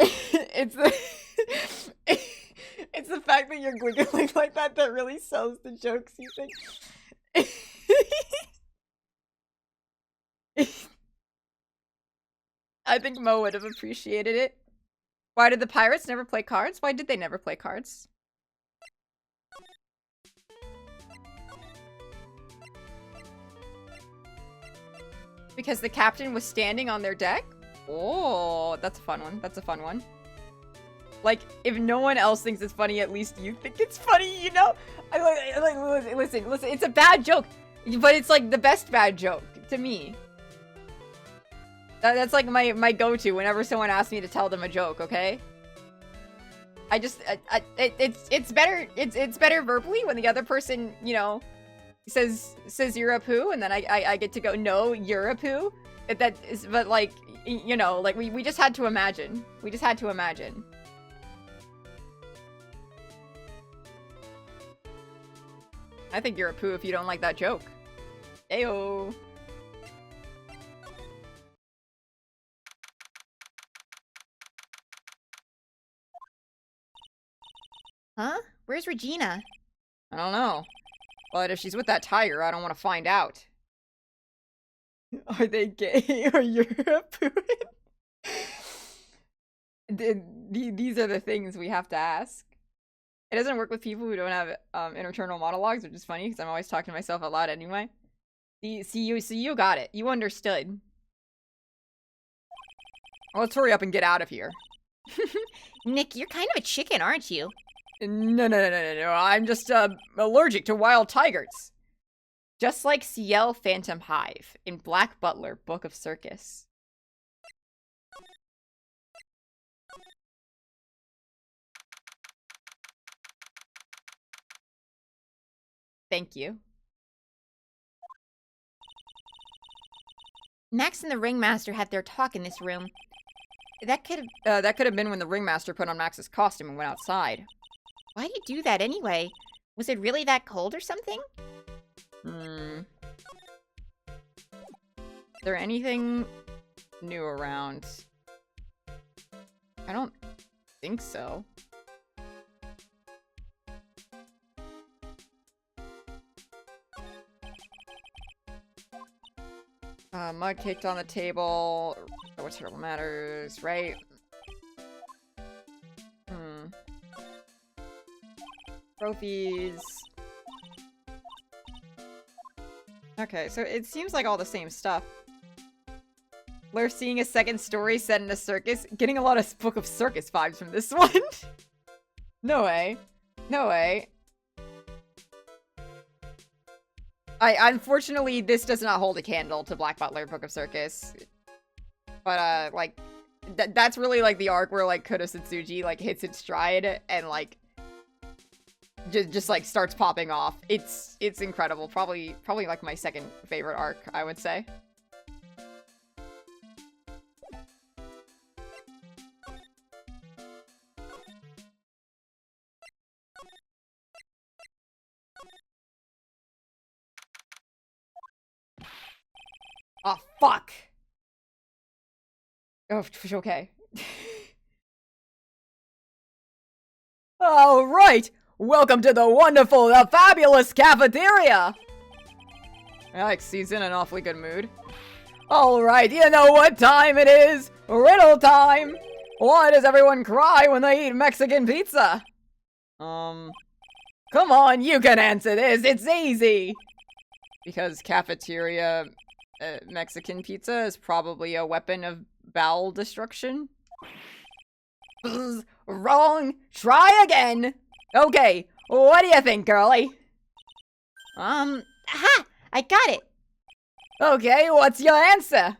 It's the it's the fact that you're giggling like that that really sells the jokes, you think. I think Mo would have appreciated it. Why did the pirates never play cards? Why did they never play cards? Because the captain was standing on their deck? Oh, that's a fun one. That's a fun one. Like, if no one else thinks it's funny, at least you think it's funny, you know? Listen, it's a bad joke, but it's like the best bad joke to me. That's like my go-to whenever someone asks me to tell them a joke, okay? I just, it's better verbally when the other person, you know, says you're a poo, and then I get to go, no, you're a poo. But like, you know, like we just had to imagine. We just had to imagine. I think you're a poo if you don't like that joke. Ayo. Huh? Where's Regina? I don't know. But if she's with that tiger, I don't want to find out. Are they gay or you're a poo? These are the things we have to ask. It doesn't work with people who don't have internal monologues, which is funny because I'm always talking to myself out loud anyway. See, you got it. You understood. Well, let's hurry up and get out of here. Nick, you're kind of a chicken, aren't you? No. I'm just allergic to wild tigers. Just like CL Phantom Hive in Black Butler Book of Circus. Thank you. Max and the Ringmaster had their talk in this room. That could have been when the Ringmaster put on Max's costume and went outside. Why do you do that anyway? Was it really that cold or something? Is there anything new around? I don't think so. Mug caked on the table. Oh, what terrible matters, right? Trophies. Okay, so it seems like all the same stuff. We're seeing a second story set in a circus. Getting a lot of Book of Circus vibes from this one. No way. No way. Unfortunately, this does not hold a candle to Black Butler Book of Circus. But, like, that's really, like, the arc where, like, Koto Satsuji, like, hits its stride and, like, just like, starts popping off. It's incredible. Probably, like, my second favorite arc, I would say. Oh, fuck! Oh, okay. All right! Welcome to the wonderful, the fabulous cafeteria! Alex, he's in an awfully good mood. All right, you know what time it is? Riddle time! Why does everyone cry when they eat Mexican pizza? Come on, you can answer this. It's easy! Because cafeteria Mexican pizza is probably a weapon of bowel destruction. Wrong! Try again! Okay, what do you think, girlie? Aha! I got it! Okay, what's your answer?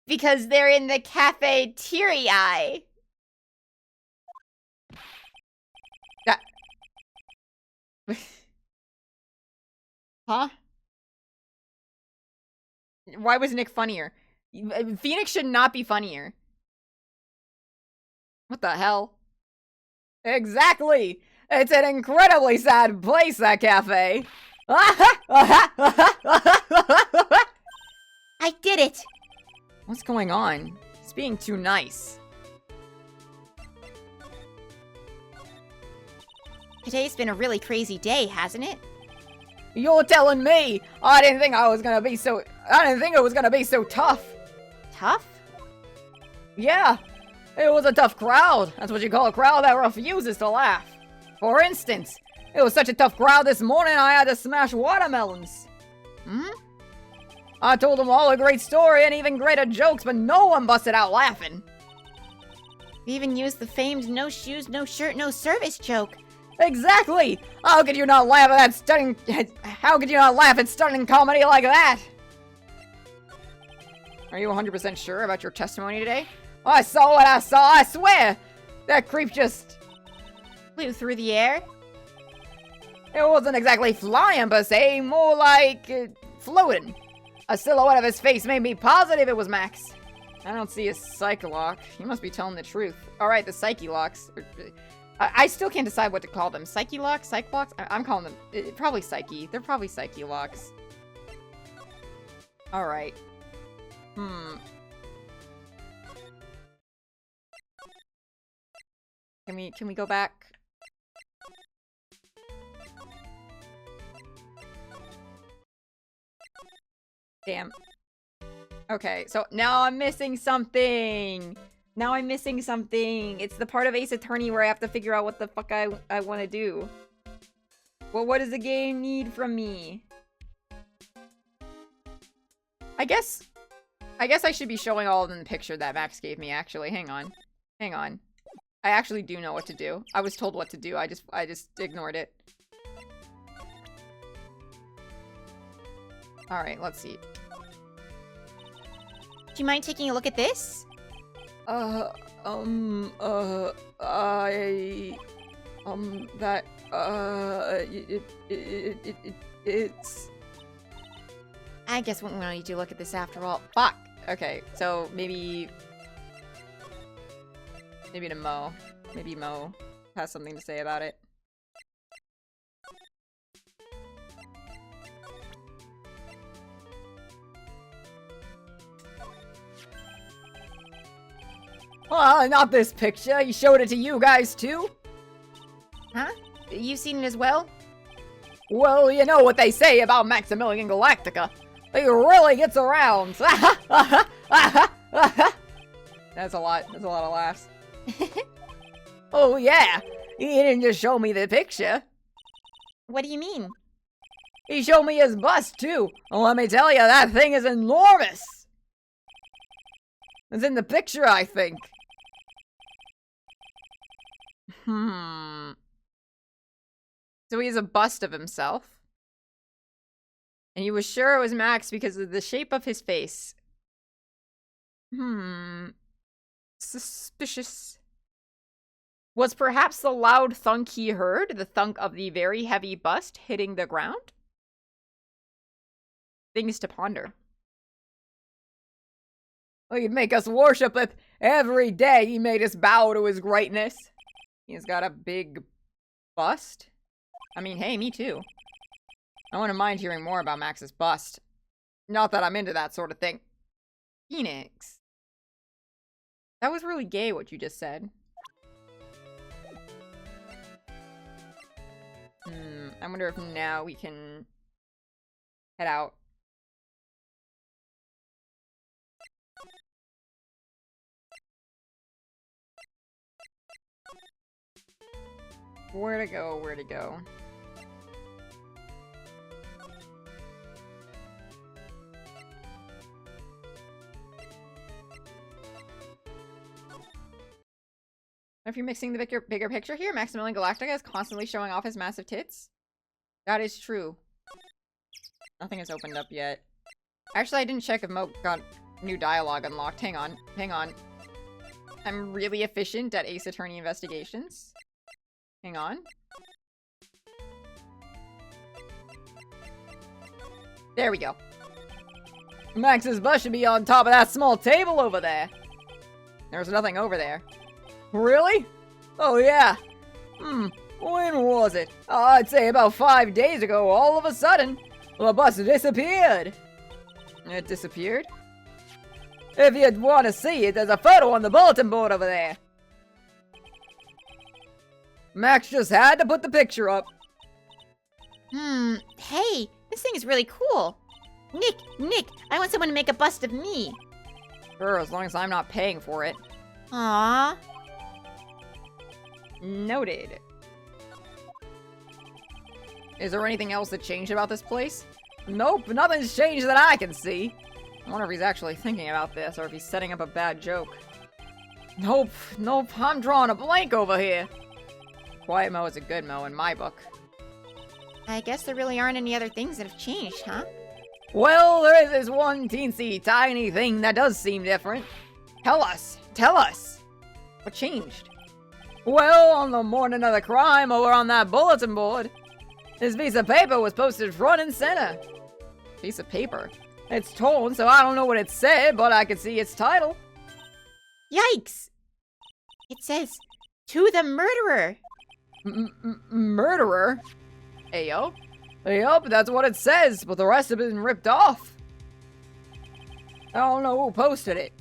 Because they're in the cafeteria. That... Huh? Why was Nick funnier? Phoenix should not be funnier. What the hell? Exactly! It's an incredibly sad place, that cafe! I did it! What's going on? It's being too nice. Today's been a really crazy day, hasn't it? You're telling me! I didn't think it was gonna be so tough! Tough? Yeah! It was a tough crowd. That's what you call a crowd that refuses to laugh. For instance, it was such a tough crowd this morning I had to smash watermelons. Hmm? I told them all a great story and even greater jokes, but no one busted out laughing. We even used the famed no shoes, no shirt, no service joke. Exactly! How could you not laugh at stunning comedy like that? Are you 100% sure about your testimony today? I saw what I saw, I swear! That creep just... Flew through the air. It wasn't exactly flying per se, more like... floating. A silhouette of his face made me positive it was Max. I don't see a Psyche-Lock. You must be telling the truth. Alright, the Psyche-Locks. I still can't decide what to call them. Psyche-Locks? Psyche-Locks? I'm calling them... probably Psyche. They're probably Psyche-Locks. Alright. Can we go back? Damn. Okay, so now I'm missing something! Now I'm missing something! It's the part of Ace Attorney where I have to figure out what the fuck I want to do. Well, what does the game need from me? I guess I should be showing all of them the picture that Max gave me, actually. Hang on. Hang on. I actually do know what to do. I was told what to do. I just ignored it. Alright, let's see. Do you mind taking a look at this? It's... I guess we don't need to look at this after all. Fuck! Okay, so maybe to Mo. Maybe Mo has something to say about it. Not this picture. He showed it to you guys too? Huh? You've seen it as well? Well, you know what they say about Maximilian Galactica. He really gets around. That's a lot of laughs. Oh yeah, he didn't just show me the picture. What do you mean? He showed me his bust too. Well, let me tell you, that thing is enormous. It's in the picture, I think. So he has a bust of himself. And he was sure it was Max because of the shape of his face. Suspicious. Was perhaps the loud thunk he heard the thunk of the very heavy bust hitting the ground? Things to ponder. He'd make us worship it every day. He made us bow to his greatness. He's got a big bust. I mean, hey, me too. I wouldn't mind hearing more about Max's bust. Not that I'm into that sort of thing. Phoenix. That was really gay, what you just said. I wonder if now we can head out. Where to go, where to go? If you're mixing the bigger picture here, Maximilian Galactica is constantly showing off his massive tits. That is true. Nothing has opened up yet. Actually, I didn't check if Mo got new dialogue unlocked. Hang on, hang on. I'm really efficient at Ace Attorney investigations. Hang on. There we go. Max's bus should be on top of that small table over there. There's nothing over there. Really? Oh yeah. When was it? I'd say about 5 days ago, all of a sudden. The bus disappeared. It disappeared? If you'd want to see it, there's a photo on the bulletin board over there. Max just had to put the picture up. Hey, this thing is really cool. Nick, I want someone to make a bust of me. Sure, as long as I'm not paying for it. Aww. Noted. Is there anything else that changed about this place? Nope, nothing's changed that I can see. I wonder if he's actually thinking about this, or if he's setting up a bad joke. Nope, I'm drawing a blank over here. Quiet Mo is a good Mo in my book. I guess there really aren't any other things that have changed, huh? Well, there is this one teensy tiny thing that does seem different. Tell us! What changed? Well, on the morning of the crime over on that bulletin board, this piece of paper was posted front and center. Piece of paper. It's torn, so I don't know what it said, but I can see its title. Yikes! It says, "To the murderer." Murderer? Ayo? Yup, that's what it says, but the rest have been ripped off. I don't know who posted it.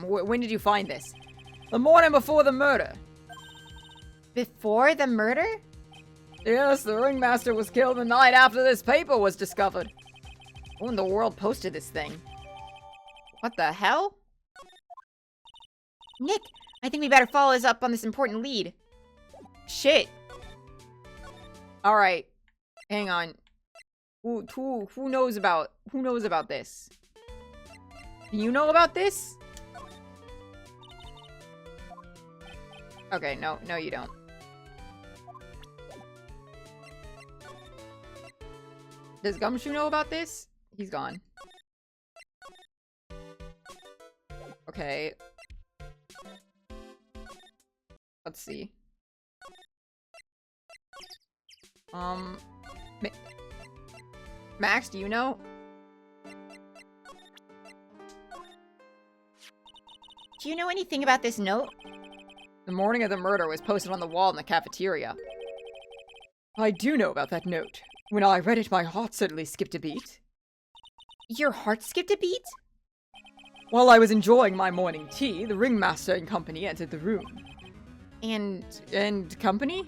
When did you find this? The morning before the murder. Before the murder? Yes, the ringmaster was killed the night after this paper was discovered. Who in the world posted this thing? What the hell? Nick, I think we better follow us up on this important lead. Shit. Alright. Hang on. Who knows about this? Do you know about this? Okay, no you don't. Does Gumshoe know about this? He's gone. Okay. Let's see. Max, do you know? Do you know anything about this note? The morning of the murder was posted on the wall in the cafeteria. I do know about that note. When I read it, my heart certainly skipped a beat. Your heart skipped a beat? While I was enjoying my morning tea, the ringmaster and company entered the room. And company?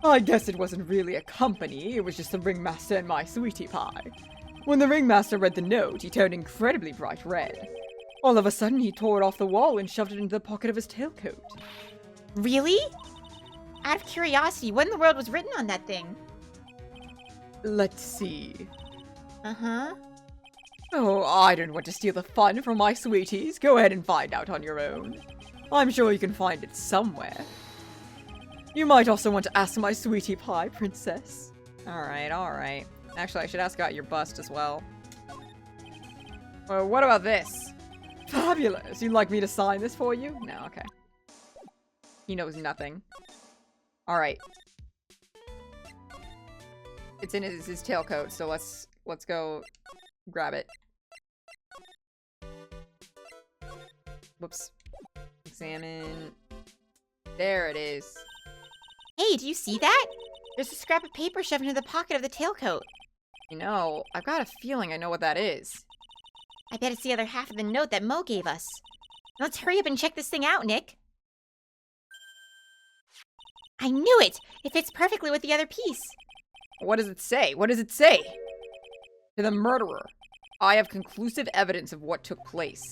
I guess it wasn't really a company, it was just the ringmaster and my sweetie pie. When the ringmaster read the note, he turned incredibly bright red. All of a sudden, he tore it off the wall and shoved it into the pocket of his tailcoat. Really? Out of curiosity, what in the world was written on that thing? Let's see. Uh-huh. Oh, I don't want to steal the fun from my sweeties. Go ahead and find out on your own. I'm sure you can find it somewhere. You might also want to ask my sweetie pie princess. Alright. Actually, I should ask about your bust as well. What about this? Fabulous! You'd like me to sign this for you? No, okay. He knows nothing. Alright. It's in his tailcoat, so let's go grab it. Whoops. Examine. There it is. Hey, do you see that? There's a scrap of paper shoved into the pocket of the tailcoat. You know, I've got a feeling I know what that is. I bet it's the other half of the note that Mo gave us. Let's hurry up and check this thing out, Nick. I knew it! It fits perfectly with the other piece. What does it say? What does it say? To the murderer. I have conclusive evidence of what took place.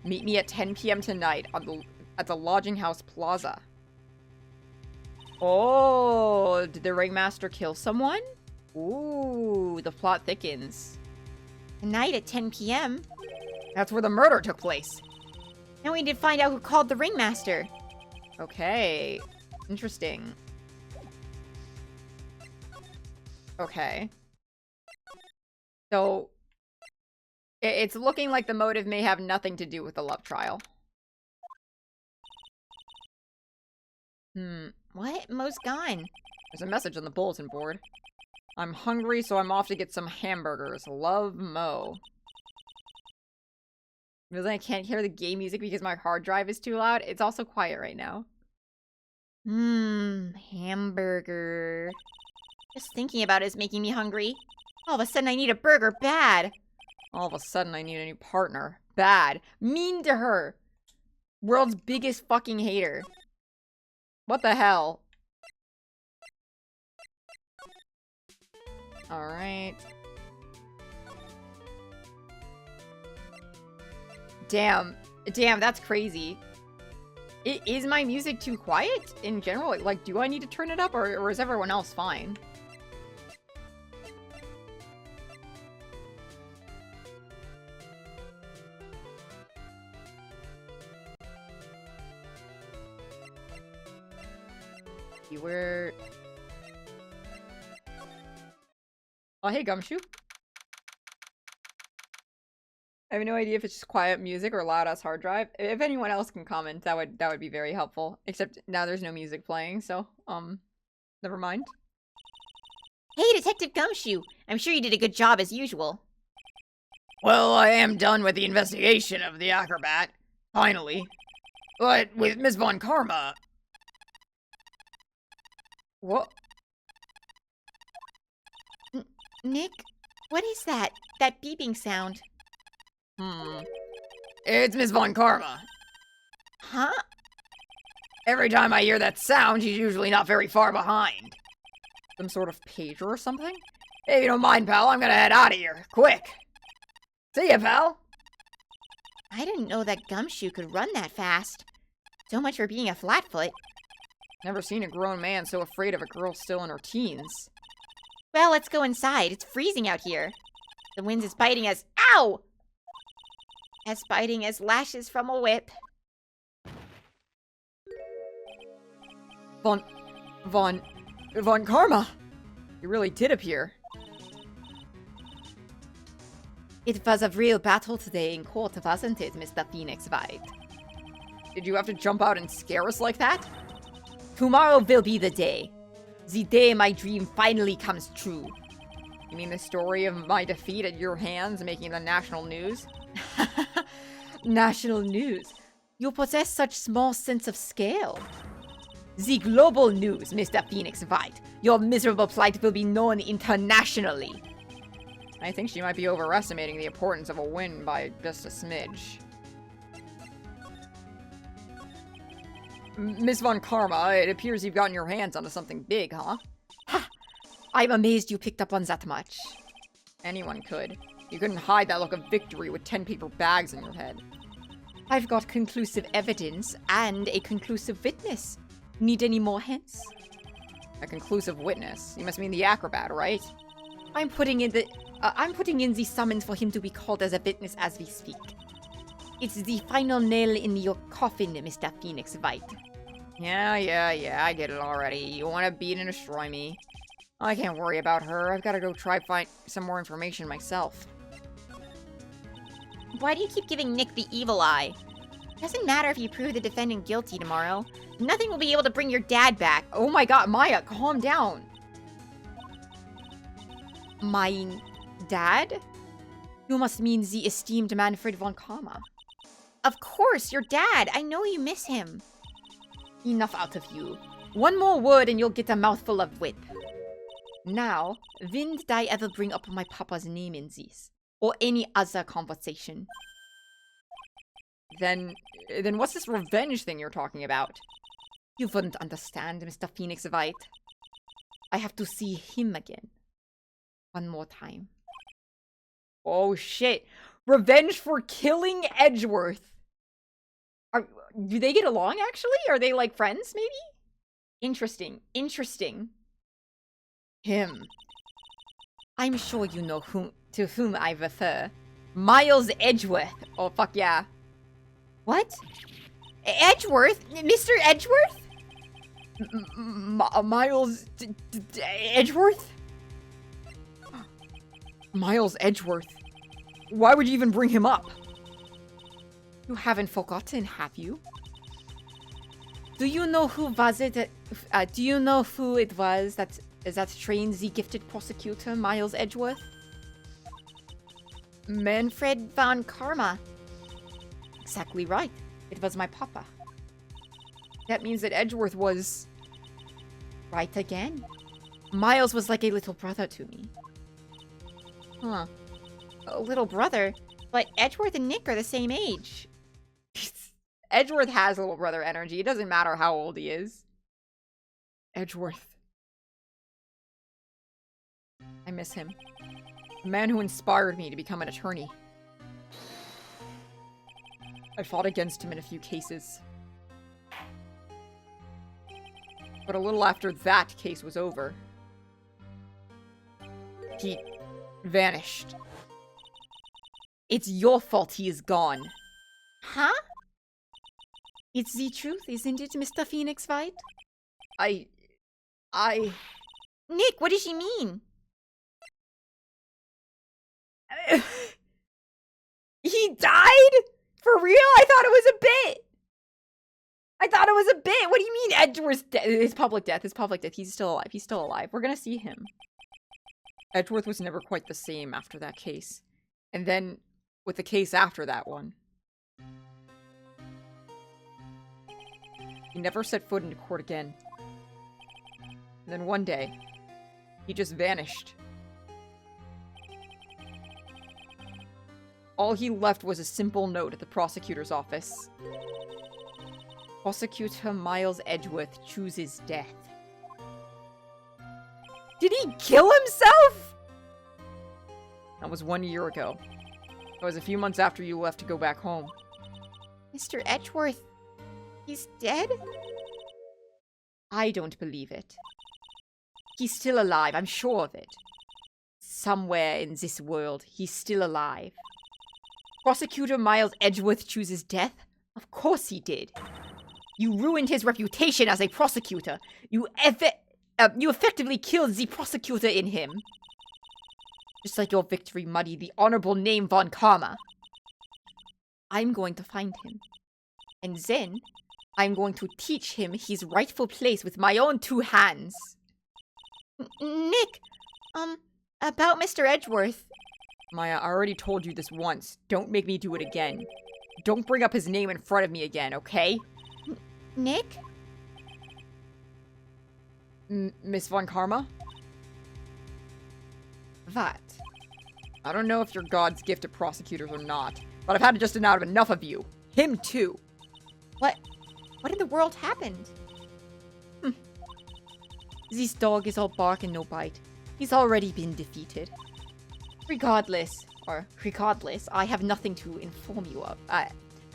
Meet me at 10 p.m. tonight at the Lodging House Plaza. Oh, did the ringmaster kill someone? Ooh, the plot thickens. Tonight at 10 p.m. That's where the murder took place. Now we need to find out who called the ringmaster. Okay. Interesting. Okay. So, it's looking like the motive may have nothing to do with the love trial. What? Mo's gone. There's a message on the bulletin board. I'm hungry, so I'm off to get some hamburgers. Love, Mo. Really, I can't hear the game music because my hard drive is too loud. It's also quiet right now. Hamburger. Just thinking about it is making me hungry. All of a sudden I need a burger bad. All of a sudden, I need a new partner. Bad. Mean to her. World's biggest fucking hater. What the hell? Alright. Damn. Damn, that's crazy. Is my music too quiet in general? Like, do I need to turn it up, or is everyone else fine? Where... Oh, hey, Gumshoe. I have no idea if it's just quiet music or loud-ass hard drive. If anyone else can comment, that would be very helpful. Except now there's no music playing, so, never mind. Hey, Detective Gumshoe. I'm sure you did a good job as usual. Well, I am done with the investigation of the acrobat. Finally. But with Miss Von Karma... What? Nick, what is that? That beeping sound? It's Miss Von Karma. Huh? Every time I hear that sound, she's usually not very far behind. Some sort of pager or something? Hey, if you don't mind, pal, I'm gonna head out of here. Quick. See ya, pal. I didn't know that Gumshoe could run that fast. So much for being a flatfoot. Never seen a grown man so afraid of a girl still in her teens. Well, let's go inside. It's freezing out here. The wind is biting as... Ow! As biting as lashes from a whip. Von Karma! You really did appear. It was a real battle today in court, wasn't it, Mr. Phoenix White? Did you have to jump out and scare us like that? Tomorrow will be the day. The day my dream finally comes true. You mean the story of my defeat at your hands making the national news? National news? You possess such small sense of scale. The global news, Mr. Phoenix White. Your miserable plight will be known internationally. I think she might be overestimating the importance of a win by just a smidge. Miss Von Karma, it appears you've gotten your hands onto something big, huh? Ha! I'm amazed you picked up on that much. Anyone could. You couldn't hide that look of victory with 10 paper bags in your head. I've got conclusive evidence and a conclusive witness. Need any more hints? A conclusive witness? You must mean the acrobat, right? I'm putting in the summons for him to be called as a witness as we speak. It's the final nail in your coffin, Mr. Phoenix White. Yeah, I get it already. You want to beat and destroy me. I can't worry about her. I've got to go try find some more information myself. Why do you keep giving Nick the evil eye? Doesn't matter if you prove the defendant guilty tomorrow. Nothing will be able to bring your dad back. Oh my god, Maya, calm down. My dad? You must mean the esteemed Manfred von Karma. Of course, your dad. I know you miss him. Enough out of you. One more word and you'll get a mouthful of whip. Now, when did I ever bring up my papa's name in this? Or any other conversation? Then what's this revenge thing you're talking about? You wouldn't understand, Mr. Phoenix White. I have to see him again. One more time. Oh shit. Revenge for killing Edgeworth. Do they get along, actually? Are they, like, friends, maybe? Interesting. Him. I'm sure you know to whom I refer. Miles Edgeworth. Oh, fuck yeah. What? Edgeworth? Mr. Edgeworth? Miles... Edgeworth? Miles Edgeworth. Why would you even bring him up? You haven't forgotten, have you? Do you know who was it? Do you know who it was that trained the gifted prosecutor, Miles Edgeworth? Manfred von Karma. Exactly right. It was my papa. That means that Edgeworth was... Right again. Miles was like a little brother to me. Huh. A little brother? But Edgeworth and Nick are the same age. Edgeworth has little brother energy. It doesn't matter how old he is. Edgeworth. I miss him. The man who inspired me to become an attorney. I fought against him in a few cases. But a little after that case was over, he vanished. It's your fault he is gone. Huh? It's the truth, isn't it, Mr. Phoenix White? I... Nick, what does she mean? He died? For real? I thought it was a bit. What do you mean Edgeworth's death? His public death. He's still alive. He's still alive. We're gonna see him. Edgeworth was never quite the same after that case. And then, with the case after that one, he never set foot into court again. And then one day, he just vanished. All he left was a simple note at the prosecutor's office. Prosecutor Miles Edgeworth chooses death. Did he kill himself? That was 1 year ago. It was a few months after you left to go back home. Mr. Edgeworth, he's dead? I don't believe it. He's still alive, I'm sure of it. Somewhere in this world, he's still alive. Prosecutor Miles Edgeworth chooses death? Of course he did. You ruined his reputation as a prosecutor. You effectively killed the prosecutor in him. Just like your victory muddied the honorable name Von Karma. I'm going to find him. And then, I'm going to teach him his rightful place with my own 2 hands. Nick, about Mr. Edgeworth. Maya, I already told you this once. Don't make me do it again. Don't bring up his name in front of me again, okay? Nick? Miss Von Karma? That. I don't know if you're God's gift to prosecutors or not, but I've had just enough of you. Him too. What in the world happened? This dog is all bark and no bite. He's already been defeated. Regardless, I have nothing to inform you of. I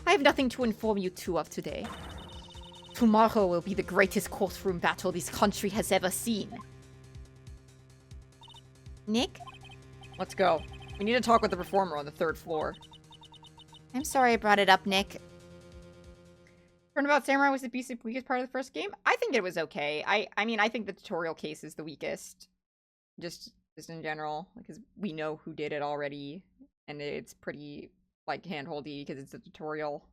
have nothing to inform you two of today. Tomorrow will be the greatest courtroom battle this country has ever seen. Nick? Let's go. We need to talk with the performer on the 3rd floor. I'm sorry I brought it up, Nick. Turnabout Samurai was the weakest part of the first game? I think it was okay. I mean, I think the tutorial case is the weakest. Just in general. Because we know who did it already. And it's pretty, like, handholdy because it's a tutorial.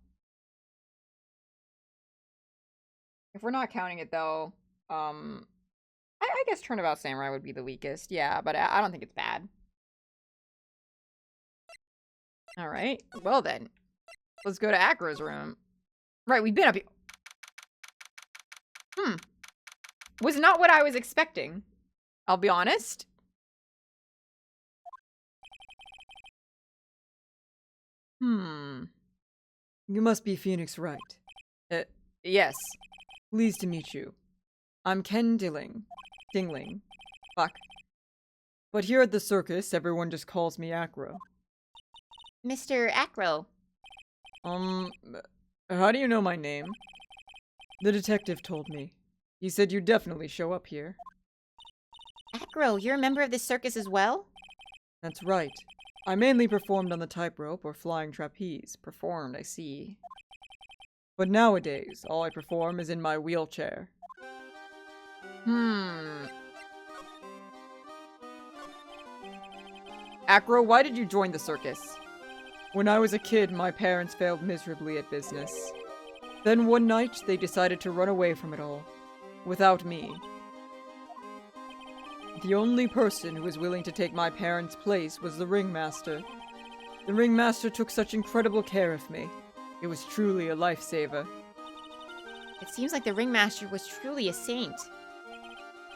If we're not counting it, though, I guess Turnabout Samurai would be the weakest. Yeah, but I don't think it's bad. Alright. Well, then. Let's go to Acro's room. Right, we've been up here. Was not what I was expecting. I'll be honest. You must be Phoenix Wright. Yes. Pleased to meet you. I'm Ken Dingling. Fuck. But here at the circus, everyone just calls me Acro. Mr. Acro. How do you know my name? The detective told me. He said you'd definitely show up here. Acro, you're a member of the circus as well? That's right. I mainly performed on the tightrope or flying trapeze. Performed, I see. But nowadays, all I perform is in my wheelchair. Acro, why did you join the circus? When I was a kid, my parents failed miserably at business. Then one night, they decided to run away from it all. Without me. The only person who was willing to take my parents' place was the ringmaster. The ringmaster took such incredible care of me. It was truly a lifesaver. It seems like the ringmaster was truly a saint.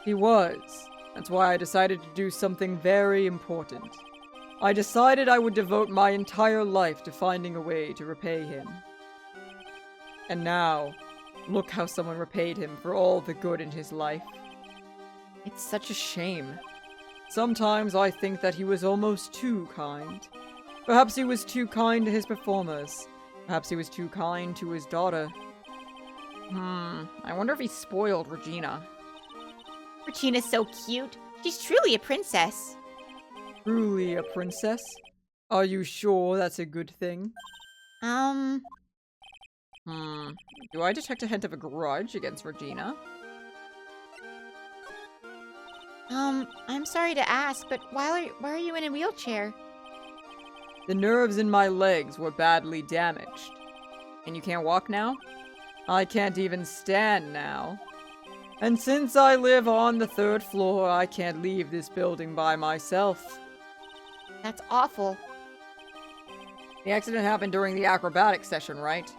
He was. That's why I decided to do something very important. I decided I would devote my entire life to finding a way to repay him. And now, look how someone repaid him for all the good in his life. It's such a shame. Sometimes I think that he was almost too kind. Perhaps he was too kind to his performers. Perhaps he was too kind to his daughter. I wonder if he spoiled Regina. Regina's so cute. She's truly a princess. Truly a princess? Are you sure that's a good thing? Do I detect a hint of a grudge against Regina? I'm sorry to ask, but why are you in a wheelchair? The nerves in my legs were badly damaged. And you can't walk now? I can't even stand now. And since I live on the 3rd floor, I can't leave this building by myself. That's awful. The accident happened during the acrobatic session, right?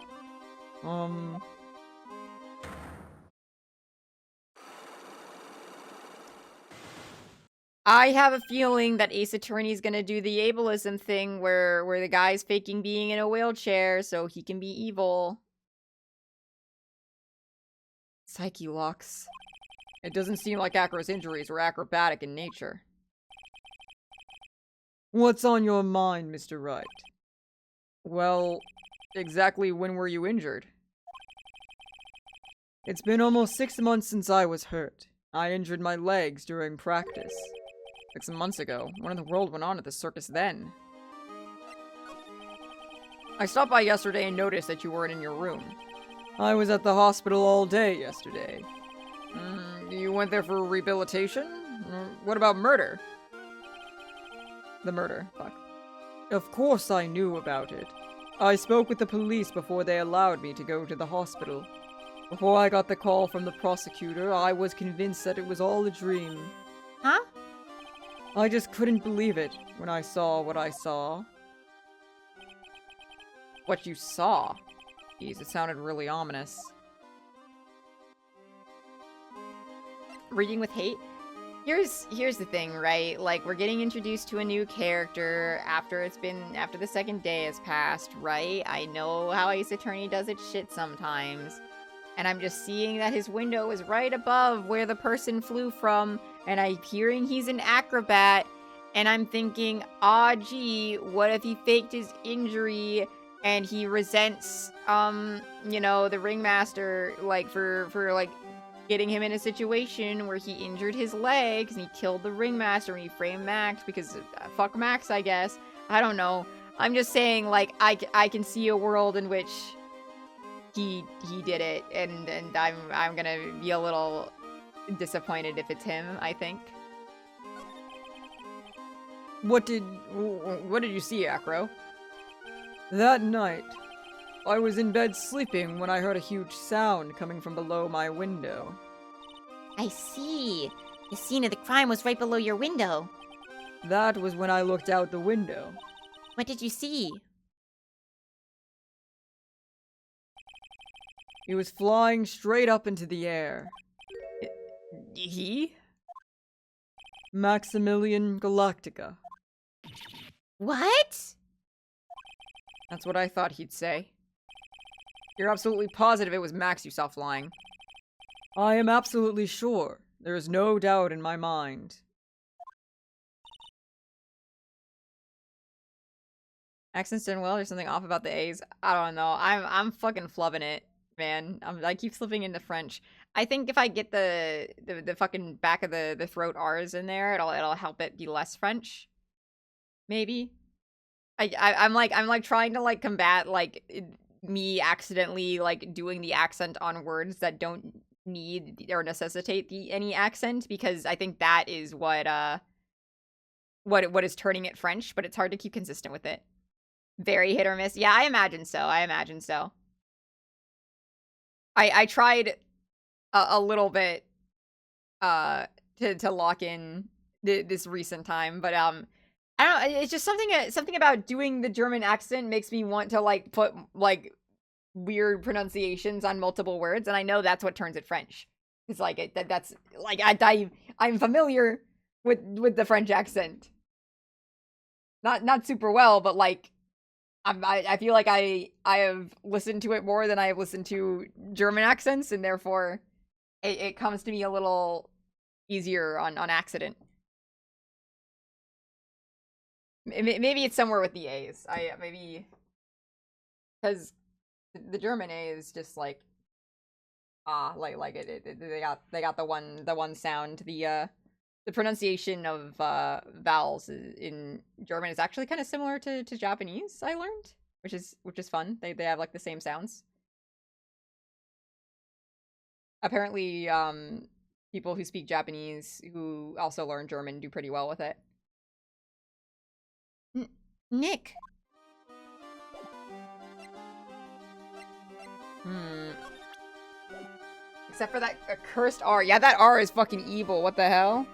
I have a feeling that Ace Attorney's gonna do the ableism thing where the guy's faking being in a wheelchair so he can be evil. Psyche locks. It doesn't seem like Acro's injuries were acrobatic in nature. What's on your mind, Mr. Wright? Well, exactly when were you injured? It's been almost 6 months since I was hurt. I injured my legs during practice. 6 months ago. What in the world went on at the circus then? I stopped by yesterday and noticed that you weren't in your room. I was at the hospital all day yesterday. You went there for rehabilitation? What about murder? The murder. Fuck. Of course I knew about it. I spoke with the police before they allowed me to go to the hospital. Before I got the call from the prosecutor, I was convinced that it was all a dream. Huh? I just couldn't believe it when I saw what I saw. What you saw? Jeez, it sounded really ominous. Reading with hate? Here's the thing, right? Like, we're getting introduced to a new character after the 2nd day has passed, right? I know how Ace Attorney does its shit sometimes. And I'm just seeing that his window is right above where the person flew from, and I'm hearing he's an acrobat, and I'm thinking, gee, what if he faked his injury and he resents, the ringmaster, like, for like, getting him in a situation where he injured his legs and he killed the ringmaster and he framed Max because fuck Max, I guess. I don't know. I'm just saying, like, I can see a world in which he did it, and I'm gonna be a little disappointed if it's him, I think. What did you see, Acro? That night, I was in bed sleeping when I heard a huge sound coming from below my window. I see. The scene of the crime was right below your window. That was when I looked out the window. What did you see? He was flying straight up into the air. He? Maximilian Galactica. What? That's what I thought he'd say. You're absolutely positive it was Max you saw flying? I am absolutely sure. There is no doubt in my mind. Accents done well. There's something off about the A's. I don't know. I'm fucking flubbing it, man. I keep slipping into French. I think if I get the fucking back of the throat R's in there, it'll help it be less French. Maybe. I'm like trying to like combat like me accidentally like doing the accent on words that don't need or necessitate any accent, because I think that is what is turning it French, but it's hard to keep consistent with it. Very hit or miss. Yeah, I imagine so. I tried a little bit to lock in this recent time, but I don't know, it's just something about doing the German accent makes me want to like put like weird pronunciations on multiple words, and I know that's what turns it French. It's like that's like I'm familiar with the French accent. Not super well, but like I feel like I have listened to it more than I have listened to German accents, and therefore it comes to me a little easier on accident. Maybe it's somewhere with the A's. Maybe because the German A is just like they got the one sound. The pronunciation of vowels in German is actually kind of similar to Japanese. I learned, which is fun. They have like the same sounds. Apparently, people who speak Japanese who also learn German do pretty well with it. Nick. Except for that accursed R. Yeah, that R is fucking evil. What the hell?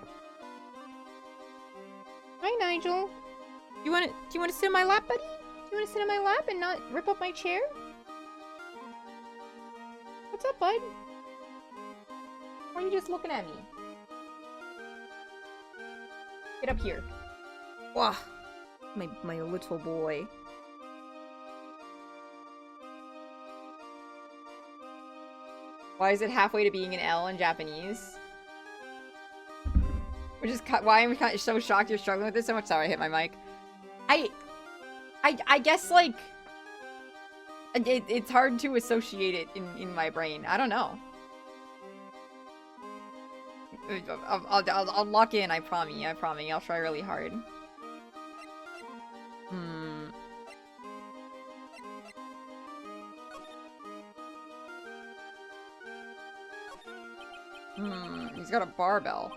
Hi, Nigel. Do you want to sit on my lap, buddy? Do you want to sit on my lap and not rip up my chair? What's up, bud? Why are you just looking at me? Get up here. Wow. My little boy. Why is it halfway to being an L in Japanese? Which is why I'm kind of so shocked you're struggling with this so much. Sorry, I hit my mic. I guess like it's hard to associate it in my brain. I don't know. I'll lock in. I promise. I'll try really hard. He's got a barbell.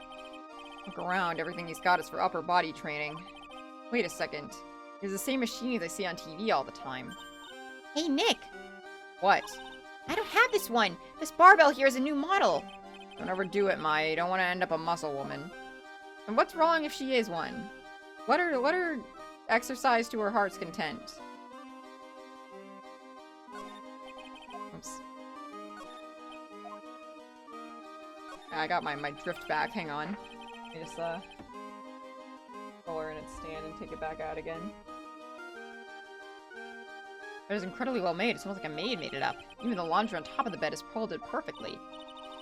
Look around, everything he's got is for upper body training. Wait a second. It's the same machines I see on TV all the time. Hey, Nick. What? I don't have this one. This barbell here is a new model. Don't overdo it, Mai. You don't want to end up a muscle woman. And what's wrong if she is one? Let her exercise to her heart's content. Oops. I got my drift back. Hang on. Let me just pull her in its stand and take it back out again. It was incredibly well made. It smells like a maid made it up. Even the laundry on top of the bed is folded perfectly.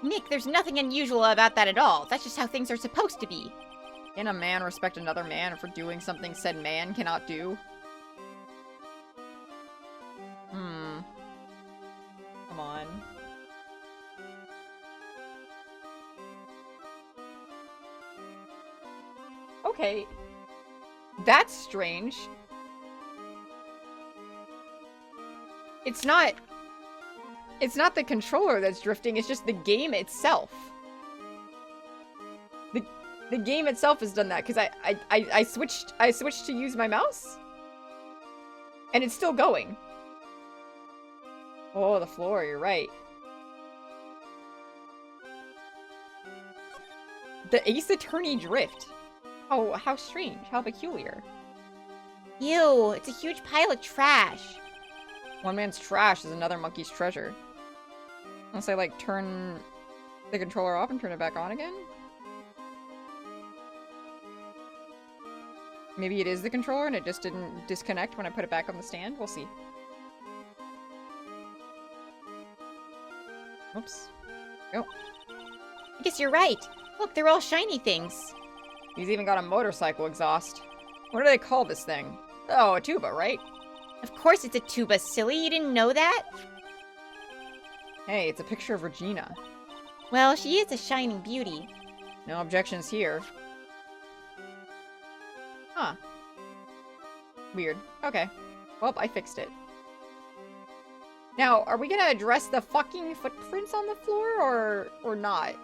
Nick, there's nothing unusual about that at all. That's just how things are supposed to be. Can a man respect another man for doing something said man cannot do? Come on. Okay. That's strange. It's not the controller that's drifting, it's just the game itself. The game itself has done that, because I switched to use my mouse. And it's still going. Oh, the floor, you're right. The Ace Attorney drift. Oh, how strange. How peculiar. Ew, it's a huge pile of trash. One man's trash is another monkey's treasure. Unless I, like, turn the controller off and turn it back on again? Maybe it is the controller and it just didn't disconnect when I put it back on the stand? We'll see. Oops. Oh. I guess you're right. Look, they're all shiny things. He's even got a motorcycle exhaust. What do they call this thing? Oh, a tuba, right? Of course it's a tuba, silly. You didn't know that? Hey, it's a picture of Regina. Well, she is a shining beauty. No objections here. Huh. Weird. Okay. Well, I fixed it. Now, are we gonna address the fucking footprints on the floor, or not?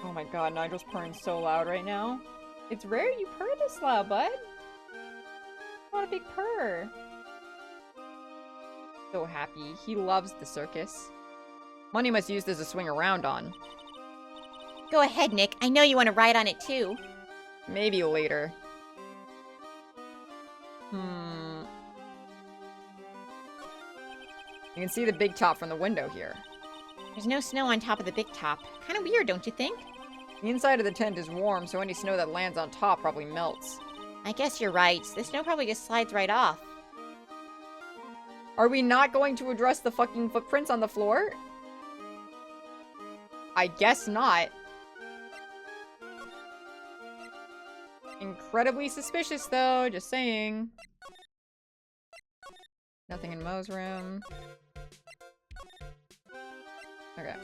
Oh my god, Nigel's purring so loud right now. It's rare you purr this loud, bud. What a big purr. So happy. He loves the circus. Money must use this to swing around on. Go ahead, Nick. I know you want to ride on it too. Maybe later. You can see the Bigtop from the window here. There's no snow on top of the Bigtop. Kind of weird, don't you think? The inside of the tent is warm, so any snow that lands on top probably melts. I guess you're right. The snow probably just slides right off. Are we not going to address the fucking footprints on the floor? I guess not. Incredibly suspicious, though. Just saying. Nothing in Mo's room. Okay.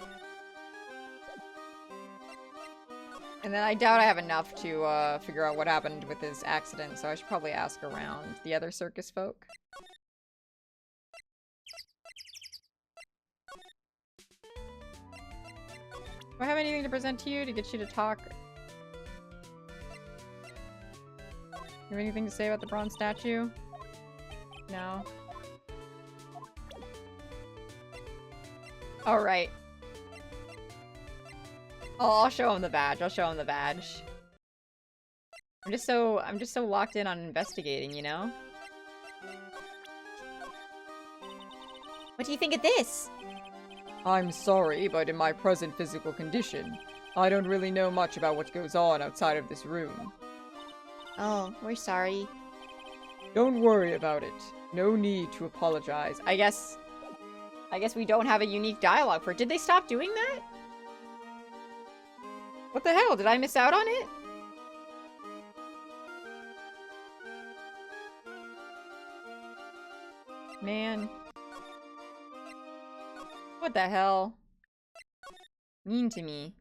And then I doubt I have enough to figure out what happened with his accident, so I should probably ask around the other circus folk. Do I have anything to present to you to get you to talk? You have anything to say about the bronze statue? No. Alright. I'll show him the badge. I'll show him the badge. I'm just so locked in on investigating, you know? What do you think of this? I'm sorry, but in my present physical condition, I don't really know much about what goes on outside of this room. Oh, we're sorry. Don't worry about it. No need to apologize. I guess we don't have a unique dialogue for it. Did they stop doing that? What the hell? Did I miss out on it? Man. What the hell? Mean to me.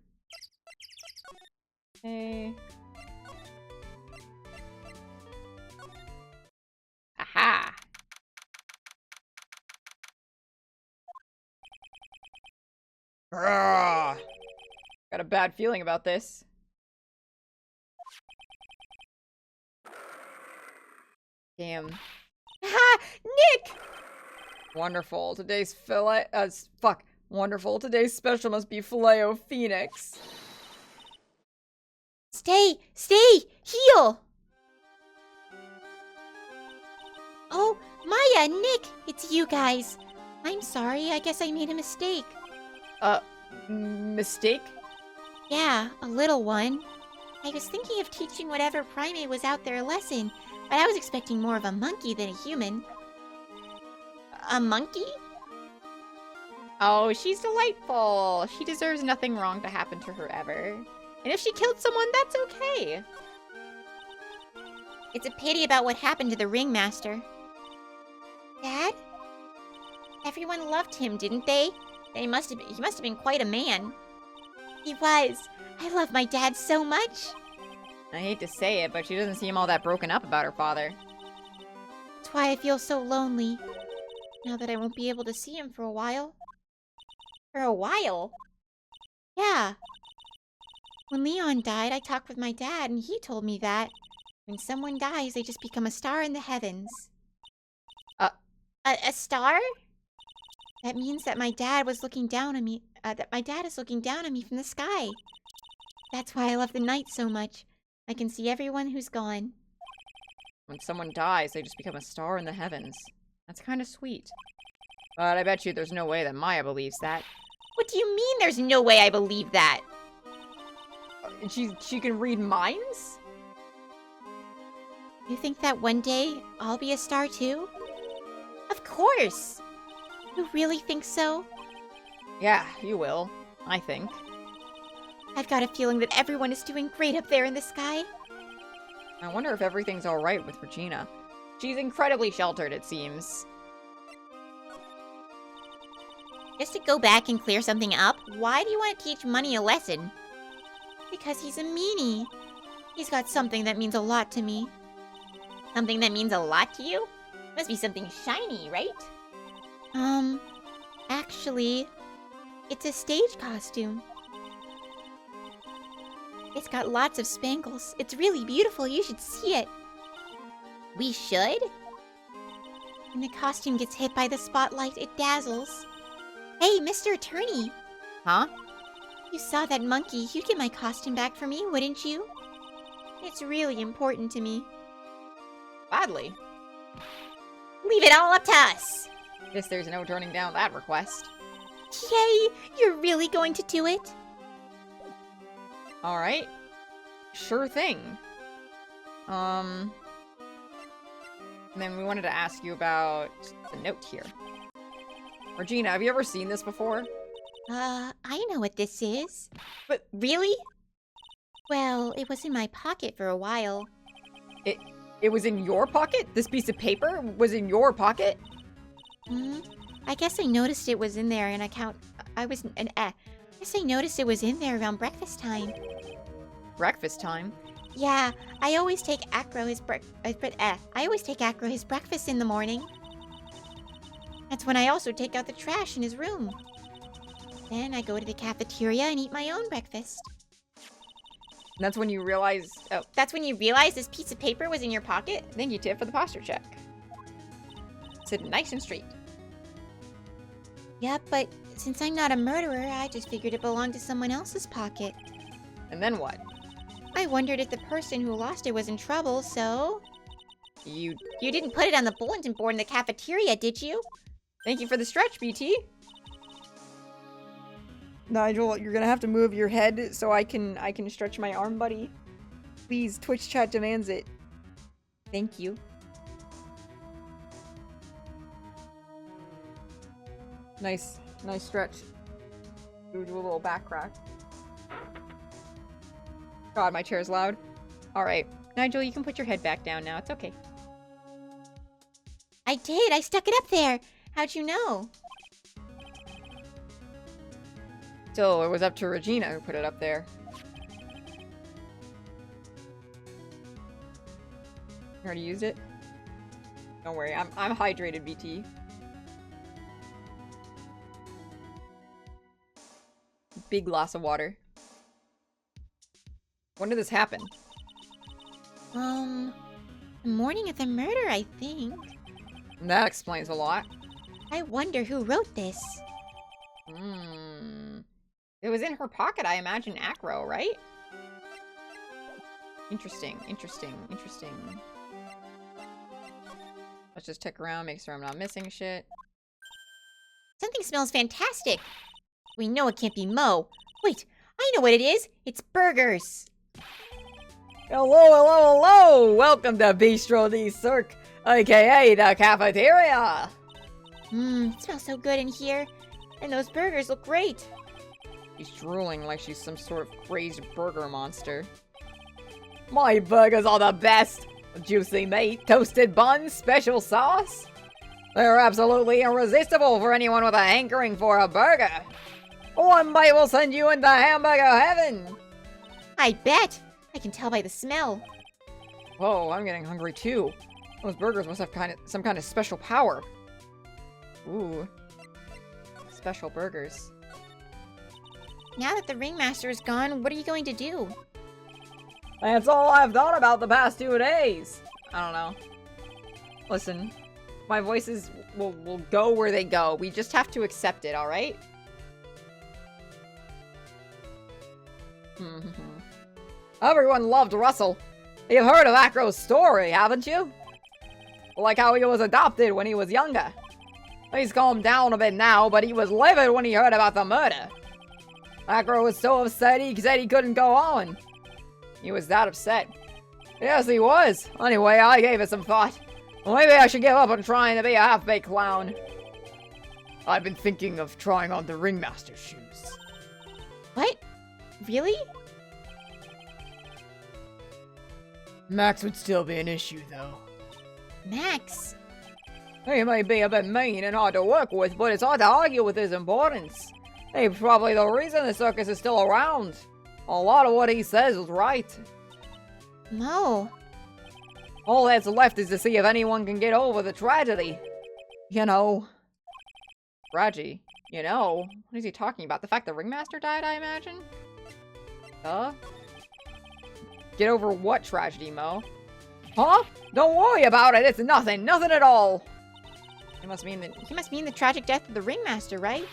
Hey. Aha! Ugh. Got a bad feeling about this. Damn. Ha! Nick! Wonderful. Today's filet. Fuck. Wonderful. Today's special must be Filet-O-Phoenix. Stay! Stay! Heal! Oh, Maya, Nick, it's you guys. I'm sorry, I guess I made a mistake. Mistake? Yeah, a little one. I was thinking of teaching whatever primate was out there a lesson, but I was expecting more of a monkey than a human. A monkey? Oh, she's delightful. She deserves nothing wrong to happen to her ever. And if she killed someone, that's okay. It's a pity about what happened to the ringmaster. Dad? Everyone loved him, didn't they? He must have been quite a man. He was. I love my dad so much. I hate to say it, but she doesn't seem all that broken up about her father. That's why I feel so lonely. Now that I won't be able to see him for a while. For a while? Yeah. When Leon died, I talked with my dad, and he told me that when someone dies, they just become a star in the heavens. A star? That means that my dad was looking down on me. That my dad is looking down on me from the sky. That's why I love the night so much. I can see everyone who's gone. When someone dies, they just become a star in the heavens. That's kind of sweet. But I bet you there's no way that Maya believes that. What do you mean there's no way I believe that? She can read minds? You think that one day I'll be a star too? Of course! You really think so? Yeah, you will. I think. I've got a feeling that everyone is doing great up there in the sky. I wonder if everything's alright with Regina. She's incredibly sheltered, it seems. Just to go back and clear something up, why do you want to teach Money a lesson? Because he's a meanie. He's got something that means a lot to me. Something that means a lot to you? Must be something shiny, right? Actually, it's a stage costume. It's got lots of spangles. It's really beautiful. You should see it. We should? When the costume gets hit by the spotlight, it dazzles. Hey, Mr. Attorney. Huh? You saw that monkey. You'd get my costume back for me, wouldn't you? It's really important to me. Badly. Leave it all up to us. Guess there's no turning down that request. Yay! You're really going to do it? Alright. Sure thing. And then we wanted to ask you about the note here. Regina, have you ever seen this before? I know what this is. But Really? Well, it was in my pocket for a while. it was in your pocket? This piece of paper was in your pocket? I guess I noticed it was in there and I guess I noticed it was in there around breakfast time. Breakfast time? Yeah, I always take Acro his breakfast in the morning. That's when I also take out the trash in his room. Then I go to the cafeteria and eat my own breakfast. And that's when you realize... Oh, That's when you realize this piece of paper was in your pocket? thank you, Tiff, for the posture check. Sit nice and straight. Yep, but since I'm not a murderer, I just figured it belonged to someone else's pocket. And then what? I wondered if the person who lost it was in trouble, so... You... You didn't put it on the bulletin board in the cafeteria, did you? Thank you for the stretch, BT. Nigel, you're gonna have to move your head so I can stretch my arm, buddy. Please, Twitch chat demands it. Thank you. Nice stretch. Do a little back crack. God, my chair's loud. Alright. Nigel, you can put your head back down now. It's okay. I did. I stuck it up there. How'd you know? So, it was up to Regina who put it up there. You already used it? Don't worry, I'm hydrated, BT. Big glass of water. When did this happen? The morning of the murder, I think. That explains a lot. I wonder who wrote this. It was in her pocket, I imagine Acro, right? Interesting. Let's just check around, make sure I'm not missing shit. Something smells fantastic. We know it can't be Mo. Wait, I know what it is. It's burgers. Hello! Welcome to Bistro de Cirque, aka the cafeteria! It smells so good in here. And those burgers look great. She's drooling like she's some sort of crazed burger monster. My burgers are the best! Juicy meat, toasted buns, special sauce. They're absolutely irresistible for anyone with a hankering for a burger. One bite will send you into hamburger heaven! I bet. I can tell by the smell. Whoa, I'm getting hungry too. Those burgers must have some kind of special power. Ooh. Special burgers. Now that the ringmaster is gone, what are you going to do? That's all I've thought about the past 2 days. I don't know. Listen, my voices will go where they go. We just have to accept it, alright? Everyone loved Russell. You've heard of Acro's story, haven't you? Like how he was adopted when he was younger. He's calmed down a bit now, but he was livid when he heard about the murder. Acro was so upset he said he couldn't go on. He was that upset. Yes, he was. Anyway, I gave it some thought. Maybe I should give up on trying to be a half-baked clown. I've been thinking of trying on the ringmaster's shoes. What? Really? Max would still be an issue, though. Max? He may be a bit mean and hard to work with, but it's hard to argue with his importance. He's probably the reason the circus is still around. A lot of what he says is right. Mo. All that's left is to see if anyone can get over the tragedy. You know. Tragedy? You know? What is he talking about? The fact the ringmaster died, I imagine? Get over what tragedy, Mo? Huh? Don't worry about it, it's nothing at all. He must mean the tragic death of the ringmaster, right?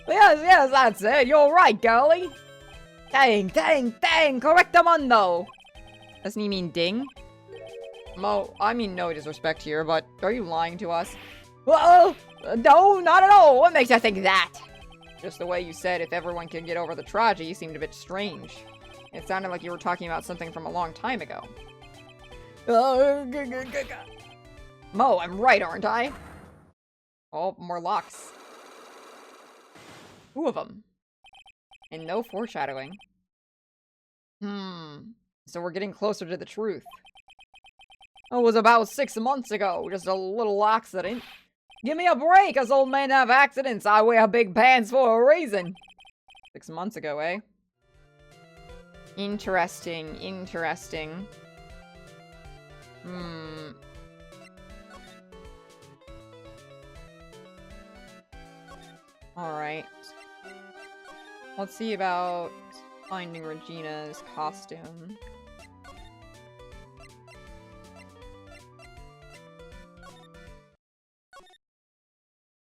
Yes, that's it. You're right, girlie. Dang, correctamundo. Doesn't he mean ding? Mo, I mean no disrespect here, but are you lying to us? Whoa! No, not at all. What makes you think that? Just the way you said if everyone can get over the tragedy seemed a bit strange. It sounded like you were talking about something from a long time ago. Mo, I'm right, aren't I? Oh, more locks. 2 of them. And no foreshadowing. So we're getting closer to the truth. It was about 6 months ago, just a little accident. Give me a break, us old men have accidents. I wear big pants for a reason. 6 months ago, eh? Interesting, interesting. Alright. Let's see about finding Regina's costume.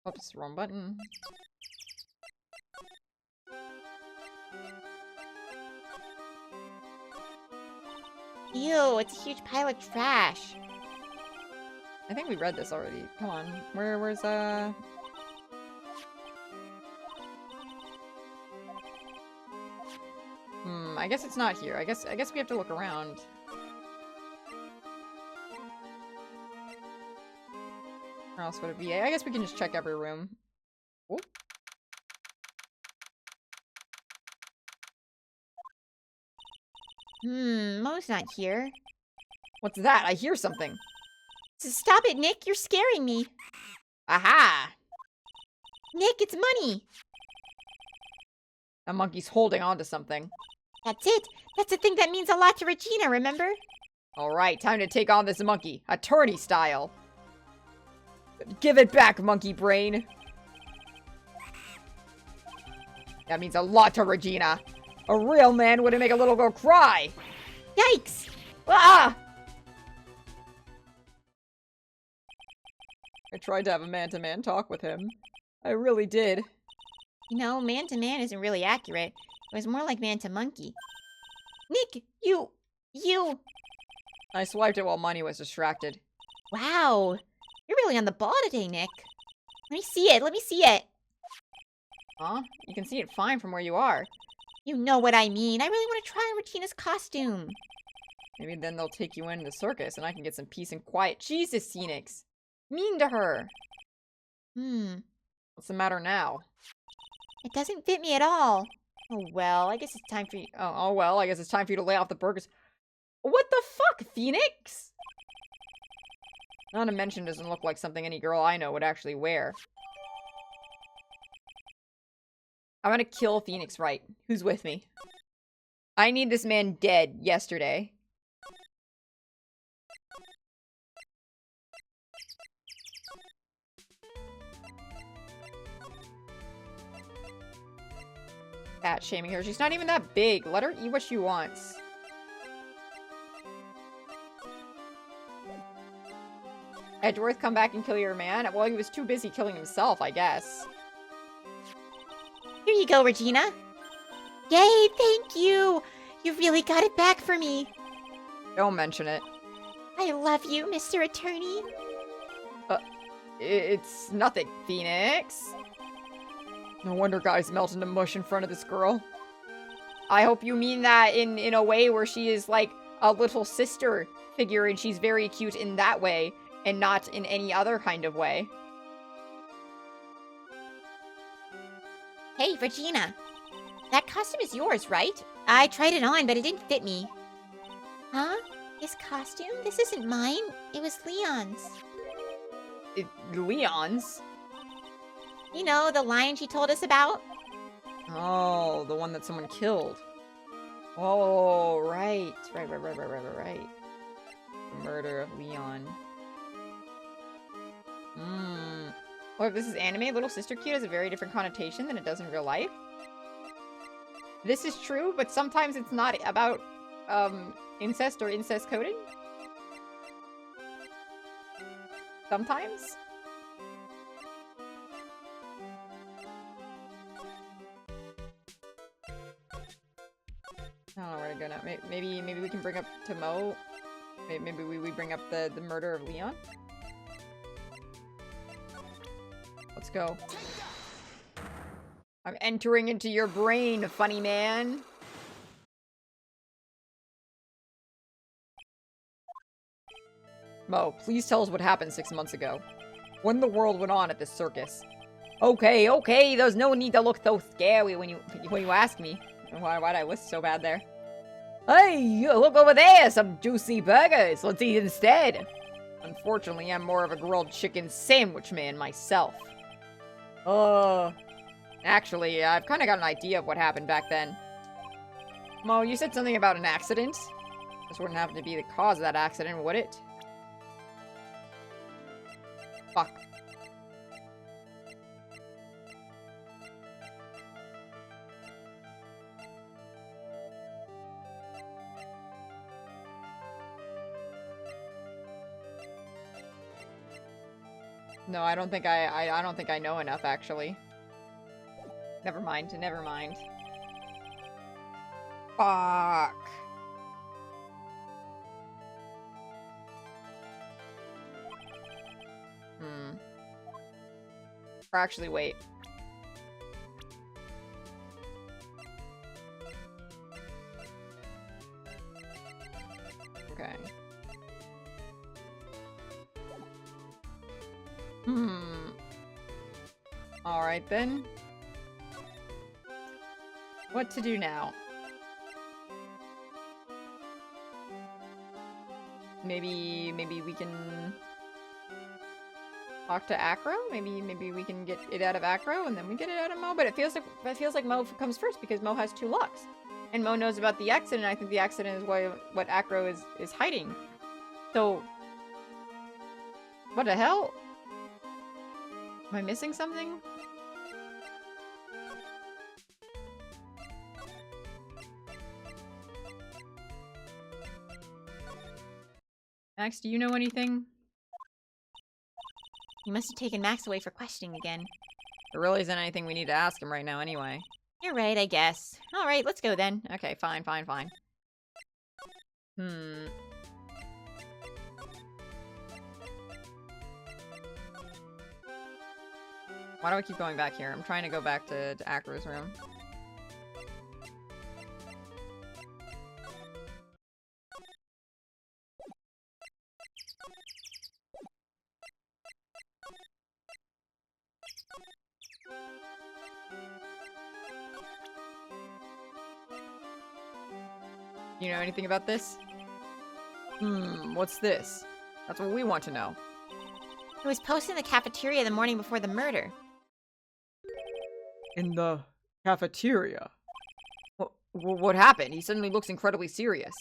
Oops, wrong button. Ew, it's a huge pile of trash. I think we read this already. Come on. Where's I guess it's not here. I guess we have to look around. Where else would it be? I guess we can just check every room. Ooh. Mo's not here. What's that? I hear something. Stop it, Nick. You're scaring me. Aha! Nick, it's money. That monkey's holding on to something. That's it. That's the thing that means a lot to Regina, remember? Alright, time to take on this monkey. Attorney style. Give it back, monkey brain. That means a lot to Regina. A real man wouldn't make a little girl cry. Yikes! Ah! I tried to have a man-to-man talk with him. I really did. You know, man-to-man isn't really accurate. It was more like man-to-monkey. Nick, you... I swiped it while Money was distracted. Wow. You're really on the ball today, Nick. Let me see it. Let me see it. Huh? You can see it fine from where you are. You know what I mean. I really want to try on Regina's costume. Maybe then they'll take you into the circus and I can get some peace and quiet. Jesus, Phoenix. Mean to her. What's the matter now? It doesn't fit me at all. Oh, well, I guess it's time for you... Oh, well, I guess it's time for you to lay off the burgers. What the fuck, Phoenix? Not to mention doesn't look like something any girl I know would actually wear. I'm gonna kill Phoenix Wright. Who's with me? I need this man dead yesterday. Fat shaming her. She's not even that big. Let her eat what she wants. Edgeworth, come back and kill your man? Well, he was too busy killing himself, I guess. Here you go, Regina. Yay, thank you. You really got it back for me. Don't mention it. I love you, Mr. Attorney. It's nothing, Phoenix. No wonder guys melt into mush in front of this girl. I hope you mean that in a way where she is like a little sister figure and she's very cute in that way and not in any other kind of way. Hey, Regina. That costume is yours, right? I tried it on, but it didn't fit me. Huh? His costume? This isn't mine. It was Leon's. Leon's? You know, the lion she told us about? Oh, the one that someone killed. Oh, right. Right. The murder of Leon. Well, if this is anime, Little Sister Cute has a very different connotation than it does in real life. This is true, but sometimes it's not about, incest or incest coding. Sometimes. I don't know where to go now. Maybe we can bring up to Mo. Maybe we bring up the murder of Leon. Let's go. I'm entering into your brain, funny man. Mo, please tell us what happened 6 months ago. When the world went on at this circus. Okay, okay, there's no need to look so scary when you ask me. Why'd I list so bad there? Hey, look over there, some juicy burgers. Let's eat instead. Unfortunately, I'm more of a grilled chicken sandwich man myself. Actually, I've kind of got an idea of what happened back then. Mo, you said something about an accident? This wouldn't happen to be the cause of that accident, would it? Fuck. No, I don't think I don't think I know enough, actually. Never mind, never mind. Fuck. Or actually, wait. Okay. Alright then. What to do now? Maybe we can talk to Acro? Maybe we can get it out of Acro and then we get it out of Mo, but it feels like Mo comes first because Mo has 2 locks. And Mo knows about the accident. I think the accident is what Acro is hiding. So what the hell? Am I missing something? Max, do you know anything? You must have taken Max away for questioning again. There really isn't anything we need to ask him right now anyway. You're right, I guess. Alright, let's go then. Okay, fine. Why do I keep going back here? I'm trying to go back to Acro's room. You know anything about this? What's this? That's what we want to know. It was posted in the cafeteria the morning before the murder. In the cafeteria? What happened? He suddenly looks incredibly serious.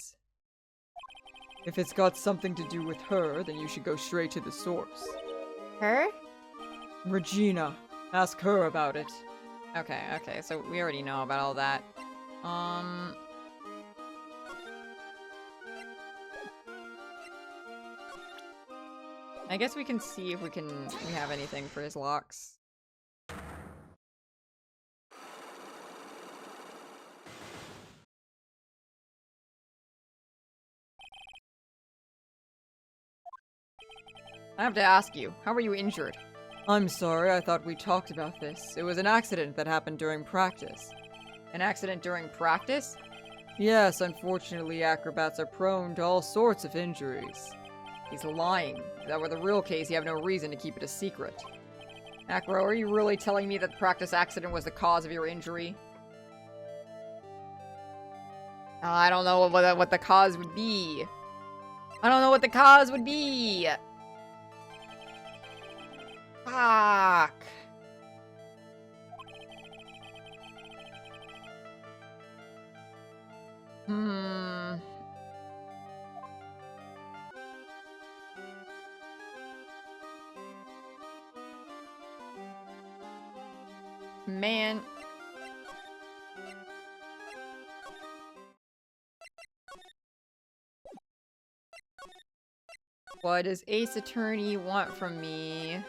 If it's got something to do with her, then you should go straight to the source. Her? Regina. Ask her about it. Okay, so we already know about all that. I guess we can see if we have anything for his locks. I have to ask you, how were you injured? I'm sorry, I thought we talked about this. It was an accident that happened during practice. An accident during practice? Yes, unfortunately, acrobats are prone to all sorts of injuries. He's lying. If that were the real case, you have no reason to keep it a secret. Acro, are you really telling me that the practice accident was the cause of your injury? I don't know what the cause would be. I don't know what the cause would be. Fuck. Man. What does Ace Attorney want from me?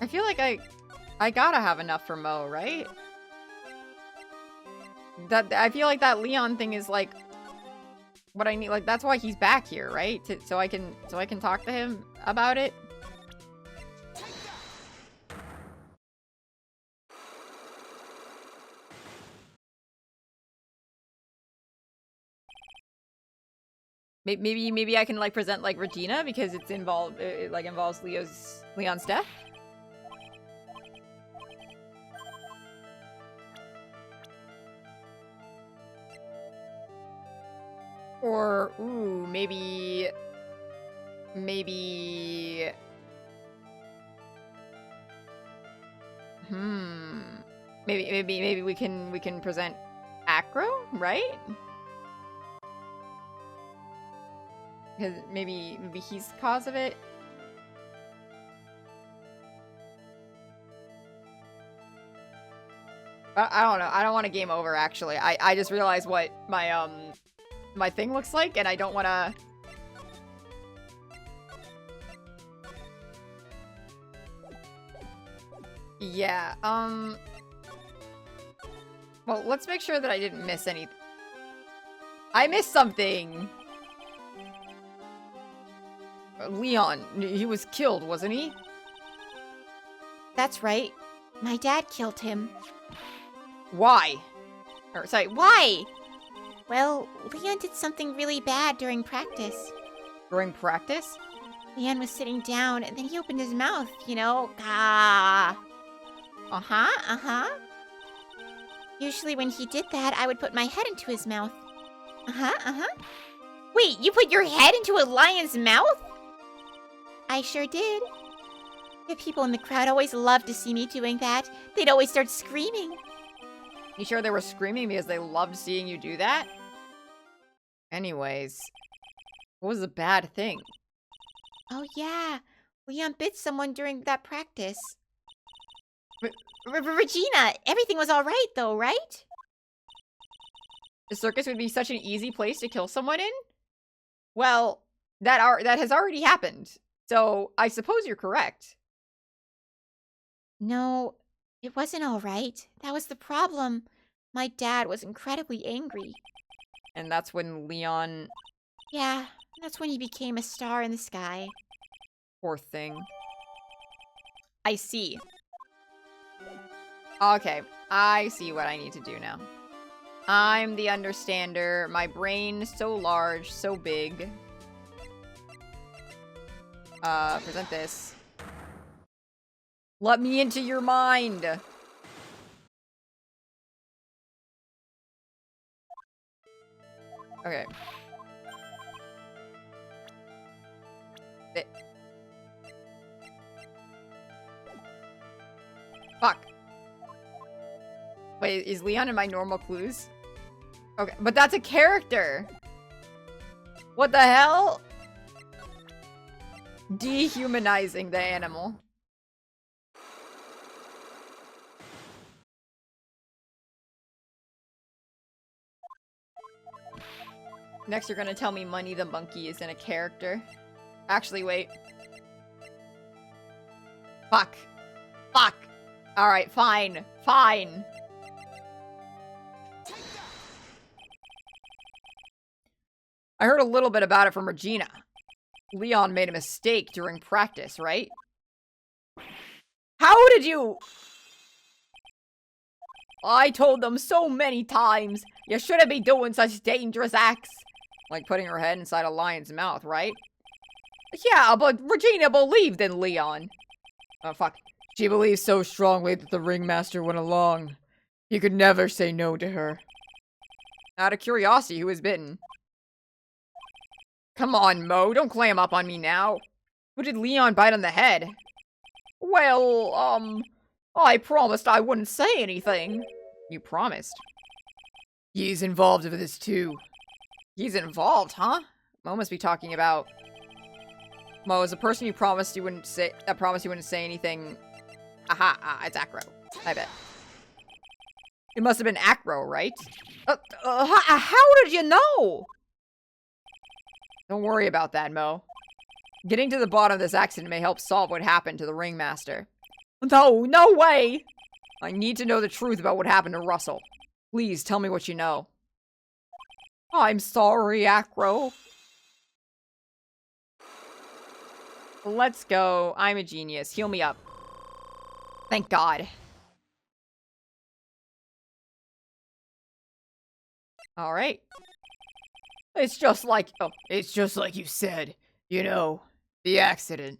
I feel like I gotta have enough for Mo, right? That I feel like that Leon thing is like what I need. Like that's why he's back here, right? So I can talk to him about it. Maybe I can like present like Regina because it's involved. It like involves Leon's death. Or, ooh, maybe... Maybe... Maybe we can present Acro, right? Because maybe he's the cause of it. I don't know. I don't want to game over, actually. I just realized what my, my thing looks like, and I don't want to... Yeah, well, let's make sure that I didn't miss anything. I missed something! Leon, he was killed, wasn't he? That's right. My dad killed him. Why? Or, sorry, Why? Well, Leon did something really bad during practice. during practice? Leon was sitting down, and then he opened his mouth, you know? Ah. Uh-huh. Usually when he did that, I would put my head into his mouth. Wait, you put your head into a lion's mouth? I sure did. The people in the crowd always loved to see me doing that. They'd always start screaming. You sure they were screaming because they loved seeing you do that? Anyways, what was the bad thing? Oh yeah, Leon bit someone during that practice. Regina, everything was all right though, right? The circus would be such an easy place to kill someone in? Well, that has already happened. So, I suppose you're correct. No, it wasn't all right. That was the problem. My dad was incredibly angry. And that's when Leon... Yeah, that's when he became a star in the sky. Poor thing. I see. Okay, I see what I need to do now. I'm the understander. My brain so large, so big. Present this. Let me into your mind! Okay. Fuck. Wait, is Leon in my normal clues? Okay, but that's a character! What the hell? Dehumanizing the animal. Next, you're gonna tell me Money the Monkey is in a character. Actually, wait. Fuck. Fuck. Alright, fine. Fine. I heard a little bit about it from Regina. Leon made a mistake during practice, right? How did you... I told them so many times, you shouldn't be doing such dangerous acts. Like putting her head inside a lion's mouth, right? Yeah, but Regina believed in Leon. Oh, fuck. She believed so strongly that the ringmaster went along. He could never say no to her. Out of curiosity, who was bitten? Come on, Mo, don't clam up on me now. Who did Leon bite on the head? Well, I promised I wouldn't say anything. You promised? He's involved with this too. He's involved, huh? Mo must be talking about... Mo, is the person you promised you wouldn't say... That promised you wouldn't say anything... Aha, it's Acro. I bet. It must have been Acro, right? How did you know? Don't worry about that, Mo. Getting to the bottom of this accident may help solve what happened to the ringmaster. No way! I need to know the truth about what happened to Russell. Please tell me what you know. I'm sorry, Acro. Let's go. I'm a genius. Heal me up. Thank God. All right. It's just like you said. You know, the accident.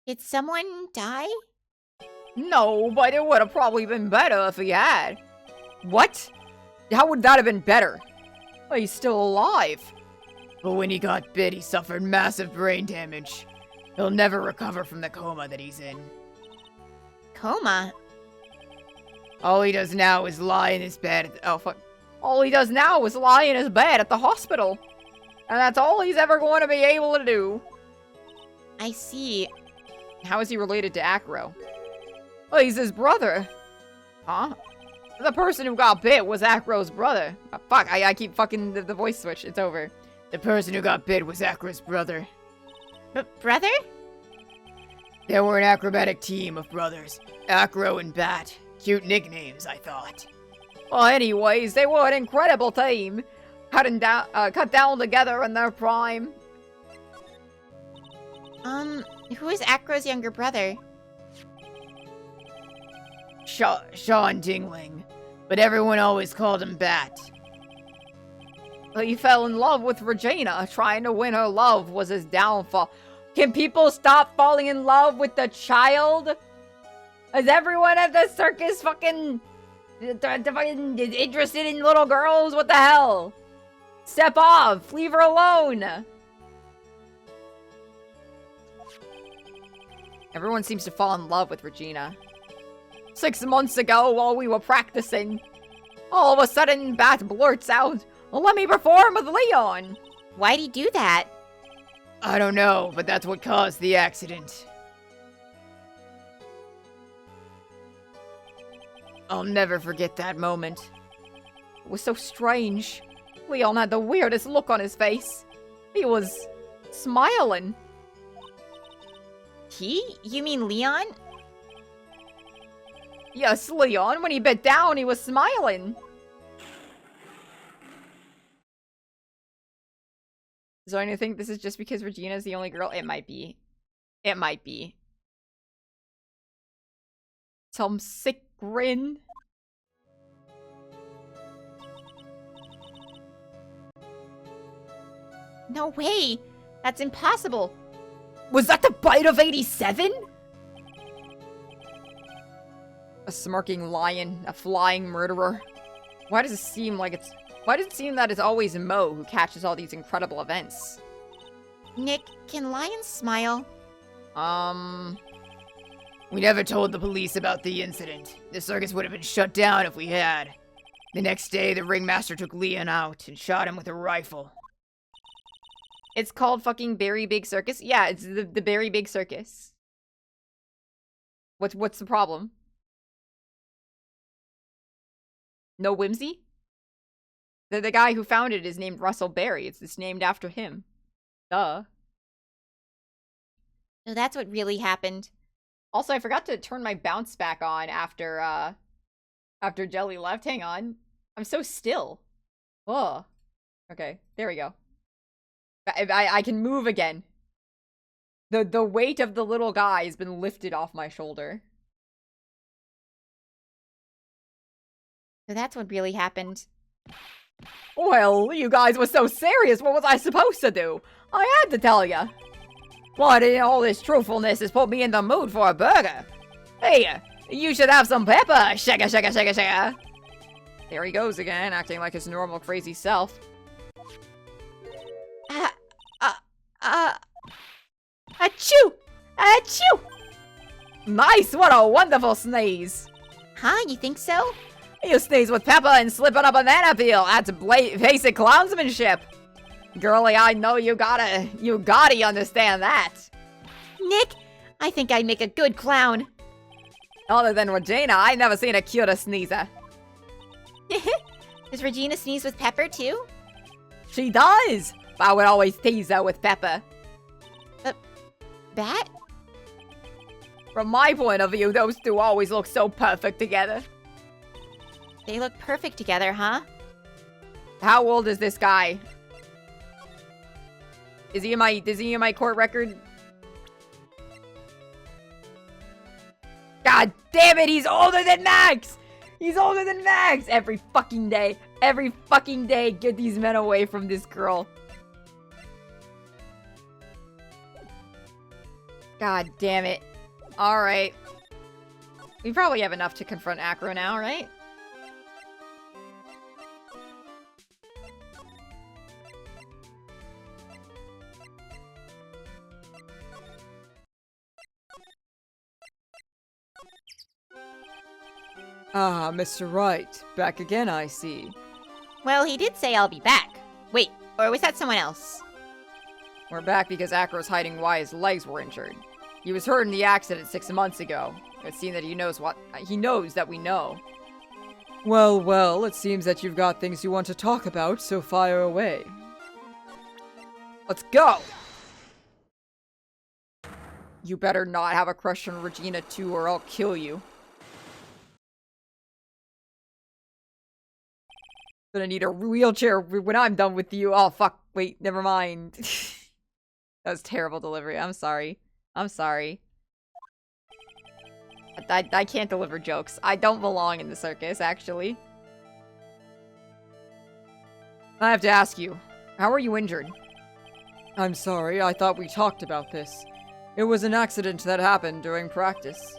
Did someone die? No, but it would have probably been better if he had. What? How would that have been better? Well, he's still alive. But when he got bit, he suffered massive brain damage. He'll never recover from the coma that he's in. Coma? All he does now is lie in his bed. Oh, fuck. All he does now is lie in his bed at the hospital. And that's all he's ever going to be able to do. I see. How is he related to Acro? Well, he's his brother. Huh? The person who got bit was Acro's brother. Oh, fuck, I keep fucking the voice switch. It's over. The person who got bit was Acro's brother. Brother? They were an acrobatic team of brothers. Acro and Bat. Cute nicknames, I thought. Well, anyways, they were an incredible team. Cut down together in their prime. Who is Acro's younger brother? Sean Dingling. But everyone always called him Bat. Well, he fell in love with Regina. Trying to win her love was his downfall. Can people stop falling in love with the child? Is everyone at the circus fucking interested in little girls? What the hell? Step off. Leave her alone. Everyone seems to fall in love with Regina. 6 months ago, while we were practicing, all of a sudden, Bat blurts out, "Let me perform with Leon." Why'd he do that? I don't know, but that's what caused the accident. I'll never forget that moment. It was so strange. Leon had the weirdest look on his face. He was smiling. You mean Leon? Yes, Leon. When he bit down, he was smiling. So I think this is just because Regina's the only girl? It might be. It might be. Some sick grin. No way! That's impossible! Was that the bite of 87? A smirking lion, a flying murderer. Why does it seem that it's always Mo who catches all these incredible events? Nick, can lions smile? We never told the police about the incident. The circus would have been shut down if we had. The next day, the ringmaster took Leon out and shot him with a rifle. It's called fucking Berry Big Circus? Yeah, it's the Berry Big Circus. What's the problem? No whimsy? The guy who founded it is named Russell Berry. It's named after him. Duh. So that's what really happened. Also, I forgot to turn my bounce back on after Jelly left. Hang on. I'm so still. Oh. Okay, there we go. I can move again. The weight of the little guy has been lifted off my shoulder. So that's what really happened. Well, you guys were so serious. What was I supposed to do? I had to tell ya. What in all this truthfulness has put me in the mood for a burger? Hey, you should have some pepper. Shaka, shaka, shaka, shaka. There he goes again, acting like his normal crazy self. Achoo! Achoo! Nice, what a wonderful sneeze. Huh, you think so? You sneeze with pepper and slip on a banana peel. That's basic clownsmanship. Girlie, I know you gotta understand that. Nick, I think I'd make a good clown. Other than Regina, I never seen a cuter sneezer. Does Regina sneeze with pepper too? She does. But I would always tease her with pepper. Bat? From my point of view, those two always look so perfect together. They look perfect together, huh? How old is this guy? Is he in my court record? God damn it, he's older than Max! He's older than Max! Every fucking day, get these men away from this girl. God damn it. Alright. We probably have enough to confront Acro now, right? Ah, Mr. Wright. Back again, I see. Well, he did say I'll be back. Wait, or was that someone else? We're back because Acro's hiding why his legs were injured. He was hurt in the accident 6 months ago. It seems that he knows that we know. Well, it seems that you've got things you want to talk about, so fire away. Let's go! You better not have a crush on Regina too, or I'll kill you. Gonna need a wheelchair when I'm done with you. Oh, fuck. Wait, never mind. That was terrible delivery. I'm sorry. I'm sorry. I can't deliver jokes. I don't belong in the circus, actually. I have to ask you, how are you injured? I'm sorry, I thought we talked about this. It was an accident that happened during practice.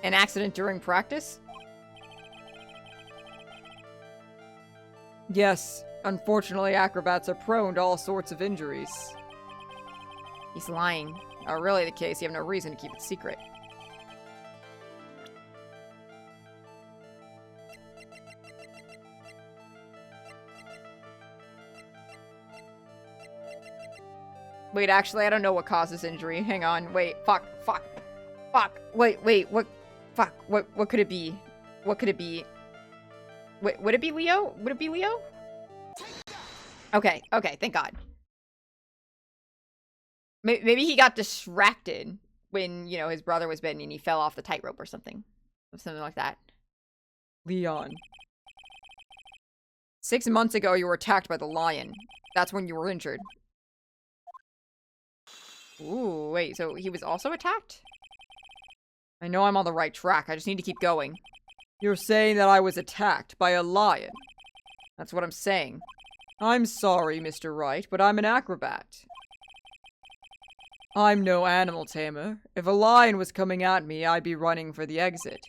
An accident during practice? Yes, unfortunately acrobats are prone to all sorts of injuries. He's lying. Not really the case, you have no reason to keep it secret. Wait, actually, I don't know what causes injury. Hang on, wait, fuck. Wait, what? Fuck, what could it be? What could it be? Wait, would it be Leo? Would it be Leo? Okay, thank God. Maybe he got distracted when, you know, his brother was bitten and he fell off the tightrope or something. Something like that. Leon. 6 months ago, you were attacked by the lion. That's when you were injured. Ooh, wait, so he was also attacked? I know I'm on the right track. I just need to keep going. You're saying that I was attacked by a lion. That's what I'm saying. I'm sorry, Mr. Wright, but I'm an acrobat. I'm no animal tamer. If a lion was coming at me, I'd be running for the exit.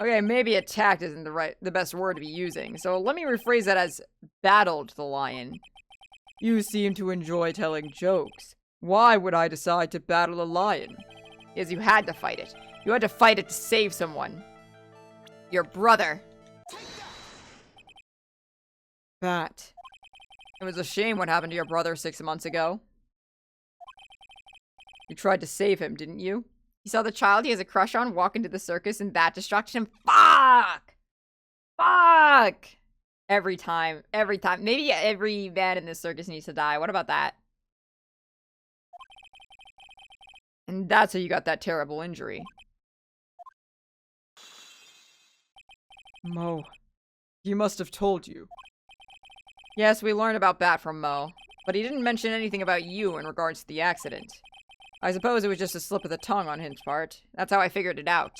Okay, maybe attacked isn't the best word to be using, so let me rephrase that as battled the lion. You seem to enjoy telling jokes. Why would I decide to battle a lion? Because you had to fight it. You had to fight it to save someone. Your brother. Bat. It was a shame what happened to your brother 6 months ago. You tried to save him, didn't you? He saw the child he has a crush on walk into the circus and that distracted him. Fuck! Fuck! Every time. Maybe every man in this circus needs to die. What about that? And that's how you got that terrible injury. Mo. He must have told you. Yes, we learned about Bat from Mo. But he didn't mention anything about you in regards to the accident. I suppose it was just a slip of the tongue on his part. That's how I figured it out.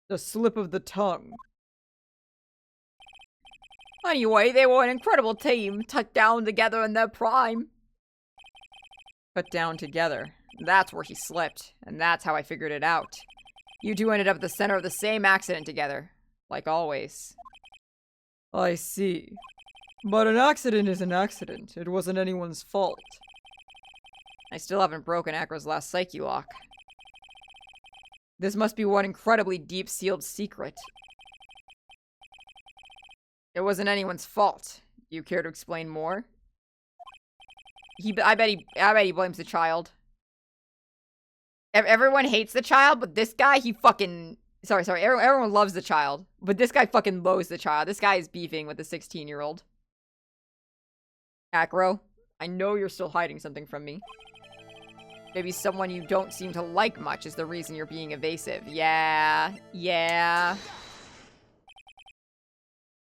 The slip of the tongue. Anyway, they were an incredible team, tucked down together in their prime. Put down together. That's where he slipped, and that's how I figured it out. You two ended up at the center of the same accident together. Like always. I see. But an accident is an accident. It wasn't anyone's fault. I still haven't broken Acro's last psyche lock. This must be one incredibly deep-sealed secret. It wasn't anyone's fault. Do you care to explain more? I bet he blames the child. Everyone hates the child, but this guy, he fucking... Sorry. Everyone loves the child. But this guy fucking loathes the child. This guy is beefing with a 16-year-old. Acro, I know you're still hiding something from me. Maybe someone you don't seem to like much is the reason you're being evasive. Yeah.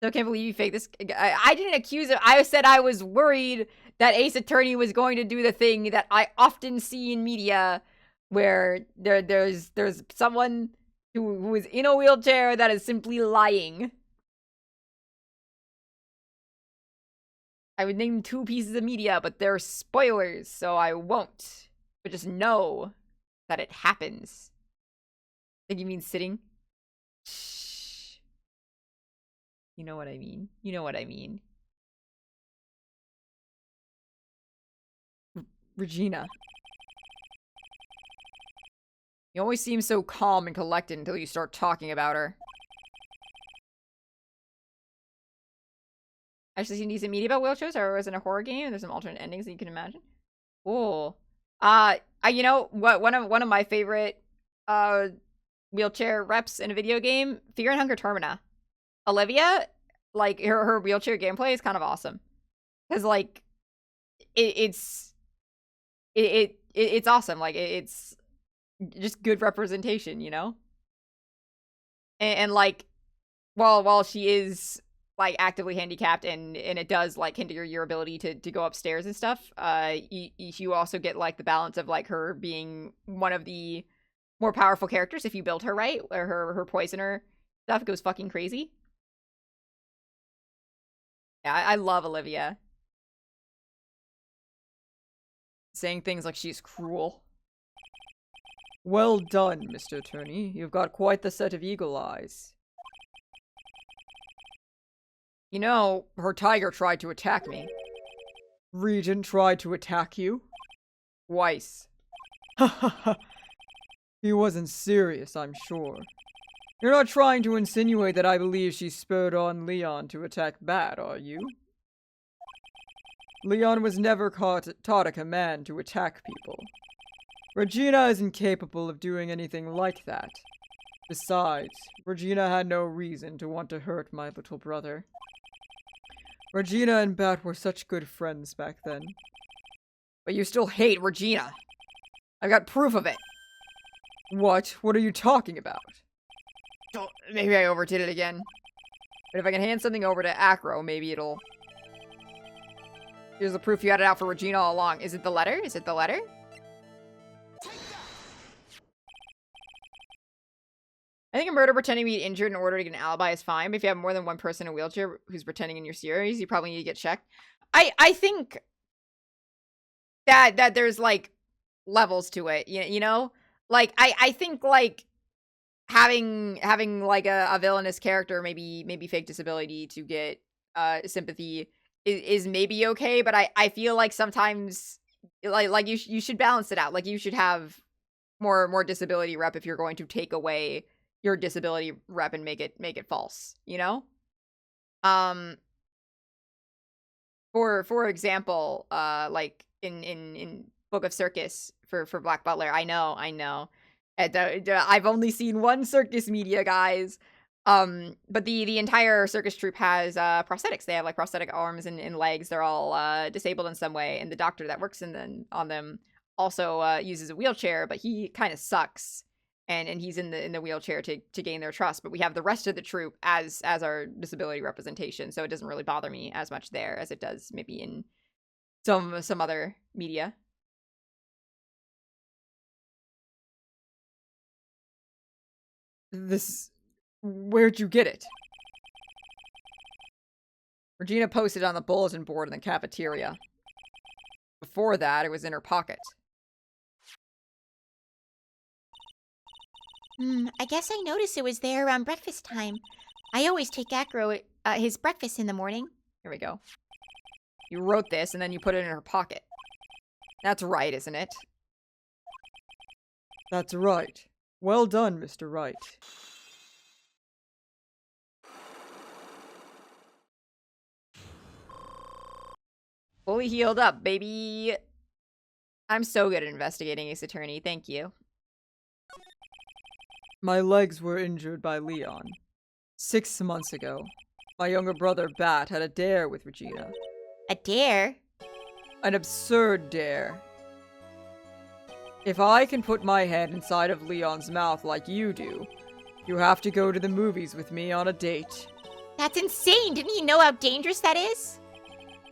I can't believe you faked this. I didn't accuse it. I said I was worried that Ace Attorney was going to do the thing that I often see in media, where there's someone who is in a wheelchair that is simply lying. I would name 2 pieces of media, but they're spoilers, so I won't. But just know that it happens. I think you mean sitting? Shh. You know what I mean. You know what I mean. Regina. You always seem so calm and collected until you start talking about her. Actually seen decent media about wheelchairs, or was it a horror game? There's some alternate endings that you can imagine. Cool. You know what? One of my favorite wheelchair reps in a video game, Fear and Hunger Termina. Olivia, like her wheelchair gameplay is kind of awesome, because like it's awesome. Like it's just good representation, you know. And like while she is like actively handicapped and it does like hinder your ability to go upstairs and stuff, you also get like the balance of like her being one of the more powerful characters if you build her right, where her poisoner stuff goes fucking crazy. Yeah, I love Olivia. Saying things like she's cruel. Well done, Mr. Attorney. You've got quite the set of eagle eyes. You know, her tiger tried to attack me. Regent tried to attack you? Twice. Ha ha ha. He wasn't serious, I'm sure. You're not trying to insinuate that I believe she spurred on Leon to attack Bat, are you? Leon was never taught a command to attack people. Regina is incapable of doing anything like that. Besides, Regina had no reason to want to hurt my little brother. Regina and Bat were such good friends back then. But you still hate Regina. I've got proof of it. What? What are you talking about? Oh, maybe I overdid it again. But if I can hand something over to Acro, maybe it'll... Here's the proof you had it out for Regina all along. Is it the letter? Is it the letter? I think a murder pretending to be injured in order to get an alibi is fine, but if you have more than one person in a wheelchair who's pretending in your series, you probably need to get checked. I think that there's like levels to it, you know? Like I think like having like a villainous character, maybe fake disability to get sympathy is maybe okay, but I feel like sometimes like you should balance it out. Like you should have more disability rep if you're going to take away your disability rep and make it false, you know? For example, like in Book of Circus for Black Butler, I know. I've only seen one circus media, guys. But the entire circus troupe has prosthetics. They have like prosthetic arms and legs. They're all disabled in some way, and the doctor that works on them also uses a wheelchair, but he kind of sucks. And he's in the wheelchair to gain their trust. But we have the rest of the troupe as our disability representation, so it doesn't really bother me as much there as it does maybe in some other media. Where'd you get it? Regina posted on the bulletin board in the cafeteria. Before that, it was in her pocket. I guess I noticed it was there around breakfast time. I always take Acro his breakfast in the morning. Here we go. You wrote this and then you put it in her pocket. That's right, isn't it? That's right. Well done, Mr. Wright. Fully healed up, baby. I'm so good at investigating, Ace Attorney. Thank you. My legs were injured by Leon. 6 months ago, my younger brother Bat had a dare with Regina. A dare? An absurd dare. If I can put my head inside of Leon's mouth like you do, you have to go to the movies with me on a date. That's insane! Didn't he know how dangerous that is?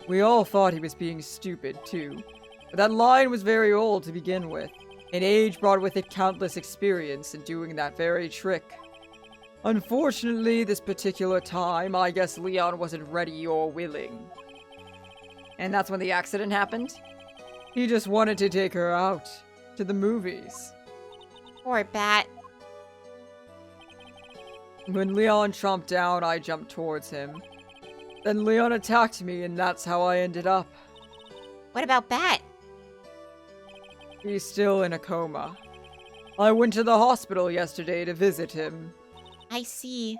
We all thought he was being stupid, too. But that line was very old to begin with, and age brought with it countless experience in doing that very trick. Unfortunately, this particular time, I guess Leon wasn't ready or willing. And that's when the accident happened? He just wanted to take her out. To the movies. Poor Bat. When Leon chomped down, I jumped towards him. Then Leon attacked me, and that's how I ended up. What about Bat? He's still in a coma. I went to the hospital yesterday to visit him. I see.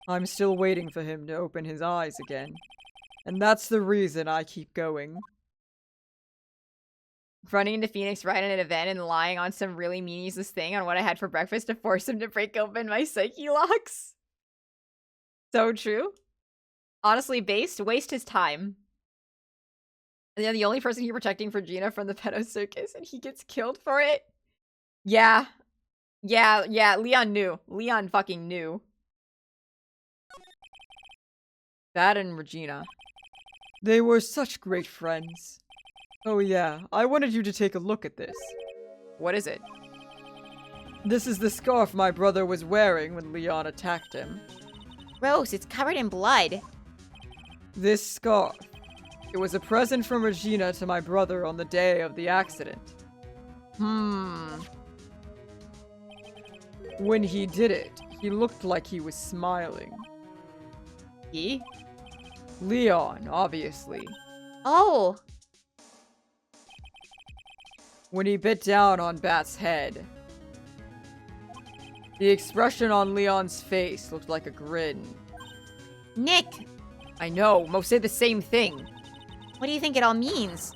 I'm still waiting for him to open his eyes again. And that's the reason I keep going. Running into Phoenix right at an event and lying on some really meaningless thing on what I had for breakfast to force him to break open my psyche locks. So true. Honestly, based, waste his time. And then the only person you're protecting for Gina from the pedo circus and he gets killed for it? Yeah. Yeah, Leon knew. Leon fucking knew. That and Regina. They were such great friends. Oh yeah, I wanted you to take a look at this. What is it? This is the scarf my brother was wearing when Leon attacked him. Gross, it's covered in blood. This scarf. It was a present from Regina to my brother on the day of the accident. When he did it, he looked like he was smiling. He? Leon, obviously. Oh! When he bit down on Bat's head. The expression on Leon's face looked like a grin. Nick! I know, most say the same thing. What do you think it all means?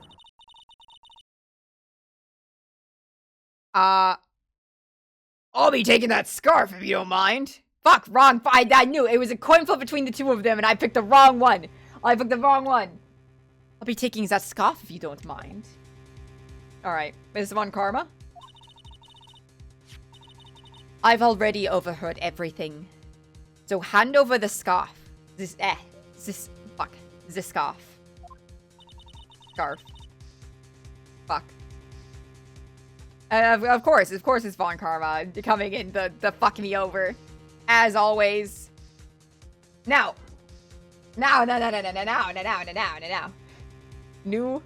I'll be taking that scarf if you don't mind. Fuck, wrong. I knew it was a coin flip between the two of them, and I picked the wrong one. I picked the wrong one. I'll be taking that scarf if you don't mind. Alright, Ms. Von Karma? I've already overheard everything. So hand over the scarf. This scarf. Scarf. Fuck. Of course it's Von Karma coming in to fuck me over. As always. Now. Now. New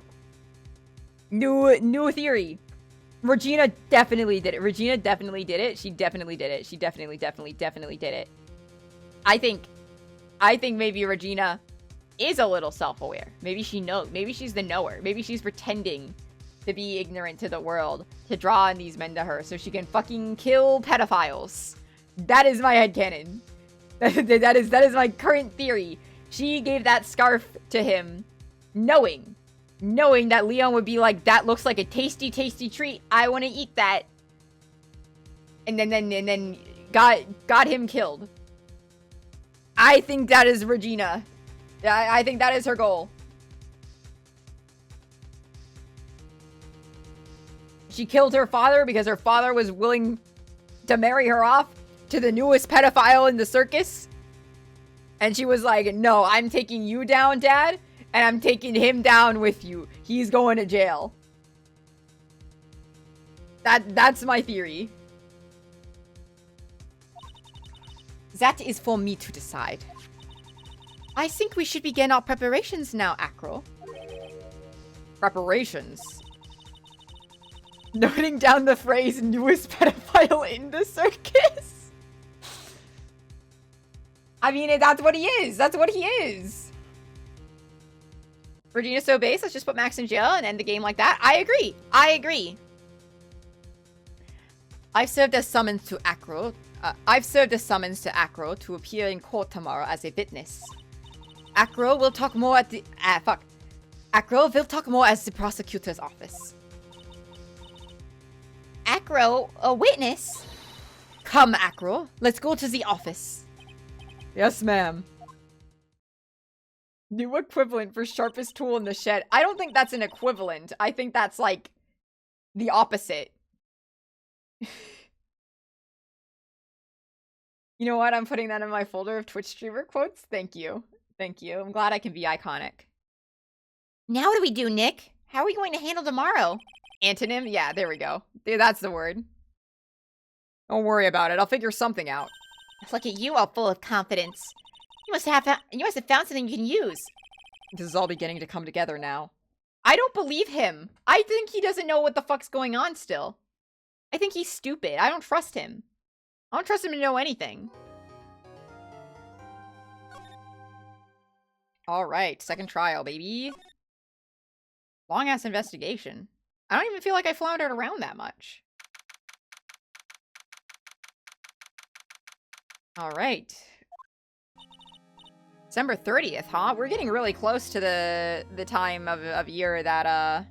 theory. Regina definitely did it. Regina definitely did it. She definitely did it. She definitely did it. I think maybe Regina is a little self-aware. Maybe she knows. Maybe she's the knower. Maybe she's pretending to be ignorant to the world to draw in these men to her so she can fucking kill pedophiles. That is my headcanon. That is my current theory. She gave that scarf to him knowing that Leon would be like, that looks like a tasty treat. I want to eat that. And then got him killed. I think that is Regina. I think that is her goal. She killed her father because her father was willing to marry her off to the newest pedophile in the circus. And she was like, no, I'm taking you down, Dad. And I'm taking him down with you. He's going to jail. That's my theory. That is for me to decide. I think we should begin our preparations now, Acro. Preparations? Noting down the phrase newest pedophile in the circus? I mean, that's what he is. That's what he is. Regina's so base, let's just put Max in jail and end the game like that. I agree. I've served a summons to Acro to appear in court tomorrow as a witness. Acro will talk more at the... Acro will talk more as the prosecutor's office. Acro, a witness? Come, Acro. Let's go to the office. Yes, ma'am. New equivalent for sharpest tool in the shed. I don't think that's an equivalent. I think that's, like, the opposite. You know what? I'm putting that in my folder of Twitch streamer quotes. Thank you. Thank you. I'm glad I can be iconic. Now what do we do, Nick? How are we going to handle tomorrow? Antonym? Yeah, there we go. That's the word. Don't worry about it. I'll figure something out. Look at you, all full of confidence. You must have found something you can use. This is all beginning to come together now. I don't believe him. I think he doesn't know what the fuck's going on still. I think he's stupid. I don't trust him. I don't trust him to know anything. Alright, second trial, baby. Long-ass investigation. I don't even feel like I floundered around that much. Alright. December 30th, huh? We're getting really close to the time of year that,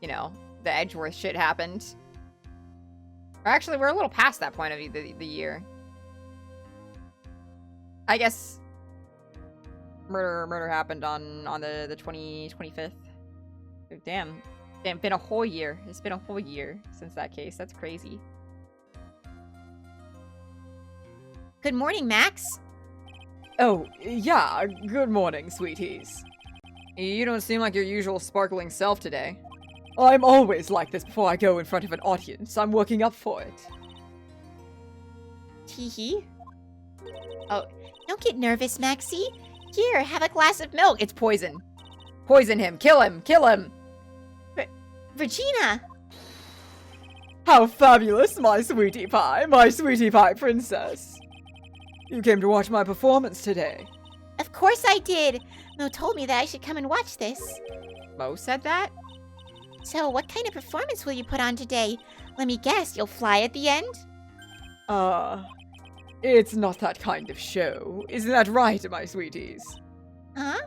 you know, the Edgeworth shit happened. Or actually, we're a little past that point of the year. I guess murder happened on the 25th. Damn, been a whole year. It's been a whole year since that case. That's crazy. Good morning, Max. Oh, yeah, good morning, sweeties. You don't seem like your usual sparkling self today. I'm always like this before I go in front of an audience. I'm working up for it. Teehee. Oh, don't get nervous, Maxie. Here, have a glass of milk. It's poison. Poison him. Kill him. Kill him. Regina. How fabulous, my sweetie pie princess. You came to watch my performance today. Of course I did. Mo told me that I should come and watch this. Mo said that? So, what kind of performance will you put on today? Let me guess, you'll fly at the end? It's not that kind of show. Isn't that right, my sweeties? Huh?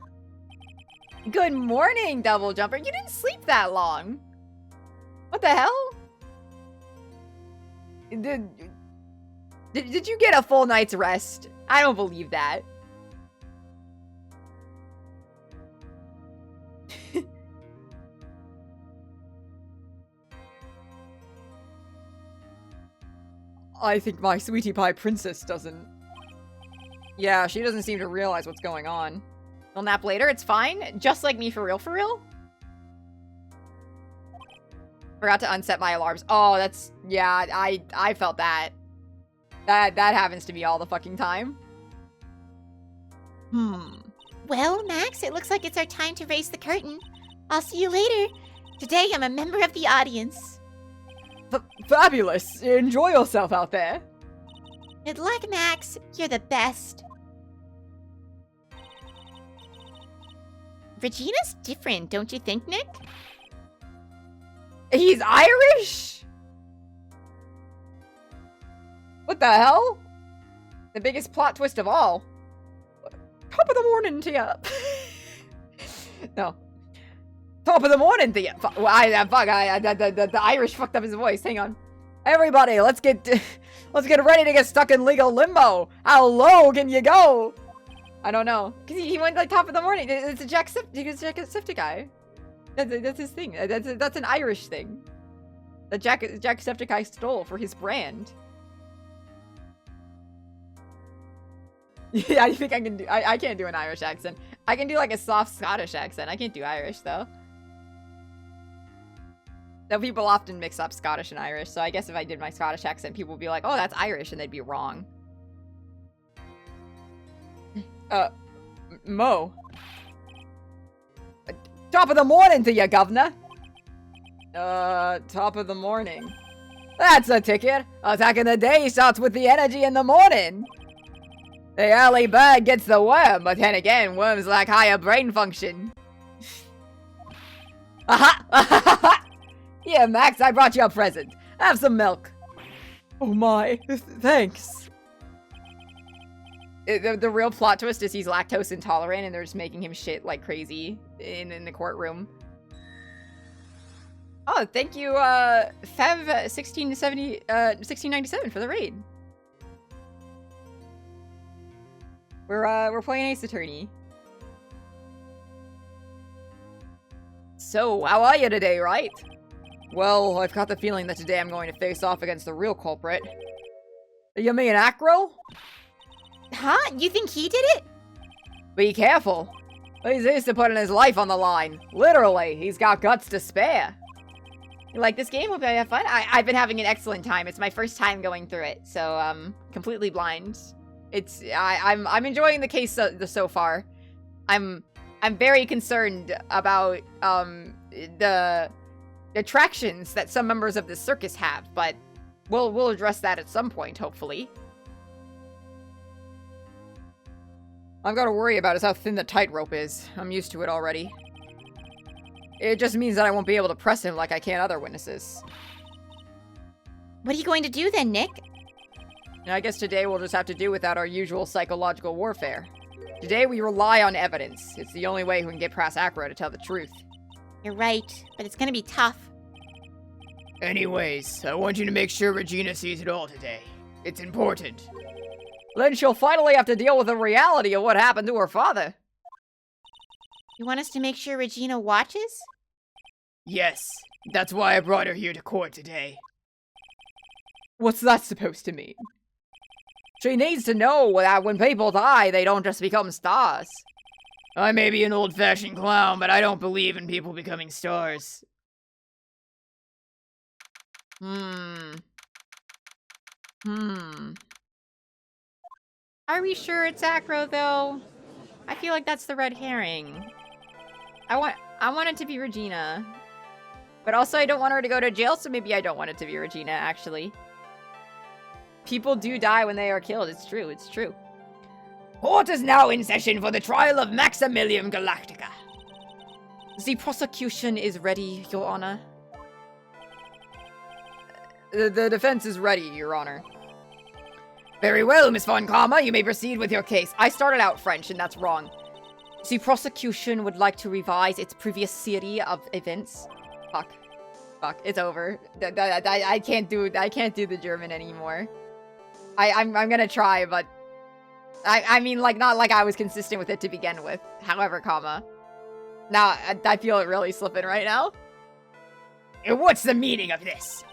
Good morning, Double Jumper. You didn't sleep that long. What the hell? Did you get a full night's rest? I don't believe that. I think my sweetie pie princess doesn't. Yeah, she doesn't seem to realize what's going on. She'll nap later, it's fine. Just like me, for real, for real. Forgot to unset my alarms. Oh, that's, yeah, I felt that. That happens to me all the fucking time. Well, Max, it looks like it's our time to raise the curtain. I'll see you later. Today, I'm a member of the audience. Fabulous! Enjoy yourself out there. Good luck, Max. You're the best. Regina's different, don't you think, Nick? He's Irish? What the hell? The biggest plot twist of all. Top of the morning to you. No. Top of the morning to you. The Irish fucked up his voice. Hang on. Everybody, let's get ready to get stuck in legal limbo. How low can you go? I don't know. Cause he went like top of the morning. It's a Jacksepticeye. That's his thing. That's an Irish thing. That Jacksepticeye stole for his brand. Yeah, I think I can do. I can't do an Irish accent. I can do like a soft Scottish accent. I can't do Irish though. Though people often mix up Scottish and Irish, so I guess if I did my Scottish accent, people would be like, "Oh, that's Irish," and they'd be wrong. Mo. Top of the morning to you, governor. Top of the morning. That's a ticket. Attack in the day starts with the energy in the morning. The early bird gets the worm, but then again, worms lack higher brain function. Aha! Here, Max, I brought you a present. Have some milk. Oh my, thanks. The real plot twist is he's lactose intolerant and they're just making him shit like crazy in the courtroom. Oh, thank you, Fev 1697 for the raid. We're playing Ace Attorney. So, how are you today, right? Well, I've got the feeling that today I'm going to face off against the real culprit. You mean Acro? Huh? You think he did it? Be careful. He's used to putting his life on the line. Literally, he's got guts to spare. You like this game? Hope you have fun. I've been having an excellent time. It's my first time going through it, so completely blind. I'm enjoying the case so far. I'm very concerned about the attractions that some members of the circus have, but we'll address that at some point, hopefully. I've got to worry about is how thin the tightrope is. I'm used to it already. It just means that I won't be able to press him like I can other witnesses. What are you going to do then, Nick? I guess today we'll just have to do without our usual psychological warfare. Today we rely on evidence. It's the only way we can get past Acro to tell the truth. You're right, but it's gonna be tough. Anyways, I want you to make sure Regina sees it all today. It's important. Then she'll finally have to deal with the reality of what happened to her father. You want us to make sure Regina watches? Yes, that's why I brought her here to court today. What's that supposed to mean? She needs to know that when people die, they don't just become stars. I may be an old-fashioned clown, but I don't believe in people becoming stars. Are we sure it's Acro, though? I feel like that's the red herring. I want it to be Regina. But also I don't want her to go to jail, so maybe I don't want it to be Regina, actually. People do die when they are killed. It's true, it's true. Court is now in session for the trial of Maximilian Galactica. The prosecution is ready, Your Honor. The defense is ready, Your Honor. Very well, Miss Von Karma, you may proceed with your case. I started out French, and that's wrong. The prosecution would like to revise its previous series of events. Fuck, it's over. I can't do the German anymore. I'm gonna try, but I mean, like, not like I was consistent with it to begin with. However, comma. Now I feel it really slipping right now. What's the meaning of this?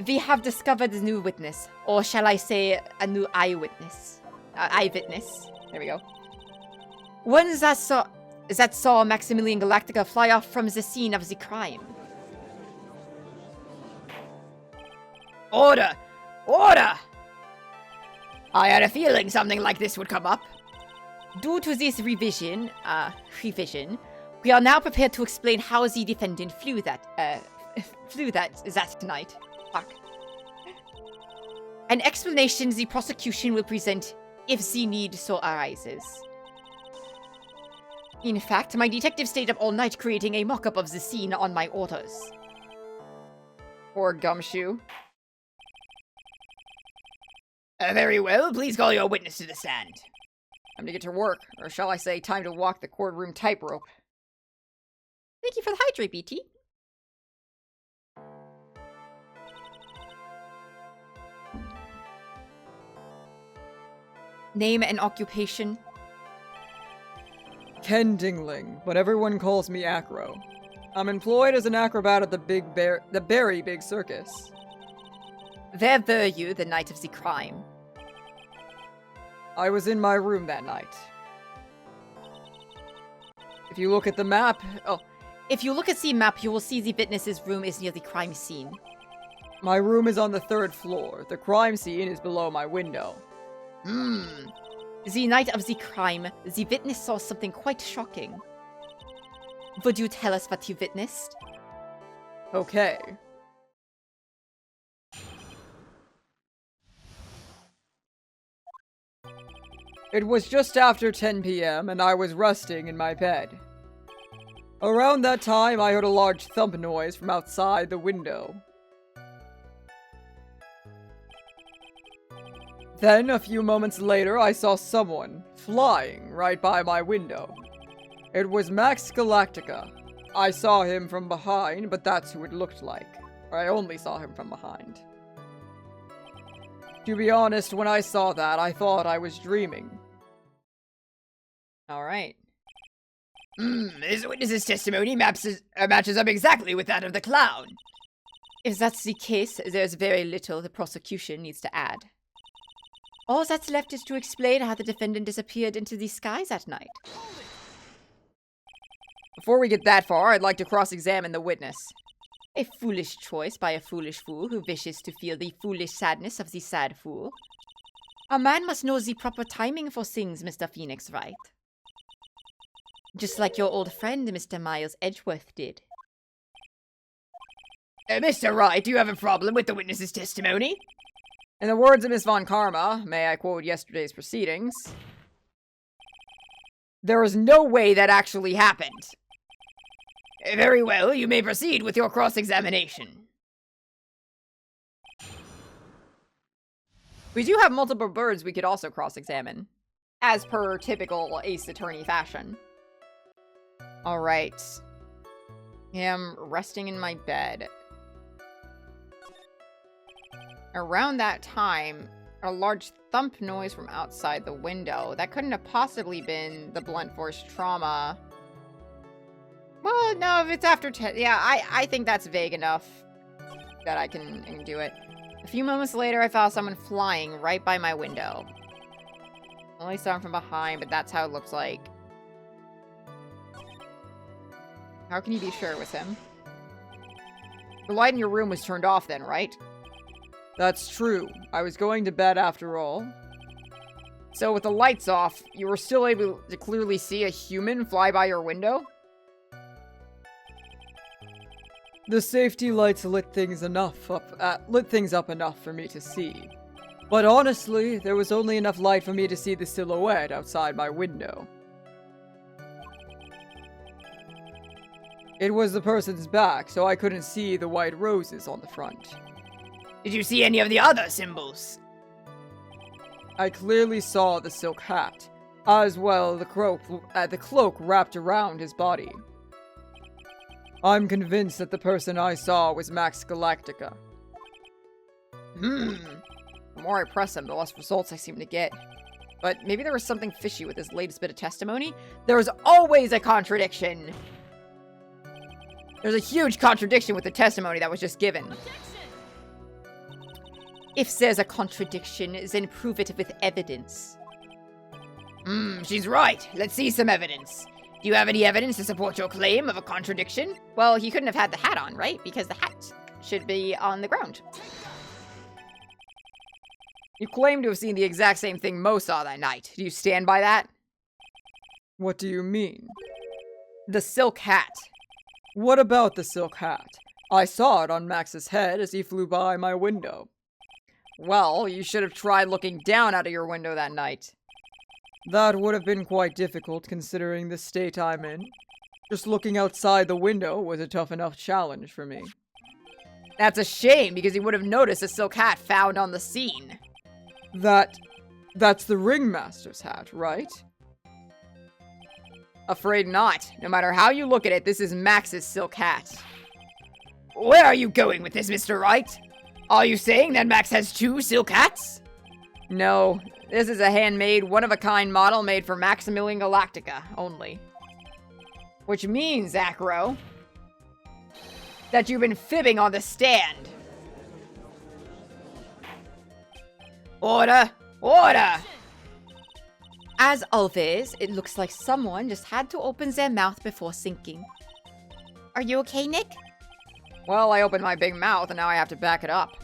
We have discovered a new witness, or shall I say, a new eyewitness. Eyewitness. There we go. One that saw Maximilian Galactica fly off from the scene of the crime. Order! Order! I had a feeling something like this would come up. Due to this revision, we are now prepared to explain how the defendant flew that night. Fuck. An explanation the prosecution will present if the need so arises. In fact, my detective stayed up all night creating a mock-up of the scene on my orders. Poor Gumshoe. Very well, please call your witness to the stand. Time to get to work, or shall I say, time to walk the courtroom tightrope. Thank you for the hydrate, BT. Name and occupation. Ken Dingling, but everyone calls me Acro. I'm employed as an acrobat at the Berry Big Circus. Where were you the night of the crime? I was in my room that night. If you look at the map... If you look at the map, you will see the witness's room is near the crime scene. My room is on the 3rd floor. The crime scene is below my window. The night of the crime, the witness saw something quite shocking. Would you tell us what you witnessed? Okay. It was just after 10 p.m. and I was resting in my bed. Around that time, I heard a large thump noise from outside the window. Then, a few moments later, I saw someone flying right by my window. It was Max Galactica. I saw him from behind, but that's who it looked like. I only saw him from behind. To be honest, when I saw that, I thought I was dreaming. Alright. This witness's testimony matches up exactly with that of the clown. If that's the case, there's very little the prosecution needs to add. All that's left is to explain how the defendant disappeared into the skies at night. Before we get that far, I'd like to cross-examine the witness. A foolish choice by a foolish fool who wishes to feel the foolish sadness of the sad fool. A man must know the proper timing for things, Mr. Phoenix, right? Just like your old friend, Mr. Miles Edgeworth, did. Mr. Wright, do you have a problem with the witness's testimony? In the words of Miss Von Karma, may I quote yesterday's proceedings, there is no way that actually happened. Very well, you may proceed with your cross-examination. We do have multiple birds we could also cross-examine, as per typical Ace Attorney fashion. Alright. I am resting in my bed. Around that time, a large thump noise from outside the window. That couldn't have possibly been the blunt force trauma. Well, no, if it's after 10... Yeah, I think that's vague enough that I can do it. A few moments later, I saw someone flying right by my window. Only saw him from behind, but that's how it looks like. How can you be sure it was him? The light in your room was turned off then, right? that's true. I was going to bed after all. So with the lights off, you were still able to clearly see a human fly by your window? The safety lights lit things up enough for me to see. But honestly, there was only enough light for me to see the silhouette outside my window. It was the person's back, so I couldn't see the white roses on the front. Did you see any of the other symbols? I clearly saw the silk hat, as well the cloak wrapped around his body. I'm convinced that the person I saw was Max Galactica. The more I press him, the less results I seem to get. But maybe there was something fishy with his latest bit of testimony? There's always a contradiction! There's a huge contradiction with the testimony that was just given. If there's a contradiction, then prove it with evidence. She's right. Let's see some evidence. Do you have any evidence to support your claim of a contradiction? Well, he couldn't have had the hat on, right? Because the hat should be on the ground. You claim to have seen the exact same thing Mo saw that night. Do you stand by that? What do you mean? The silk hat. What about the silk hat? I saw it on Max's head as he flew by my window. Well, you should have tried looking down out of your window that night. That would have been quite difficult considering the state I'm in. Just looking outside the window was a tough enough challenge for me. That's a shame, because he would have noticed a silk hat found on the scene. That's the ringmaster's hat, right? Afraid not. No matter how you look at it, this is Max's silk hat. Where are you going with this, Mr. Wright? Are you saying that Max has 2 silk hats? No, this is a handmade, one-of-a-kind model made for Maximilian Galactica only. Which means, Acro, that you've been fibbing on the stand. Order! Order! As always, it looks like someone just had to open their mouth before sinking. Are you okay, Nick? Well, I opened my big mouth and now I have to back it up.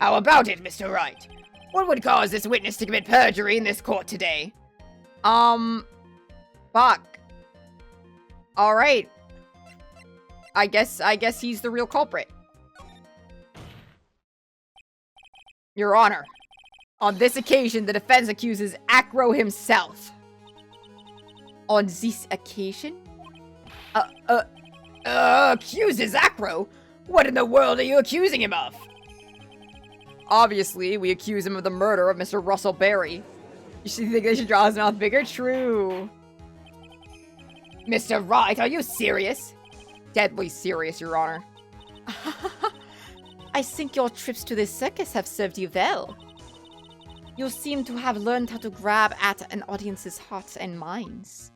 How about it, Mr. Wright? What would cause this witness to commit perjury in this court today? Fuck. Alright. I guess he's the real culprit. Your Honor, on this occasion, the defense accuses Acro himself. On this occasion? Accuses Acro? What in the world are you accusing him of? Obviously, we accuse him of the murder of Mr. Russell Berry. You should think they should draw his mouth bigger? True. Mr. Wright, are you serious? Deadly serious, Your Honor. I think your trips to the circus have served you well. You seem to have learned how to grab at an audience's hearts and minds.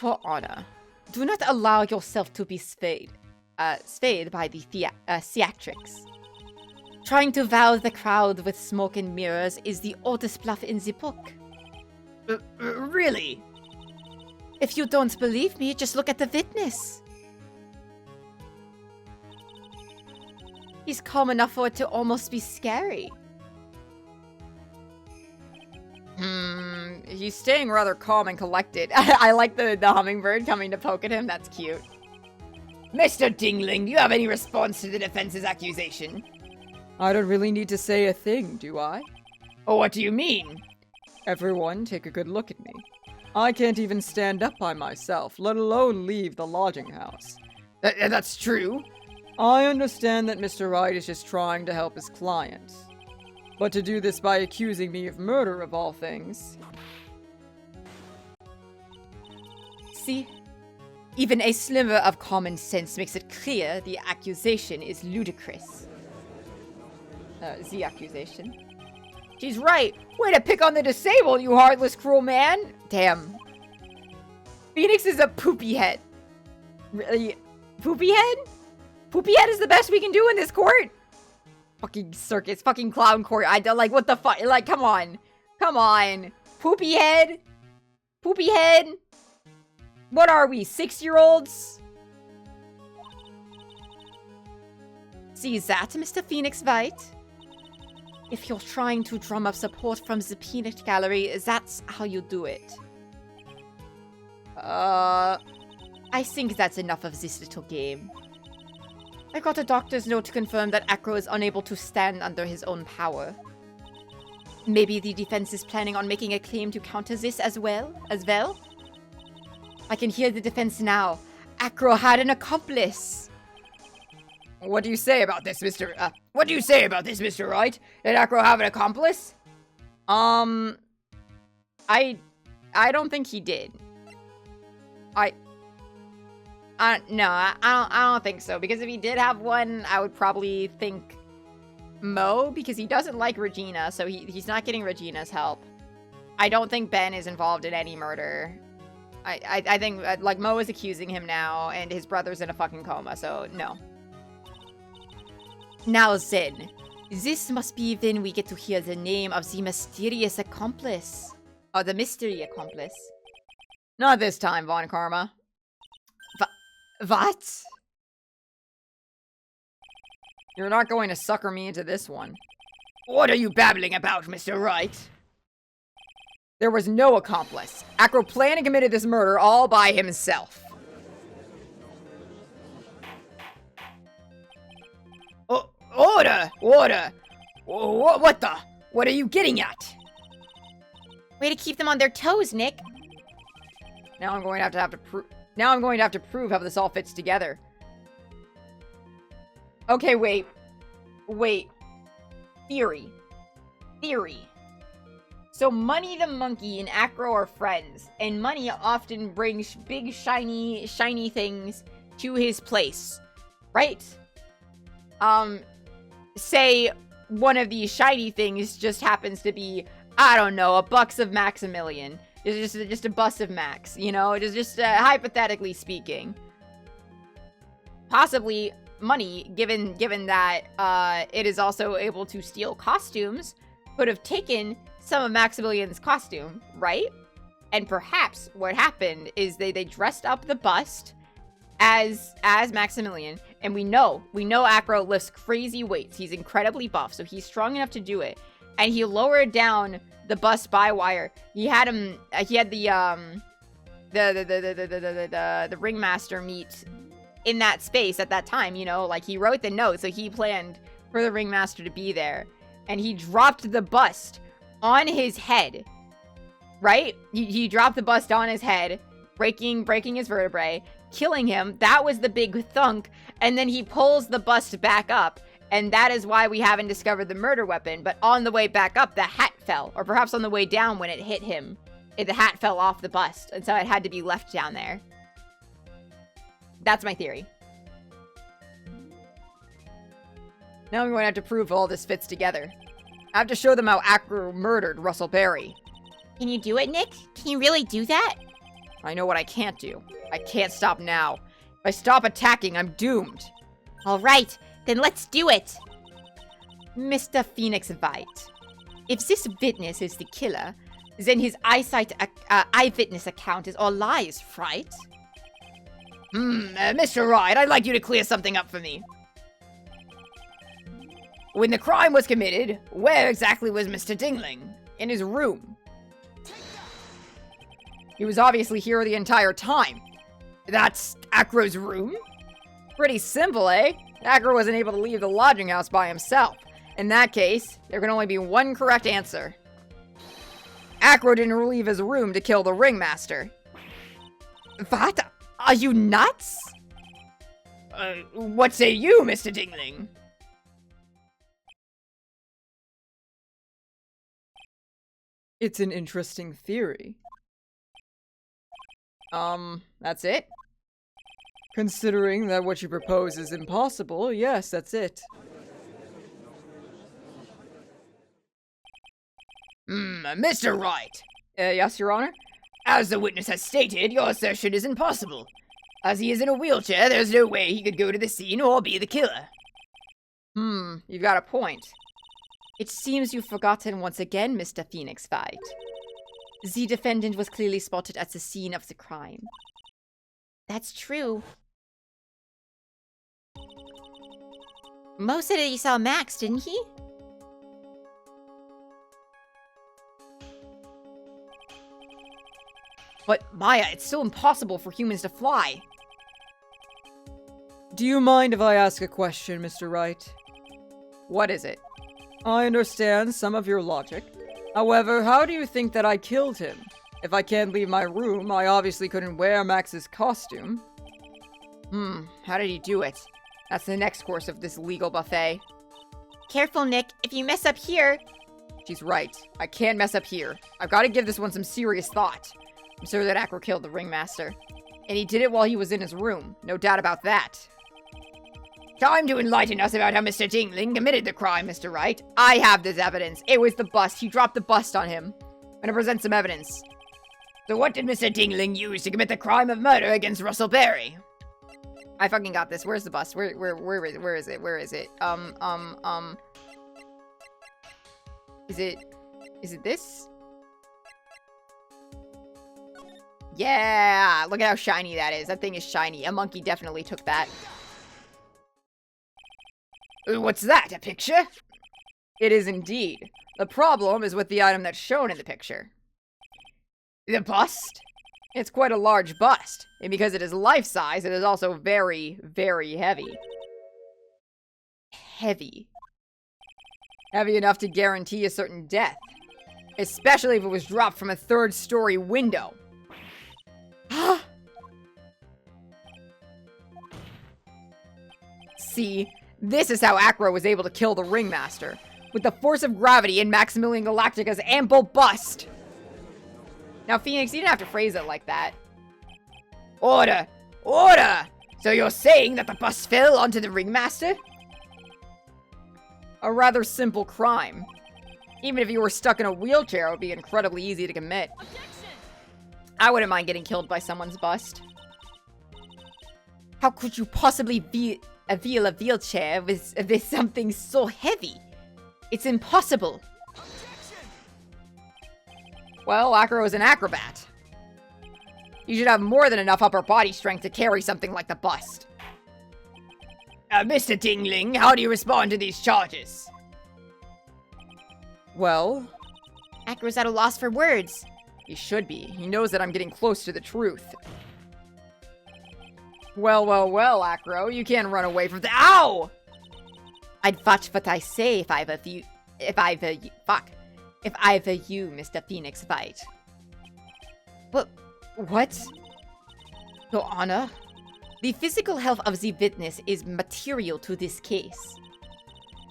Your Honor, Do not allow yourself to be swayed. swayed by the theatrics. Trying to wow the crowd with smoke and mirrors is the oldest bluff in the book. Really? If you don't believe me, just look at the witness. He's calm enough for it to almost be scary. He's staying rather calm and collected. I like the hummingbird coming to poke at him. That's cute. Mr. Dingling, do you have any response to the defense's accusation? I don't really need to say a thing, do I? Oh, what do you mean? Everyone, take a good look at me. I can't even stand up by myself, let alone leave the lodging house. That's true. I understand that Mr. Wright is just trying to help his client. But to do this by accusing me of murder of all things... See? Even a sliver of common sense makes it clear the accusation is ludicrous. The accusation. She's right. Way to pick on the disabled, you heartless, cruel man. Damn. Phoenix is a poopy head. Really? Poopy head? Poopy head is the best we can do in this court. Fucking circus, fucking clown court. I don't like, what the fuck? Like, come on. Come on. Poopy head? Poopy head? What are we, 6-year-olds? See that, Mr. Phoenix Wright? If you're trying to drum up support from the peanut gallery, that's how you do it. I think that's enough of this little game. I got a doctor's note to confirm that Acro is unable to stand under his own power. Maybe the defense is planning on making a claim to counter this as well? I can hear the defense now. Acro had an accomplice. What do you say about this, Mr. Wright? Did Acro have an accomplice? I don't think he did. No, I don't think so. Because if he did have one, I would probably think Mo, because he doesn't like Regina, so he's not getting Regina's help. I don't think Ben is involved in any murder. I think, like, Mo is accusing him now, and his brother's in a fucking coma, so no. Now then, this must be when we get to hear the name of the mysterious accomplice. Or the mystery accomplice. Not this time, Von Karma. What? You're not going to sucker me into this one. What are you babbling about, Mr. Wright? There was no accomplice. Acro planned and committed this murder all by himself. Order! What the? What are you getting at? Way to keep them on their toes, Nick. Now I'm going to have to prove how this all fits together. Okay, wait. Theory. So Money the monkey and Acro are friends, and Money often brings big shiny things to his place, right? Say one of these shiny things just happens to be, I don't know, a bucks of Maximilian. It's just a bust of Max, you know? Just hypothetically speaking. Possibly Money, given that it is also able to steal costumes, could have taken some of Maximilian's costume, right? And perhaps what happened is they dressed up the bust as Maximilian, and we know Acro lifts crazy weights. He's incredibly buff, so he's strong enough to do it. And he lowered down the bust by wire. He had the ringmaster meet in that space at that time, you know, like he wrote the note, so he planned for the ringmaster to be there. And he dropped the bust on his head, right? He dropped the bust on his head, breaking his vertebrae, killing him. That was the big thunk. And then he pulls the bust back up. And that is why we haven't discovered the murder weapon. But on the way back up, the hat fell. Or perhaps on the way down when it hit him, the hat fell off the bust. And so it had to be left down there. That's my theory. Now I'm going to have to prove all this fits together. I have to show them how Acro murdered Russell Berry. Can you do it, Nick? Can you really do that? I know what I can't do. I can't stop now. If I stop attacking, I'm doomed. All right, then let's do it. Mr. Phoenix White, if this witness is the killer, then his eyewitness account is all lies, right? Mr. Wright, I'd like you to clear something up for me. When the crime was committed, where exactly was Mr. Dingling? In his room. He was obviously here the entire time. That's Acro's room? Pretty simple, eh? Acro wasn't able to leave the lodging house by himself. In that case, there can only be one correct answer. Acro didn't leave his room to kill the ringmaster. What? Are you nuts? What say you, Mr. Dingling? It's an interesting theory. That's it? Considering that what you propose is impossible, yes, that's it. Mr. Wright. Yes, Your Honor? As the witness has stated, your assertion is impossible. As he is in a wheelchair, there's no way he could go to the scene or be the killer. You've got a point. It seems you've forgotten once again, Mr. Phoenix White. The defendant was clearly spotted at the scene of the crime. That's true. Mo said that he saw Max, didn't he? But, Maya, it's still impossible for humans to fly. Do you mind if I ask a question, Mr. Wright? What is it? I understand some of your logic. However, how do you think that I killed him? If I can't leave my room, I obviously couldn't wear Max's costume. How did he do it? That's the next course of this legal buffet. Careful, Nick. If you mess up here... She's right. I can't mess up here. I've got to give this one some serious thought. I'm sure that Acro killed the ringmaster. And he did it while he was in his room. No doubt about that. Time to enlighten us about how Mr. Dingling committed the crime, Mr. Wright. I have this evidence. It was the bust. He dropped the bust on him. I'm gonna present some evidence. So what did Mr. Dingling use to commit the crime of murder against Russell Berry? I fucking got this. Where's the bust? Where is it? Is it this? Yeah! Look at how shiny that is. That thing is shiny. A monkey definitely took that. What's that, a picture? It is indeed. The problem is with the item that's shown in the picture. The bust? It's quite a large bust, and because it is life-size, it is also very, very heavy. Heavy. Heavy enough to guarantee a certain death. Especially if it was dropped from a third-story window. See, this is how Acro was able to kill the ringmaster. With the force of gravity and Maximilian Galactica's ample bust. Now, Phoenix, you didn't have to phrase it like that. Order! Order! So you're saying that the bust fell onto the ringmaster? A rather simple crime. Even if you were stuck in a wheelchair, it would be incredibly easy to commit. I wouldn't mind getting killed by someone's bust. How could you possibly wheel a wheelchair with something so heavy? It's impossible. Well, Acro is an acrobat. You should have more than enough upper body strength to carry something like the bust. Mr. Dingling, how do you respond to these charges? Well, Acro's at a loss for words. He should be. He knows that I'm getting close to the truth. Well, Acro, you can't run away from the— Ow! I'd watch what I say if I were you, Mr. Phoenix White. What? Your Honor, the physical health of the witness is material to this case.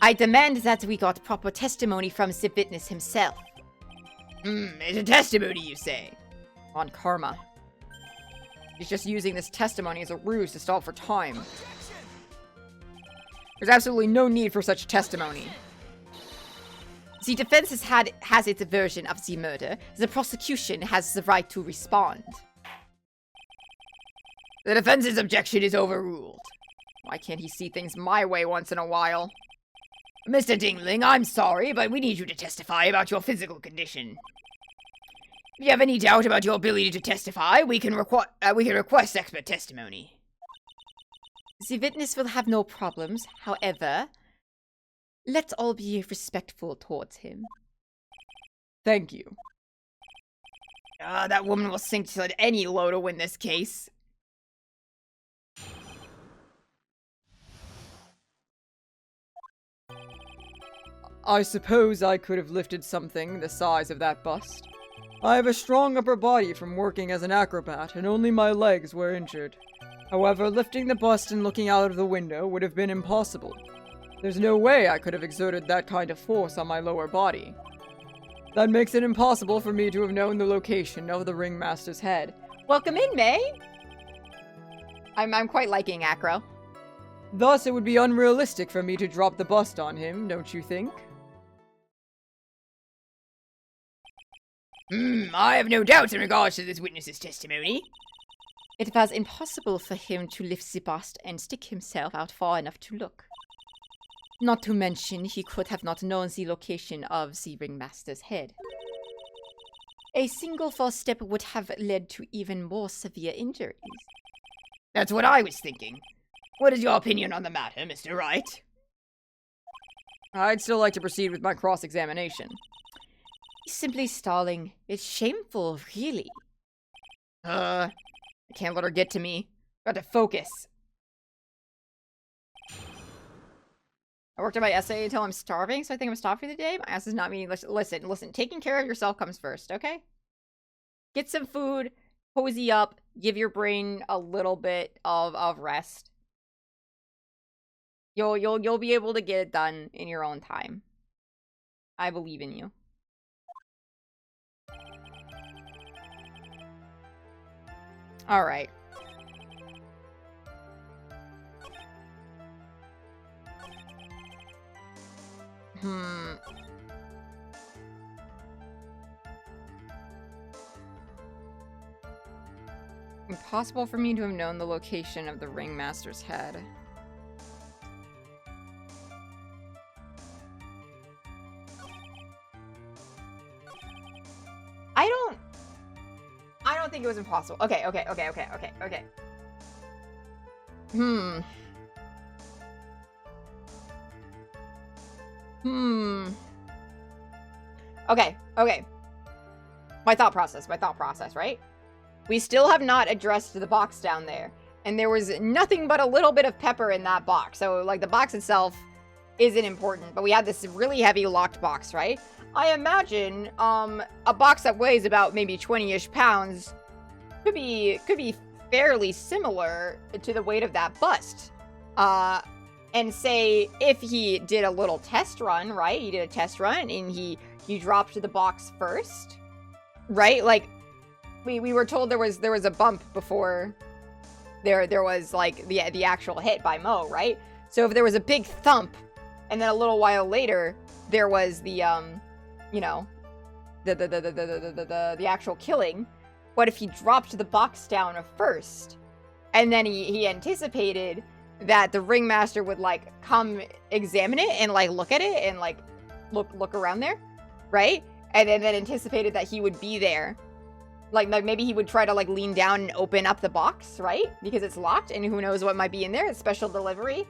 I demand that we got proper testimony from the witness himself. It's a testimony, you say? On karma. He's just using this testimony as a ruse to stall for time. There's absolutely no need for such testimony. The defense has its version of the murder. The prosecution has the right to respond. The defense's objection is overruled. Why can't he see things my way once in a while? Mr. Dingling, I'm sorry, but we need you to testify about your physical condition. If you have any doubt about your ability to testify, we can request expert testimony. The witness will have no problems. However, let's all be respectful towards him. Thank you. That woman will sink to any low to win this case. I suppose I could have lifted something the size of that bust. I have a strong upper body from working as an acrobat, and only my legs were injured. However, lifting the bust and looking out of the window would have been impossible. There's no way I could have exerted that kind of force on my lower body. That makes it impossible for me to have known the location of the ringmaster's head. Welcome in, May! I'm quite liking Acro. Thus, it would be unrealistic for me to drop the bust on him, don't you think? I have no doubts in regards to this witness's testimony. It was impossible for him to lift the bust and stick himself out far enough to look. Not to mention, he could have not known the location of the ringmaster's head. A single false step would have led to even more severe injuries. That's what I was thinking. What is your opinion on the matter, Mr. Wright? I'd still like to proceed with my cross-examination. He's simply stalling. It's shameful, really. I can't let her get to me. Got to focus. I worked on my essay until I'm starving, so I think I'm stopped for the day. My ass is not meeting. Listen. Taking care of yourself comes first, okay? Get some food, cozy up, give your brain a little bit of rest. You'll be able to get it done in your own time. I believe in you. All right. Impossible for me to have known the location of the ringmaster's head. I don't think it was impossible. Okay. Okay. My thought process, right? We still have not addressed the box down there. And there was nothing but a little bit of pepper in that box. So, like, the box itself isn't important. But we had this really heavy locked box, right? I imagine, a box that weighs about maybe 20-ish pounds could be fairly similar to the weight of that bust. And say, if he did a little test run, right? He did a test run and he dropped the box first, right? Like, we were told there was a bump before there was, like, the actual hit by Mo, right? So if there was a big thump, and then a little while later, there was the, you know, the actual killing, what if he dropped the box down first, and then he anticipated that the ringmaster would, like, come examine it and, like, look at it and, like, look around there, right? And then anticipated that he would be there. Like maybe he would try to, like, lean down and open up the box, right? Because it's locked and who knows what might be in there. It's special delivery,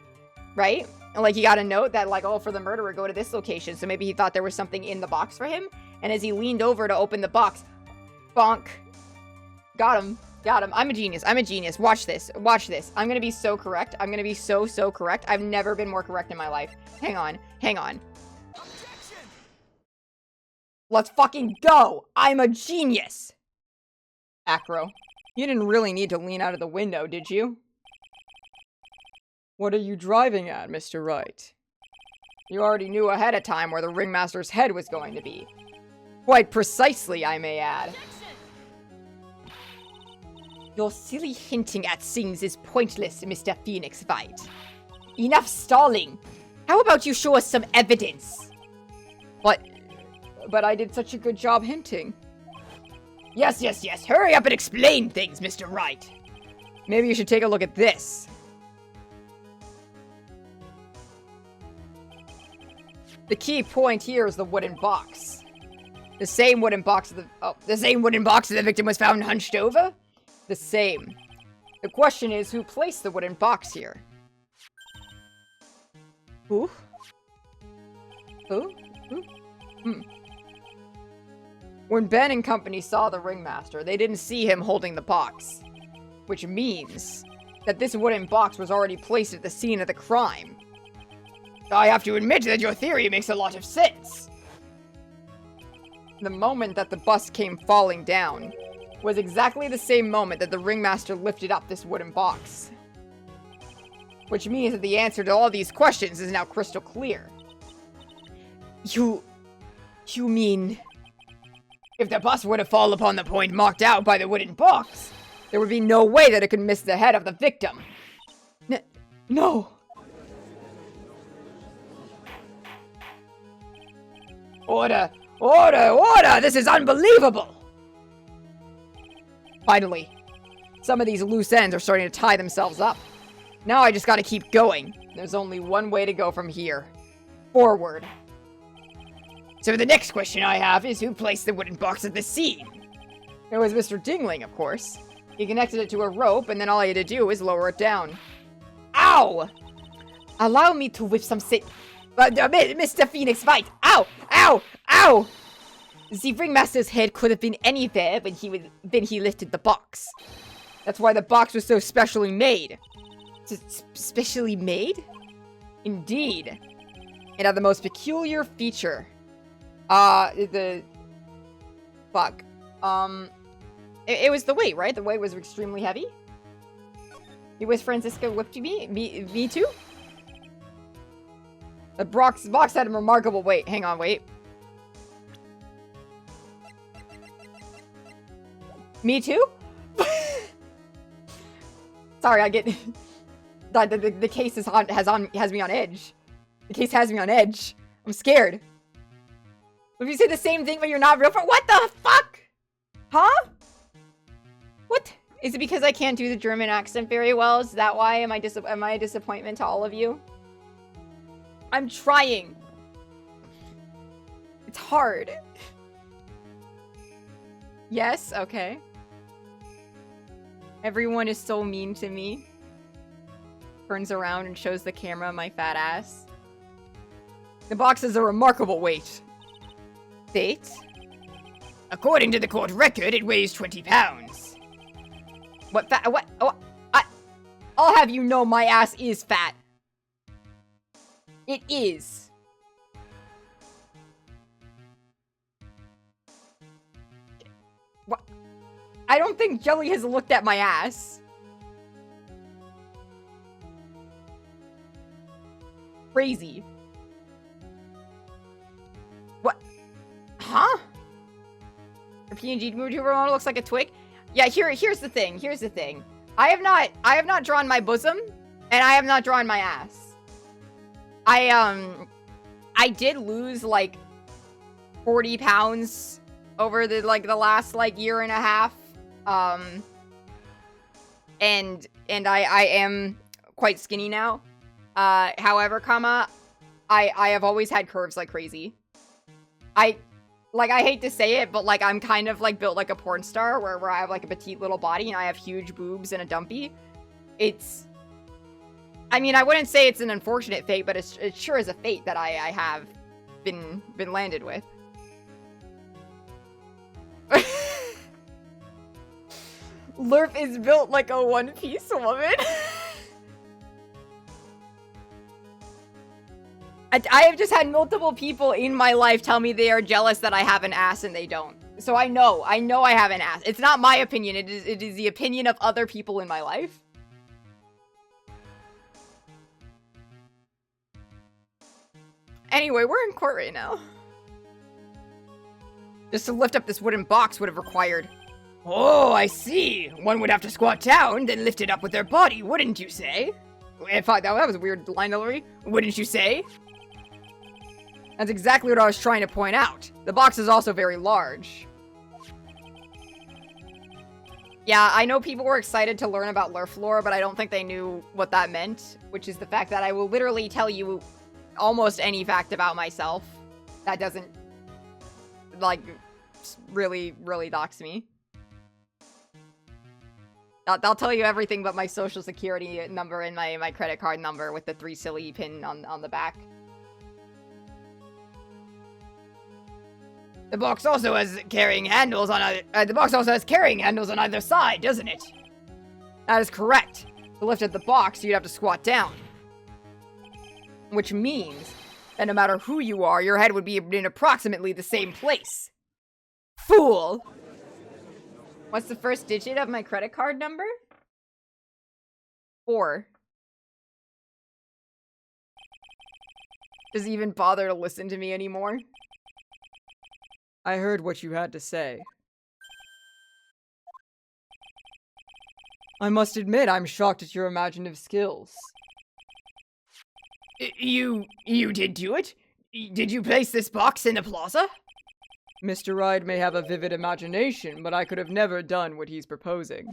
right? And, like, he got a note that, like, oh, for the murderer, go to this location. So maybe he thought there was something in the box for him. And as he leaned over to open the box, bonk. Got him. I'm a genius. Watch this. I'm gonna be so correct. I'm gonna be so correct. I've never been more correct in my life. Hang on. Let's fucking go. I'm a genius. Acro, you didn't really need to lean out of the window, did you? What are you driving at, Mr. Wright? You already knew ahead of time where the ringmaster's head was going to be. Quite precisely, I may add. Your silly hinting at things is pointless, Mr. Phoenix Wright. Enough stalling. How about you show us some evidence? But I did such a good job hinting. Yes. Hurry up and explain things, Mr. Wright. Maybe you should take a look at this. The key point here is the wooden box. The same wooden box the same wooden box that the victim was found hunched over? The same. The question is, who placed the wooden box here? Who? Who? When Ben and company saw the ringmaster, they didn't see him holding the box. Which means that this wooden box was already placed at the scene of the crime. I have to admit that your theory makes a lot of sense. The moment that the bus came falling down was exactly the same moment that the ringmaster lifted up this wooden box. Which means that the answer to all these questions is now crystal clear. You mean... If the bus would have fallen upon the point marked out by the wooden box, there would be no way that it could miss the head of the victim. No. Order! Order! Order! This is unbelievable! Finally, some of these loose ends are starting to tie themselves up. Now I just gotta keep going. There's only one way to go from here. Forward. So the next question I have is who placed the wooden box at the scene? It was Mr. Dingling, of course. He connected it to a rope, and then all I had to do was lower it down. Ow! Allow me to whip some Mr. Phoenix, fight! Ow! Ow! Ow! The ringmaster's head could have been anywhere when he lifted the box. That's why the box was so specially made. Specially made? Indeed. It had the most peculiar feature. It was the weight, right? The weight was extremely heavy. You wish Francisca whipped me too? The box had a remarkable weight. Hang on, wait. Me too? Sorry, I get... the case has me on edge. The case has me on edge. I'm scared. If you say the same thing but you're not real for— What the fuck? Huh? What? Is it because I can't do the German accent very well? Is that why? Am I a disappointment to all of you? I'm trying. It's hard. Yes? Okay. Everyone is so mean to me. Turns around and shows the camera my fat ass. The box has a remarkable weight. Date? According to the court record, it weighs 20 pounds. What fat? What? Oh, I'll have you know my ass is fat. It is. What? I don't think Jelly has looked at my ass. Crazy. What? Huh? Your PNG YouTuber looks like a twig? Yeah, here's the thing. Here's the thing. I have not drawn my bosom, and I have not drawn my ass. I did lose like 40 pounds over the last year and a half. And I am quite skinny now. However, I have always had curves like crazy. I hate to say it, but I'm kind of built like a porn star where I have a petite little body and I have huge boobs and a dumpy. I mean, I wouldn't say it's an unfortunate fate, but it sure is a fate that I have been landed with. Lurf is built like a one-piece woman. I have just had multiple people in my life tell me they are jealous that I have an ass and they don't. So I know I have an ass. It's not my opinion, it is the opinion of other people in my life. Anyway, we're in court right now. Just to lift up this wooden box would have required... Oh, I see. One would have to squat down, then lift it up with their body, wouldn't you say? That was a weird line delivery. Wouldn't you say? That's exactly what I was trying to point out. The box is also very large. Yeah, I know people were excited to learn about Lurf lore, but I don't think they knew what that meant, which is the fact that I will literally tell you almost any fact about myself that doesn't, like, really, really dox me. I'll tell you everything but my social security number and my credit card number with the 3 silly pin on the back. The box also has carrying handles on either side, doesn't it? That is correct. To lift up the box, you'd have to squat down. Which means that no matter who you are, your head would be in approximately the same place. Fool! What's the first digit of my credit card number? 4. Does he even bother to listen to me anymore? I heard what you had to say. I must admit, I'm shocked at your imaginative skills. You did do it? Did you place this box in the plaza? Mr. Ride may have a vivid imagination, but I could have never done what he's proposing.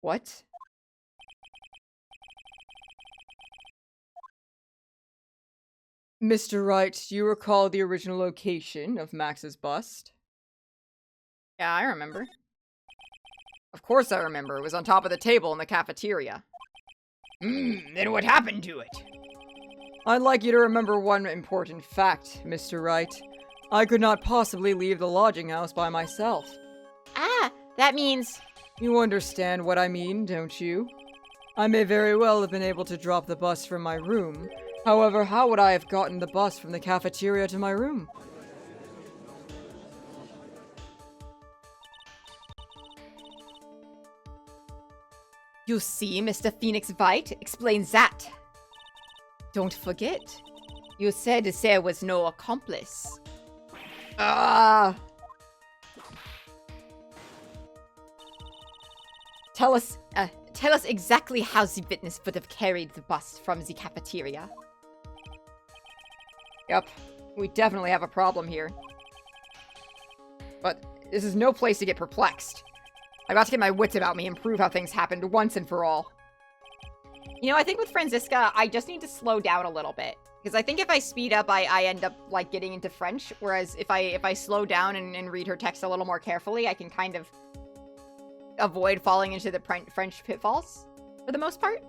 What? Mr. Wright, do you recall the original location of Max's bust? Yeah, I remember. Of course I remember. It was on top of the table in the cafeteria. Then what happened to it? I'd like you to remember one important fact, Mr. Wright. I could not possibly leave the lodging house by myself. Ah, that means... You understand what I mean, don't you? I may very well have been able to drop the bus from my room. However, how would I have gotten the bus from the cafeteria to my room? You see, Mr. Phoenix White explains that. Don't forget, you said there was no accomplice. Tell us exactly how the witness would have carried the bus from the cafeteria. Yep, we definitely have a problem here. But this is no place to get perplexed. I got to get my wits about me and prove how things happened once and for all. You know, I think with Franziska, I just need to slow down a little bit. Because I think if I speed up, I end up, like, getting into French. Whereas if I slow down and read her text a little more carefully, I can kind of avoid falling into the French pitfalls, for the most part.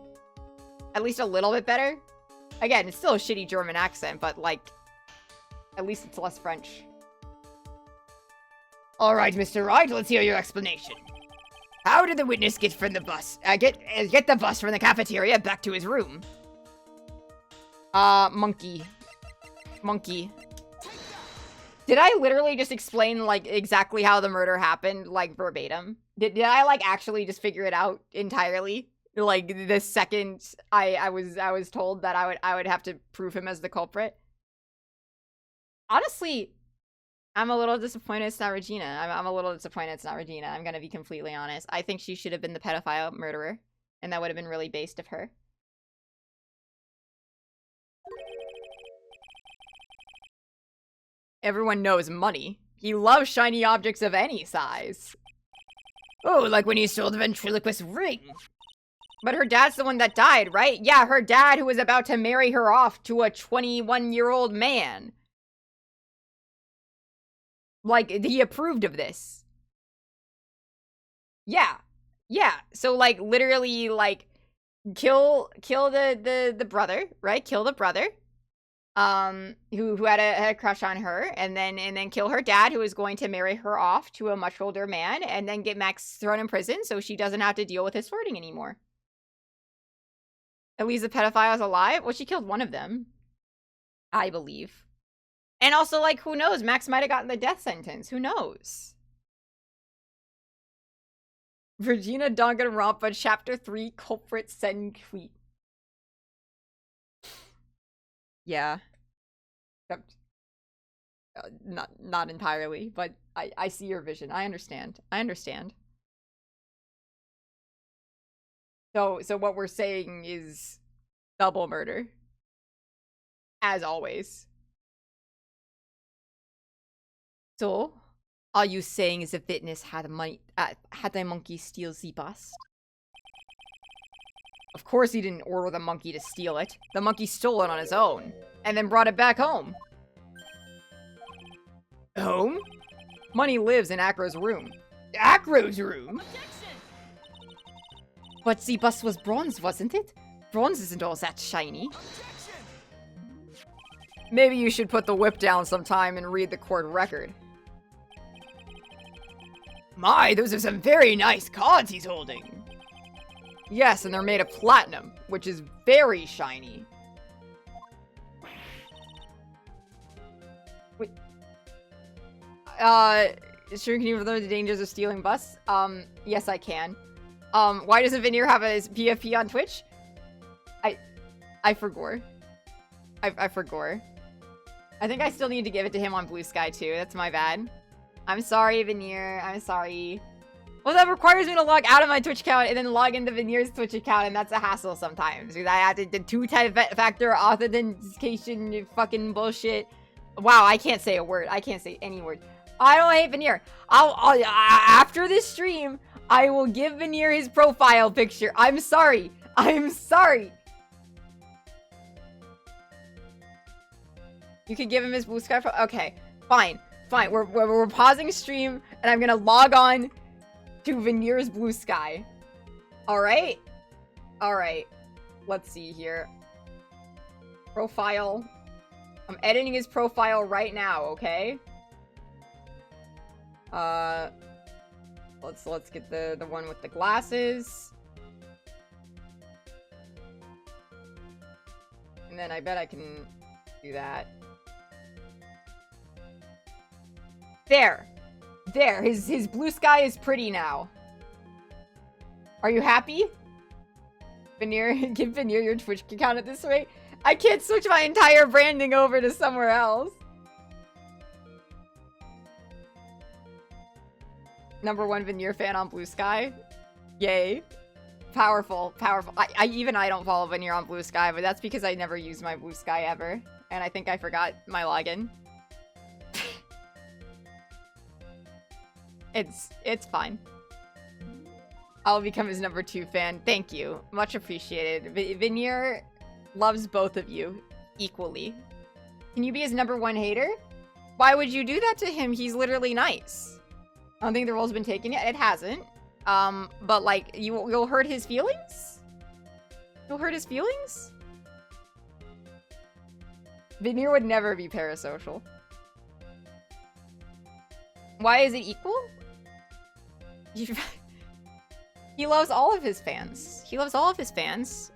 At least a little bit better. Again, it's still a shitty German accent, but, like, at least it's less French. All right, Mr. Wright, let's hear your explanation. How did the witness get from the bus? Get the bus from the cafeteria back to his room? Monkey. Did I literally just explain, like, exactly how the murder happened, like, verbatim? Did I, like, actually just figure it out entirely? Like, the second I was told that I would have to prove him as the culprit? Honestly, I'm a little disappointed it's not Regina. I'm a little disappointed it's not Regina. I'm gonna be completely honest. I think she should have been the pedophile murderer, and that would have been really based of her. Everyone knows money. He loves shiny objects of any size. Oh, like when he stole the ventriloquist ring. But her dad's the one that died, right? Yeah, her dad who was about to marry her off to a 21-year-old man. Like, he approved of this. Yeah. So, like, literally, like, kill the brother, right? Kill the brother. Who had a crush on her, and then kill her dad, who was going to marry her off to a much older man, and then get Max thrown in prison so she doesn't have to deal with his flirting anymore. At least the pedophile is alive. Well, she killed one of them, I believe. And also, like, who knows? Max might have gotten the death sentence. Who knows? Regina Danganronpa, Chapter 3, Culprit Send Tweet. Yeah. Not entirely, but I see your vision. I understand. So what we're saying is double murder. As always. So, Are you saying the witness had a monkey steal the bust? Of course he didn't order the monkey to steal it. The monkey stole it on his own, and then brought it back home. Home? Money lives in Acro's room. Acro's room? But the bust was bronze, wasn't it? Bronze isn't all that shiny. Maybe you should put the whip down sometime and read the court record. My, those are some very nice cards he's holding. Yes, and they're made of platinum, which is very shiny. Wait. Sure, can you learn the dangers of stealing busts? Yes, I can. Why doesn't Veneer have his PFP on Twitch? I forgot. I forgot. I think I still need to give it to him on Blue Sky, too. That's my bad. I'm sorry, Veneer. I'm sorry. Well, that requires me to log out of my Twitch account and then log into Veneer's Twitch account, and that's a hassle sometimes. Because I have to do two-factor authentication fucking bullshit. Wow, I can't say a word. I can't say any word. I don't hate Veneer. After this stream, I will give Veneer his profile picture. I'm sorry. I'm sorry. You could give him his Blue Sky. Okay, fine. Fine. We're pausing stream, and I'm gonna log on to Veneer's Blue Sky. Alright? Alright. Let's see here. Profile. I'm editing his profile right now, okay? Let's get the one with the glasses. And then I bet I can do that. There. There. His Blue Sky is pretty now. Are you happy? Veneer, give Veneer your Twitch account at this rate. I can't switch my entire branding over to somewhere else. #1 Veneer fan on Blue Sky. Yay. Powerful, powerful. Even I don't follow Veneer on Blue Sky, but that's because I never use my Blue Sky ever. And I think I forgot my login. It's fine. I'll become his #2 fan. Thank you. Much appreciated. Veneer loves both of you equally. Can you be his #1 hater? Why would you do that to him? He's literally nice. I don't think the role's been taken yet. It hasn't. But like, you'll hurt his feelings? You'll hurt his feelings? Veneer would never be parasocial. Why is it equal? He loves all of his fans. He loves all of his fans.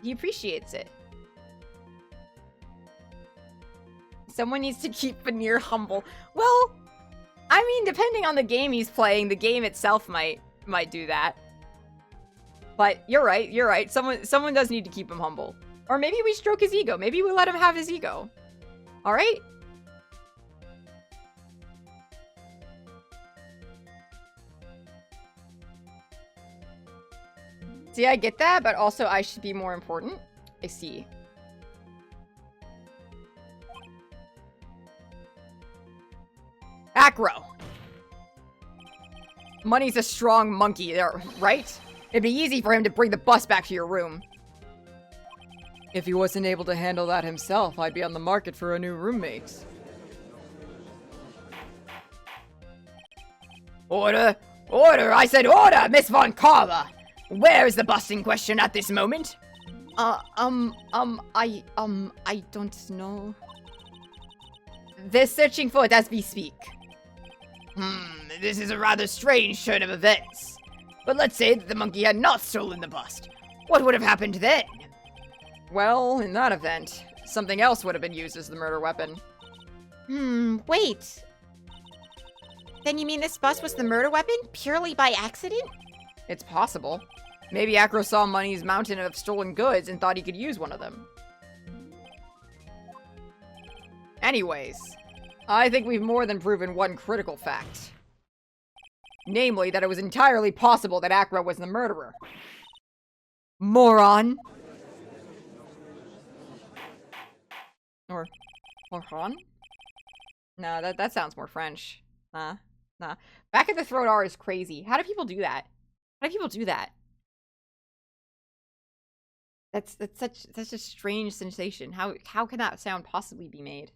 He appreciates it. Someone needs to keep Veneer humble. Well, I mean, depending on the game he's playing, the game itself might do that. But you're right, you're right. Someone does need to keep him humble. Or maybe we stroke his ego. Maybe we let him have his ego. All right? See, I get that, but also I should be more important. I see. Acro. Money's a strong monkey, right? It'd be easy for him to bring the bus back to your room. If he wasn't able to handle that himself, I'd be on the market for a new roommate. Order! Order! I said order, Miss Von Carver! Where is the bus in question at this moment? I don't know. They're searching for it as we speak. This is a rather strange turn of events. But let's say that the monkey had not stolen the bust. What would have happened then? Well, in that event, something else would have been used as the murder weapon. Wait. Then you mean this bus was the murder weapon purely by accident? It's possible. Maybe Acro saw Money's mountain of stolen goods and thought he could use one of them. Anyways, I think we've more than proven one critical fact. Namely, that it was entirely possible that Acro was the murderer. Moron! Or Han? No, that sounds more French. Nah. Back at the throat R is crazy. How do people do that? How do people do that? That's such a strange sensation. How can that sound possibly be made?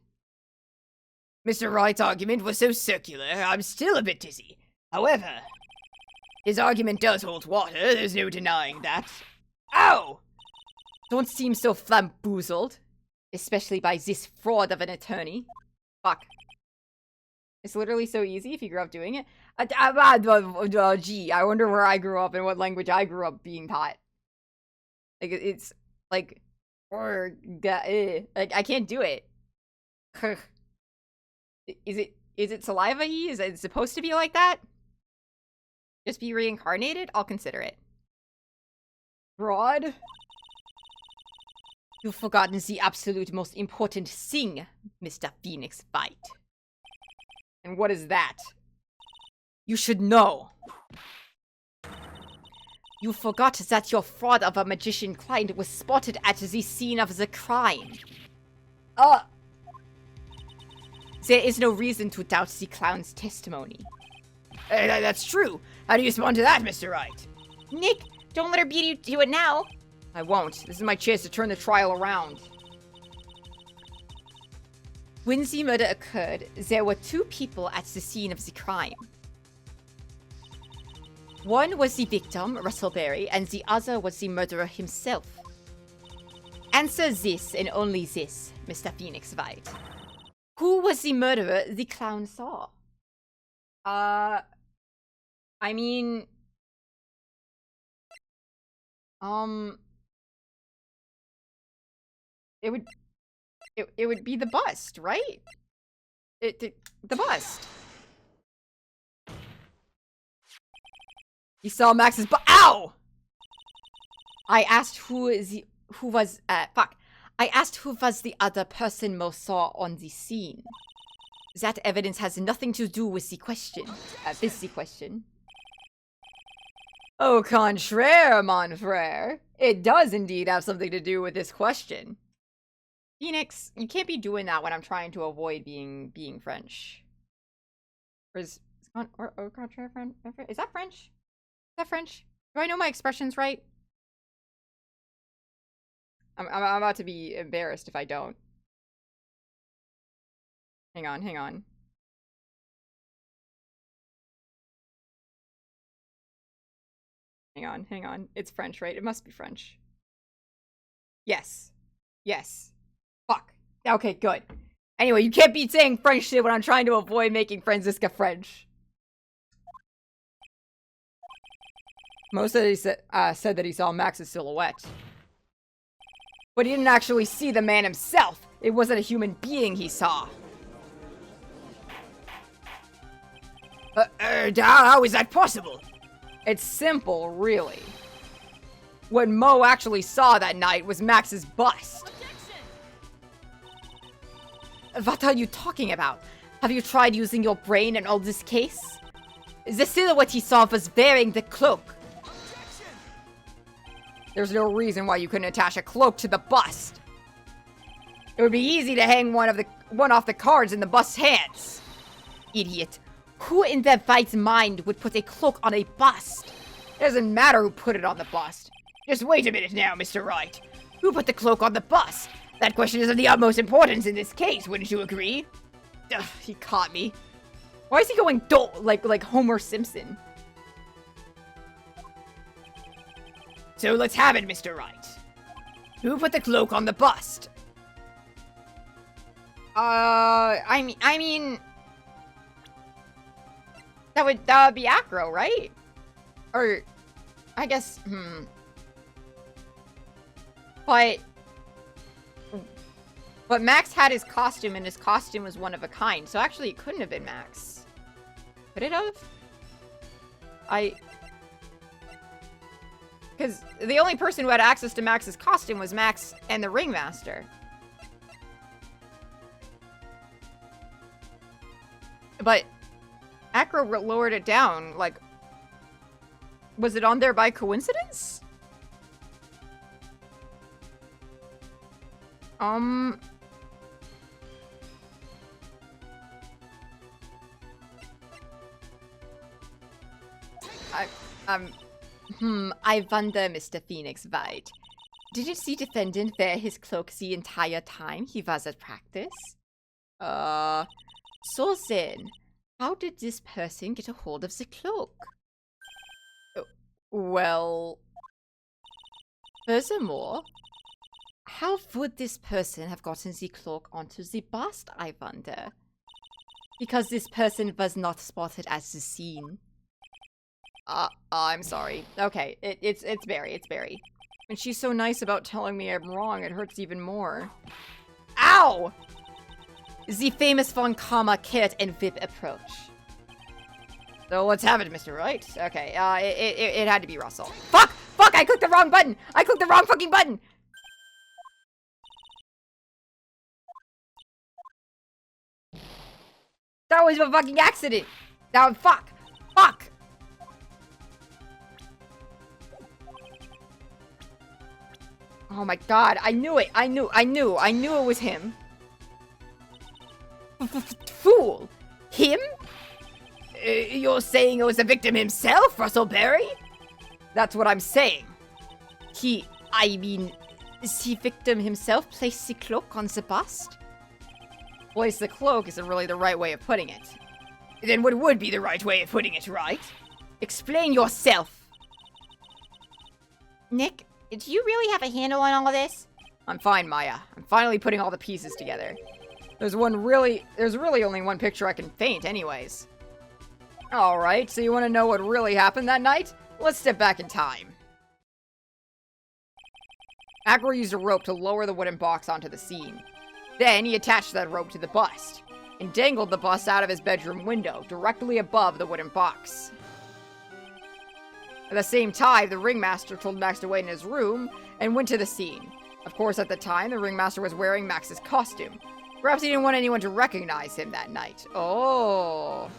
Mr. Wright's argument was so circular, I'm still a bit dizzy. However, his argument does hold water, there's no denying that. Ow! Don't seem so flamboozled. Especially by this fraud of an attorney. Fuck. It's literally so easy if you grew up doing it. Gee, I wonder where I grew up and what language I grew up being taught. Like, it's like, like, I can't do it. Is it saliva-y? Is it supposed to be like that? Just be reincarnated? I'll consider it. Fraud? You've forgotten the absolute most important thing, Mr. Phoenix Fight. And what is that? You should know. You forgot that your fraud of a magician client was spotted at the scene of the crime. There is no reason to doubt the clown's testimony. That's true. How do you respond to that, Mr. Wright? Nick, don't let her beat you to it now. I won't. This is my chance to turn the trial around. When the murder occurred, there were two people at the scene of the crime. One was the victim, Russell Berry, and the other was the murderer himself. Answer this and only this, Mr. Phoenix Wright. Who was the murderer the clown saw? I mean... It would be the bust, right? The bust. He saw Max's ow! I asked who was the other person Mo saw on the scene. That evidence has nothing to do with the question. The question. Au contraire, mon frere. It does indeed have something to do with this question. Phoenix, you can't be doing that when I'm trying to avoid being French. Or is au contraire French? Is that French? Is that French? Do I know my expressions right? I'm about to be embarrassed if I don't. Hang on. Hang on. It's French, right? It must be French. Yes. Fuck. Okay, good. Anyway, you can't be saying French shit when I'm trying to avoid making Franziska French. Mo said he said that he saw Max's silhouette. But he didn't actually see the man himself. It wasn't a human being he saw. How is that possible? It's simple, really. What Mo actually saw that night was Max's bust. What are you talking about? Have you tried using your brain in all this case? The silhouette he saw was wearing the cloak. There's no reason why you couldn't attach a cloak to the bust. It would be easy to hang one off the cards in the bust's hands. Idiot. Who in their right mind would put a cloak on a bust? It doesn't matter who put it on the bust. Just wait a minute now, Mr. Wright. Who put the cloak on the bust? That question is of the utmost importance in this case, wouldn't you agree? Ugh, he caught me. Why is he going like Homer Simpson? So let's have it, Mr. Wright. Who put the cloak on the bust? I mean... That would be Acro, right? Or... I guess... But Max had his costume, and his costume was one of a kind. So actually, it couldn't have been Max. Could it have? Because the only person who had access to Max's costume was Max and the Ringmaster. But Acro lowered it down. Like, was it on there by coincidence? I wonder, Mr. Phoenix White. Didn't the defendant wear his cloak the entire time he was at practice? So then, how did this person get a hold of the cloak? Well, Furthermore, how would this person have gotten the cloak onto the bust, I wonder? Because this person was not spotted at the scene. I'm sorry. Okay, it's Barry. And she's so nice about telling me I'm wrong, it hurts even more. Ow! The famous Von Karma carrot and whip approach. So let's have it, Mr. Wright. Okay, it had to be Russell. Fuck! Fuck! I clicked the wrong button! I clicked the wrong fucking button! That was a fucking accident! Fuck! Fuck! Oh my god, I knew it! I knew it was him. Fool! Him? You're saying it was the victim himself, Russell Berry? That's what I'm saying. The victim himself placed the cloak on the bust? Place the cloak isn't really the right way of putting it. Then what would be the right way of putting it, right? Explain yourself. Nick, do you really have a handle on all of this? I'm fine, Maya. I'm finally putting all the pieces together. There's really only one picture I can paint anyways. Alright, so you want to know what really happened that night? Let's step back in time. Acro used a rope to lower the wooden box onto the scene. Then he attached that rope to the bust, and dangled the bust out of his bedroom window, directly above the wooden box. At the same time, the ringmaster told Max to wait in his room, and went to the scene. Of course, at the time, the ringmaster was wearing Max's costume. Perhaps he didn't want anyone to recognize him that night. Oh.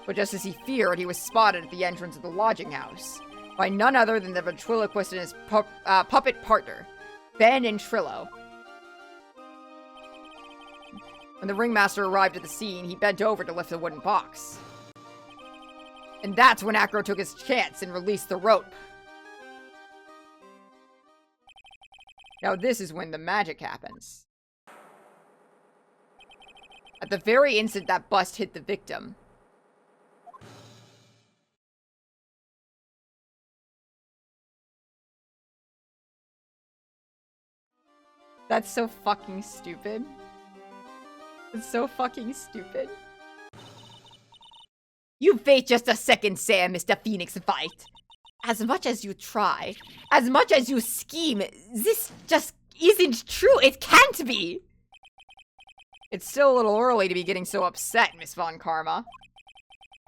But just as he feared, he was spotted at the entrance of the lodging house by none other than the ventriloquist and his puppet partner, Ben and Trillo. When the ringmaster arrived at the scene, he bent over to lift the wooden box. And that's when Acro took his chance and released the rope. Now this is when the magic happens. At the very instant that bust hit the victim, that's so fucking stupid. It's so fucking stupid. You wait just a second, Sam, Mr. Phoenix White. As much as you try, as much as you scheme, this just isn't true. It can't be. It's still a little early to be getting so upset, Miss Von Karma.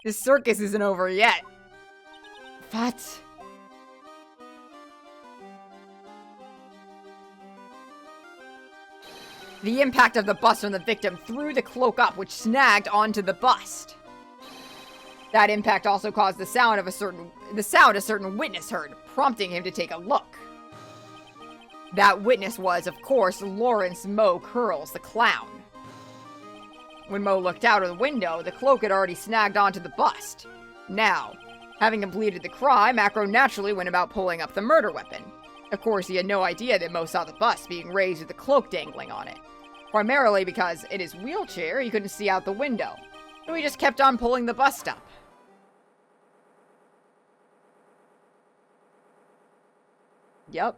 This circus isn't over yet. What? The impact of the bust on the victim threw the cloak up, which snagged onto the bust. That impact also caused the sound a certain witness heard, prompting him to take a look. That witness was, of course, Lawrence Moe Curls, the clown. When Moe looked out of the window, the cloak had already snagged onto the bust. Now, having completed the crime, Acro naturally went about pulling up the murder weapon. Of course, he had no idea that Moe saw the bust being raised with the cloak dangling on it. Primarily because, in his wheelchair, he couldn't see out the window. So he just kept on pulling the bust up. Yep.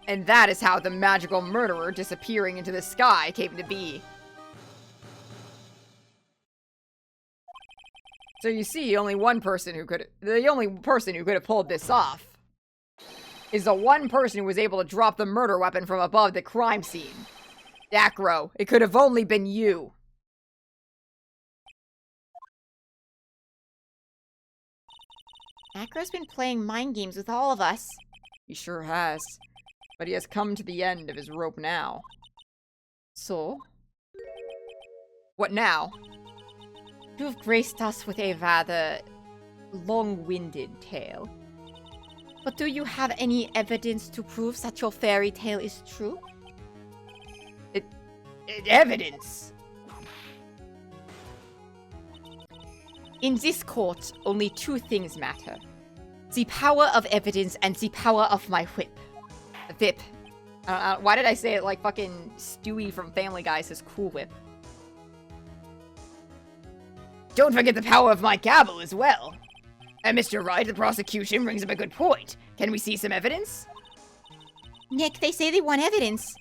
And that is how the magical murderer disappearing into the sky came to be. So you see, the only person who could have pulled this off is the one person who was able to drop the murder weapon from above the crime scene. Acro, it could have only been you. Acro's been playing mind games with all of us. He sure has. But he has come to the end of his rope now. So? What now? You've graced us with a rather long-winded tale. But do you have any evidence to prove that your fairy tale is true? Evidence? In this court, only two things matter. The power of evidence and the power of my whip. Vip. Why did I say it like fucking Stewie from Family Guy says Cool Whip? Don't forget the power of my gavel as well. And Mr. Wright, the prosecution brings up a good point. Can we see some evidence? Nick, they say they want evidence.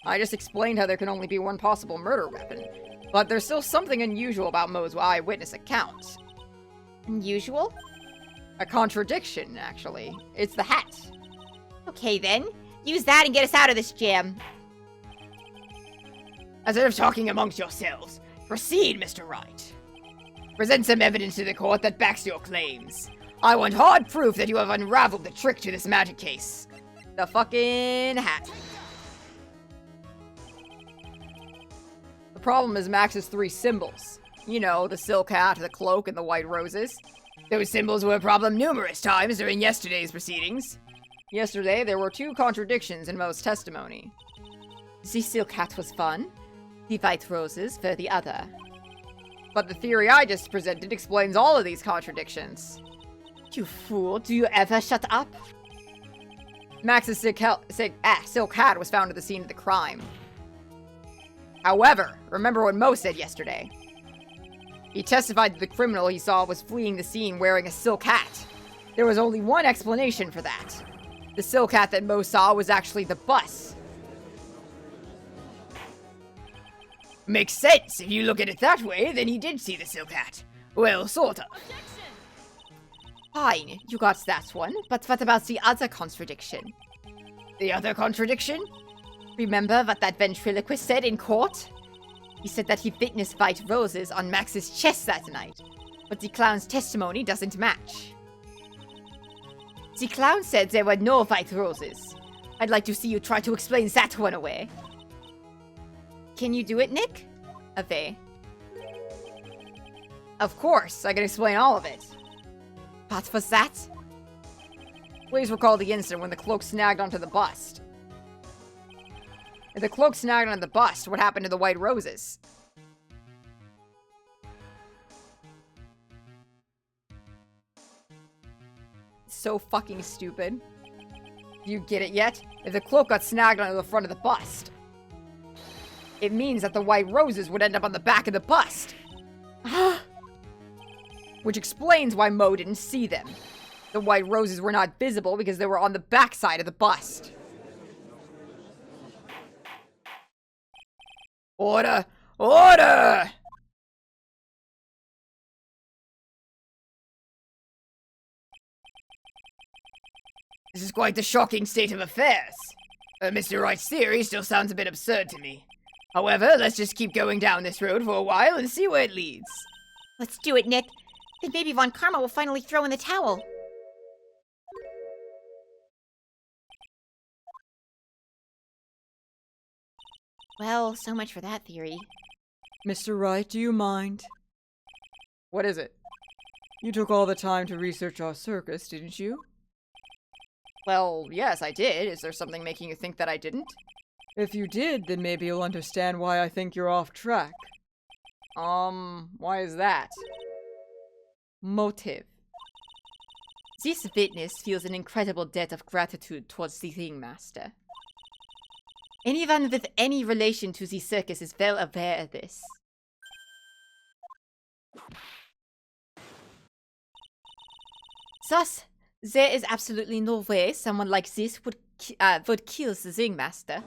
I just explained how there can only be one possible murder weapon. But there's still something unusual about Mo's eyewitness account. Unusual? A contradiction, actually. It's the hat. Okay then. Use that and get us out of this jam. Instead of talking amongst yourselves, proceed, Mr. Wright. Present some evidence to the court that backs your claims. I want hard proof that you have unraveled the trick to this magic case. The fucking hat. The problem is Max's 3 symbols. You know, the silk hat, the cloak, and the white roses. Those symbols were a problem numerous times during yesterday's proceedings. Yesterday, there were 2 contradictions in Mo's testimony. The silk hat was one. The white roses were the other. But the theory I just presented explains all of these contradictions. You fool, do you ever shut up? Max's silk hat was found at the scene of the crime. However, remember what Mo said yesterday. He testified that the criminal he saw was fleeing the scene wearing a silk hat. There was only one explanation for that. The silk hat that Mo saw was actually the bus. Makes sense. If you look at it that way, then he did see the silk hat. Well, sort of. Fine, you got that one, but what about the other contradiction? The other contradiction? Remember what that ventriloquist said in court? He said that he witnessed white roses on Max's chest that night, but the clown's testimony doesn't match. The clown said there were no white roses. I'd like to see you try to explain that one away. Can you do it, Nick? Away. Of course, I can explain all of it. What was that? Please recall the incident when the cloak snagged onto the bust. If the cloak snagged onto the bust, what happened to the white roses? So fucking stupid. Do you get it yet? If the cloak got snagged onto the front of the bust, it means that the white roses would end up on the back of the bust. Which explains why Mo didn't see them. The white roses were not visible because they were on the back side of the bust. Order! Order! This is quite the shocking state of affairs. Mr. Wright's theory still sounds a bit absurd to me. However, let's just keep going down this road for a while and see where it leads. Let's do it, Nick. Then maybe Von Karma will finally throw in the towel. Well, so much for that theory. Mr. Wright, do you mind? What is it? You took all the time to research our circus, didn't you? Well, yes, I did. Is there something making you think that I didn't? If you did, then maybe you'll understand why I think you're off track. Why is that? Motive. This witness feels an incredible debt of gratitude towards the Ringmaster. Anyone with any relation to the circus is well aware of this. Thus, there is absolutely no way someone like this would kill the Ringmaster.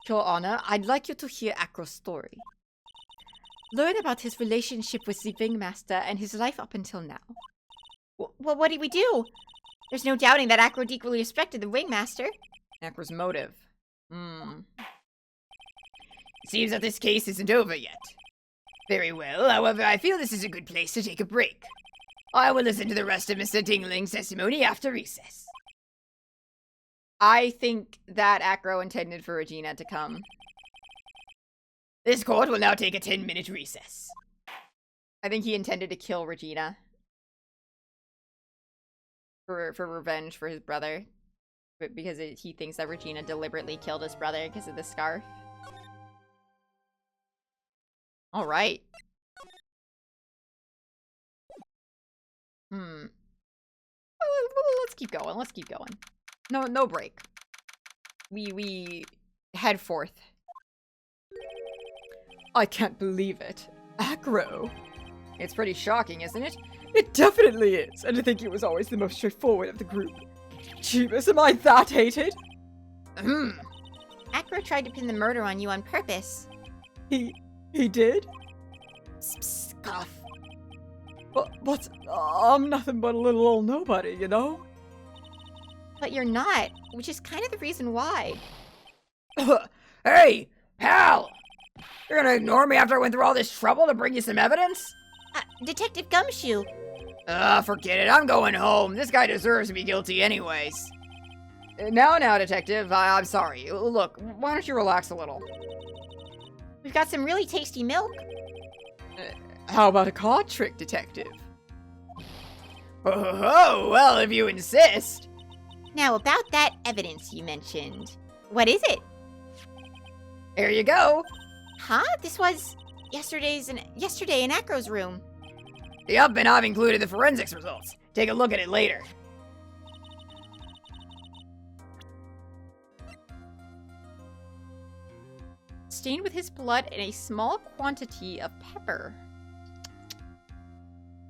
Your Honor, I'd like you to hear Acro's story. Learn about his relationship with the Ringmaster and his life up until now. Well, what do we do? There's no doubting that Acro equally respected the Ringmaster. Acro's motive. Seems that this case isn't over yet. Very well, however, I feel this is a good place to take a break. I will listen to the rest of Mr. Dingling's testimony after recess. I think that Acro intended for Regina to come. This court will now take a 10-minute recess. I think he intended to kill Regina. For revenge for his brother. Because he thinks that Regina deliberately killed his brother because of the scarf. Alright. Well, let's keep going. Let's keep going. No break. We head forth. I can't believe it. Acro. It's pretty shocking, isn't it? It definitely is, and I think he was always the most straightforward of the group. Jeebus, am I that hated? Acro tried to pin the murder on you on purpose. He did? Psst, psst, cough. But I'm nothing but a little old nobody, you know? But you're not, which is kind of the reason why. Hey, pal! You're gonna ignore me after I went through all this trouble to bring you some evidence? Detective Gumshoe. Forget it. I'm going home. This guy deserves to be guilty anyways. Now, detective, I'm sorry. Look, why don't you relax a little? We've got some really tasty milk. How about a card trick, detective? Oh, well, if you insist. Now, about that evidence you mentioned. What is it? Here you go. Huh? This was yesterday in Acro's room. Yup, and I've included the forensics results. Take a look at it later. Stained with his blood and a small quantity of pepper.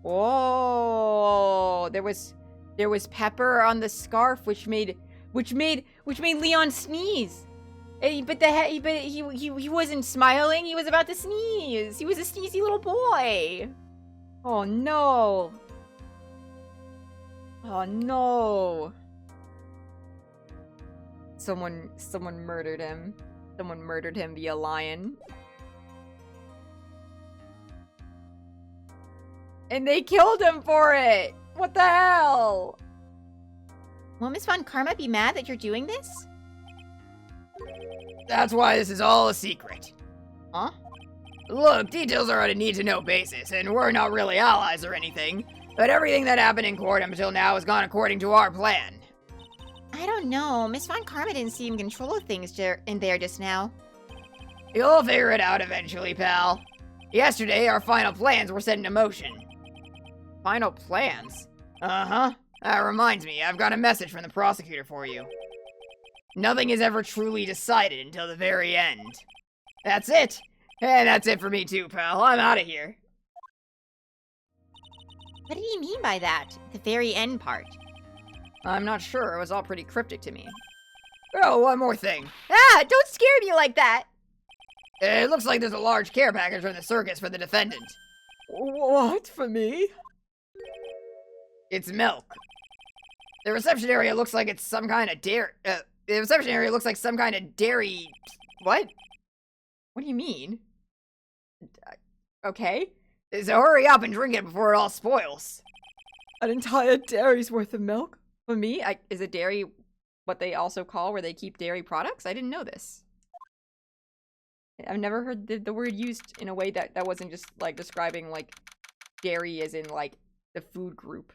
Whoa! There was pepper on the scarf, which made Leon sneeze. But he wasn't smiling. He was about to sneeze. He was a sneezy little boy. Oh no! Oh no! Someone murdered him. Someone murdered him via lion. And they killed him for it! What the hell? Won't Miss Von Karma be mad that you're doing this? That's why this is all a secret. Huh? Look, details are on a need-to-know basis, and we're not really allies or anything. But everything that happened in court up until now has gone according to our plan. I don't know. Miss Von Karma didn't seem in control of things in there just now. You'll figure it out eventually, pal. Yesterday, our final plans were set into motion. Final plans? Uh-huh. That reminds me, I've got a message from the prosecutor for you. Nothing is ever truly decided until the very end. That's it. And that's it for me too, pal. I'm out of here. What did he mean by that? The very end part. I'm not sure. It was all pretty cryptic to me. Oh, one more thing. Ah! Don't scare me like that! It looks like there's a large care package from the circus for the defendant. What? For me? It's milk. The reception area looks like it's some kind of dairy. The reception area looks like some kind of dairy. What? What do you mean? Okay. So hurry up and drink it before it all spoils. An entire dairy's worth of milk? For me, is a dairy what they also call where they keep dairy products? I didn't know this. I've never heard the word used in a way that wasn't just like describing like dairy as in like the food group.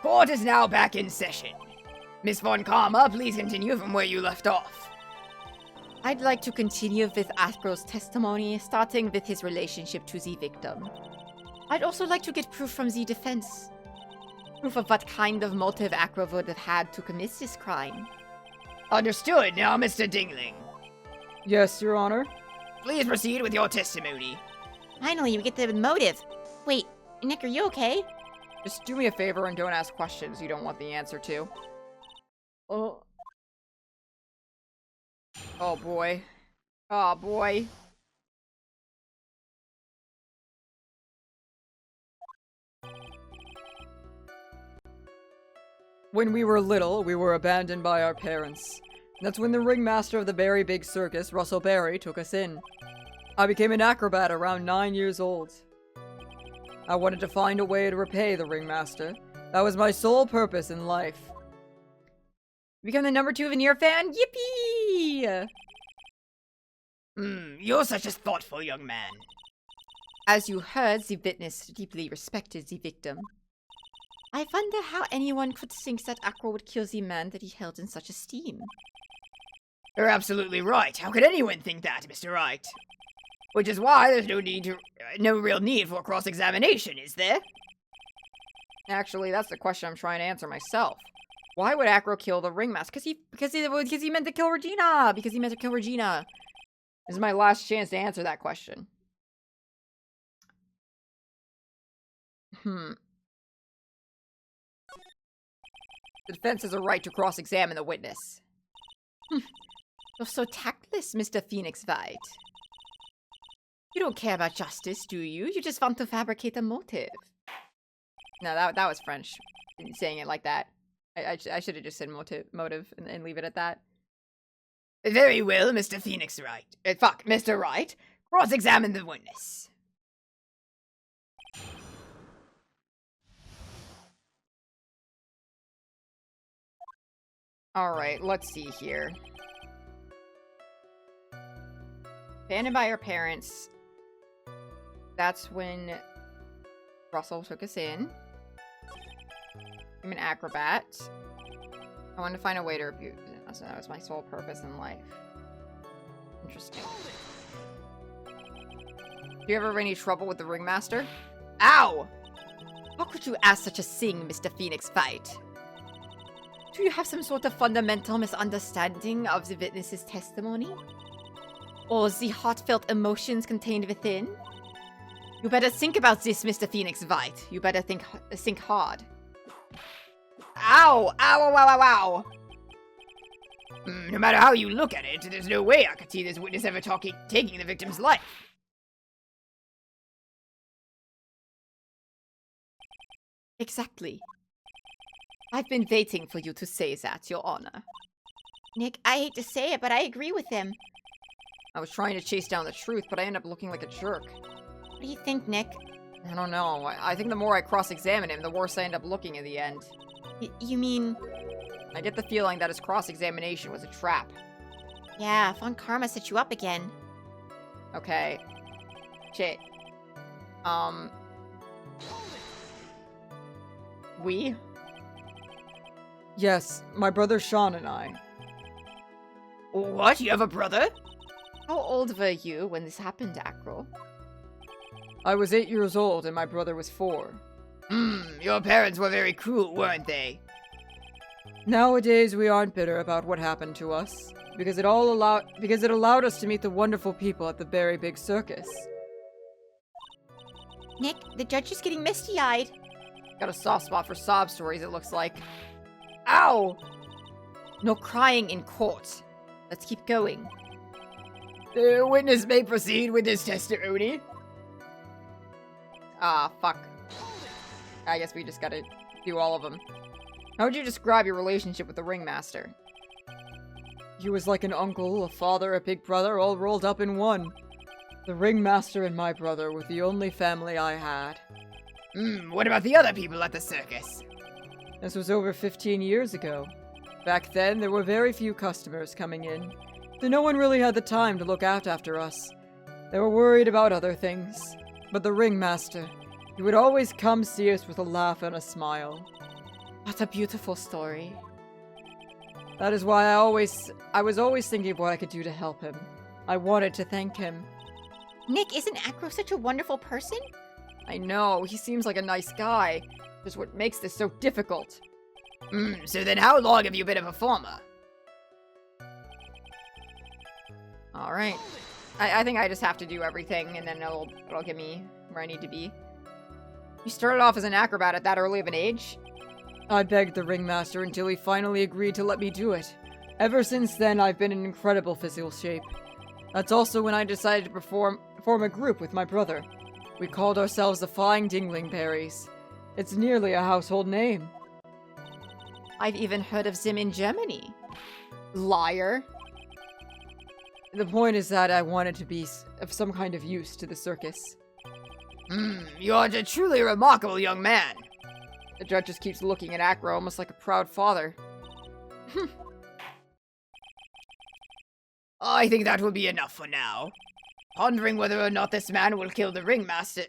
Court is now back in session. Miss Von Karma, please continue from where you left off. I'd like to continue with Acro's testimony, starting with his relationship to the victim. I'd also like to get proof from the defense. Proof of what kind of motive Acro would have had to commit this crime. Understood. Now, Mr. Dingling. Yes, Your Honor. Please proceed with your testimony. Finally, we get the motive. Wait, Nick, are you okay? Just do me a favor and don't ask questions you don't want the answer to. Oh. Oh boy. Oh boy. When we were little, we were abandoned by our parents. That's when the ringmaster of the very big circus, Russell Berry, took us in. I became an acrobat around 9 years old. I wanted to find a way to repay the ringmaster. That was my sole purpose in life. Become the #2 Veneer fan? Yippee! You're such a thoughtful young man. As you heard, the witness deeply respected the victim. I wonder how anyone could think that Acro would kill the man that he held in such esteem. You're absolutely right. How could anyone think that, Mr. Wright? Which is why there's no real need for cross-examination, is there? Actually, that's the question I'm trying to answer myself. Why would Acro kill the ringmaster? Because he meant to kill Regina. Because he meant to kill Regina. This is my last chance to answer that question. The defense has a right to cross-examine the witness. You're so tactless, Mr. Phoenix Wright. You don't care about justice, do you? You just want to fabricate a motive. No, that was French. Saying it like that. I should have just said motive and leave it at that. Very well, Mr. Phoenix Wright. Mr. Wright. Cross-examine the witness. Alright, let's see here. Abandoned by her parents. That's when Russell took us in. I'm an acrobat. I wanted to find a way to rebuke. So that was my sole purpose in life. Interesting. Do you ever have any trouble with the ringmaster? Ow! How could you ask such a thing, Mr. Phoenix Wright? Do you have some sort of fundamental misunderstanding of the witness's testimony? Or the heartfelt emotions contained within? You better think about this, Mr. Phoenix Wright. You better think hard. Ow! Ow, ow, ow, ow, ow! No matter how you look at it, there's no way I could see this witness ever taking the victim's life. Exactly. I've been waiting for you to say that, Your Honor. Nick, I hate to say it, but I agree with him. I was trying to chase down the truth, but I ended up looking like a jerk. What do you think, Nick? I don't know. I think the more I cross-examine him, the worse I end up looking in the end. You mean... I get the feeling that his cross-examination was a trap. Yeah, Von Karma set you up again. Okay. Shit. We? Yes, my brother Sean and I. What? You have a brother? How old were you when this happened, Acro? I was 8 years old and my brother was 4. Your parents were very cruel, weren't they? Nowadays, we aren't bitter about what happened to us, because it allowed us to meet the wonderful people at the Very Big Circus. Nick, the judge is getting misty-eyed. Got a soft spot for sob stories, it looks like. Ow! No crying in court. Let's keep going. The witness may proceed with his testimony. Ah, fuck. I guess we just gotta do all of them. How would you describe your relationship with the ringmaster? He was like an uncle, a father, a big brother, all rolled up in one. The ringmaster and my brother were the only family I had. What about the other people at the circus? This was over 15 years ago. Back then, there were very few customers coming in, so no one really had the time to look out after us. They were worried about other things. But the ringmaster, he would always come see us with a laugh and a smile. What a beautiful story. That is why I was always thinking of what I could do to help him. I wanted to thank him. Nick, isn't Acro such a wonderful person? I know, he seems like a nice guy. Just what makes this so difficult. So then how long have you been a performer? Alright. I think I just have to do everything, and then it'll get me where I need to be. You started off as an acrobat at that early of an age? I begged the ringmaster until he finally agreed to let me do it. Ever since then, I've been in incredible physical shape. That's also when I decided to form a group with my brother. We called ourselves the Flying Dinglingberries. It's nearly a household name. I've even heard of them in Germany. Liar. The point is that I wanted to be of some kind of use to the circus. You are a truly remarkable young man. The judge just keeps looking at Acro almost like a proud father. I think that will be enough for now. Pondering whether or not this man will kill the ringmaster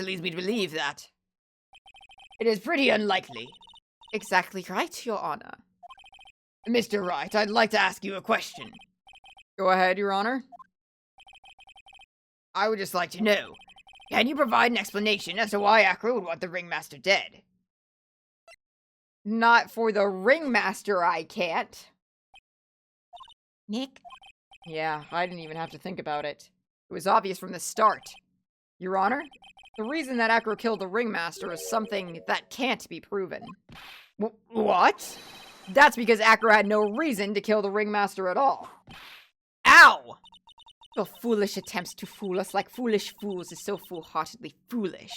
leads me to believe that. It is pretty unlikely. Exactly right, Your Honor. Mr. Wright, I'd like to ask you a question. Go ahead, Your Honor. I would just like to know, can you provide an explanation as to why Acro would want the ringmaster dead? Not for the ringmaster, I can't. Nick? Yeah, I didn't even have to think about it. It was obvious from the start. Your Honor, the reason that Acro killed the ringmaster is something that can't be proven. What? That's because Acro had no reason to kill the ringmaster at all. Ow! Your foolish attempts to fool us like foolish fools is so foolhardily foolish.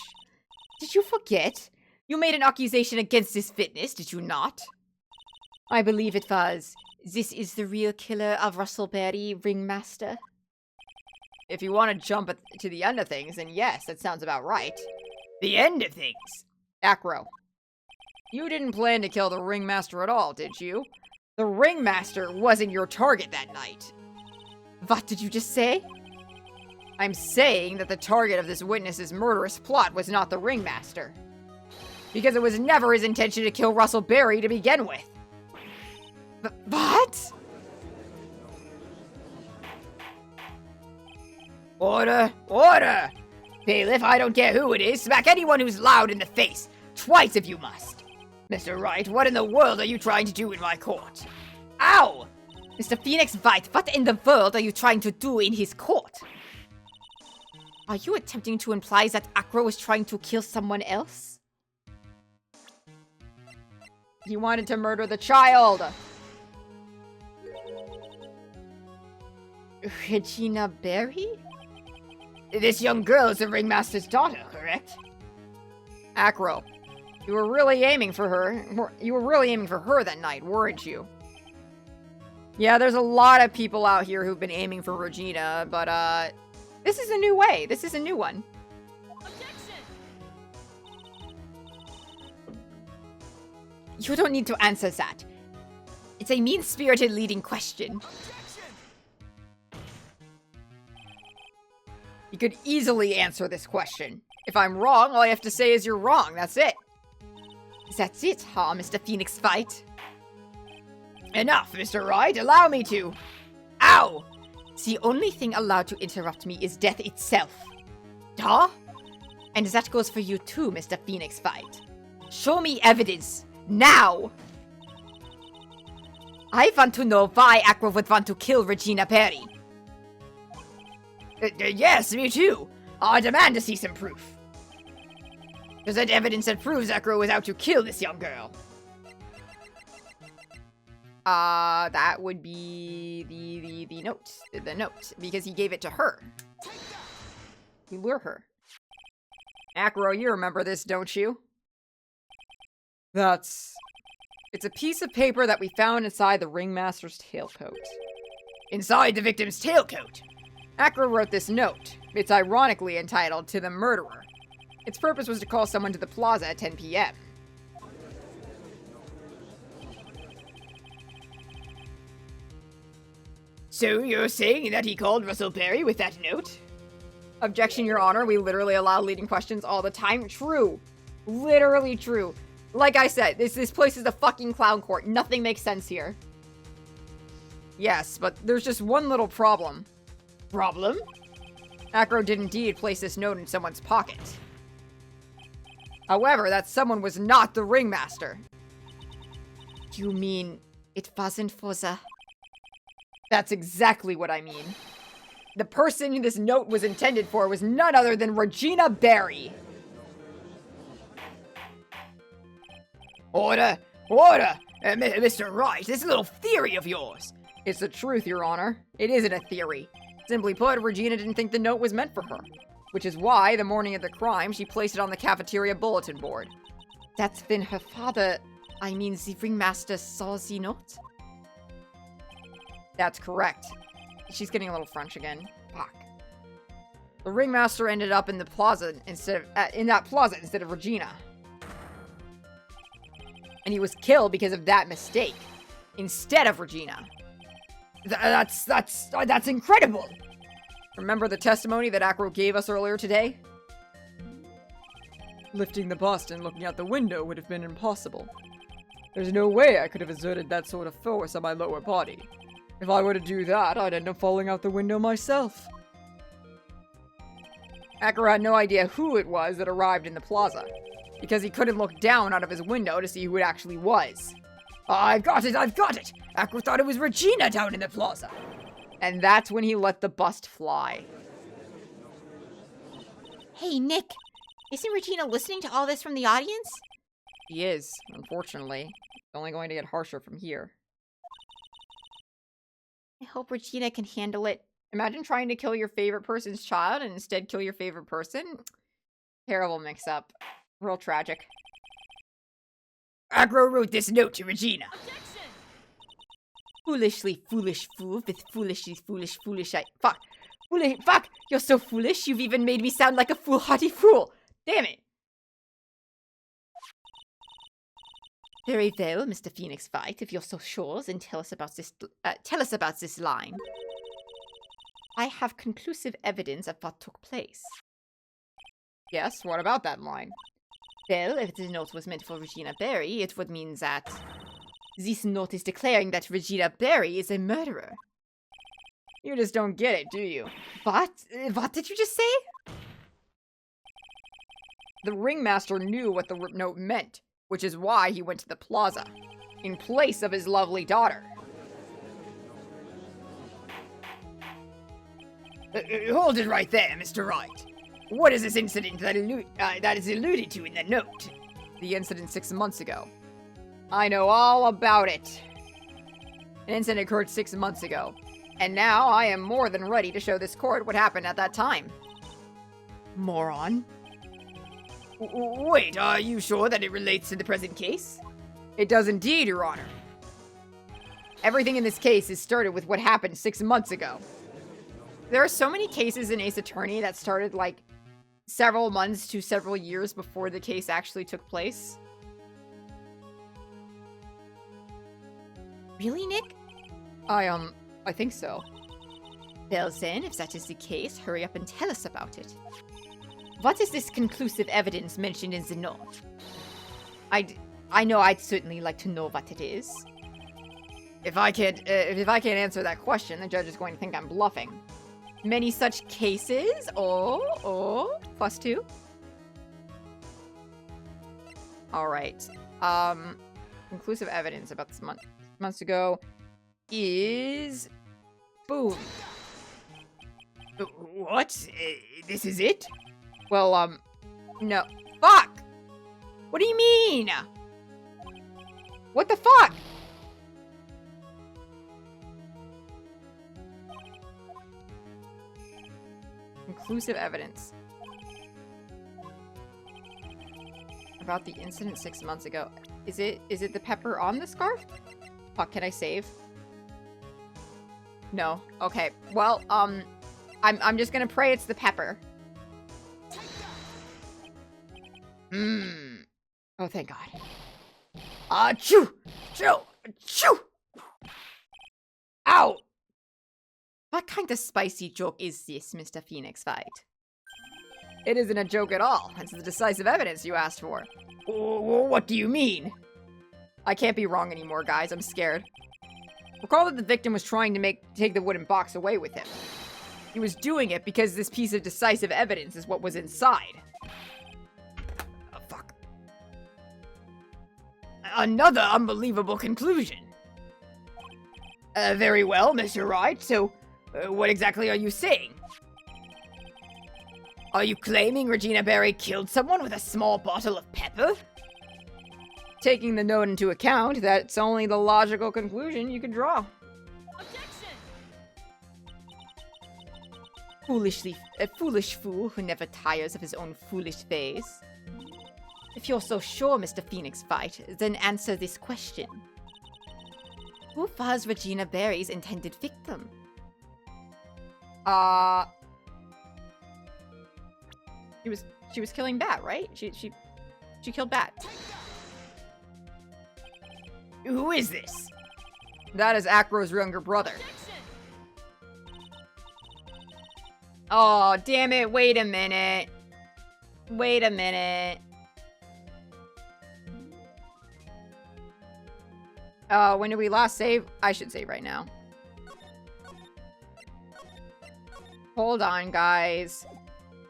Did you forget? You made an accusation against his fitness, did you not? I believe it was. This is the real killer of Russellberry, ringmaster. If you want to jump to the end of things, then yes, that sounds about right. The end of things? Acro, you didn't plan to kill the ringmaster at all, did you? The ringmaster wasn't your target that night. What did you just say? I'm saying that the target of this witness's murderous plot was not the ringmaster. Because it was never his intention to kill Russell Berry to begin with. What? Order! Order! Bailiff, I don't care who it is, smack anyone who's loud in the face. Twice if you must. Mr. Wright, what in the world are you trying to do in my court? Ow! Mr. Phoenix White, what in the world are you trying to do in his court? Are you attempting to imply that Acro was trying to kill someone else? He wanted to murder the child! Regina Berry? This young girl is the ringmaster's daughter, correct? Acro, you were really aiming for her. You were really aiming for her that night, weren't you? Yeah, there's a lot of people out here who've been aiming for Regina, but, this is a new way. This is a new one. Objection! You don't need to answer that. It's a mean-spirited leading question. Objection! You could easily answer this question. If I'm wrong, all I have to say is you're wrong. That's it. That's it, huh, Mr. Phoenix Fight? Enough, Mr. Wright. Allow me to. Ow! The only thing allowed to interrupt me is death itself. Huh? And that goes for you too, Mr. Phoenix Fight. Show me evidence. Now! I want to know why Acro would want to kill Regina Berry. Yes, me too. I demand to see some proof. Present evidence that proves Acro was out to kill this young girl. That would be the note. The note, because he gave it to her. To lure her. Acro, you remember this, don't you? It's a piece of paper that we found inside the ringmaster's tailcoat. Inside the victim's tailcoat? Acro wrote this note. It's ironically entitled, "To the Murderer." Its purpose was to call someone to the plaza at 10 p.m. So you're saying that he called Russell Berry with that note? Objection, Your Honor. We literally allow leading questions all the time. True. Literally true. Like I said, this place is a fucking clown court. Nothing makes sense here. Yes, but there's just one little problem. Problem? Acro did indeed place this note in someone's pocket. However, that someone was not the ringmaster. You mean it wasn't for the... That's exactly what I mean. The person this note was intended for was none other than Regina Berry. Order! Order! Mr. Wright, this little theory of yours. It's the truth, Your Honor. It isn't a theory. Simply put, Regina didn't think the note was meant for her. Which is why, the morning of the crime, she placed it on the cafeteria bulletin board. That's when her father, I mean the ringmaster, saw the note? That's correct. She's getting a little French again. Fuck. The ringmaster ended up in the plaza instead of Regina. And he was killed because of that mistake, instead of Regina. That's incredible. Remember the testimony that Acro gave us earlier today? Lifting the bust and looking out the window would have been impossible. There's no way I could have exerted that sort of force on my lower body. If I were to do that, I'd end up falling out the window myself. Akira had no idea who it was that arrived in the plaza, because he couldn't look down out of his window to see who it actually was. I've got it! Akira thought it was Regina down in the plaza. And that's when he let the bust fly. Hey, Nick. Isn't Regina listening to all this from the audience? He is, unfortunately. It's only going to get harsher from here. I hope Regina can handle it. Imagine trying to kill your favorite person's child and instead kill your favorite person. Terrible mix-up. Real tragic. Akira wrote this note to Regina. Foolishly foolish fool with foolishly foolish fuck. Fuck! You're so foolish, you've even made me sound like a foolhardy fool! Damn it! Very well, Mr. Phoenix Fight, if you're so sure, then tell us about this line. I have conclusive evidence of what took place. Yes, what about that line? Well, if the note was meant for Regina Berry, it would mean that this note is declaring that Regina Berry is a murderer. You just don't get it, do you? What? What did you just say? The ringmaster knew what the note meant, which is why he went to the plaza, in place of his lovely daughter. Hold it right there, Mr. Wright. What is this incident that is alluded to in the note? The incident 6 months ago. I know all about it. An incident occurred 6 months ago, and now I am more than ready to show this court what happened at that time. Moron. Wait, are you sure that it relates to the present case? It does indeed, Your Honor. Everything in this case is started with what happened 6 months ago. There are so many cases in Ace Attorney that started, like, several months to several years before the case actually took place. Really, Nick? I think so. Well then, if that is the case, hurry up and tell us about it. What is this conclusive evidence mentioned in the note? I know I'd certainly like to know what it is. If I can't answer that question, the judge is going to think I'm bluffing. Many such cases? +2. Alright. Conclusive evidence about this months ago is... Boom. What? This is it? Well, no. Fuck! What do you mean? What the fuck? Conclusive evidence about the incident 6 months ago. Is it the pepper on the scarf? Fuck, can I save? No. Okay. Well, I'm just gonna pray it's the pepper. Oh, thank God. Achoo! Achoo! Achoo! Ow! What kind of spicy joke is this, Mr. Phoenix Fight? It isn't a joke at all. It's the decisive evidence you asked for. What do you mean? I can't be wrong anymore, guys. I'm scared. Recall that the victim was trying to take the wooden box away with him. He was doing it because this piece of decisive evidence is what was inside. Oh, fuck. Another unbelievable conclusion. Very well, Mr. Wright. So, what exactly are you saying? Are you claiming Regina Berry killed someone with a small bottle of pepper? Taking the note into account, that's only the logical conclusion you could draw. A foolish fool who never tires of his own foolish ways. If you're so sure, Mr. Phoenix Fight, then answer this question. Who was Regina Berry's intended victim? She was killing Bat, right? She killed Bat. Who is this? That is Acro's younger brother. Oh, damn it. Wait a minute. When did we last save? I should save right now. Hold on, guys.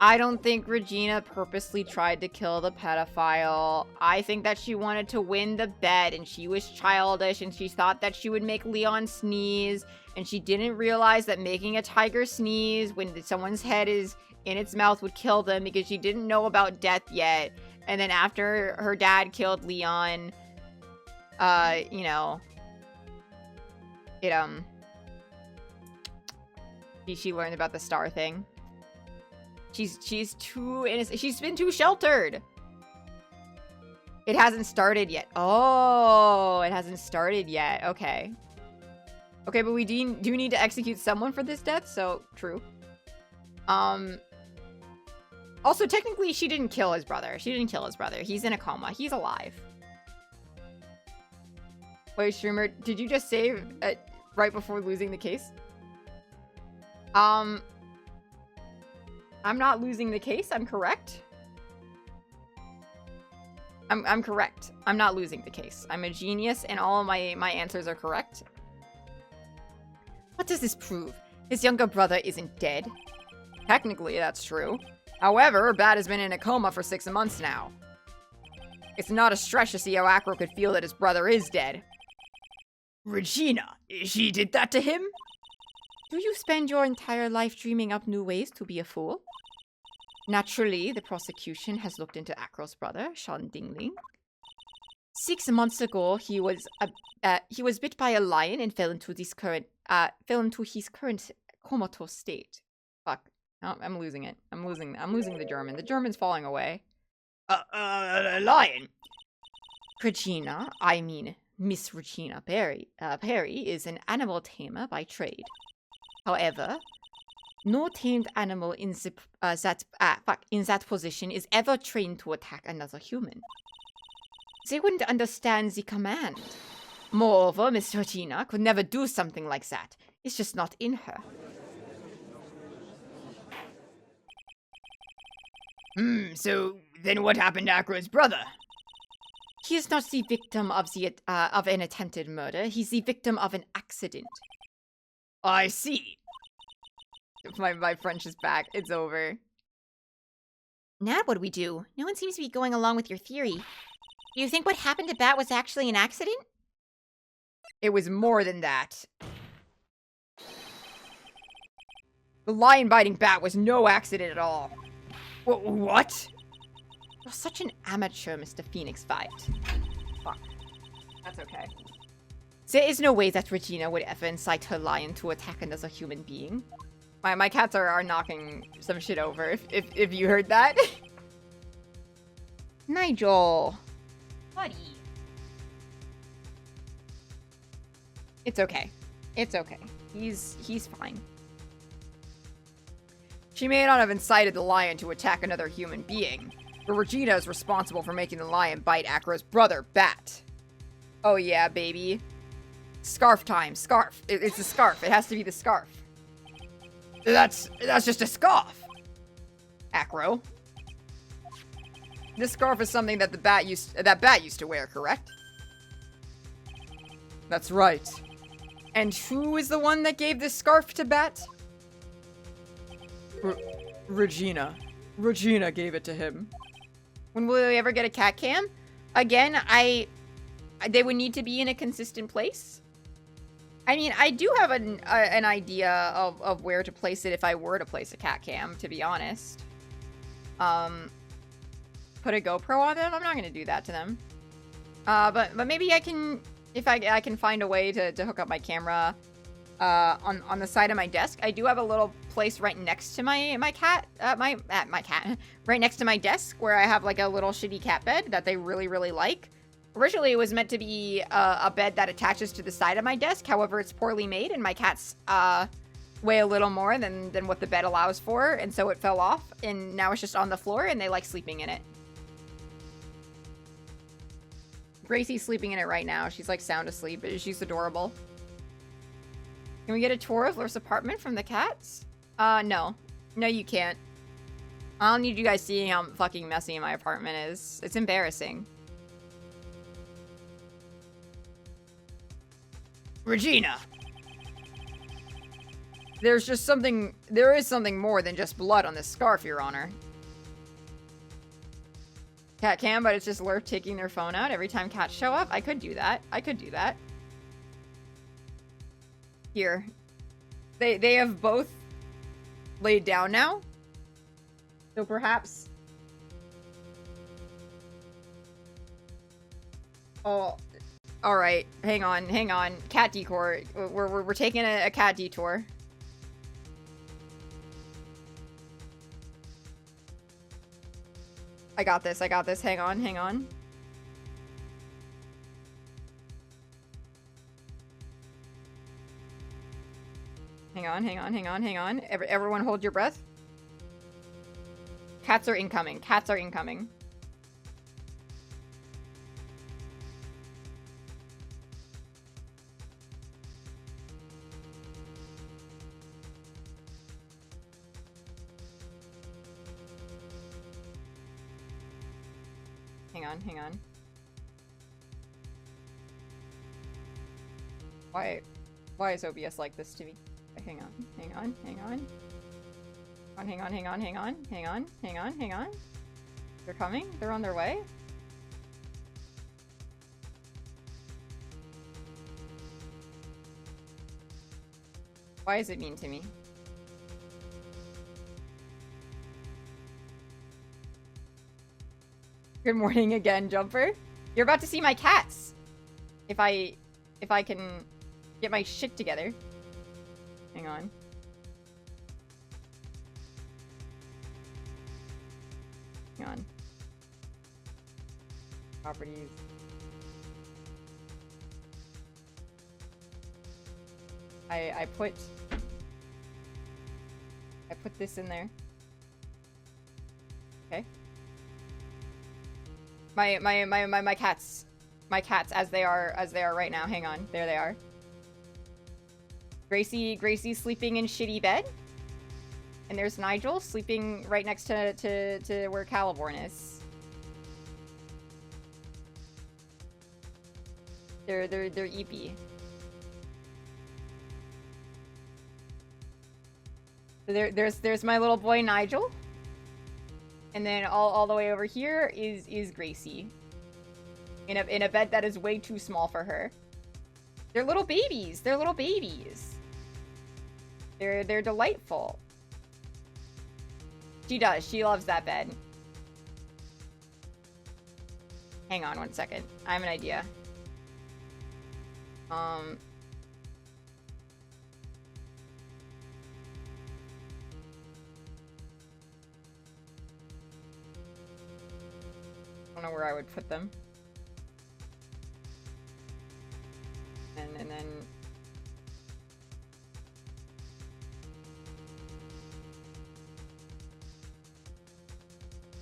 I don't think Regina purposely tried to kill the pedophile. I think that she wanted to win the bet, and she was childish, and she thought that she would make Leon sneeze, and she didn't realize that making a tiger sneeze when someone's head is in its mouth would kill them because she didn't know about death yet. And then after her dad killed Leon, you know, she learned about the star thing. She's too innocent. She's been too sheltered. It hasn't started yet. Oh, it hasn't started yet. Okay. Okay, but we do need to execute someone for this death, so true. Also, technically, she didn't kill his brother. She didn't kill his brother. He's in a coma. He's alive. Wait, streamer, did you just save right before losing the case? I'm not losing the case. I'm correct. I'm correct. I'm not losing the case. I'm a genius, and all of my answers are correct. What does this prove? His younger brother isn't dead. Technically, that's true. However, Bat has been in a coma for 6 months now. It's not a stretch to see how Acro could feel that his brother is dead. Regina, she did that to him? Do you spend your entire life dreaming up new ways to be a fool? Naturally, the prosecution has looked into Acro's brother, Sean Dingling. 6 months ago, he was bit by a lion and fell into his current comatose state. Fuck. Oh, I'm losing it. I'm losing the German. The German's falling away. A lion? Regina, I mean Miss Regina Perry, is an animal tamer by trade. However, no tamed animal in that position is ever trained to attack another human. They wouldn't understand the command. Moreover, Miss Regina could never do something like that. It's just not in her. So then what happened to Acro's brother? He is not the victim of an attempted murder. He's the victim of an accident. I see. My French is back. It's over. Now what do we do? No one seems to be going along with your theory. Do you think what happened to Bat was actually an accident? It was more than that. The lion biting Bat was no accident at all. What? You're such an amateur, Mr. Phoenix Fight. Fuck. That's okay. There is no way that Regina would ever incite her lion to attack another human being. My cats are knocking some shit over, if you heard that. Nigel. Buddy. It's okay. It's okay. He's fine. She may not have incited the lion to attack another human being, but Regina is responsible for making the lion bite Acro's brother, Bat. Oh yeah, baby. Scarf time. Scarf. It's a scarf. It has to be the scarf. That's just a scarf. Acro. This scarf is something that Bat used to wear, correct? That's right. And who is the one that gave this scarf to Bat? Regina. Regina gave it to him. When will we ever get a cat cam? Again, they would need to be in a consistent place. I mean, I do have an idea of where to place it if I were to place a cat cam, to be honest. Put a GoPro on them? I'm not going to do that to them. But maybe I can, if I can find a way to hook up my camera on the side of my desk. I do have a little place right next to my cat, right next to my desk where I have like a little shitty cat bed that they really, really like. Originally, it was meant to be a bed that attaches to the side of my desk. However, it's poorly made, and my cats weigh a little more than what the bed allows for, and so it fell off, and now it's just on the floor, and they like sleeping in it. Gracie's sleeping in it right now. She's like sound asleep. She's adorable. Can we get a tour of Lur's apartment from the cats? No. No, you can't. I don't need you guys seeing how fucking messy my apartment is. It's embarrassing. Regina. There is something more than just blood on this scarf, Your Honor. Cat can, but it's just Lurf taking their phone out every time cats show up. I could do that. Here. They have both laid down now. So perhaps... Oh, alright. Hang on. Cat decor. We're taking a cat detour. I got this. Hang on. Hang on. Everyone hold your breath. Cats are incoming. Hang on. Why is OBS like this to me? Hang on. They're coming? They're on their way? Why is it mean to me? Good morning again, Jumper. You're about to see my cats. If I can get my shit together. Hang on. Properties. I put this in there. Okay. My cats. My cats as they are right now. Hang on. There they are. Gracie's sleeping in shitty bed. And there's Nigel sleeping right next to where Caliborn is. They're eepy. So there's my little boy Nigel. And then all the way over here is Gracie. In a bed that is way too small for her. They're little babies. They're delightful. She does. She loves that bed. Hang on one second. I have an idea. I don't know where I would put them. And then...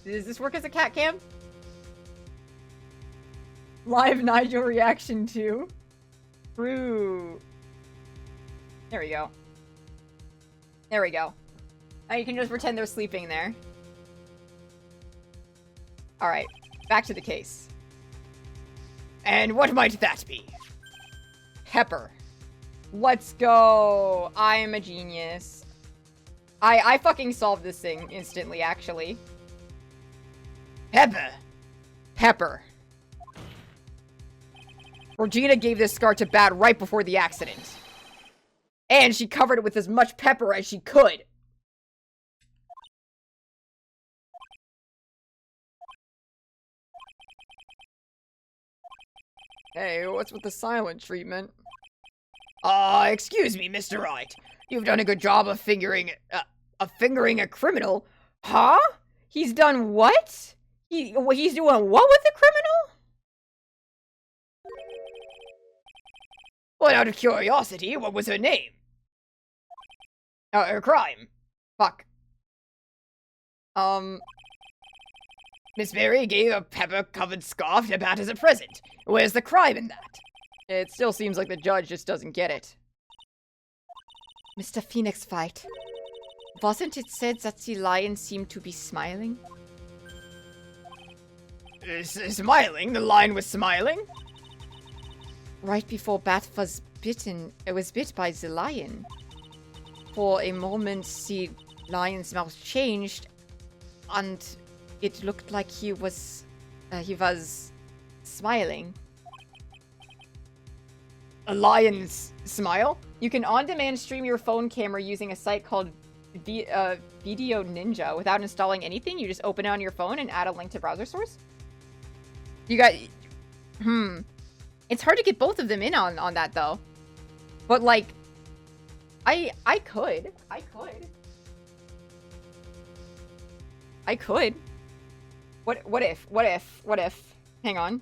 Does this work as a cat cam? Live Nigel reaction to. True. There we go. Now you can just pretend they're sleeping there. Alright, back to the case. And what might that be? Pepper. Let's go. I am a genius. I fucking solved this thing instantly, actually. Pepper. Regina gave this scar to Bat right before the accident. And she covered it with as much pepper as she could. Hey, what's with the silent treatment? Excuse me, Mr. Wright. You've done a good job of fingering a criminal. Huh? He's done what? He's doing what with the criminal? Well, out of curiosity, what was her name? Her crime. Fuck. Miss Berry gave a pepper-covered scarf to Bat as a present. Where's the crime in that? It still seems like the judge just doesn't get it. Mr. Phoenix fight. Wasn't it said that the lion seemed to be smiling? Smiling? The lion was smiling? Right before Bat was bitten. It was bit by the lion. For a moment, the lion's mouth changed, and it looked like he was smiling. A lion's smile? You can on-demand stream your phone camera using a site called Video Ninja without installing anything. You just open it on your phone and add a link to browser source. You got... It's hard to get both of them in on that, though. But, like... I could. What if? Hang on.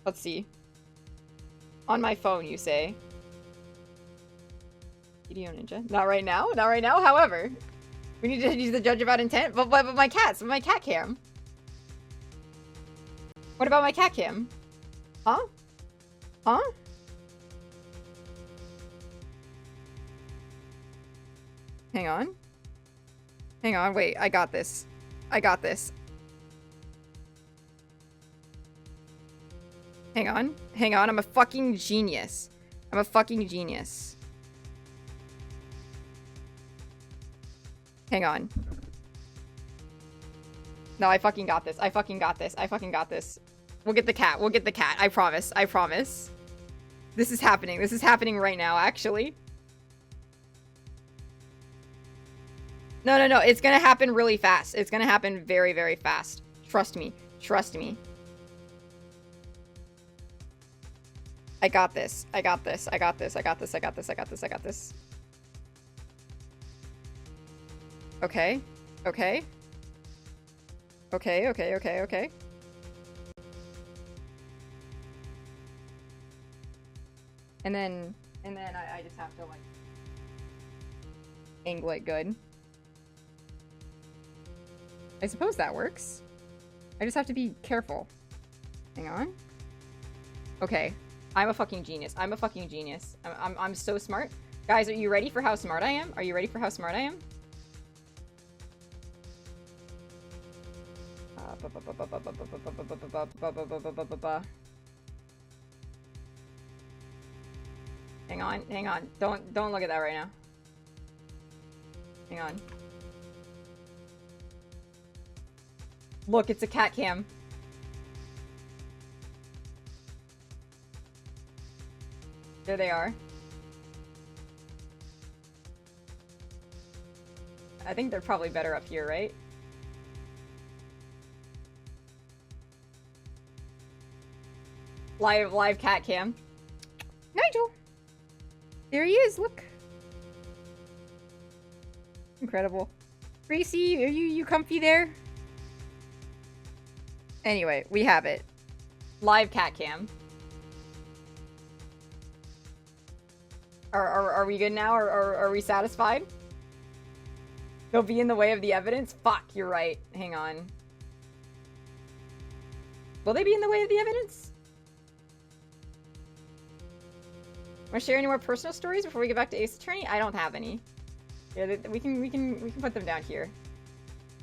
Let's see. On my phone, you say. Video Ninja. Not right now. However, we need to use the judge about intent. But my cat cam. What about my cat cam? Huh? Hang on, wait, I got this. Hang on, I'm a fucking genius. Hang on. No, I fucking got this. We'll get the cat, I promise. This is happening right now, actually. No, it's gonna happen really fast. It's gonna happen very, very fast. Trust me. I got this. Okay. And then I just have to, like, angle it good. I suppose that works. I just have to be careful. Hang on. Okay. I'm a fucking genius. I'm so smart. Guys, are you ready for how smart I am? Hang on. Don't look at that right now. Hang on. Look, it's a cat cam. There they are. I think they're probably better up here, right? Live cat cam. Nigel! There he is, look. Incredible. Gracie, are you comfy there? Anyway, we have it. Live cat cam. Are we good now? Are we satisfied? They'll be in the way of the evidence? Fuck, you're right. Hang on. Will they be in the way of the evidence? Want to share any more personal stories before we get back to Ace Attorney? I don't have any. Yeah, we can put them down here.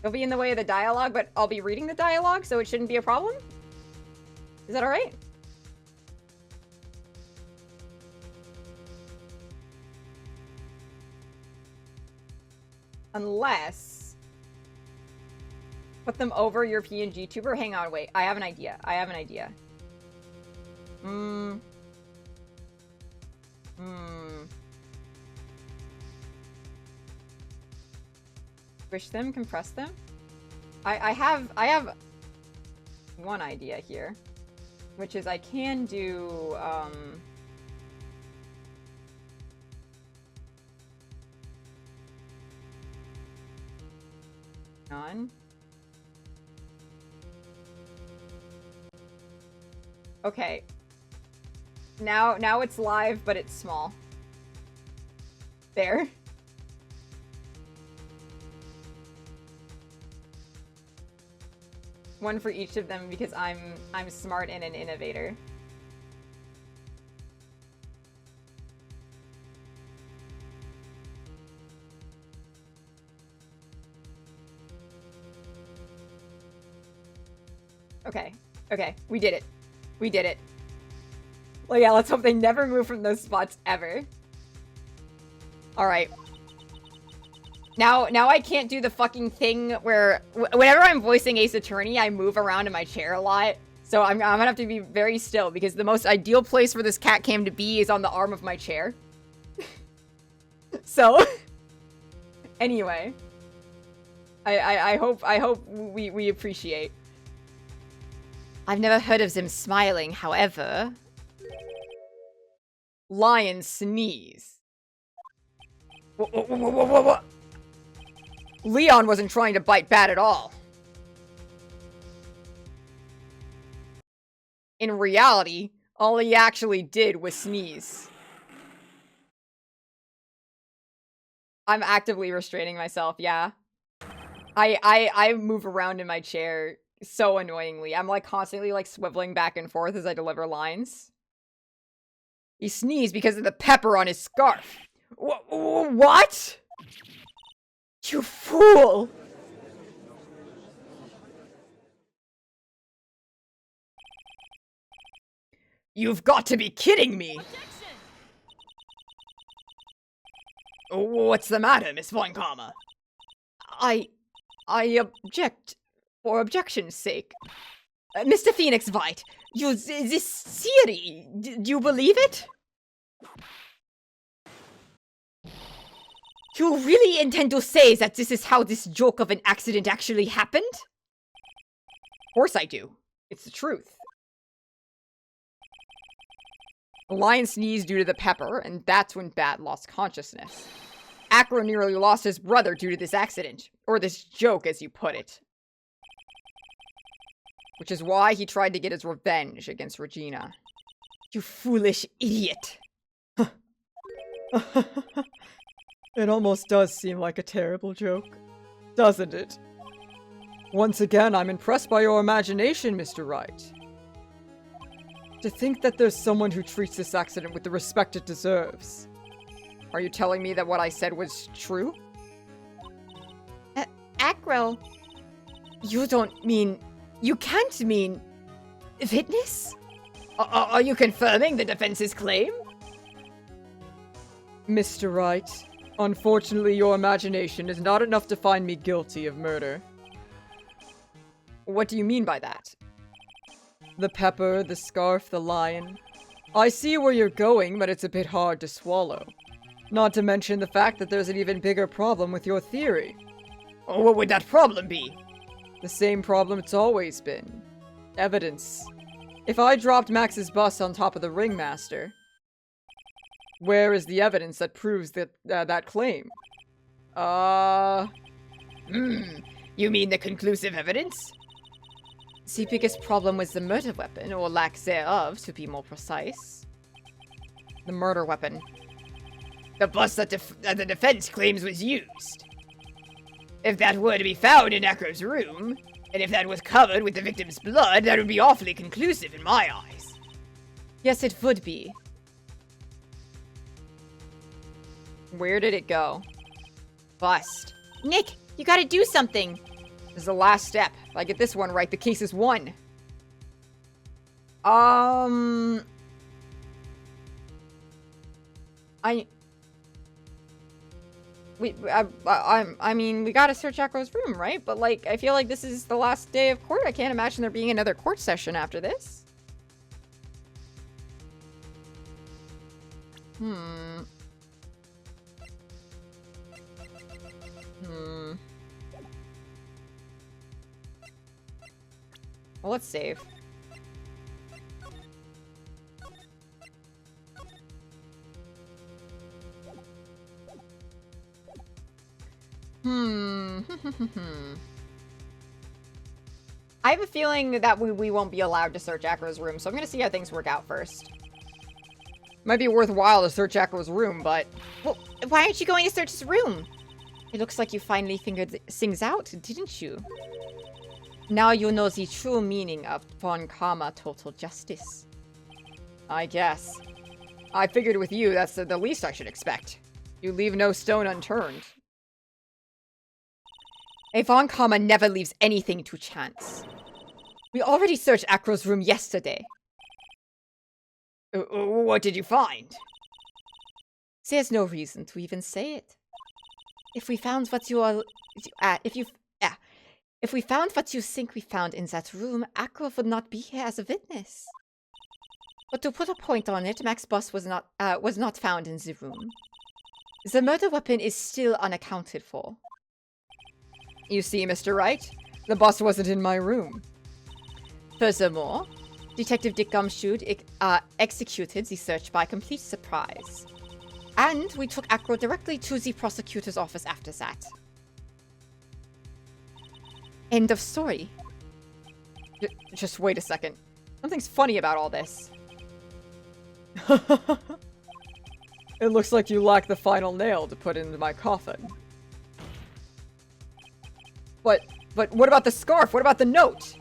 They'll be in the way of the dialogue, but I'll be reading the dialogue, so it shouldn't be a problem. Is that alright? Unless... Put them over your PNG tuber? Hang on, wait. I have an idea. Squish them? Compress them? I have one idea here. Which is I can do, on. Okay. Now it's live, but it's small. There. One for each of them because I'm smart and an innovator. Okay. Okay. We did it. Well, yeah, let's hope they never move from those spots ever. Alright. Now I can't do the fucking thing where whenever I'm voicing Ace Attorney, I move around in my chair a lot. So I'm gonna have to be very still because the most ideal place for this cat cam to be is on the arm of my chair. So, anyway. I hope we appreciate. I've never heard of them smiling, however. Lion sneeze. What? Leon wasn't trying to bite bad at all. In reality, all he actually did was sneeze. I'm actively restraining myself, yeah. I move around in my chair so annoyingly. I'm like constantly like swiveling back and forth as I deliver lines. He sneezed because of the pepper on his scarf. What? You fool! You've got to be kidding me! What's the matter, Miss Von Karma? I object for objection's sake. Mr. Phoenix White, this theory, do you believe it? You really intend to say that this is how this joke of an accident actually happened? Of course I do. It's the truth. The lion sneezed due to the pepper, and that's when Bat lost consciousness. Acro nearly lost his brother due to this accident. Or this joke, as you put it. Which is why he tried to get his revenge against Regina. You foolish idiot. It almost does seem like a terrible joke, doesn't it? Once again, I'm impressed by your imagination, Mr. Wright. To think that there's someone who treats this accident with the respect it deserves. Are you telling me that what I said was true? Acro. You don't mean... You can't mean... Fitness? Are you confirming the defense's claim? Mr. Wright, unfortunately your imagination is not enough to find me guilty of murder. What do you mean by that? The pepper, the scarf, the lion. I see where you're going, but it's a bit hard to swallow. Not to mention the fact that there's an even bigger problem with your theory. What would that problem be? The same problem it's always been. Evidence. If I dropped Max's bus on top of the ringmaster, where is the evidence that proves that claim? You mean the conclusive evidence? The biggest problem was the murder weapon, or lack thereof, to be more precise. The murder weapon. The bus that the defense claims was used. If that were to be found in Acro's room, and if that was covered with the victim's blood, that would be awfully conclusive in my eyes. Yes, it would be. Where did it go? Bust. Nick, you gotta do something. This is the last step. If I get this one right, the case is won. I mean, we gotta search Acro's room, right? But, like, I feel like this is the last day of court. I can't imagine there being another court session after this. Well, let's save. I have a feeling that we won't be allowed to search Acro's room, so I'm gonna see how things work out first. Might be worthwhile to search Acro's room, but... Well, why aren't you going to search his room? It looks like you finally figured things out, didn't you? Now you know the true meaning of Von Karma total justice. I guess. I figured with you, that's the least I should expect. You leave no stone unturned. A Von Karma never leaves anything to chance. We already searched Acro's room yesterday. What did you find? There's no reason to even say it. If we found what you are, if we found what you think we found in that room, Akro would not be here as a witness. But to put a point on it, Max Boss was not found in the room. The murder weapon is still unaccounted for. You see, Mr. Wright, the bus wasn't in my room. Furthermore, Detective Dick Gumshoe executed the search by complete surprise. And we took Akro directly to the prosecutor's office after that. End of story. Just wait a second. Something's funny about all this. It looks like you lack the final nail to put into my coffin. But what about the scarf? What about the note?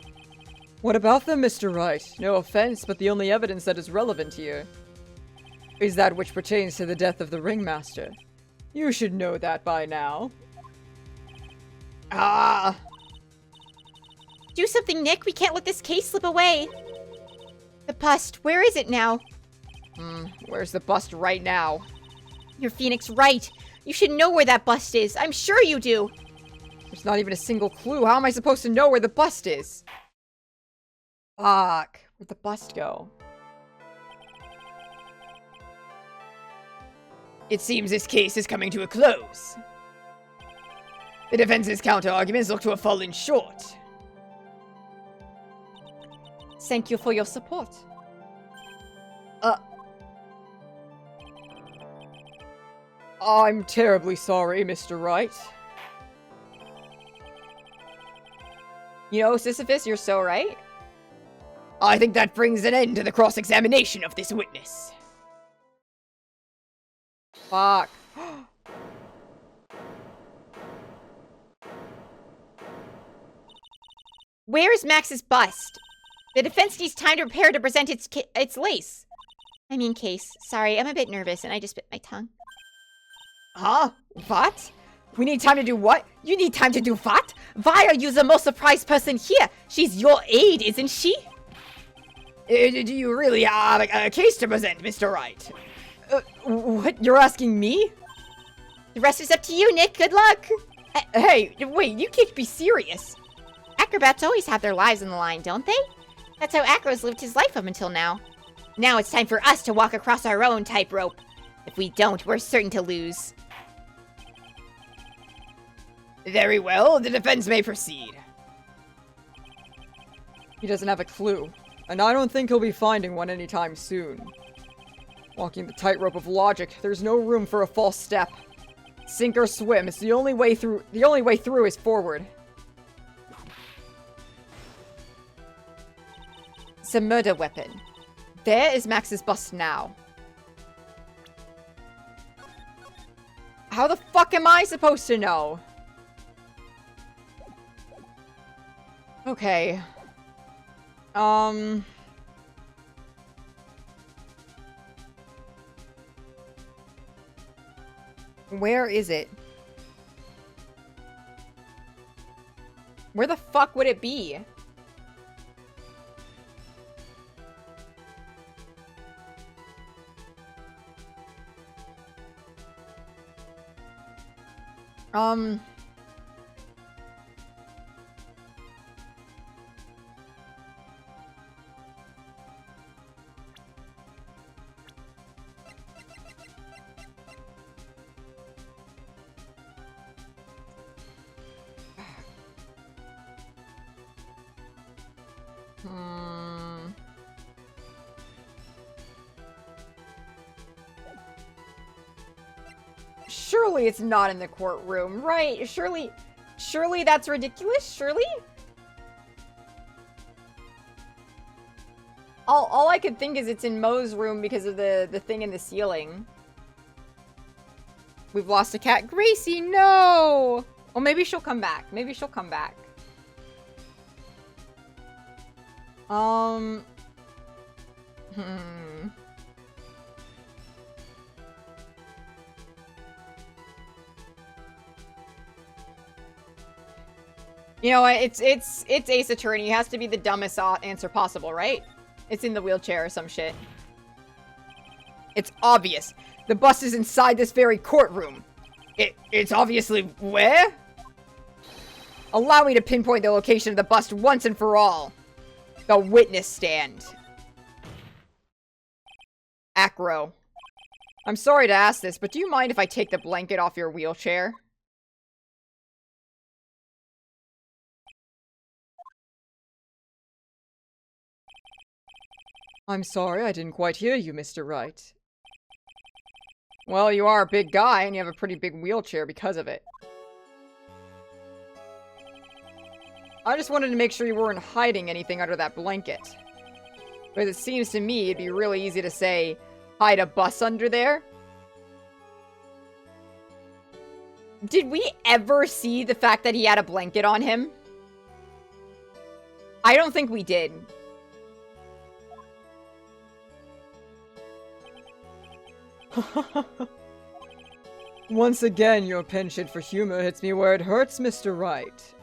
What about them, Mr. Wright? No offense, but the only evidence that is relevant here is that which pertains to the death of the ringmaster. You should know that by now. Do something, Nick. We can't let this case slip away. The bust, where is it now? Where's the bust right now? You're Phoenix right. You should know where that bust is. I'm sure you do. There's not even a single clue. How am I supposed to know where the bust is? Fuck. Where'd the bust go? It seems this case is coming to a close. The defense's counter-arguments look to have fallen short. Thank you for your support. I'm terribly sorry, Mr. Wright. You know, Sisyphus, you're so right. I think that brings an end to the cross-examination of this witness. Fuck. Where is Max's bust? The defense needs time to prepare to present its case. Sorry, I'm a bit nervous and I just bit my tongue. Huh? What? We need time to do what? You need time to do what? Why are you the most surprised person here? She's your aide, isn't she? Do you really have a case to present, Mr. Wright? What? You're asking me? The rest is up to you, Nick. Good luck. Hey, wait, you can't be serious. Acrobats always have their lives on the line, don't they? That's how Acro's lived his life up until now. Now it's time for us to walk across our own tightrope. If we don't, we're certain to lose. Very well, the defense may proceed. He doesn't have a clue, and I don't think he'll be finding one anytime soon. Walking the tightrope of logic, there's no room for a false step. Sink or swim, it's the only way through. The only way through is forward. It's a murder weapon. There is Max's bust now. How the fuck am I supposed to know? Okay. Where is it? Where the fuck would it be? Surely it's not in the courtroom, right? Surely that's ridiculous, surely? All I could think is it's in Moe's room because of the thing in the ceiling. We've lost a cat. Gracie, no! Well, maybe she'll come back. Maybe she'll come back. You know what? It's Ace Attorney. It has to be the dumbest answer possible, right? It's in the wheelchair or some shit. It's obvious. The bust is inside this very courtroom. It's obviously where? Allow me to pinpoint the location of the bust once and for all. The witness stand. Acro. I'm sorry to ask this, but do you mind if I take the blanket off your wheelchair? I'm sorry, I didn't quite hear you, Mr. Wright. Well, you are a big guy, and you have a pretty big wheelchair because of it. I just wanted to make sure you weren't hiding anything under that blanket. Because it seems to me it'd be really easy to say, hide a bus under there. Did we ever see the fact that he had a blanket on him? I don't think we did. Once again, your penchant for humor hits me where it hurts, Mr. Wright.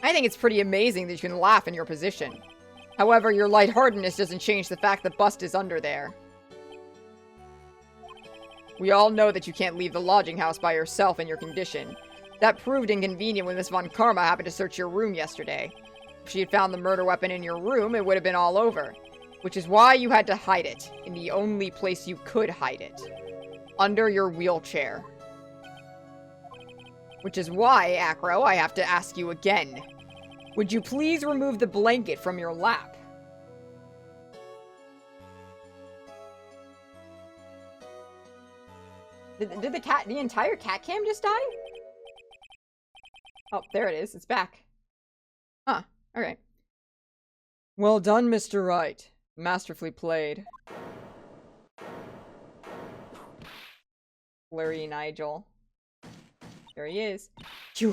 I think it's pretty amazing that you can laugh in your position. However, your lightheartedness doesn't change the fact that bust is under there. We all know that you can't leave the lodging house by yourself in your condition. That proved inconvenient when Miss Von Karma happened to search your room yesterday. If she had found the murder weapon in your room, it would have been all over. Which is why you had to hide it, in the only place you could hide it. Under your wheelchair. Which is why, Acro, I have to ask you again. Would you please remove the blanket from your lap? Did the entire cat cam just die? Oh, there it is. It's back. Huh. Alright. Well done, Mr. Wright. Masterfully played. Blurry Nigel. There he is. You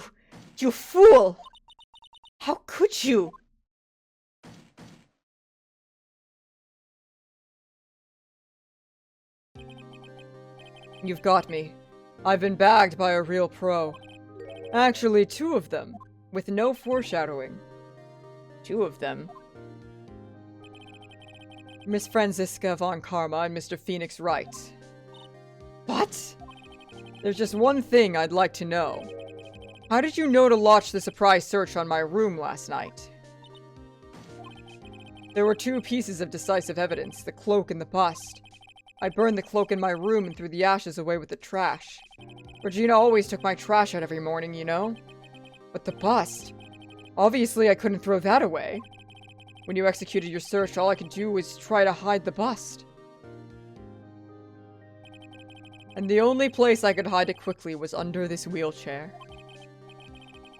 fool! How could you? You've got me. I've been bagged by a real pro. Actually, 2 of them, with no foreshadowing. 2 of them? Miss Franziska Von Karma and Mr. Phoenix Wright. What? There's just one thing I'd like to know. How did you know to launch the surprise search on my room last night? There were 2 pieces of decisive evidence, the cloak and the bust. I burned the cloak in my room and threw the ashes away with the trash. Regina always took my trash out every morning, you know? But the bust? Obviously I couldn't throw that away. When you executed your search, all I could do was try to hide the bust. And the only place I could hide it quickly was under this wheelchair.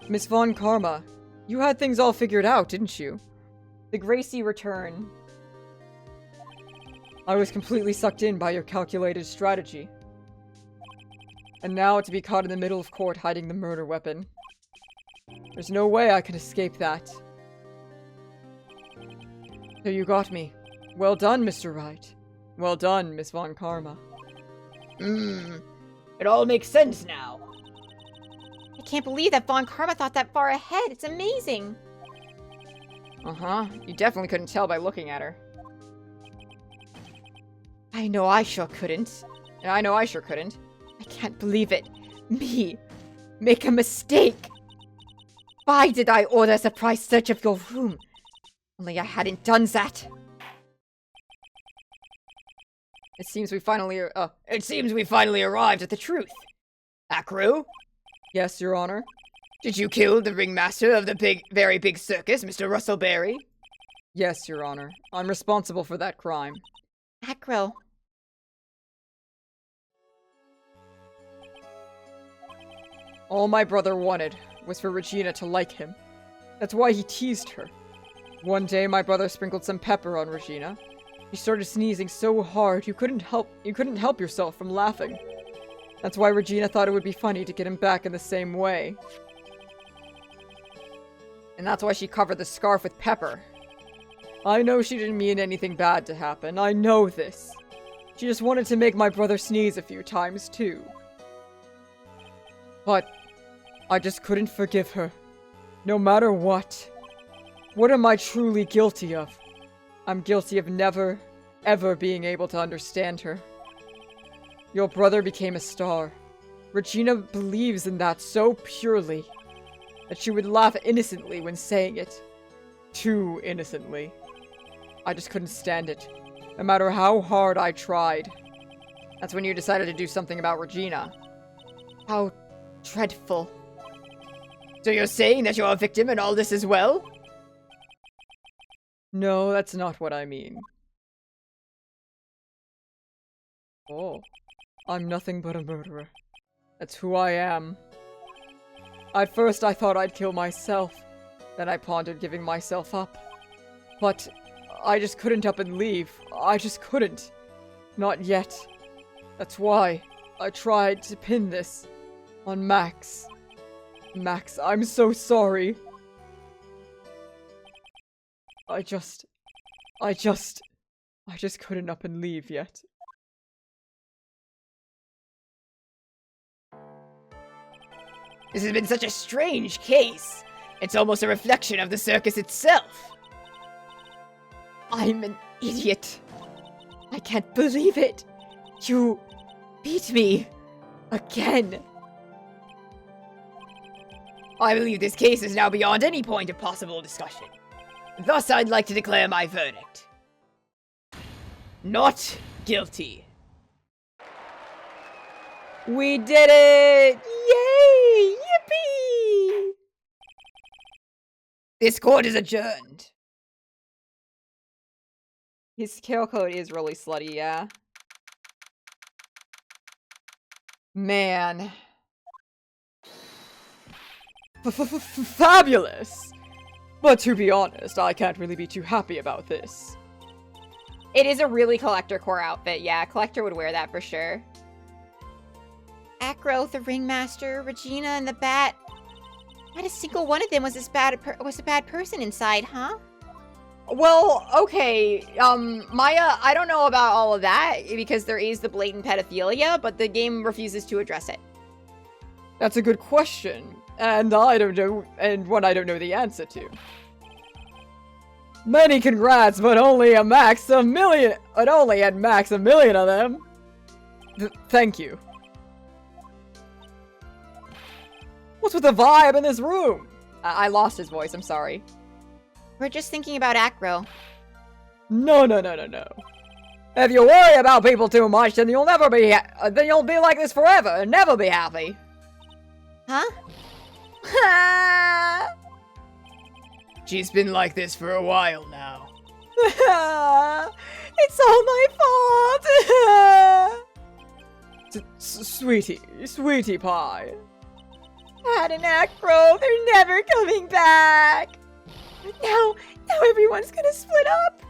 Miss Von Karma, you had things all figured out, didn't you? The Gracie return. I was completely sucked in by your calculated strategy. And now to be caught in the middle of court hiding the murder weapon. There's no way I can escape that. So you got me. Well done, Mr. Wright. Well done, Miss Von Karma. It all makes sense now. I can't believe that Von Karma thought that far ahead. It's amazing. Uh-huh. You definitely couldn't tell by looking at her. I know I sure couldn't. Yeah, I know I sure couldn't. I can't believe it. Me. Make a mistake. Why did I order a surprise search of your room? Only I hadn't done that. It seems we finally arrived at the truth. Acro? Yes, Your Honor. Did you kill the ringmaster of the very big circus, Mr. Russellberry? Yes, Your Honor. I'm responsible for that crime. Acro. All my brother wanted was for Regina to like him. That's why he teased her. One day, my brother sprinkled some pepper on Regina. She started sneezing so hard you couldn't help yourself from laughing. That's why Regina thought it would be funny to get him back in the same way. And that's why she covered the scarf with pepper. I know she didn't mean anything bad to happen. I know this. She just wanted to make my brother sneeze a few times, too. But I just couldn't forgive her. No matter what. What am I truly guilty of? I'm guilty of never, ever being able to understand her. Your brother became a star. Regina believes in that so purely that she would laugh innocently when saying it. Too innocently. I just couldn't stand it, no matter how hard I tried. That's when you decided to do something about Regina. How dreadful. So you're saying that you're a victim in all this as well? No, that's not what I mean. Oh, I'm nothing but a murderer. That's who I am. At first I thought I'd kill myself. Then I pondered giving myself up. But I just couldn't up and leave. I just couldn't. Not yet. That's why I tried to pin this on Max. Max, I'm so sorry. I just couldn't up and leave yet. This has been such a strange case. It's almost a reflection of the circus itself. I'm an idiot. I can't believe it. You beat me. Again. I believe this case is now beyond any point of possible discussion. Thus, I'd like to declare my verdict. Not guilty. We did it! Yay! Yippee! This court is adjourned. His kill code is really slutty, yeah. Man. Fabulous! But to be honest, I can't really be too happy about this. It is a really collector core outfit, yeah. Collector would wear that for sure. Acro, the ringmaster, Regina, and the bat. Not a single one of them was a bad person inside, huh? Well, okay, Maya, I don't know about all of that, because there is the blatant pedophilia, but the game refuses to address it. That's a good question, and I don't know, and one I don't know the answer to. Many congrats, but only at max a million of them. Thank you. What's with the vibe in this room? I lost his voice, I'm sorry. We're just thinking about Acro. No. If you worry about people too much, then you'll never be then you'll be like this forever and never be happy. Huh? She's been like this for a while now. It's all my fault. Sweetie pie. Pat and Acro, they're never coming back. Now everyone's gonna split up.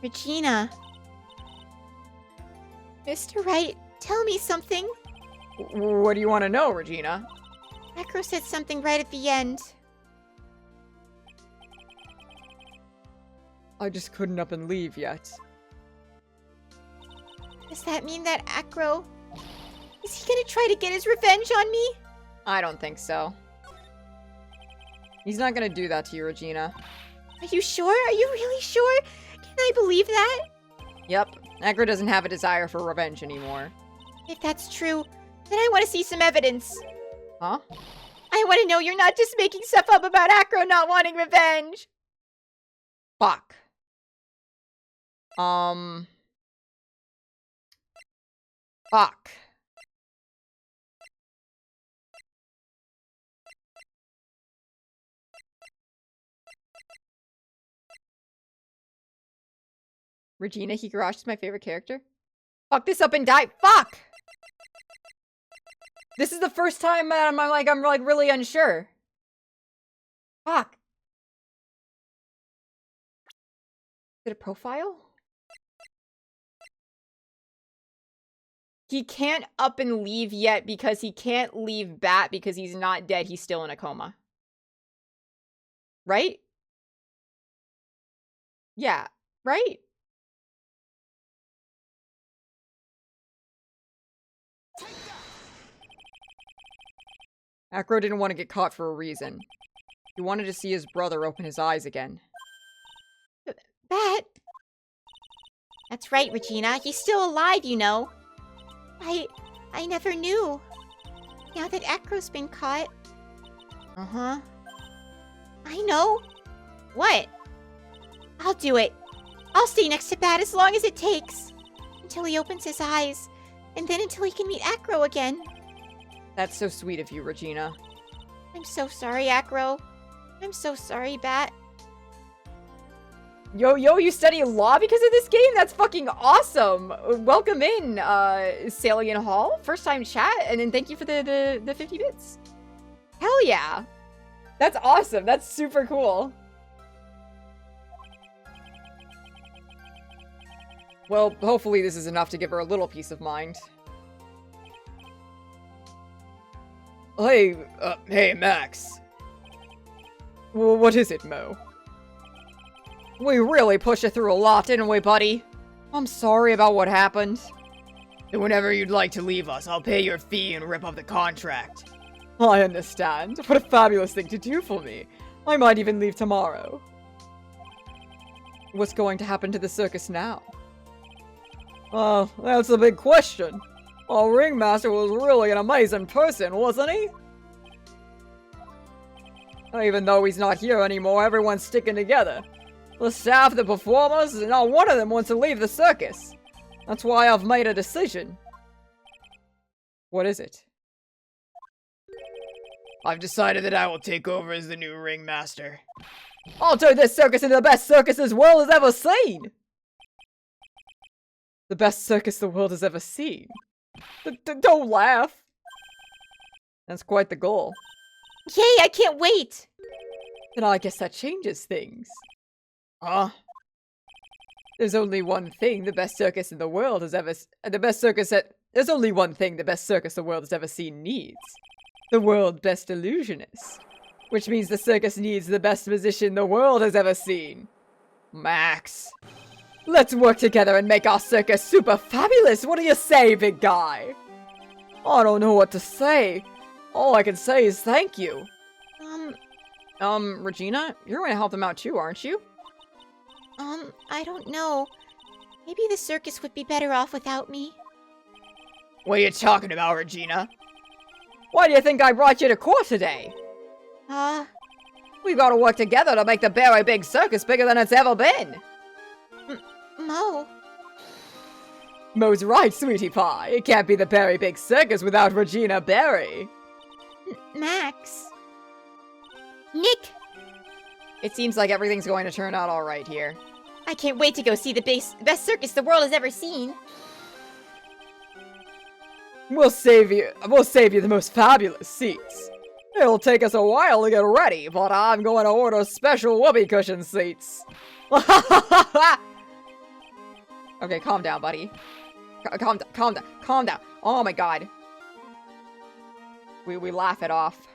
Regina. Mr. Wright, tell me something. What do you want to know, Regina? Acro said something right at the end. I just couldn't up and leave yet. Does that mean that Acro... Is he gonna try to get his revenge on me? I don't think so. He's not gonna do that to you, Regina. Are you sure? Are you really sure? Can I believe that? Yep. Acro doesn't have a desire for revenge anymore. If that's true, then I want to see some evidence. Huh? I want to know you're not just making stuff up about Acro not wanting revenge. Fuck. Fuck. Regina Higurashi is my favorite character. Fuck this up and die. Fuck! This is the first time that I'm like really unsure. Fuck. Is it a profile? He can't up and leave yet because he can't leave Bat because he's not dead. He's still in a coma. Right? Yeah. Right? Acro didn't want to get caught for a reason. He wanted to see his brother open his eyes again. Bat? That's right, Regina. He's still alive, you know. I never knew. Now that Acro's been caught. Uh-huh. I know. What? I'll do it. I'll stay next to Bat as long as it takes. Until he opens his eyes. And then until he can meet Acro again. That's so sweet of you, Regina. I'm so sorry, Acro. I'm so sorry, Bat. Yo, you study law because of this game? That's fucking awesome. Welcome in, Salient Hall. First time chat, and then thank you for the 50 bits. Hell yeah. That's awesome. That's super cool. Well, hopefully this is enough to give her a little peace of mind. Hey, Max. Well, what is it, Mo? We really pushed you through a lot, didn't we, buddy? I'm sorry about what happened. And whenever you'd like to leave us, I'll pay your fee and rip up the contract. I understand. What a fabulous thing to do for me. I might even leave tomorrow. What's going to happen to the circus now? Oh, that's a big question. Our ringmaster was really an amazing person, wasn't he? Even though he's not here anymore, everyone's sticking together. The staff, the performers, not one of them wants to leave the circus. That's why I've made a decision. What is it? I've decided that I will take over as the new ringmaster. I'll turn this circus into the best circus this world has ever seen. The best circus the world has ever seen. Don't laugh. That's quite the goal. Yay, I can't wait! And I guess that changes things. Huh? There's only one thing the best circus in the world has ever... There's only one thing the best circus the world has ever seen needs. The world's best illusionist. Which means the circus needs the best musician the world has ever seen. Max. Let's work together and make our circus super fabulous! What do you say, big guy? I don't know what to say. All I can say is thank you. Regina, you're going to help them out too, aren't you? I don't know. Maybe the circus would be better off without me. What are you talking about, Regina? Why do you think I brought you to court today? We've got to work together to make the very big circus bigger than it's ever been. Mo. Mo's right, sweetie pie. It can't be the Berry Big Circus without Regina Berry. Max. Nick. It seems like everything's going to turn out all right here. I can't wait to go see the best circus the world has ever seen. We'll save you the most fabulous seats. It'll take us a while to get ready, but I'm going to order special whoopee cushion seats. Okay, calm down, buddy. Calm down. Oh my god. We laugh it off.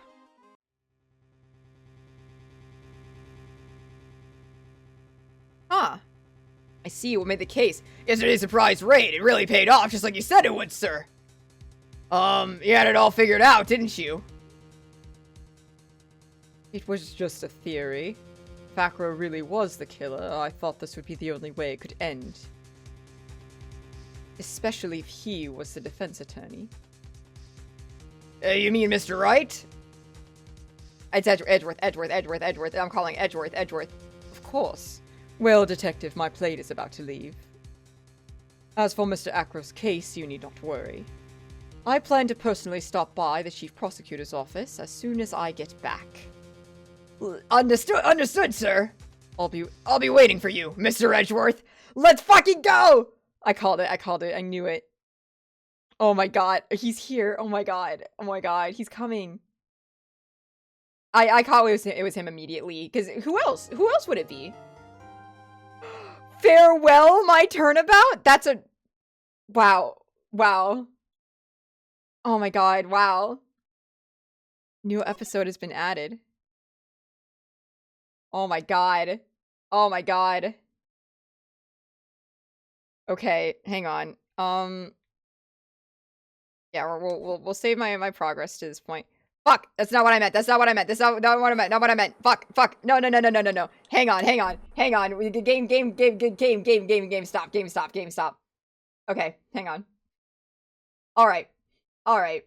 Huh. I see what made the case. Yesterday's surprise raid, it really paid off just like you said it would, sir. You had it all figured out, didn't you? It was just a theory. If Acro really was the killer, I thought this would be the only way it could end. Especially if he was the defense attorney. You mean Mr. Wright? It's Edgeworth. I'm calling Edgeworth. Of course. Well, Detective, my plate is about to leave. As for Mr. Acro's case, you need not worry. I plan to personally stop by the Chief Prosecutor's office as soon as I get back. Understood, sir. I'll be waiting for you, Mr. Edgeworth. Let's fucking go! I called it. I knew it. Oh my god. He's here. Oh my god. He's coming. I caught it was him immediately. Because who else? Who else would it be? Farewell, my turnabout? That's a... Wow. Oh my god, wow. New episode has been added. Oh my god. Okay, hang on. Yeah, we'll save my progress to this point. Fuck, that's not what I meant. That's not what I meant. That's not what I meant. Not what I meant. Fuck, fuck. No, no, no, no, no, no, no. Hang on, hang on, hang on. Game, stop. Okay, hang on. All right. All right.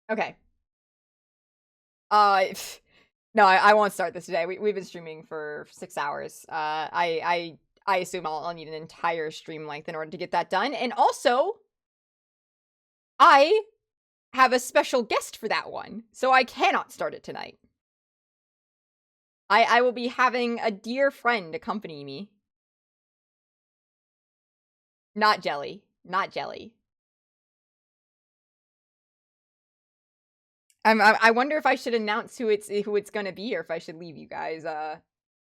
Okay. No, I won't start this today. We've been streaming for 6 hours. I assume I'll need an entire stream length in order to get that done. And also, I have a special guest for that one, so I cannot start it tonight. I will be having a dear friend accompany me. Not Jelly. Not Jelly. I wonder if I should announce who it's gonna be, or if I should leave you guys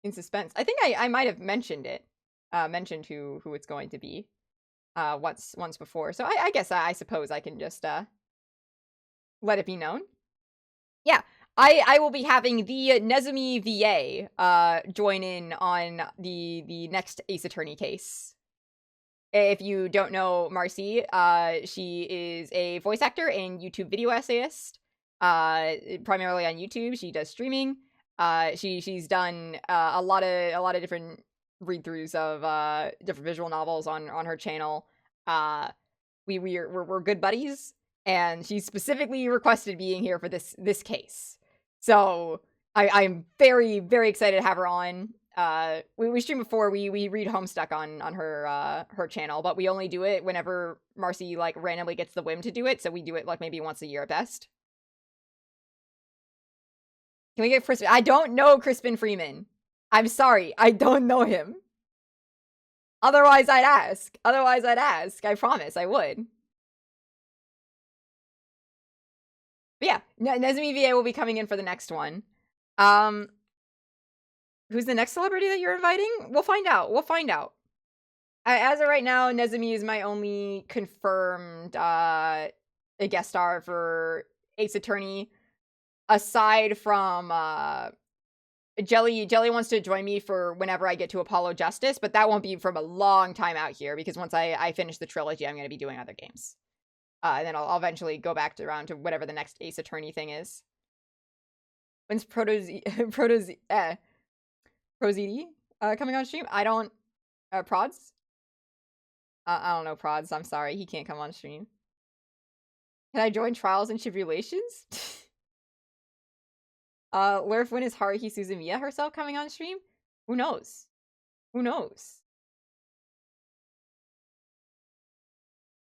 in suspense. I think I might have mentioned it, mentioned who it's going to be, once before. So I guess I suppose I can just let it be known. Yeah, I will be having the Nezumi VA join in on the next Ace Attorney case. If you don't know Marcy, she is a voice actor and YouTube video essayist. Primarily on YouTube. She does streaming. She's done a lot of different read-throughs of different visual novels on her channel. We're good buddies, and she specifically requested being here for this case. So I'm very, very excited to have her on. We streamed before. We read Homestuck on her channel, but we only do it whenever Marcy like randomly gets the whim to do it. So we do it like maybe once a year at best. Can we get Crispin? I don't know Crispin Freeman. I'm sorry. I don't know him. Otherwise, I'd ask. I promise I would. But yeah, Nezumi VA will be coming in for the next one. Who's the next celebrity that you're inviting? We'll find out. As of right now, Nezumi is my only confirmed guest star for Ace Attorney. Aside from Jelly wants to join me for whenever I get to Apollo Justice, but that won't be from a long time out here, because once I finish the trilogy, I'm going to be doing other games. And then I'll eventually go back around to whatever the next Ace Attorney thing is. When's Prozidi coming on stream? I don't... Prods? I don't know Prods. I'm sorry. He can't come on stream. Can I join Trials and Tribulations? Lurf, when is Haruhi Suzumiya herself coming on stream? Who knows?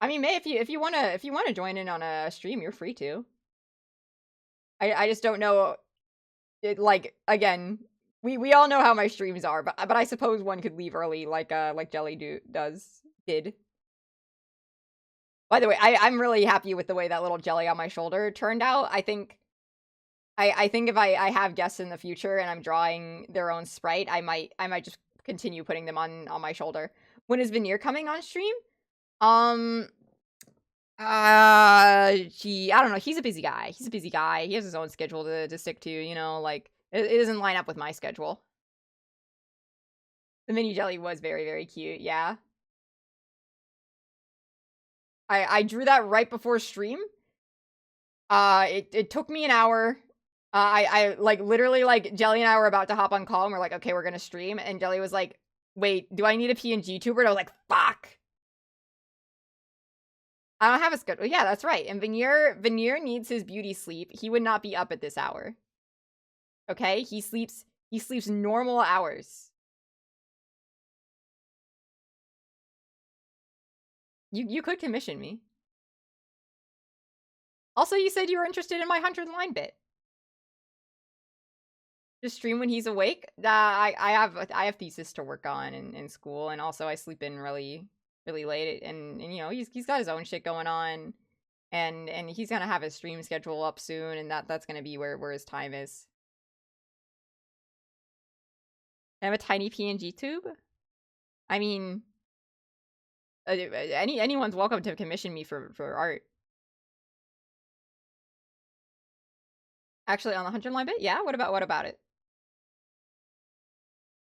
I mean, May, if you wanna join in on a stream, you're free to. I just don't know. Like, again, we all know how my streams are, but I suppose one could leave early, like Jelly did. By the way, I'm really happy with the way that little jelly on my shoulder turned out. I think if I have guests in the future and I'm drawing their own sprite, I might just continue putting them on my shoulder. When is Veneer coming on stream? I don't know. He's a busy guy. He has his own schedule to stick to, you know, like it doesn't line up with my schedule. The mini jelly was very, very cute, yeah. I drew that right before stream. It took me an hour. I like literally like Jelly and I were about to hop on call and we're like, okay, we're gonna stream, and Jelly was like, wait, do I need a PNG tuber? And I was like, fuck. I don't have a schedule. Yeah, that's right. And Veneer needs his beauty sleep. He would not be up at this hour. Okay? He sleeps normal hours. You could commission me. Also, you said you were interested in my 100-line bit. Just stream when he's awake. I have thesis to work on in school, and also I sleep in really late, and you know he's got his own shit going on, and he's gonna have his stream schedule up soon, and that's gonna be where his time is. I have a tiny PNG tube. I mean, anyone's welcome to commission me for art. Actually, on the 100-line bit, yeah. What about it?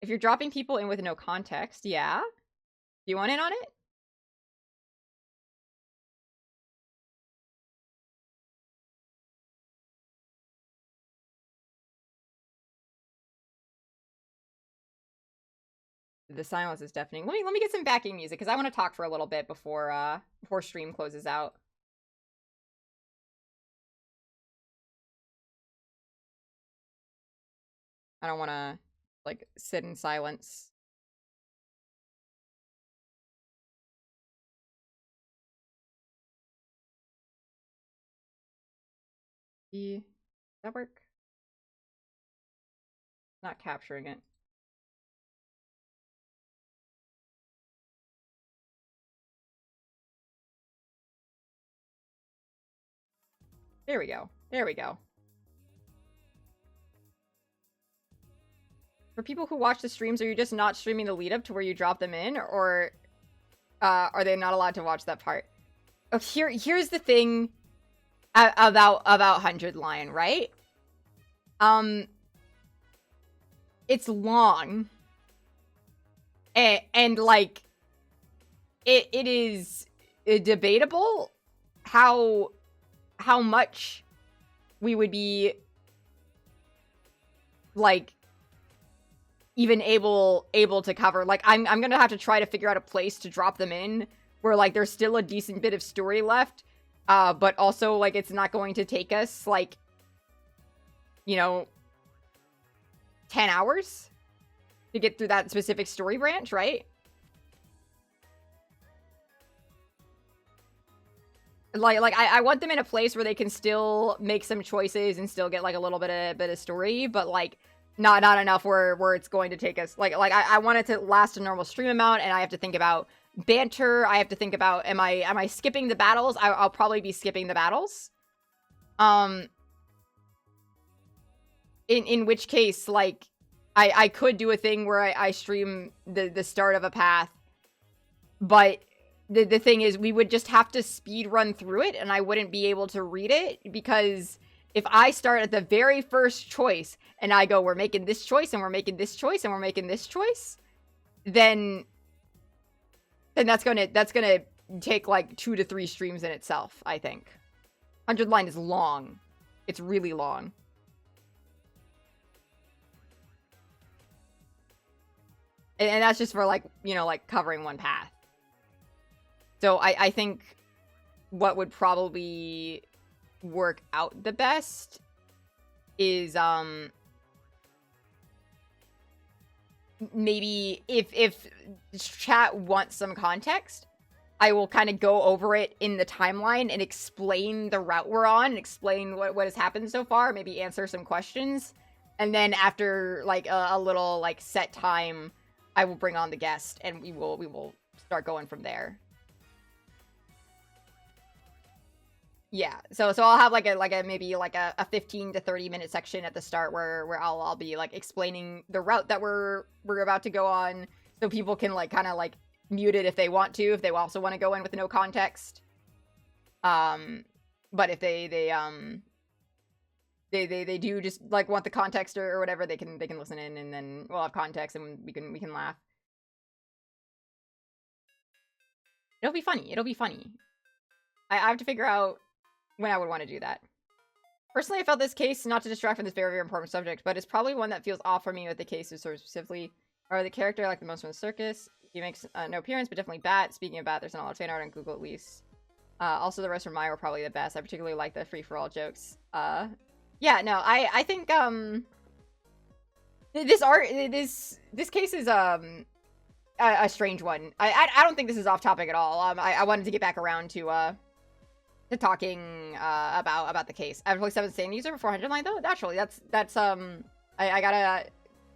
If you're dropping people in with no context, yeah. Do you want in on it? The silence is deafening. Let me get some backing music because I want to talk for a little bit before stream closes out. I don't want to like sit in silence. Does that work? Not capturing it. There we go. There we go. For people who watch the streams, are you just not streaming the lead up to where you drop them in, or are they not allowed to watch that part? Oh, here's the thing about 100 Lion, right? It's long, and like it is debatable how much we would be like even able to cover. Like I'm gonna have to try to figure out a place to drop them in where like there's still a decent bit of story left, but also like it's not going to take us like, you know, 10 hours to get through that specific story branch, right? Like I want them in a place where they can still make some choices and still get like a little bit of story, but like not enough where it's going to take us like I want it to last a normal stream amount, and I have to think about banter. I have to think about am I skipping the battles? I'll probably be skipping the battles. In which case, like I could do a thing where I stream the start of a path, but the thing is we would just have to speed run through it, and I wouldn't be able to read it, because if I start at the very first choice and I go, we're making this choice and we're making this choice and we're making this choice, then that's gonna take like 2 to 3 streams in itself, I think. 100 Line is long. It's really long. And that's just for like, you know, like covering one path. So I think what would probably work out the best is maybe if chat wants some context, I will kind of go over it in the timeline and explain the route we're on and explain what has happened so far, maybe answer some questions, and then after like a little like set time, I will bring on the guest and we will start going from there. Yeah, so I'll have like a maybe like a 15 to 30 minute section at the start where I'll be like explaining the route that we're about to go on, so people can like kind of like mute it if they want to, if they also want to go in with no context. But if they do just like want the context or whatever, they can listen in, and then we'll have context and we can laugh. It'll be funny. It'll be funny. I have to figure out when I would want to do that. Personally, I felt this case, not to distract from this very, very important subject, but it's probably one that feels off for me with the cases sort of specifically. Or the character I like the most from the circus. He makes no appearance, but definitely Bat. Speaking of Bat, there's not a lot of fan art on Google at least. Also, the rest from Maya were probably the best. I particularly like the free-for-all jokes. Yeah, no, I think, this case is, a strange one. I don't think this is off topic at all. I wanted to get back around to talking, about the case. I've played 7th Stand user before 100 Line, though. Naturally, that's, I gotta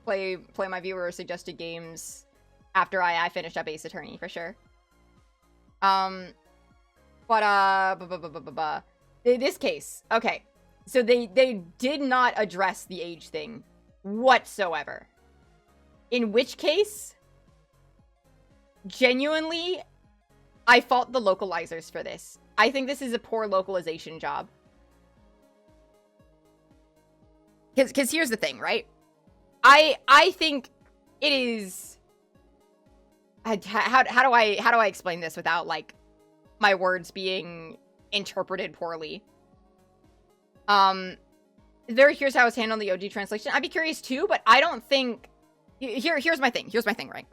play my viewer suggested games after I finished up Ace Attorney, for sure. This case, okay. So they did not address the age thing whatsoever. In which case, genuinely, I fault the localizers for this. I think this is a poor localization job. Because here's the thing, right? I think it is... How do I explain this without, like, my words being interpreted poorly? Here's how it's handled in the OG translation. I'd be curious too, but I don't think... Here's my thing, right?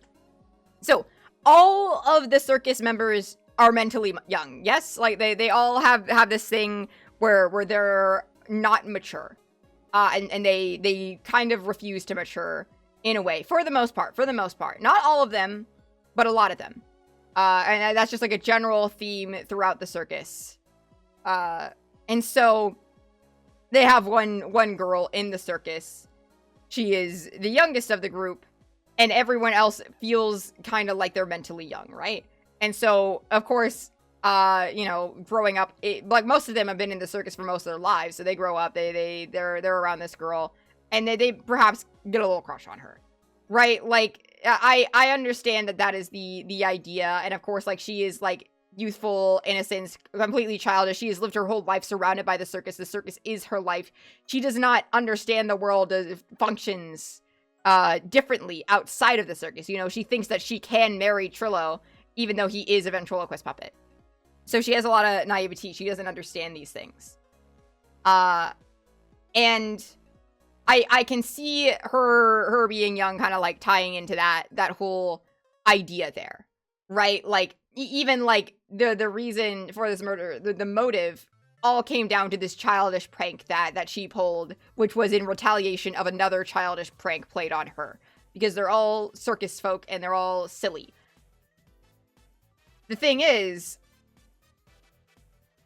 So all of the circus members are mentally young. Yes, like they all have this thing where they're not mature, and they kind of refuse to mature in a way for the most part. Not all of them, but a lot of them. And that's just like a general theme throughout the circus. And so they have one girl in the circus. She is the youngest of the group, and everyone else feels kind of like they're mentally young, right? And so, of course, growing up, like most of them have been in the circus for most of their lives, so they grow up, they're around this girl, and they perhaps get a little crush on her, right? Like, I understand that is the idea, and of course, like, she is, like, youthful innocence, completely childish. She has lived her whole life surrounded by the circus. The circus is her life. She does not understand the world functions differently outside of the circus. You know, she thinks that she can marry Trillo, even though he is a ventriloquist puppet. So she has a lot of naivety. She doesn't understand these things. And I can see her being young kind of like tying into that whole idea there, right? Like, even like the reason for this murder, the motive all came down to this childish prank that she pulled, which was in retaliation of another childish prank played on her, because they're all circus folk and they're all silly. The thing is,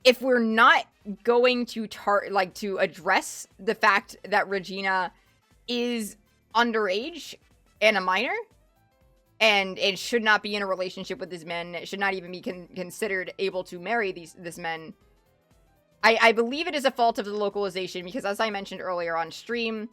if we're not going to to address the fact that Regina is underage and a minor, and should not be in a relationship with these men, should not even be considered able to marry this men, I believe it is a fault of the localization, because as I mentioned earlier on stream,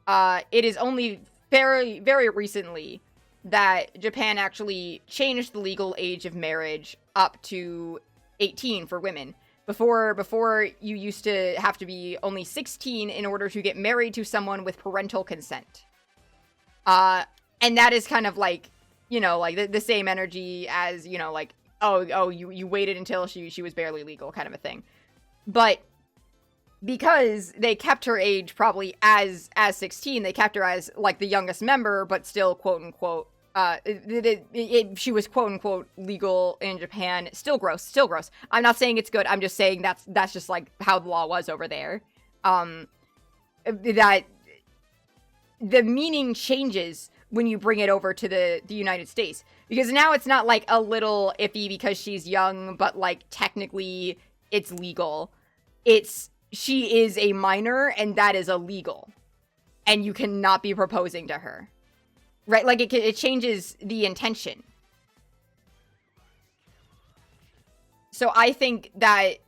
it is only very, very recently that Japan actually changed the legal age of marriage up to 18 for women. Before you used to have to be only 16 in order to get married to someone with parental consent. And that is kind of like, you know, like the same energy as, you know, like, oh, you waited until she was barely legal kind of a thing. But because they kept her age probably as 16, they kept her as like the youngest member, but still quote unquote, she was quote unquote legal in Japan. Still gross. I'm not saying it's good. I'm just saying that's just like how the law was over there. That the meaning changes when you bring it over to the United States, because now it's not like a little iffy because she's young, but like technically it's legal. She is a minor, and that is illegal, and you cannot be proposing to her, right? Like it changes the intention. So I think that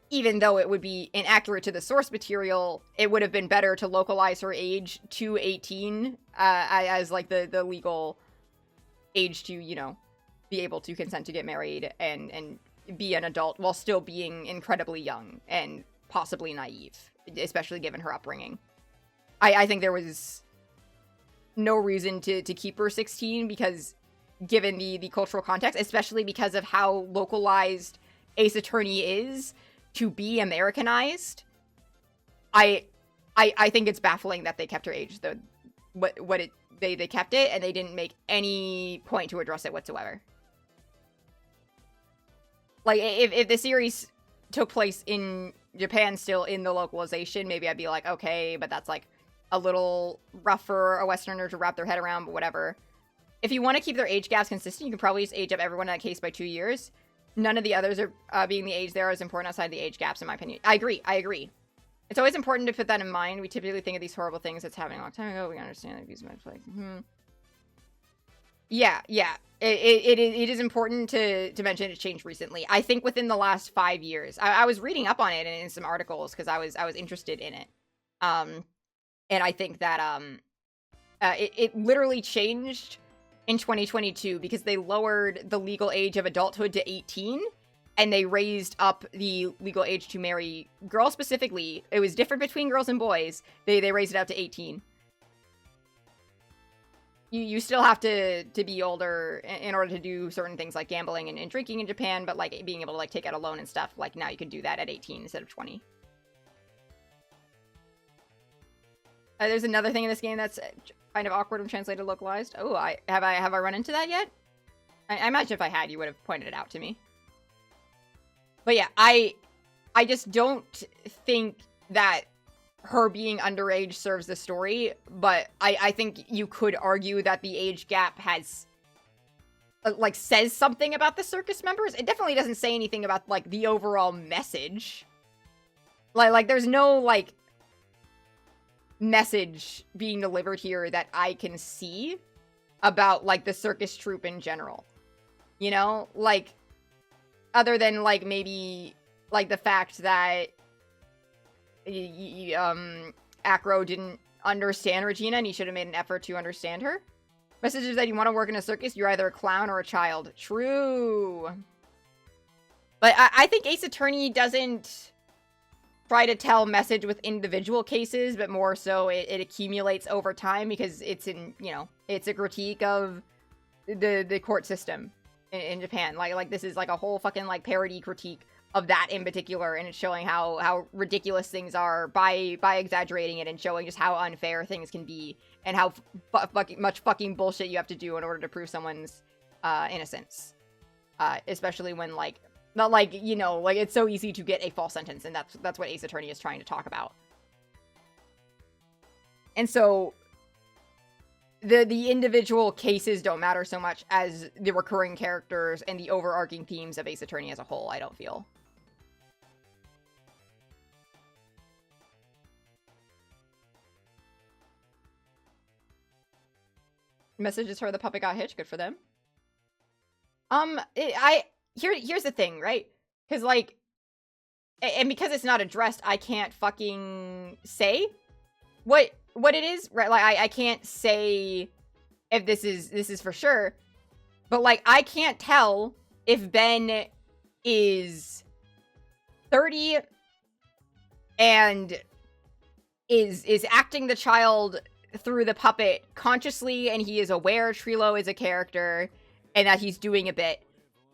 even though it would be inaccurate to the source material, it would have been better to localize her age to 18 as like the legal age to, you know, be able to consent to get married and be an adult while still being incredibly young and possibly naive, especially given her upbringing. I think there was no reason to keep her 16, because given the cultural context, especially because of how localized Ace Attorney is to be Americanized, I think it's baffling that they kept her age. They kept it, and they didn't make any point to address it whatsoever. Like, if the series took place in Japan still in the localization, maybe I'd be like, okay, but that's like a little rough for a Westerner to wrap their head around, but whatever. If you want to keep their age gaps consistent, you can probably just age up everyone in that case by 2 years. None of the others are being the age there is important outside the age gaps, in my opinion. I agree. It's always important to put that in mind. We typically think of these horrible things that's happening a long time ago. We understand that these men like, Yeah. It is important to mention it changed recently. I think within the last 5 years. I was reading up on it in some articles because I was interested in it. And I think that it literally changed in 2022 because they lowered the legal age of adulthood to 18, and they raised up the legal age to marry girls specifically. It was different between girls and boys. They raised it up to 18. You still have to be older in order to do certain things like gambling and drinking in Japan, but like being able to like take out a loan and stuff, like now you can do that at 18 instead of 20. There's another thing in this game that's kind of awkward when translated localized. Oh, have I run into that yet? I imagine if I had, you would have pointed it out to me. But yeah, I just don't think that her being underage serves the story, but I think you could argue that the age gap has like says something about the circus members. It definitely doesn't say anything about like the overall message. Like there's no like message being delivered here that I can see about like the circus troupe in general. You know, like other than like maybe like the fact that Acro didn't understand Regina and he should have made an effort to understand her. Messages that you want to work in a circus, you're either a clown or a child. True. But I think Ace Attorney doesn't try to tell message with individual cases, but more so it accumulates over time because it's it's a critique of the court system in Japan. Like this is like a whole fucking like parody critique of that in particular, and it's showing how ridiculous things are by exaggerating it and showing just how unfair things can be and how much fucking bullshit you have to do in order to prove someone's innocence. Especially when like not like like it's so easy to get a false sentence, and that's what Ace Attorney is trying to talk about. And so the individual cases don't matter so much as the recurring characters and the overarching themes of Ace Attorney as a whole, I don't feel. Messages her the puppet got hitched. Good for them. Here's the thing, right? Because like, and because it's not addressed, I can't fucking say what it is, right? Like I can't say if this is for sure, but like I can't tell if Ben is 30 and is acting the child through the puppet consciously and he is aware Trilo is a character and that he's doing a bit,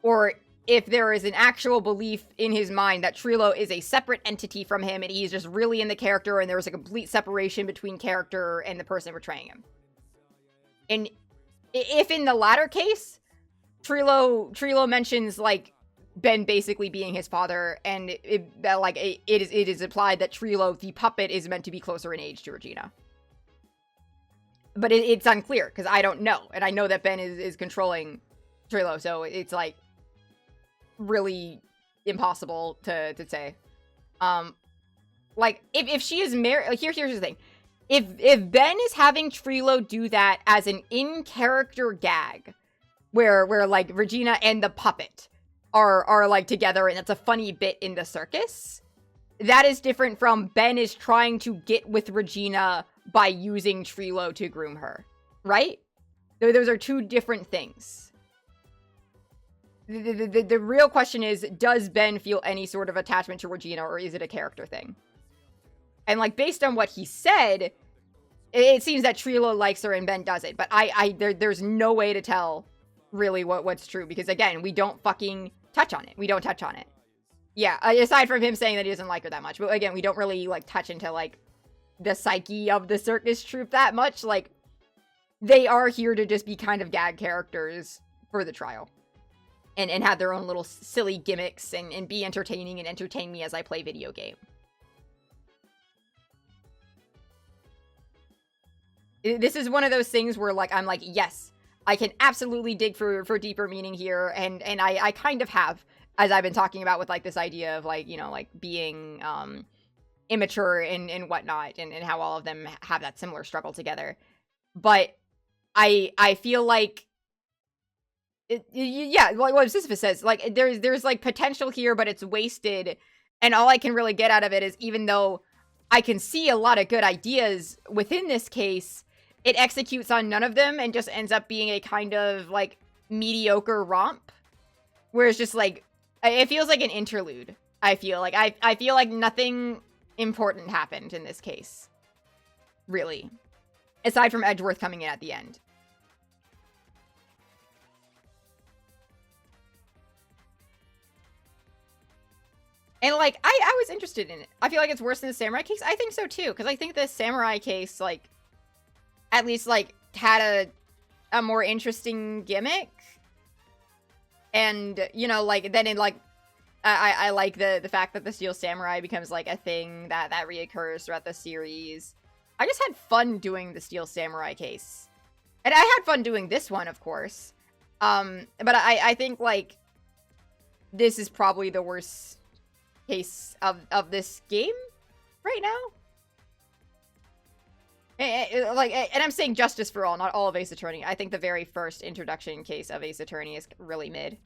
or if there is an actual belief in his mind that Trilo is a separate entity from him and he's just really in the character and there's a complete separation between character and the person portraying him. And if in the latter case, Trilo mentions like Ben basically being his father, and it is implied that Trilo, the puppet, is meant to be closer in age to Regina. But it's unclear, because I don't know. And I know that Ben is controlling Trilo, so it's, like, really impossible to say. Like, if she is married... Like, here's the thing. If Ben is having Trilo do that as an in-character gag, where, like, Regina and the puppet are like, together, and it's a funny bit in the circus, that is different from Ben is trying to get with Regina by using Trilo to groom her, right? Those are two different things. The real question is, does Ben feel any sort of attachment to Regina, or is it a character thing? And, like, based on what he said, it seems that Trilo likes her and Ben doesn't. But there's no way to tell, really, what's true. Because, again, we don't fucking touch on it. We don't touch on it. Yeah, aside from him saying that he doesn't like her that much. But, again, we don't really, like, touch into, like, the psyche of the circus troupe that much. Like, they are here to just be kind of gag characters for the trial. And have their own little silly gimmicks and be entertaining and entertain me as I play video game. This is one of those things where, like, I'm like, yes, I can absolutely dig for deeper meaning here. And I kind of have, as I've been talking about with, like, this idea of, like, you know, like, being immature and whatnot, and how all of them have that similar struggle together. But I feel like, yeah, like what Sisyphus says, like, there's, like, potential here, but it's wasted. And all I can really get out of it is, even though I can see a lot of good ideas within this case, it executes on none of them and just ends up being a kind of, like, mediocre romp. Where it's just, like, it feels like an interlude, I feel. Like, I feel like nothing important happened in this case. Really. Aside from Edgeworth coming in at the end. And, like, I was interested in it. I feel like it's worse than the Samurai case. I think so, too. Because I think the Samurai case, like, at least like had a more interesting gimmick. And, you know, like, then in, like, I like the fact that the Steel Samurai becomes, like, a thing that reoccurs throughout the series. I just had fun doing the Steel Samurai case. And I had fun doing this one, of course. But I think, like, this is probably the worst case of this game right now. And I'm saying justice for all, not all of Ace Attorney. I think the very first introduction case of Ace Attorney is really mid.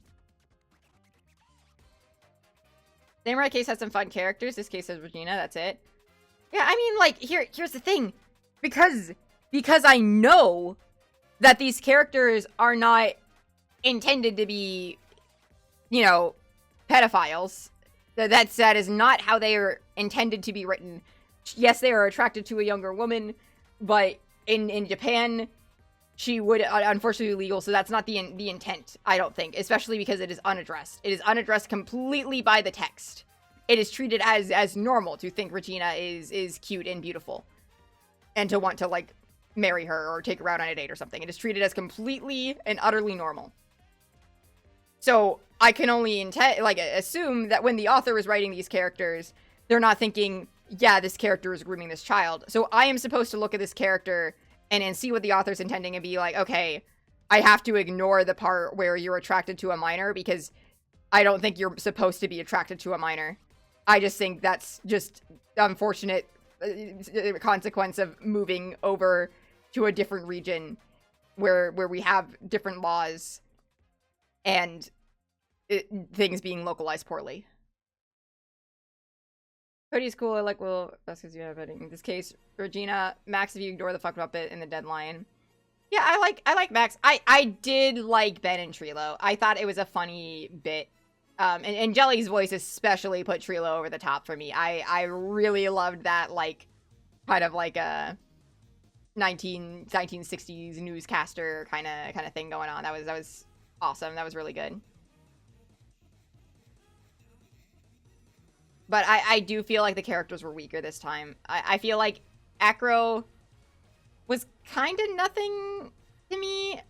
Samurai case has some fun characters. This case has Regina, that's it. Yeah, I mean, like, here's the thing. Because I know that these characters are not intended to be, you know, pedophiles. That is not how they are intended to be written. Yes, they are attracted to a younger woman, but in Japan, she would unfortunately be legal, so that's not the intent, I don't think, especially because it is unaddressed. It is unaddressed completely by the text. It is treated as normal to think Regina is cute and beautiful, and to want to, like, marry her or take her out on a date or something. It is treated as completely and utterly normal. So I can only assume that when the author is writing these characters, they're not thinking, yeah, this character is grooming this child. So I am supposed to look at this character and see what the author's intending and be like, okay, I have to ignore the part where you're attracted to a minor because I don't think you're supposed to be attracted to a minor. I just think that's just unfortunate consequence of moving over to a different region where we have different laws and things being localized poorly. Cody's cool. I like, well, that's because you have it. In this case, Regina, Max, if you ignore the fucked up bit in the deadline. Yeah, I like Max. I did like Ben and Trilo. I thought it was a funny bit. And Jelly's voice especially put Trilo over the top for me. I really loved that, like, kind of like a 1960s newscaster kind of thing going on. That was awesome. That was really good. But I do feel like the characters were weaker this time. I feel like Acro was kind of nothing to me.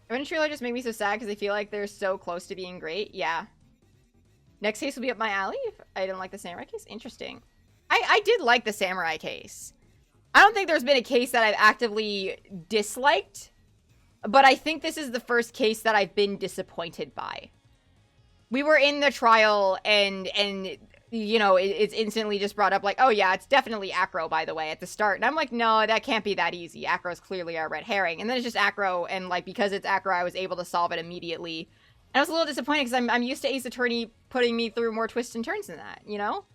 Wouldn't Trilo just make me so sad because I feel like they're so close to being great? Yeah. Next case will be up my alley. I didn't like the Samurai case. Interesting. I did like the Samurai case. I don't think there's been a case that I've actively disliked, but I think this is the first case that I've been disappointed by. We were in the trial and you know, it's instantly just brought up like, oh yeah, it's definitely Acro, by the way, at the start. And I'm like, no, that can't be that easy. Acro's clearly a red herring. And then it's just Acro, and like, because it's Acro, I was able to solve it immediately. And I was a little disappointed because I'm used to Ace Attorney putting me through more twists and turns than that, you know?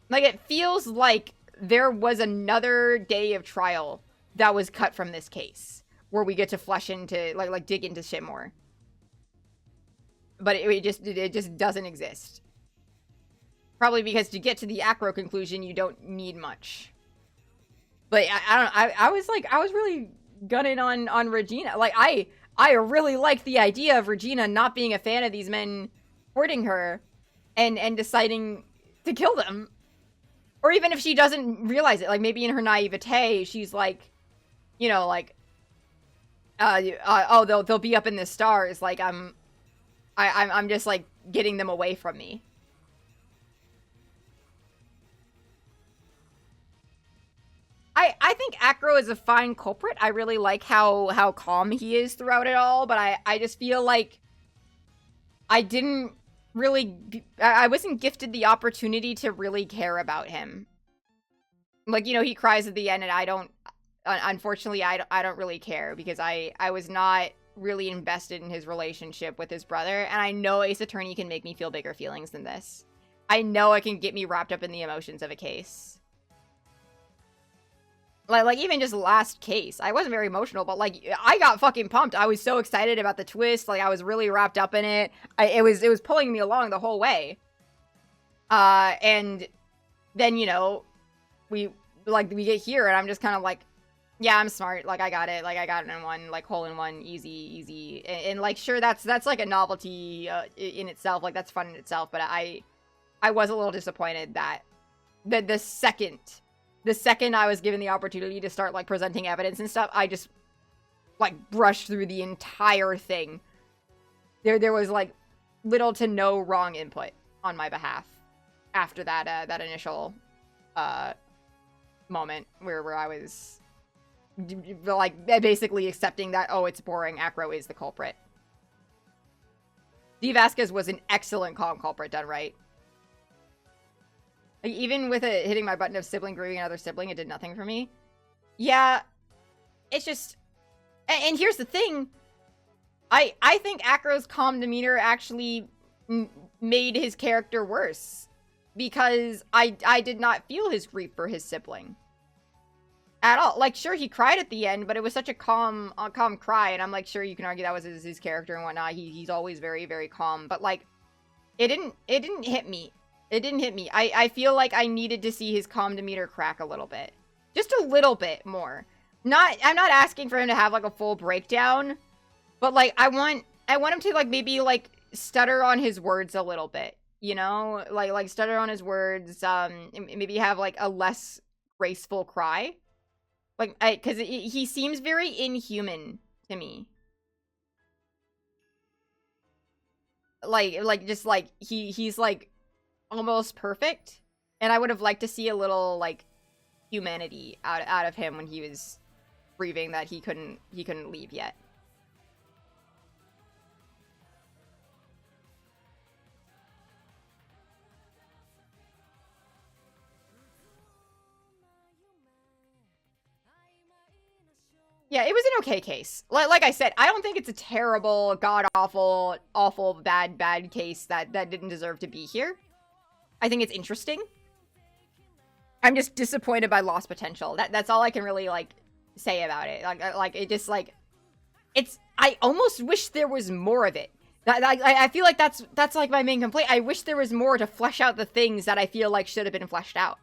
Like, it feels like there was another day of trial that was cut from this case, where we get to flesh into, like dig into shit more. But it just doesn't exist. Probably because to get to the Acro conclusion, you don't need much. But I was really gunning on Regina. Like, I really like the idea of Regina not being a fan of these men courting her and deciding to kill them. Or even if she doesn't realize it, like maybe in her naivete, she's like, you know, like, oh, they'll be up in the stars. Like, I'm just like getting them away from me. I think Acro is a fine culprit. I really like how calm he is throughout it all, but I just feel like I didn't really... I wasn't gifted the opportunity to really care about him. Like, you know, he cries at the end, and I don't... Unfortunately, I don't really care, because I was not really invested in his relationship with his brother, and I know Ace Attorney can make me feel bigger feelings than this. I know it can get me wrapped up in the emotions of a case. Like, even just last case, I wasn't very emotional, but, like, I got fucking pumped. I was so excited about the twist. Like, I was really wrapped up in it. It was pulling me along the whole way. And then, you know, we get here, and I'm just kind of like, yeah, I'm smart. Like, I got it. Like, I got it in one, like, hole in one, easy. And like, sure, that's like a novelty in itself. Like, that's fun in itself. But I was a little disappointed that the second I was given the opportunity to start like presenting evidence and stuff, I just like brushed through the entire thing. There was like little to no wrong input on my behalf after that that initial moment where I was like basically accepting that, oh, it's boring, Acro is the culprit. D. Vasquez was an excellent calm culprit done right. Like, even with it hitting my button of sibling grieving another sibling, it did nothing for me. Yeah, it's just... And here's the thing. I think Acro's calm demeanor actually made his character worse. Because I did not feel his grief for his sibling. At all. Like, sure, he cried at the end, but it was such a calm cry. And I'm like, sure, you can argue that was his character and whatnot. He's always very, very calm. But, like, it didn't hit me. It didn't hit me. I feel like I needed to see his calm demeanor crack a little bit. Just a little bit more. I'm not asking for him to have, like, a full breakdown. But, like, I want him to, like, maybe, like, stutter on his words a little bit. You know? Like stutter on his words. Maybe have, like, a less graceful cry. Like, because he seems very inhuman to me. Like, just, like, he's, like, almost perfect. And I would have liked to see a little, like, humanity out of him when he was grieving that he couldn't leave yet. Yeah, it was an okay case. Like I said, I don't think it's a terrible, god-awful, awful, bad case that didn't deserve to be here. I think it's interesting. I'm just disappointed by lost potential. That's all I can really, like, say about it. Like it just, like... I almost wish there was more of it. I feel like that's, like, my main complaint. I wish there was more to flesh out the things that I feel like should have been fleshed out.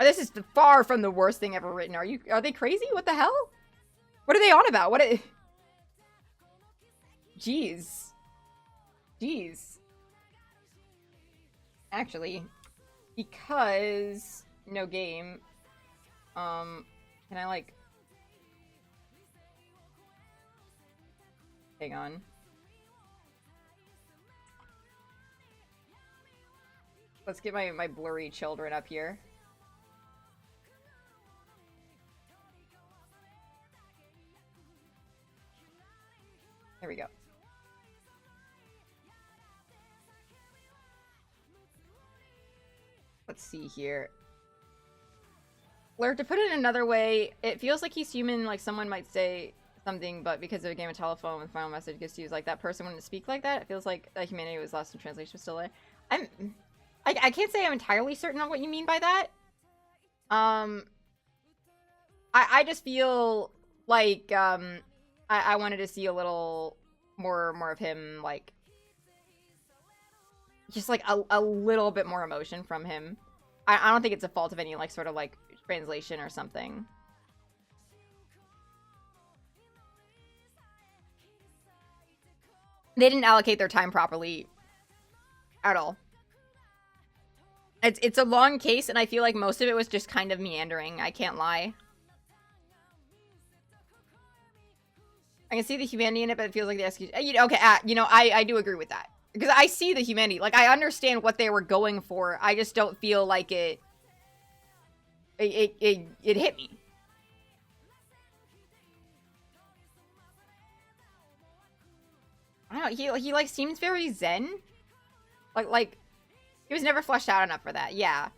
This is far from the worst thing ever written. Are they crazy? What the hell? What are they on about? Jeez. Actually, because no game, can I, like, hang on. Let's get my blurry children up here. There we go. Let's see here. Or to put it another way, it feels like he's human, like someone might say something, but because of a game of telephone with final message gets used like that person wouldn't speak like that. It feels like humanity was lost in translation still there. I can't say I'm entirely certain on what you mean by that. I just feel like I wanted to see a little more of him, like, just like a little bit more emotion from him. I don't think it's a fault of any, like, sort of, like, translation or something. They didn't allocate their time properly at all. It's a long case, and I feel like most of it was just kind of meandering. I can't lie. I can see the humanity in it, but it feels like the execution. You know, okay, I do agree with that. Because I see the humanity. Like, I understand what they were going for. I just don't feel like it hit me. I don't know, he like seems very zen. Like he was never fleshed out enough for that. Yeah.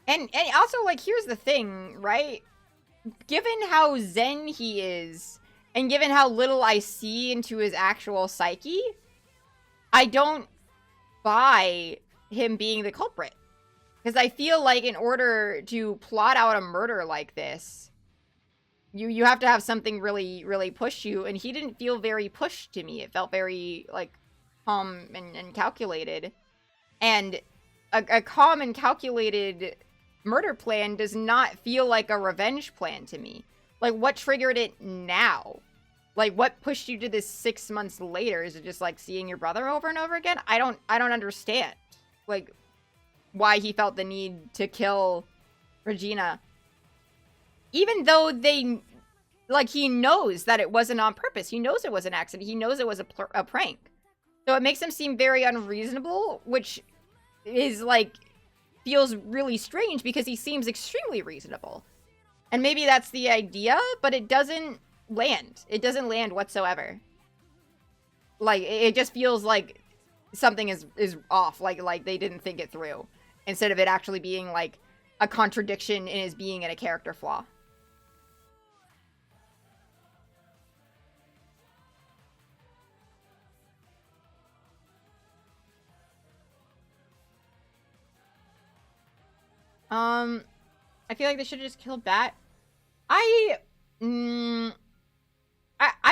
And also, like, here's the thing, right? Given how zen he is, and given how little I see into his actual psyche, I don't buy him being the culprit. Because I feel like in order to plot out a murder like this, you have to have something really, really push you, and he didn't feel very pushed to me. It felt very, like, calm and calculated. And a calm and calculated murder plan does not feel like a revenge plan to me. Like, what triggered it now? Like, what pushed you to this 6 months later? Is it just, like, seeing your brother over and over again? I don't understand. Like, why he felt the need to kill Regina. Even though they... Like, he knows that it wasn't on purpose. He knows it was an accident. He knows it was a prank. So it makes him seem very unreasonable, which is, like, feels really strange because he seems extremely reasonable. And maybe that's the idea, but it doesn't land. It doesn't land whatsoever. Like, it just feels like something is off. Like they didn't think it through. Instead of it actually being, like, a contradiction in his being and a character flaw. I feel like they should have just killed Bat. I'm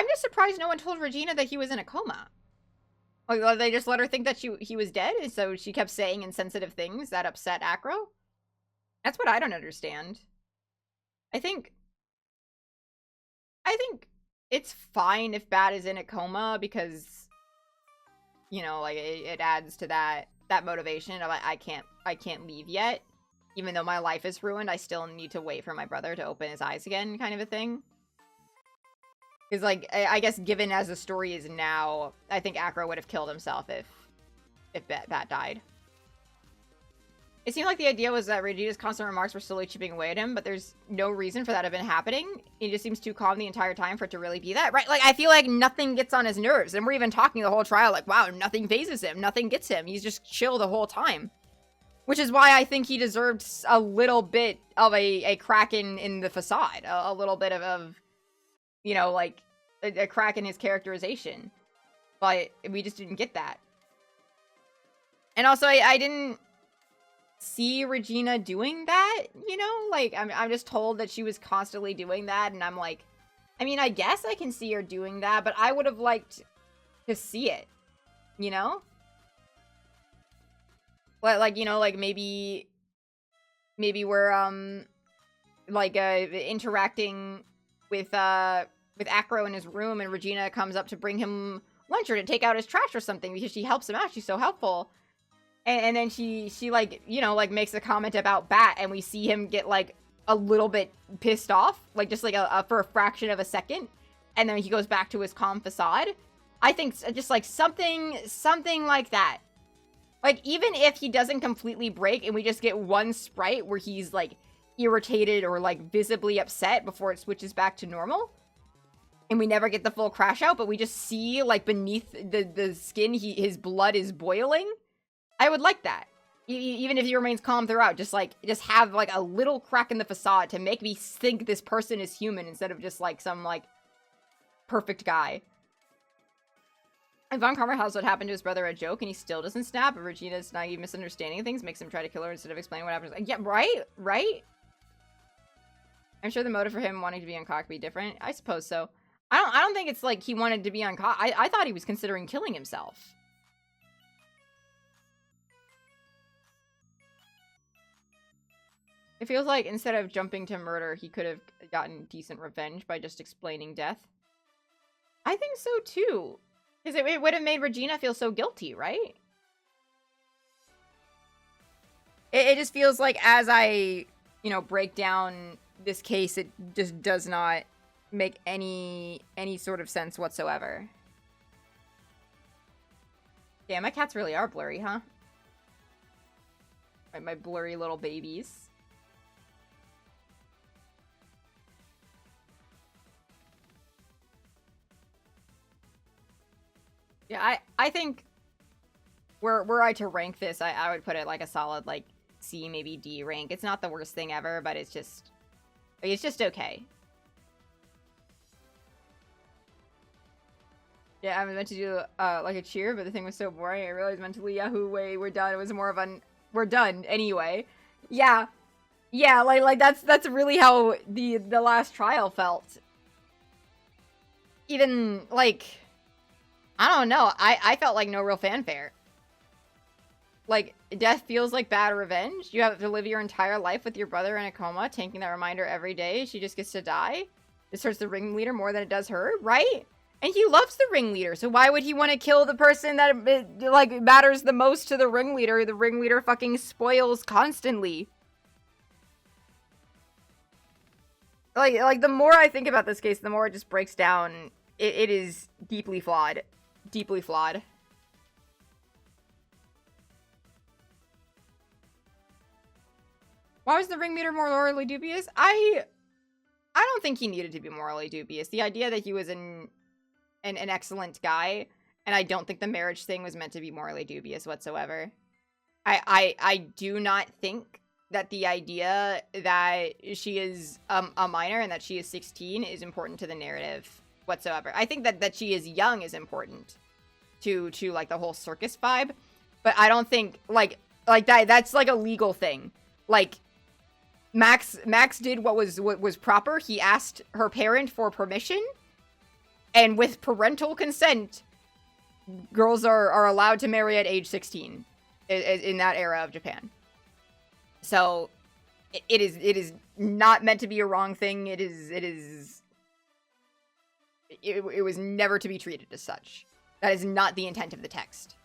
just surprised no one told Regina that he was in a coma. Like, they just let her think that he was dead, and so she kept saying insensitive things that upset Acro? That's what I don't understand. I think it's fine if Bat is in a coma because, you know, like, it adds to that motivation of, I can't leave yet. Even though my life is ruined, I still need to wait for my brother to open his eyes again, kind of a thing. Because, like, I guess given as the story is now, I think Acro would have killed himself if Bat died. It seemed like the idea was that Regina's constant remarks were slowly chipping away at him, but there's no reason for that to have been happening. He just seems too calm the entire time for it to really be that. Right? Like, I feel like nothing gets on his nerves. And we're even talking the whole trial, like, wow, nothing phases him. Nothing gets him. He's just chill the whole time. Which is why I think he deserved a little bit of a crack in the facade. A little bit of you know, like, a crack in his characterization. But we just didn't get that. And also, I didn't see Regina doing that, you know? Like, I'm just told that she was constantly doing that, and I'm like, I mean, I guess I can see her doing that, but I would have liked to see it, you know? Like, you know, like, maybe we're, like, interacting with Acro in his room, and Regina comes up to bring him lunch or to take out his trash or something because she helps him out. She's so helpful. And then she like, you know, like, makes a comment about Bat, and we see him get, like, a little bit pissed off, like, just, like, for a fraction of a second, and then he goes back to his calm facade. I think just, like, something like that. Like, even if he doesn't completely break and we just get one sprite where he's, like, irritated or, like, visibly upset before it switches back to normal, and we never get the full crash out, but we just see, like, beneath the skin, his blood is boiling, I would like that. Even if he remains calm throughout, just have, like, a little crack in the facade to make me think this person is human instead of just, like, some, like, perfect guy. And Von Karma has what happened to his brother a joke, and he still doesn't snap. But Regina's naive misunderstanding of things makes him try to kill her instead of explaining what happens. Yeah, right? I'm sure the motive for him wanting to be on cock be different. I suppose so. I don't think it's like he wanted to be on cock. I thought he was considering killing himself. It feels like instead of jumping to murder, he could have gotten decent revenge by just explaining death. I think so too. Because it would have made Regina feel so guilty, right? It just feels like as I, you know, break down this case, it just does not make any sort of sense whatsoever. Yeah, my cats really are blurry, huh? My blurry little babies. Yeah, I think were I to rank this, I would put it like a solid, like, C, maybe D rank. It's not the worst thing ever, but it's just okay. Yeah, I was meant to do, like, a cheer, but the thing was so boring, I realized mentally, yahoo, way, we're done. It was more of an, we're done, anyway. Yeah, like, that's really how the last trial felt. Even, like, I don't know, I felt like no real fanfare. Like, death feels like bad revenge. You have to live your entire life with your brother in a coma, taking that reminder every day. She just gets to die. This hurts the ringleader more than it does her, right? And he loves the ringleader, so why would he want to kill the person that, like, matters the most to the ringleader? The ringleader fucking spoils constantly. Like, the more I think about this case, the more it just breaks down. It is deeply flawed. Deeply flawed. Why was the ringleader morally dubious? I don't think he needed to be morally dubious. The idea that he was an excellent guy, and I don't think the marriage thing was meant to be morally dubious whatsoever. I do not think that the idea that she is a minor and that she is 16 is important to the narrative whatsoever. I think that she is young is important to like the whole circus vibe, but I don't think like that's like a legal thing. Like Max did what was proper. He asked her parent for permission, and with parental consent, girls are allowed to marry at age 16 in that era of Japan. So it is not meant to be a wrong thing. It was never to be treated as such. That is not the intent of the text.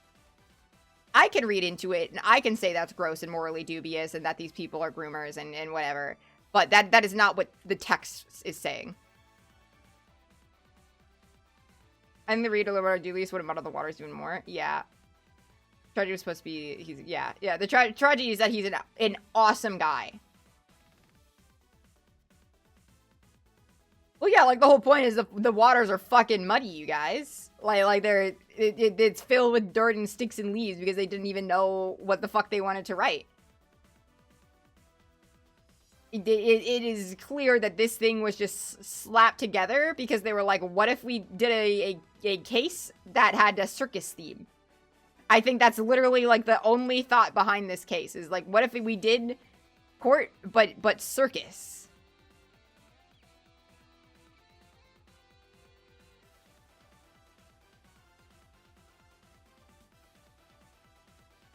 I can read into it and I can say that's gross and morally dubious and that these people are groomers and whatever. But that is not what the text is saying. I think the reader Leonardo Julius would have muddled the waters even more. Yeah. Tragedy was supposed to be, yeah. The tragedy is that he's an awesome guy. Well, yeah, like the whole point is the waters are fucking muddy, you guys. Like it's filled with dirt and sticks and leaves because they didn't even know what the fuck they wanted to write. It is clear that this thing was just slapped together because they were like, what if we did a case that had a circus theme? I think that's literally like the only thought behind this case is like, what if we did court but circus?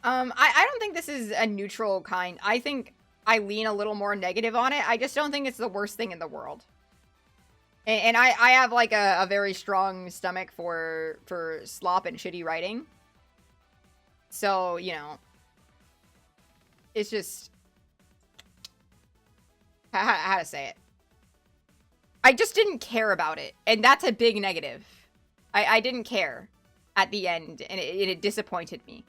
I don't think this is a neutral kind. I think I lean a little more negative on it. I just don't think it's the worst thing in the world. And I have like a very strong stomach for slop and shitty writing. So, you know, it's just how to say it. I just didn't care about it, and that's a big negative. I didn't care at the end, and it disappointed me.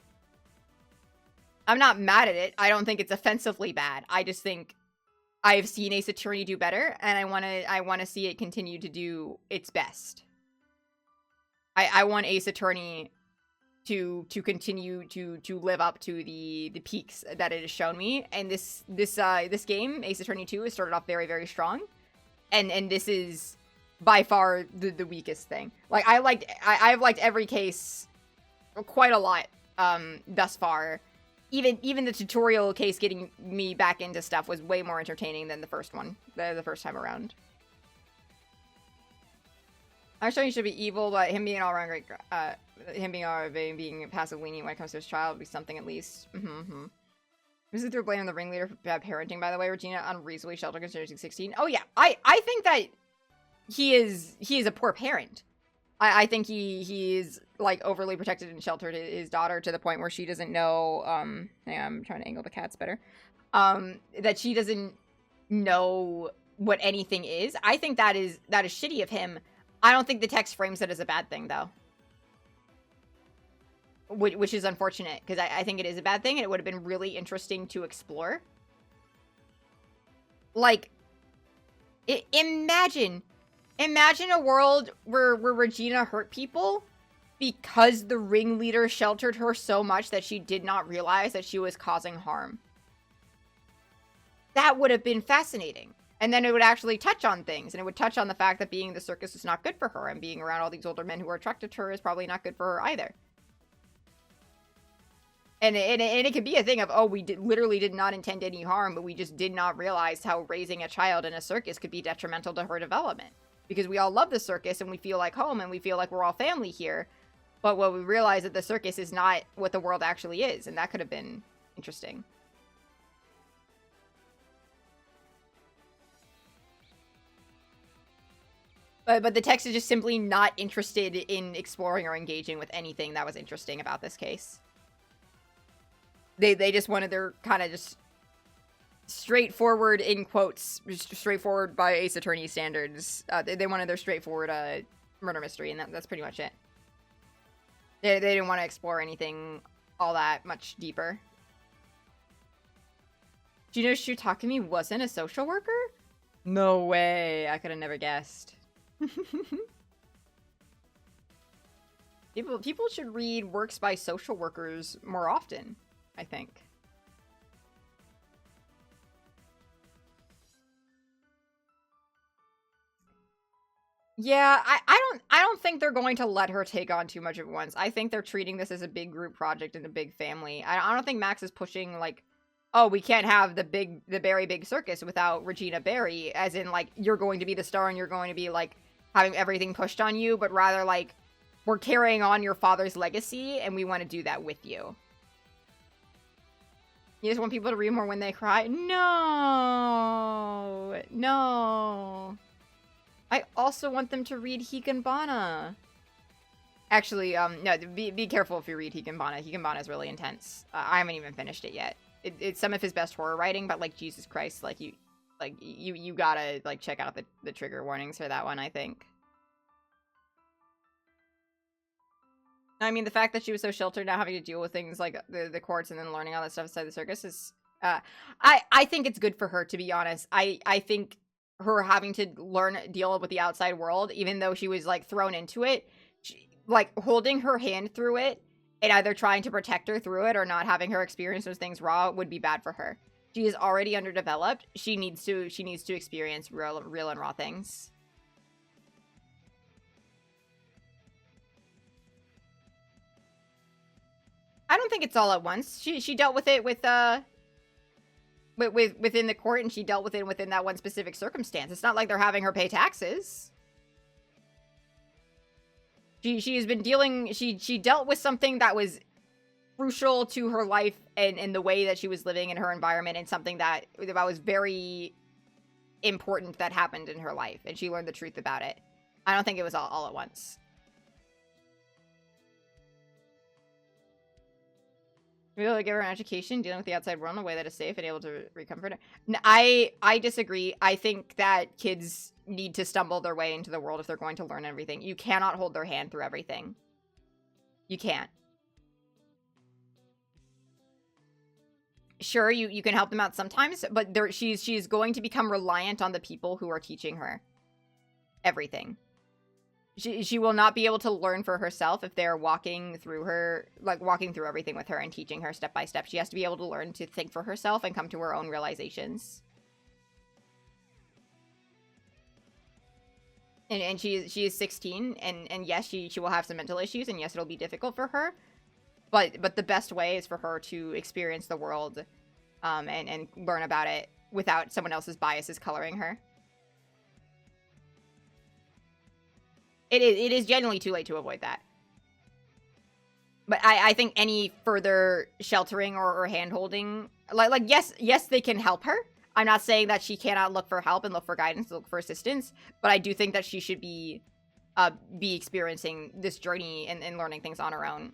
I'm not mad at it. I don't think it's offensively bad. I just think I've seen Ace Attorney do better, and I want to see it continue to do its best. I want Ace Attorney to continue to live up to the peaks that it has shown me, and this game, Ace Attorney 2, has started off very, very strong, and this is by far the weakest thing. Like I've liked every case quite a lot thus far. Even the tutorial case getting me back into stuff was way more entertaining than the first one, the first time around. I'm sure he should be evil, but him being all around great, being passive lenient when it comes to his child would be something at least. This is through blaming the ringleader for bad parenting, by the way. Regina unreasonably sheltered considering she's 16. Oh yeah, I think that he is a poor parent. I think he is like overly protected and sheltered his daughter to the point where she doesn't know. Hang on, I'm trying to angle the cats better. That she doesn't know what anything is. I think that is shitty of him. I don't think the text frames it as a bad thing though, which is unfortunate because I think it is a bad thing and it would have been really interesting to explore. Like, imagine a world where Regina hurt people because the ringleader sheltered her so much that she did not realize that she was causing harm. That would have been fascinating. And then it would actually touch on things, and it would touch on the fact that being in the circus is not good for her, and being around all these older men who are attracted to her is probably not good for her either. And it could be a thing of, oh, we literally did not intend any harm, but we just did not realize how raising a child in a circus could be detrimental to her development. Because we all love the circus, and we feel like home, and we feel like we're all family here. But what we realize that the circus is not what the world actually is, and that could have been interesting. But the text is just simply not interested in exploring or engaging with anything that was interesting about this case. They just wanted their kind of just straightforward, in quotes, straightforward by Ace Attorney standards. They wanted their straightforward murder mystery, and that's pretty much it. They didn't want to explore anything all that much deeper. Do you know Shutakami wasn't a social worker? No way. I could have never guessed. People should read works by social workers more often, I think. Yeah, I don't think they're going to let her take on too much at once. I think they're treating this as a big group project and a big family. I don't think Max is pushing like, oh, we can't have the Berry Big Circus without Regina Berry, as in like you're going to be the star and you're going to be like having everything pushed on you, but rather like we're carrying on your father's legacy and we want to do that with you. You just want people to read more when they cry? No. No. I also want them to read Hikenbana. Actually, no, be careful if you read Hikenbana. Hikenbana is really intense. I haven't even finished it yet. It's some of his best horror writing, but like Jesus Christ, like you gotta like check out the trigger warnings for that one, I think. I mean, the fact that she was so sheltered, now having to deal with things like the courts and then learning all that stuff outside the circus is, I think it's good for her, to be honest. I think her having to deal with the outside world, even though she was like thrown into it, like holding her hand through it and either trying to protect her through it or not having her experience those things raw would be bad for her. She is already underdeveloped. She needs to experience real and raw things. I don't think it's all at once. She dealt with it within the court, and she dealt with it within that one specific circumstance. It's not like they're having her pay taxes. She has been dealing. She dealt with something that was crucial to her life and the way that she was living in her environment, and something that was very important that happened in her life, and she learned the truth about it. I don't think it was all at once. Be able to give her an education dealing with the outside world in a way that is safe and able to recomfort her. No, I disagree. I think that kids need to stumble their way into the world if they're going to learn everything. You cannot hold their hand through everything. You can't. Sure, you can help them out sometimes, but she's going to become reliant on the people who are teaching her everything. She will not be able to learn for herself if they're walking through everything with her and teaching her step by step. She has to be able to learn to think for herself and come to her own realizations. And she is 16, and yes, she will have some mental issues, and yes, it'll be difficult for her. But the best way is for her to experience the world, and learn about it without someone else's biases coloring her. It is genuinely too late to avoid that. But I think any further sheltering or hand-holding, like yes, they can help her. I'm not saying that she cannot look for help and look for guidance, look for assistance, but I do think that she should be experiencing this journey and learning things on her own.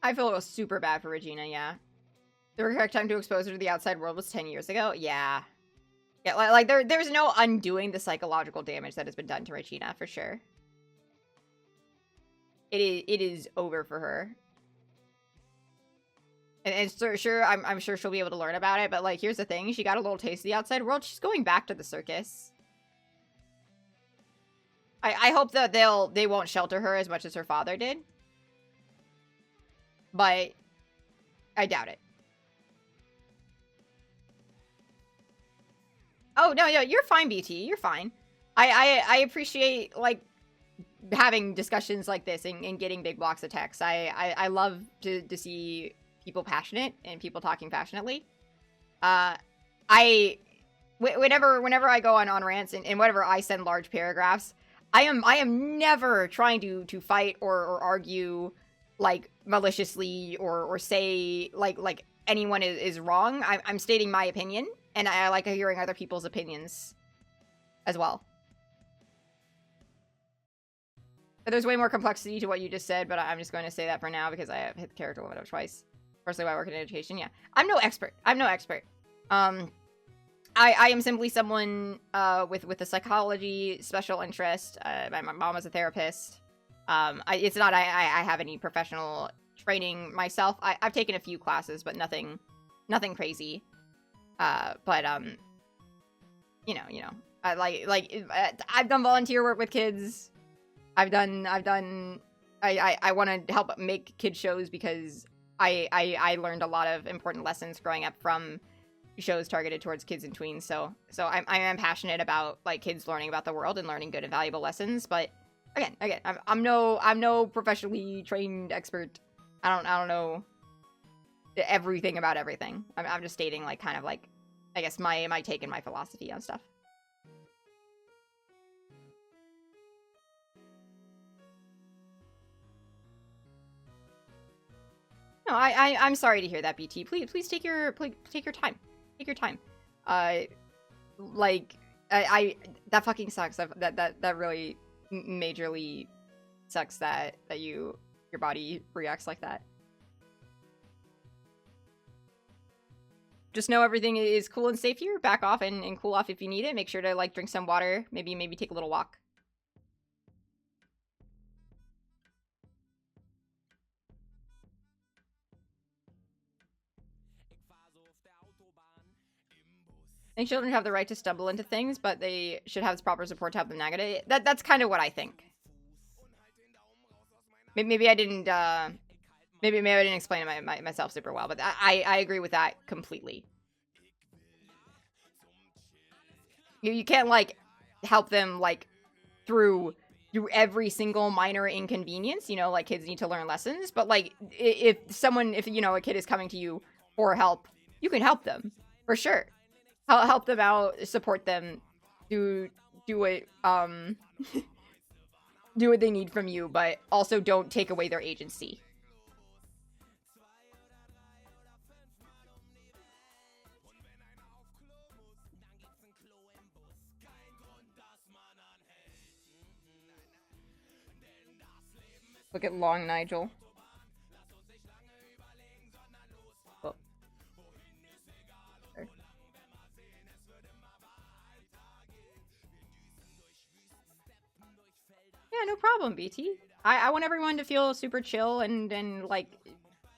I feel it was super bad for Regina, yeah. The correct time to expose her to the outside world was 10 years ago? Yeah. Yeah, like there's no undoing the psychological damage that has been done to Regina, for sure. It is over for her. And sure, I'm sure she'll be able to learn about it, but like, here's the thing. She got a little taste of the outside world. She's going back to the circus. I hope that they won't shelter her as much as her father did. But I doubt it. Oh, no, you're fine, BT. You're fine. I appreciate, like, having discussions like this and getting big blocks of text. I love to see people passionate and people talking passionately. Whenever I go on rants and whenever I send large paragraphs, I am never trying to fight or argue like maliciously or say like anyone is wrong. I'm stating my opinion, and I like hearing other people's opinions as well. But there's way more complexity to what you just said, but I'm just going to say that for now because I have hit the character limit up twice. Personally, why I work in education. Yeah, I'm no expert. I am simply someone with a psychology special interest. My mom is a therapist. It's not I have any professional training myself. I've taken a few classes, but nothing crazy. You know, I've done volunteer work with kids. I want to help make kid shows because I learned a lot of important lessons growing up from shows targeted towards kids and tweens. So I am passionate about like kids learning about the world and learning good and valuable lessons. But again, I'm no professionally trained expert. I don't know everything about everything. I'm just stating like kind of like I guess my take and my philosophy on stuff. No, I'm sorry to hear that, BT. Please take your time. Take your time. Like I that fucking sucks. That really majorly sucks that your body reacts like that. Just know everything is cool and safe here. Back off and cool off if you need it. Make sure to like drink some water. Maybe take a little walk. I think children have the right to stumble into things, but they should have proper support to help them navigate. That's kind of what I think. Maybe I didn't. Maybe I didn't explain it myself super well, but I agree with that completely. You can't like help them like through every single minor inconvenience. You know, like kids need to learn lessons, but like if you know a kid is coming to you for help, you can help them for sure. Help them out, support them, do it, do what they need from you, but also don't take away their agency. Look at Long Nigel. Oh. Okay. Yeah, no problem, BT. I want everyone to feel super chill and like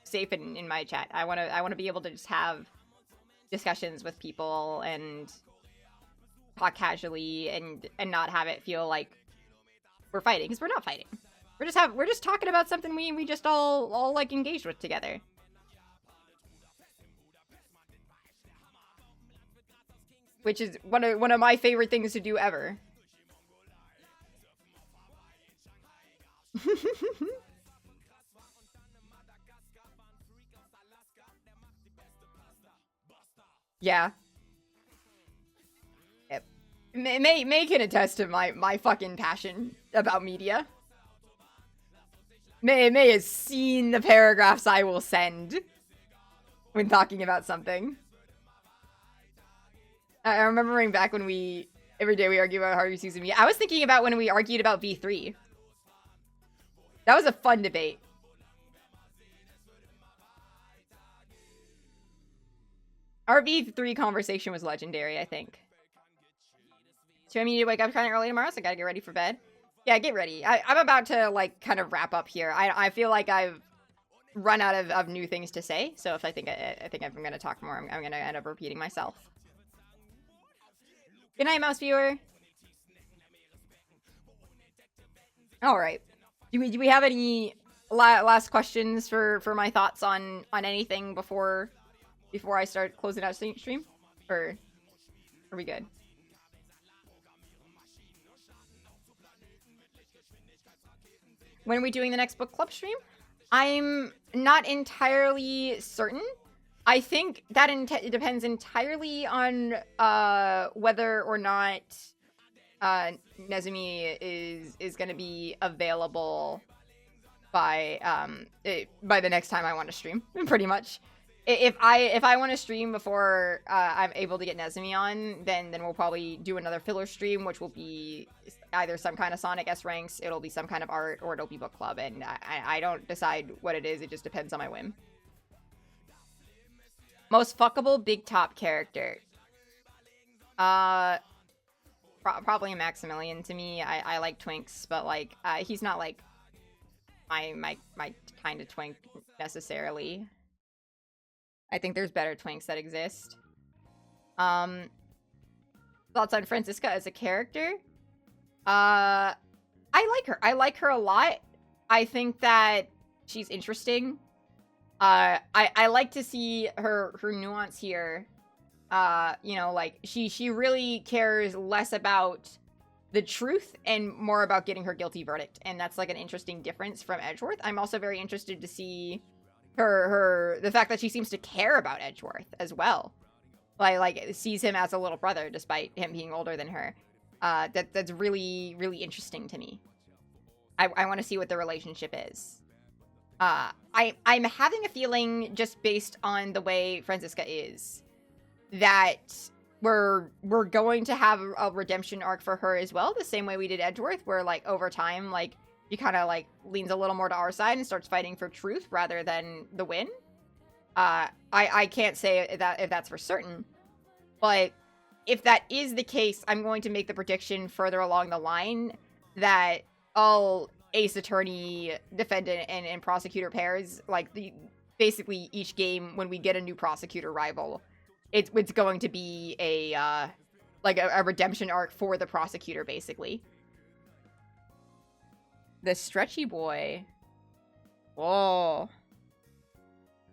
safe in my chat. I want to be able to just have discussions with people and talk casually and not have it feel like we're fighting, because we're not fighting. We're just talking about something we just all like engaged with together. Which is one of my favorite things to do ever. Yeah. Yep. May can attest to my fucking passion about media. May has seen the paragraphs I will send when talking about something. I'm remembering back when every day we argue about Haru's season media. I was thinking about when we argued about V3. That was a fun debate. Our V3 conversation was legendary, I think. So I need to wake up kind of early tomorrow, so I gotta get ready for bed. Yeah, get ready. I'm about to, like, kind of wrap up here. I feel like I've run out of new things to say, so if I think I'm gonna talk more, I'm gonna end up repeating myself. Good night, mouse viewer. Alright. Do we have any last questions for my thoughts on anything before I start closing out stream? Or are we good? When are we doing the next book club stream? I'm not entirely certain. I think that depends entirely on whether or not Nezumi is going to be available by the next time I want to stream, pretty much. If I want to stream before I'm able to get Nezumi on, then we'll probably do another filler stream, which will be either some kind of Sonic S ranks, it'll be some kind of art, or it'll be book club, and I don't decide what it is. It just depends on my whim. Most fuckable Bigtop character. Probably Maximilian to me. I like Twinks, but like he's not like my kind of twink necessarily. I think there's better twinks that exist. Thoughts on Franziska as a character? I like her. I like her a lot. I think that she's interesting. I like to see her nuance here. You know, like she really cares less about the truth and more about getting her guilty verdict, and that's like an interesting difference from Edgeworth. I'm also very interested to see the fact that she seems to care about Edgeworth as well. Like sees him as a little brother despite him being older than her. That's really, really interesting to me. I want to see what the relationship is. I'm having a feeling, just based on the way Franziska is, that we're going to have a redemption arc for her as well, the same way we did Edgeworth, where like over time, like she kind of like leans a little more to our side and starts fighting for truth rather than the win. I can't say if that's for certain, but if that is the case, I'm going to make the prediction further along the line that all Ace Attorney defendant and prosecutor pairs, like basically each game when we get a new prosecutor rival, it's going to be a redemption arc for the prosecutor, basically. The stretchy boy. Whoa.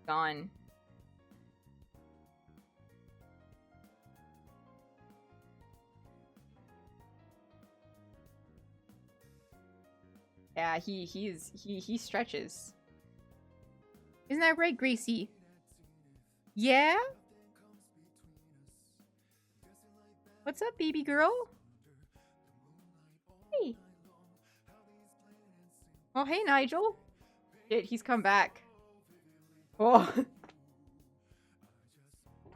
Gone. Yeah, he stretches. Isn't that right, Gracie? Yeah? What's up, baby girl? Hey. Oh, hey, Nigel. Shit, he's come back. Oh.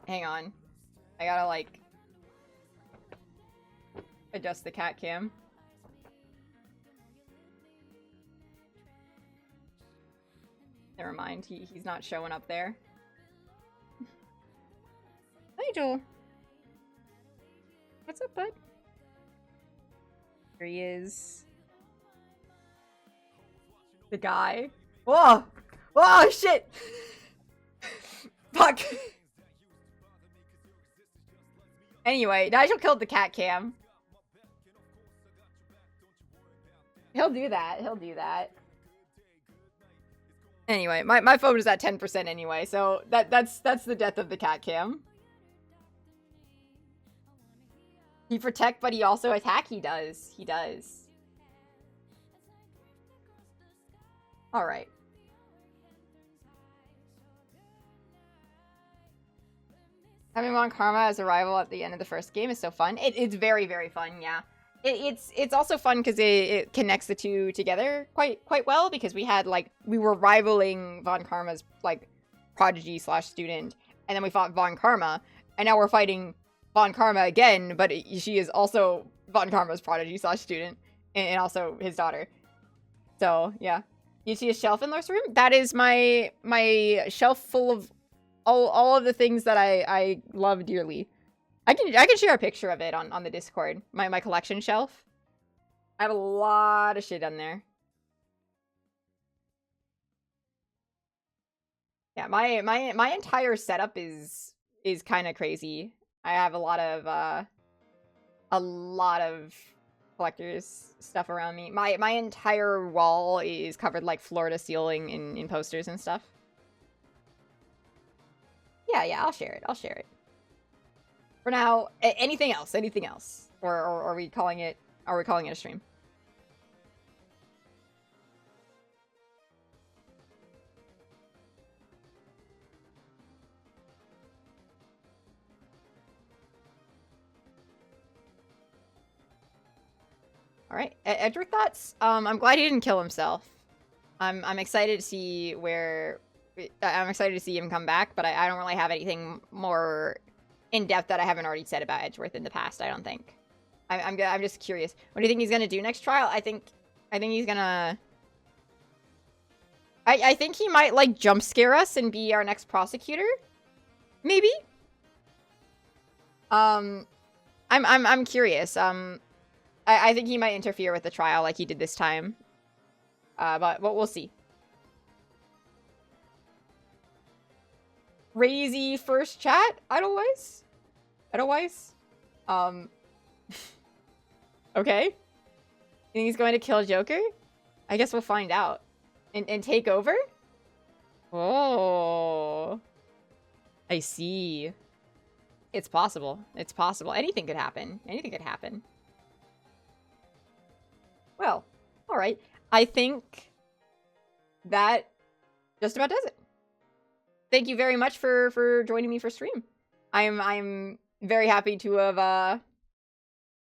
Hang on. I gotta, like, adjust the cat cam. Never mind, he's not showing up there. Nigel! What's up, bud? Here he is. The guy. Whoa! Whoa, shit! Fuck! Anyway, Nigel killed the cat cam. He'll do that. He'll do that. Anyway, my phone is at 10% anyway, so that's the death of the cat cam. He protect, but he also attack. He does. He does. All right. Having Von Karma as a rival at the end of the first game is so fun. It's very, very fun, yeah. It's also fun because it connects the two together quite well, because we were rivaling Von Karma's like prodigy / student, and then we fought Von Karma, and now we're fighting Von Karma again, but she is also Von Karma's prodigy / student, and also his daughter. So yeah, you see a shelf in Lur's room? That is my shelf full of all of the things that I love dearly. I can share a picture of it on the Discord. My collection shelf. I have a lot of shit on there. Yeah, my entire setup is kind of crazy. I have a lot of collector's stuff around me. My entire wall is covered like floor to ceiling in posters and stuff. Yeah, I'll share it. For now, anything else? Or are we calling it a stream? All right, Edric thoughts. I'm glad he didn't kill himself. I'm excited to see where. I'm excited to see him come back, but I don't really have anything more in depth that I haven't already said about Edgeworth in the past. I don't think. I'm just curious. What do you think he's gonna do next trial? I think he's gonna. I think he might like jump scare us and be our next prosecutor. Maybe. I'm curious. I think he might interfere with the trial like he did this time. But we'll see. Crazy first chat, Edelweiss? Okay. You think he's going to kill Joker? I guess we'll find out. And take over? Oh. I see. It's possible. It's possible. Anything could happen. Anything could happen. Well, alright. I think that just about does it. Thank you very much for joining me for stream. I'm very happy to have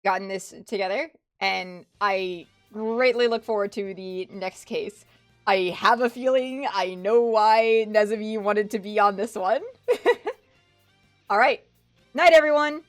gotten this together, and I greatly look forward to the next case. I have a feeling I know why Nezubi wanted to be on this one. All right. Night, everyone.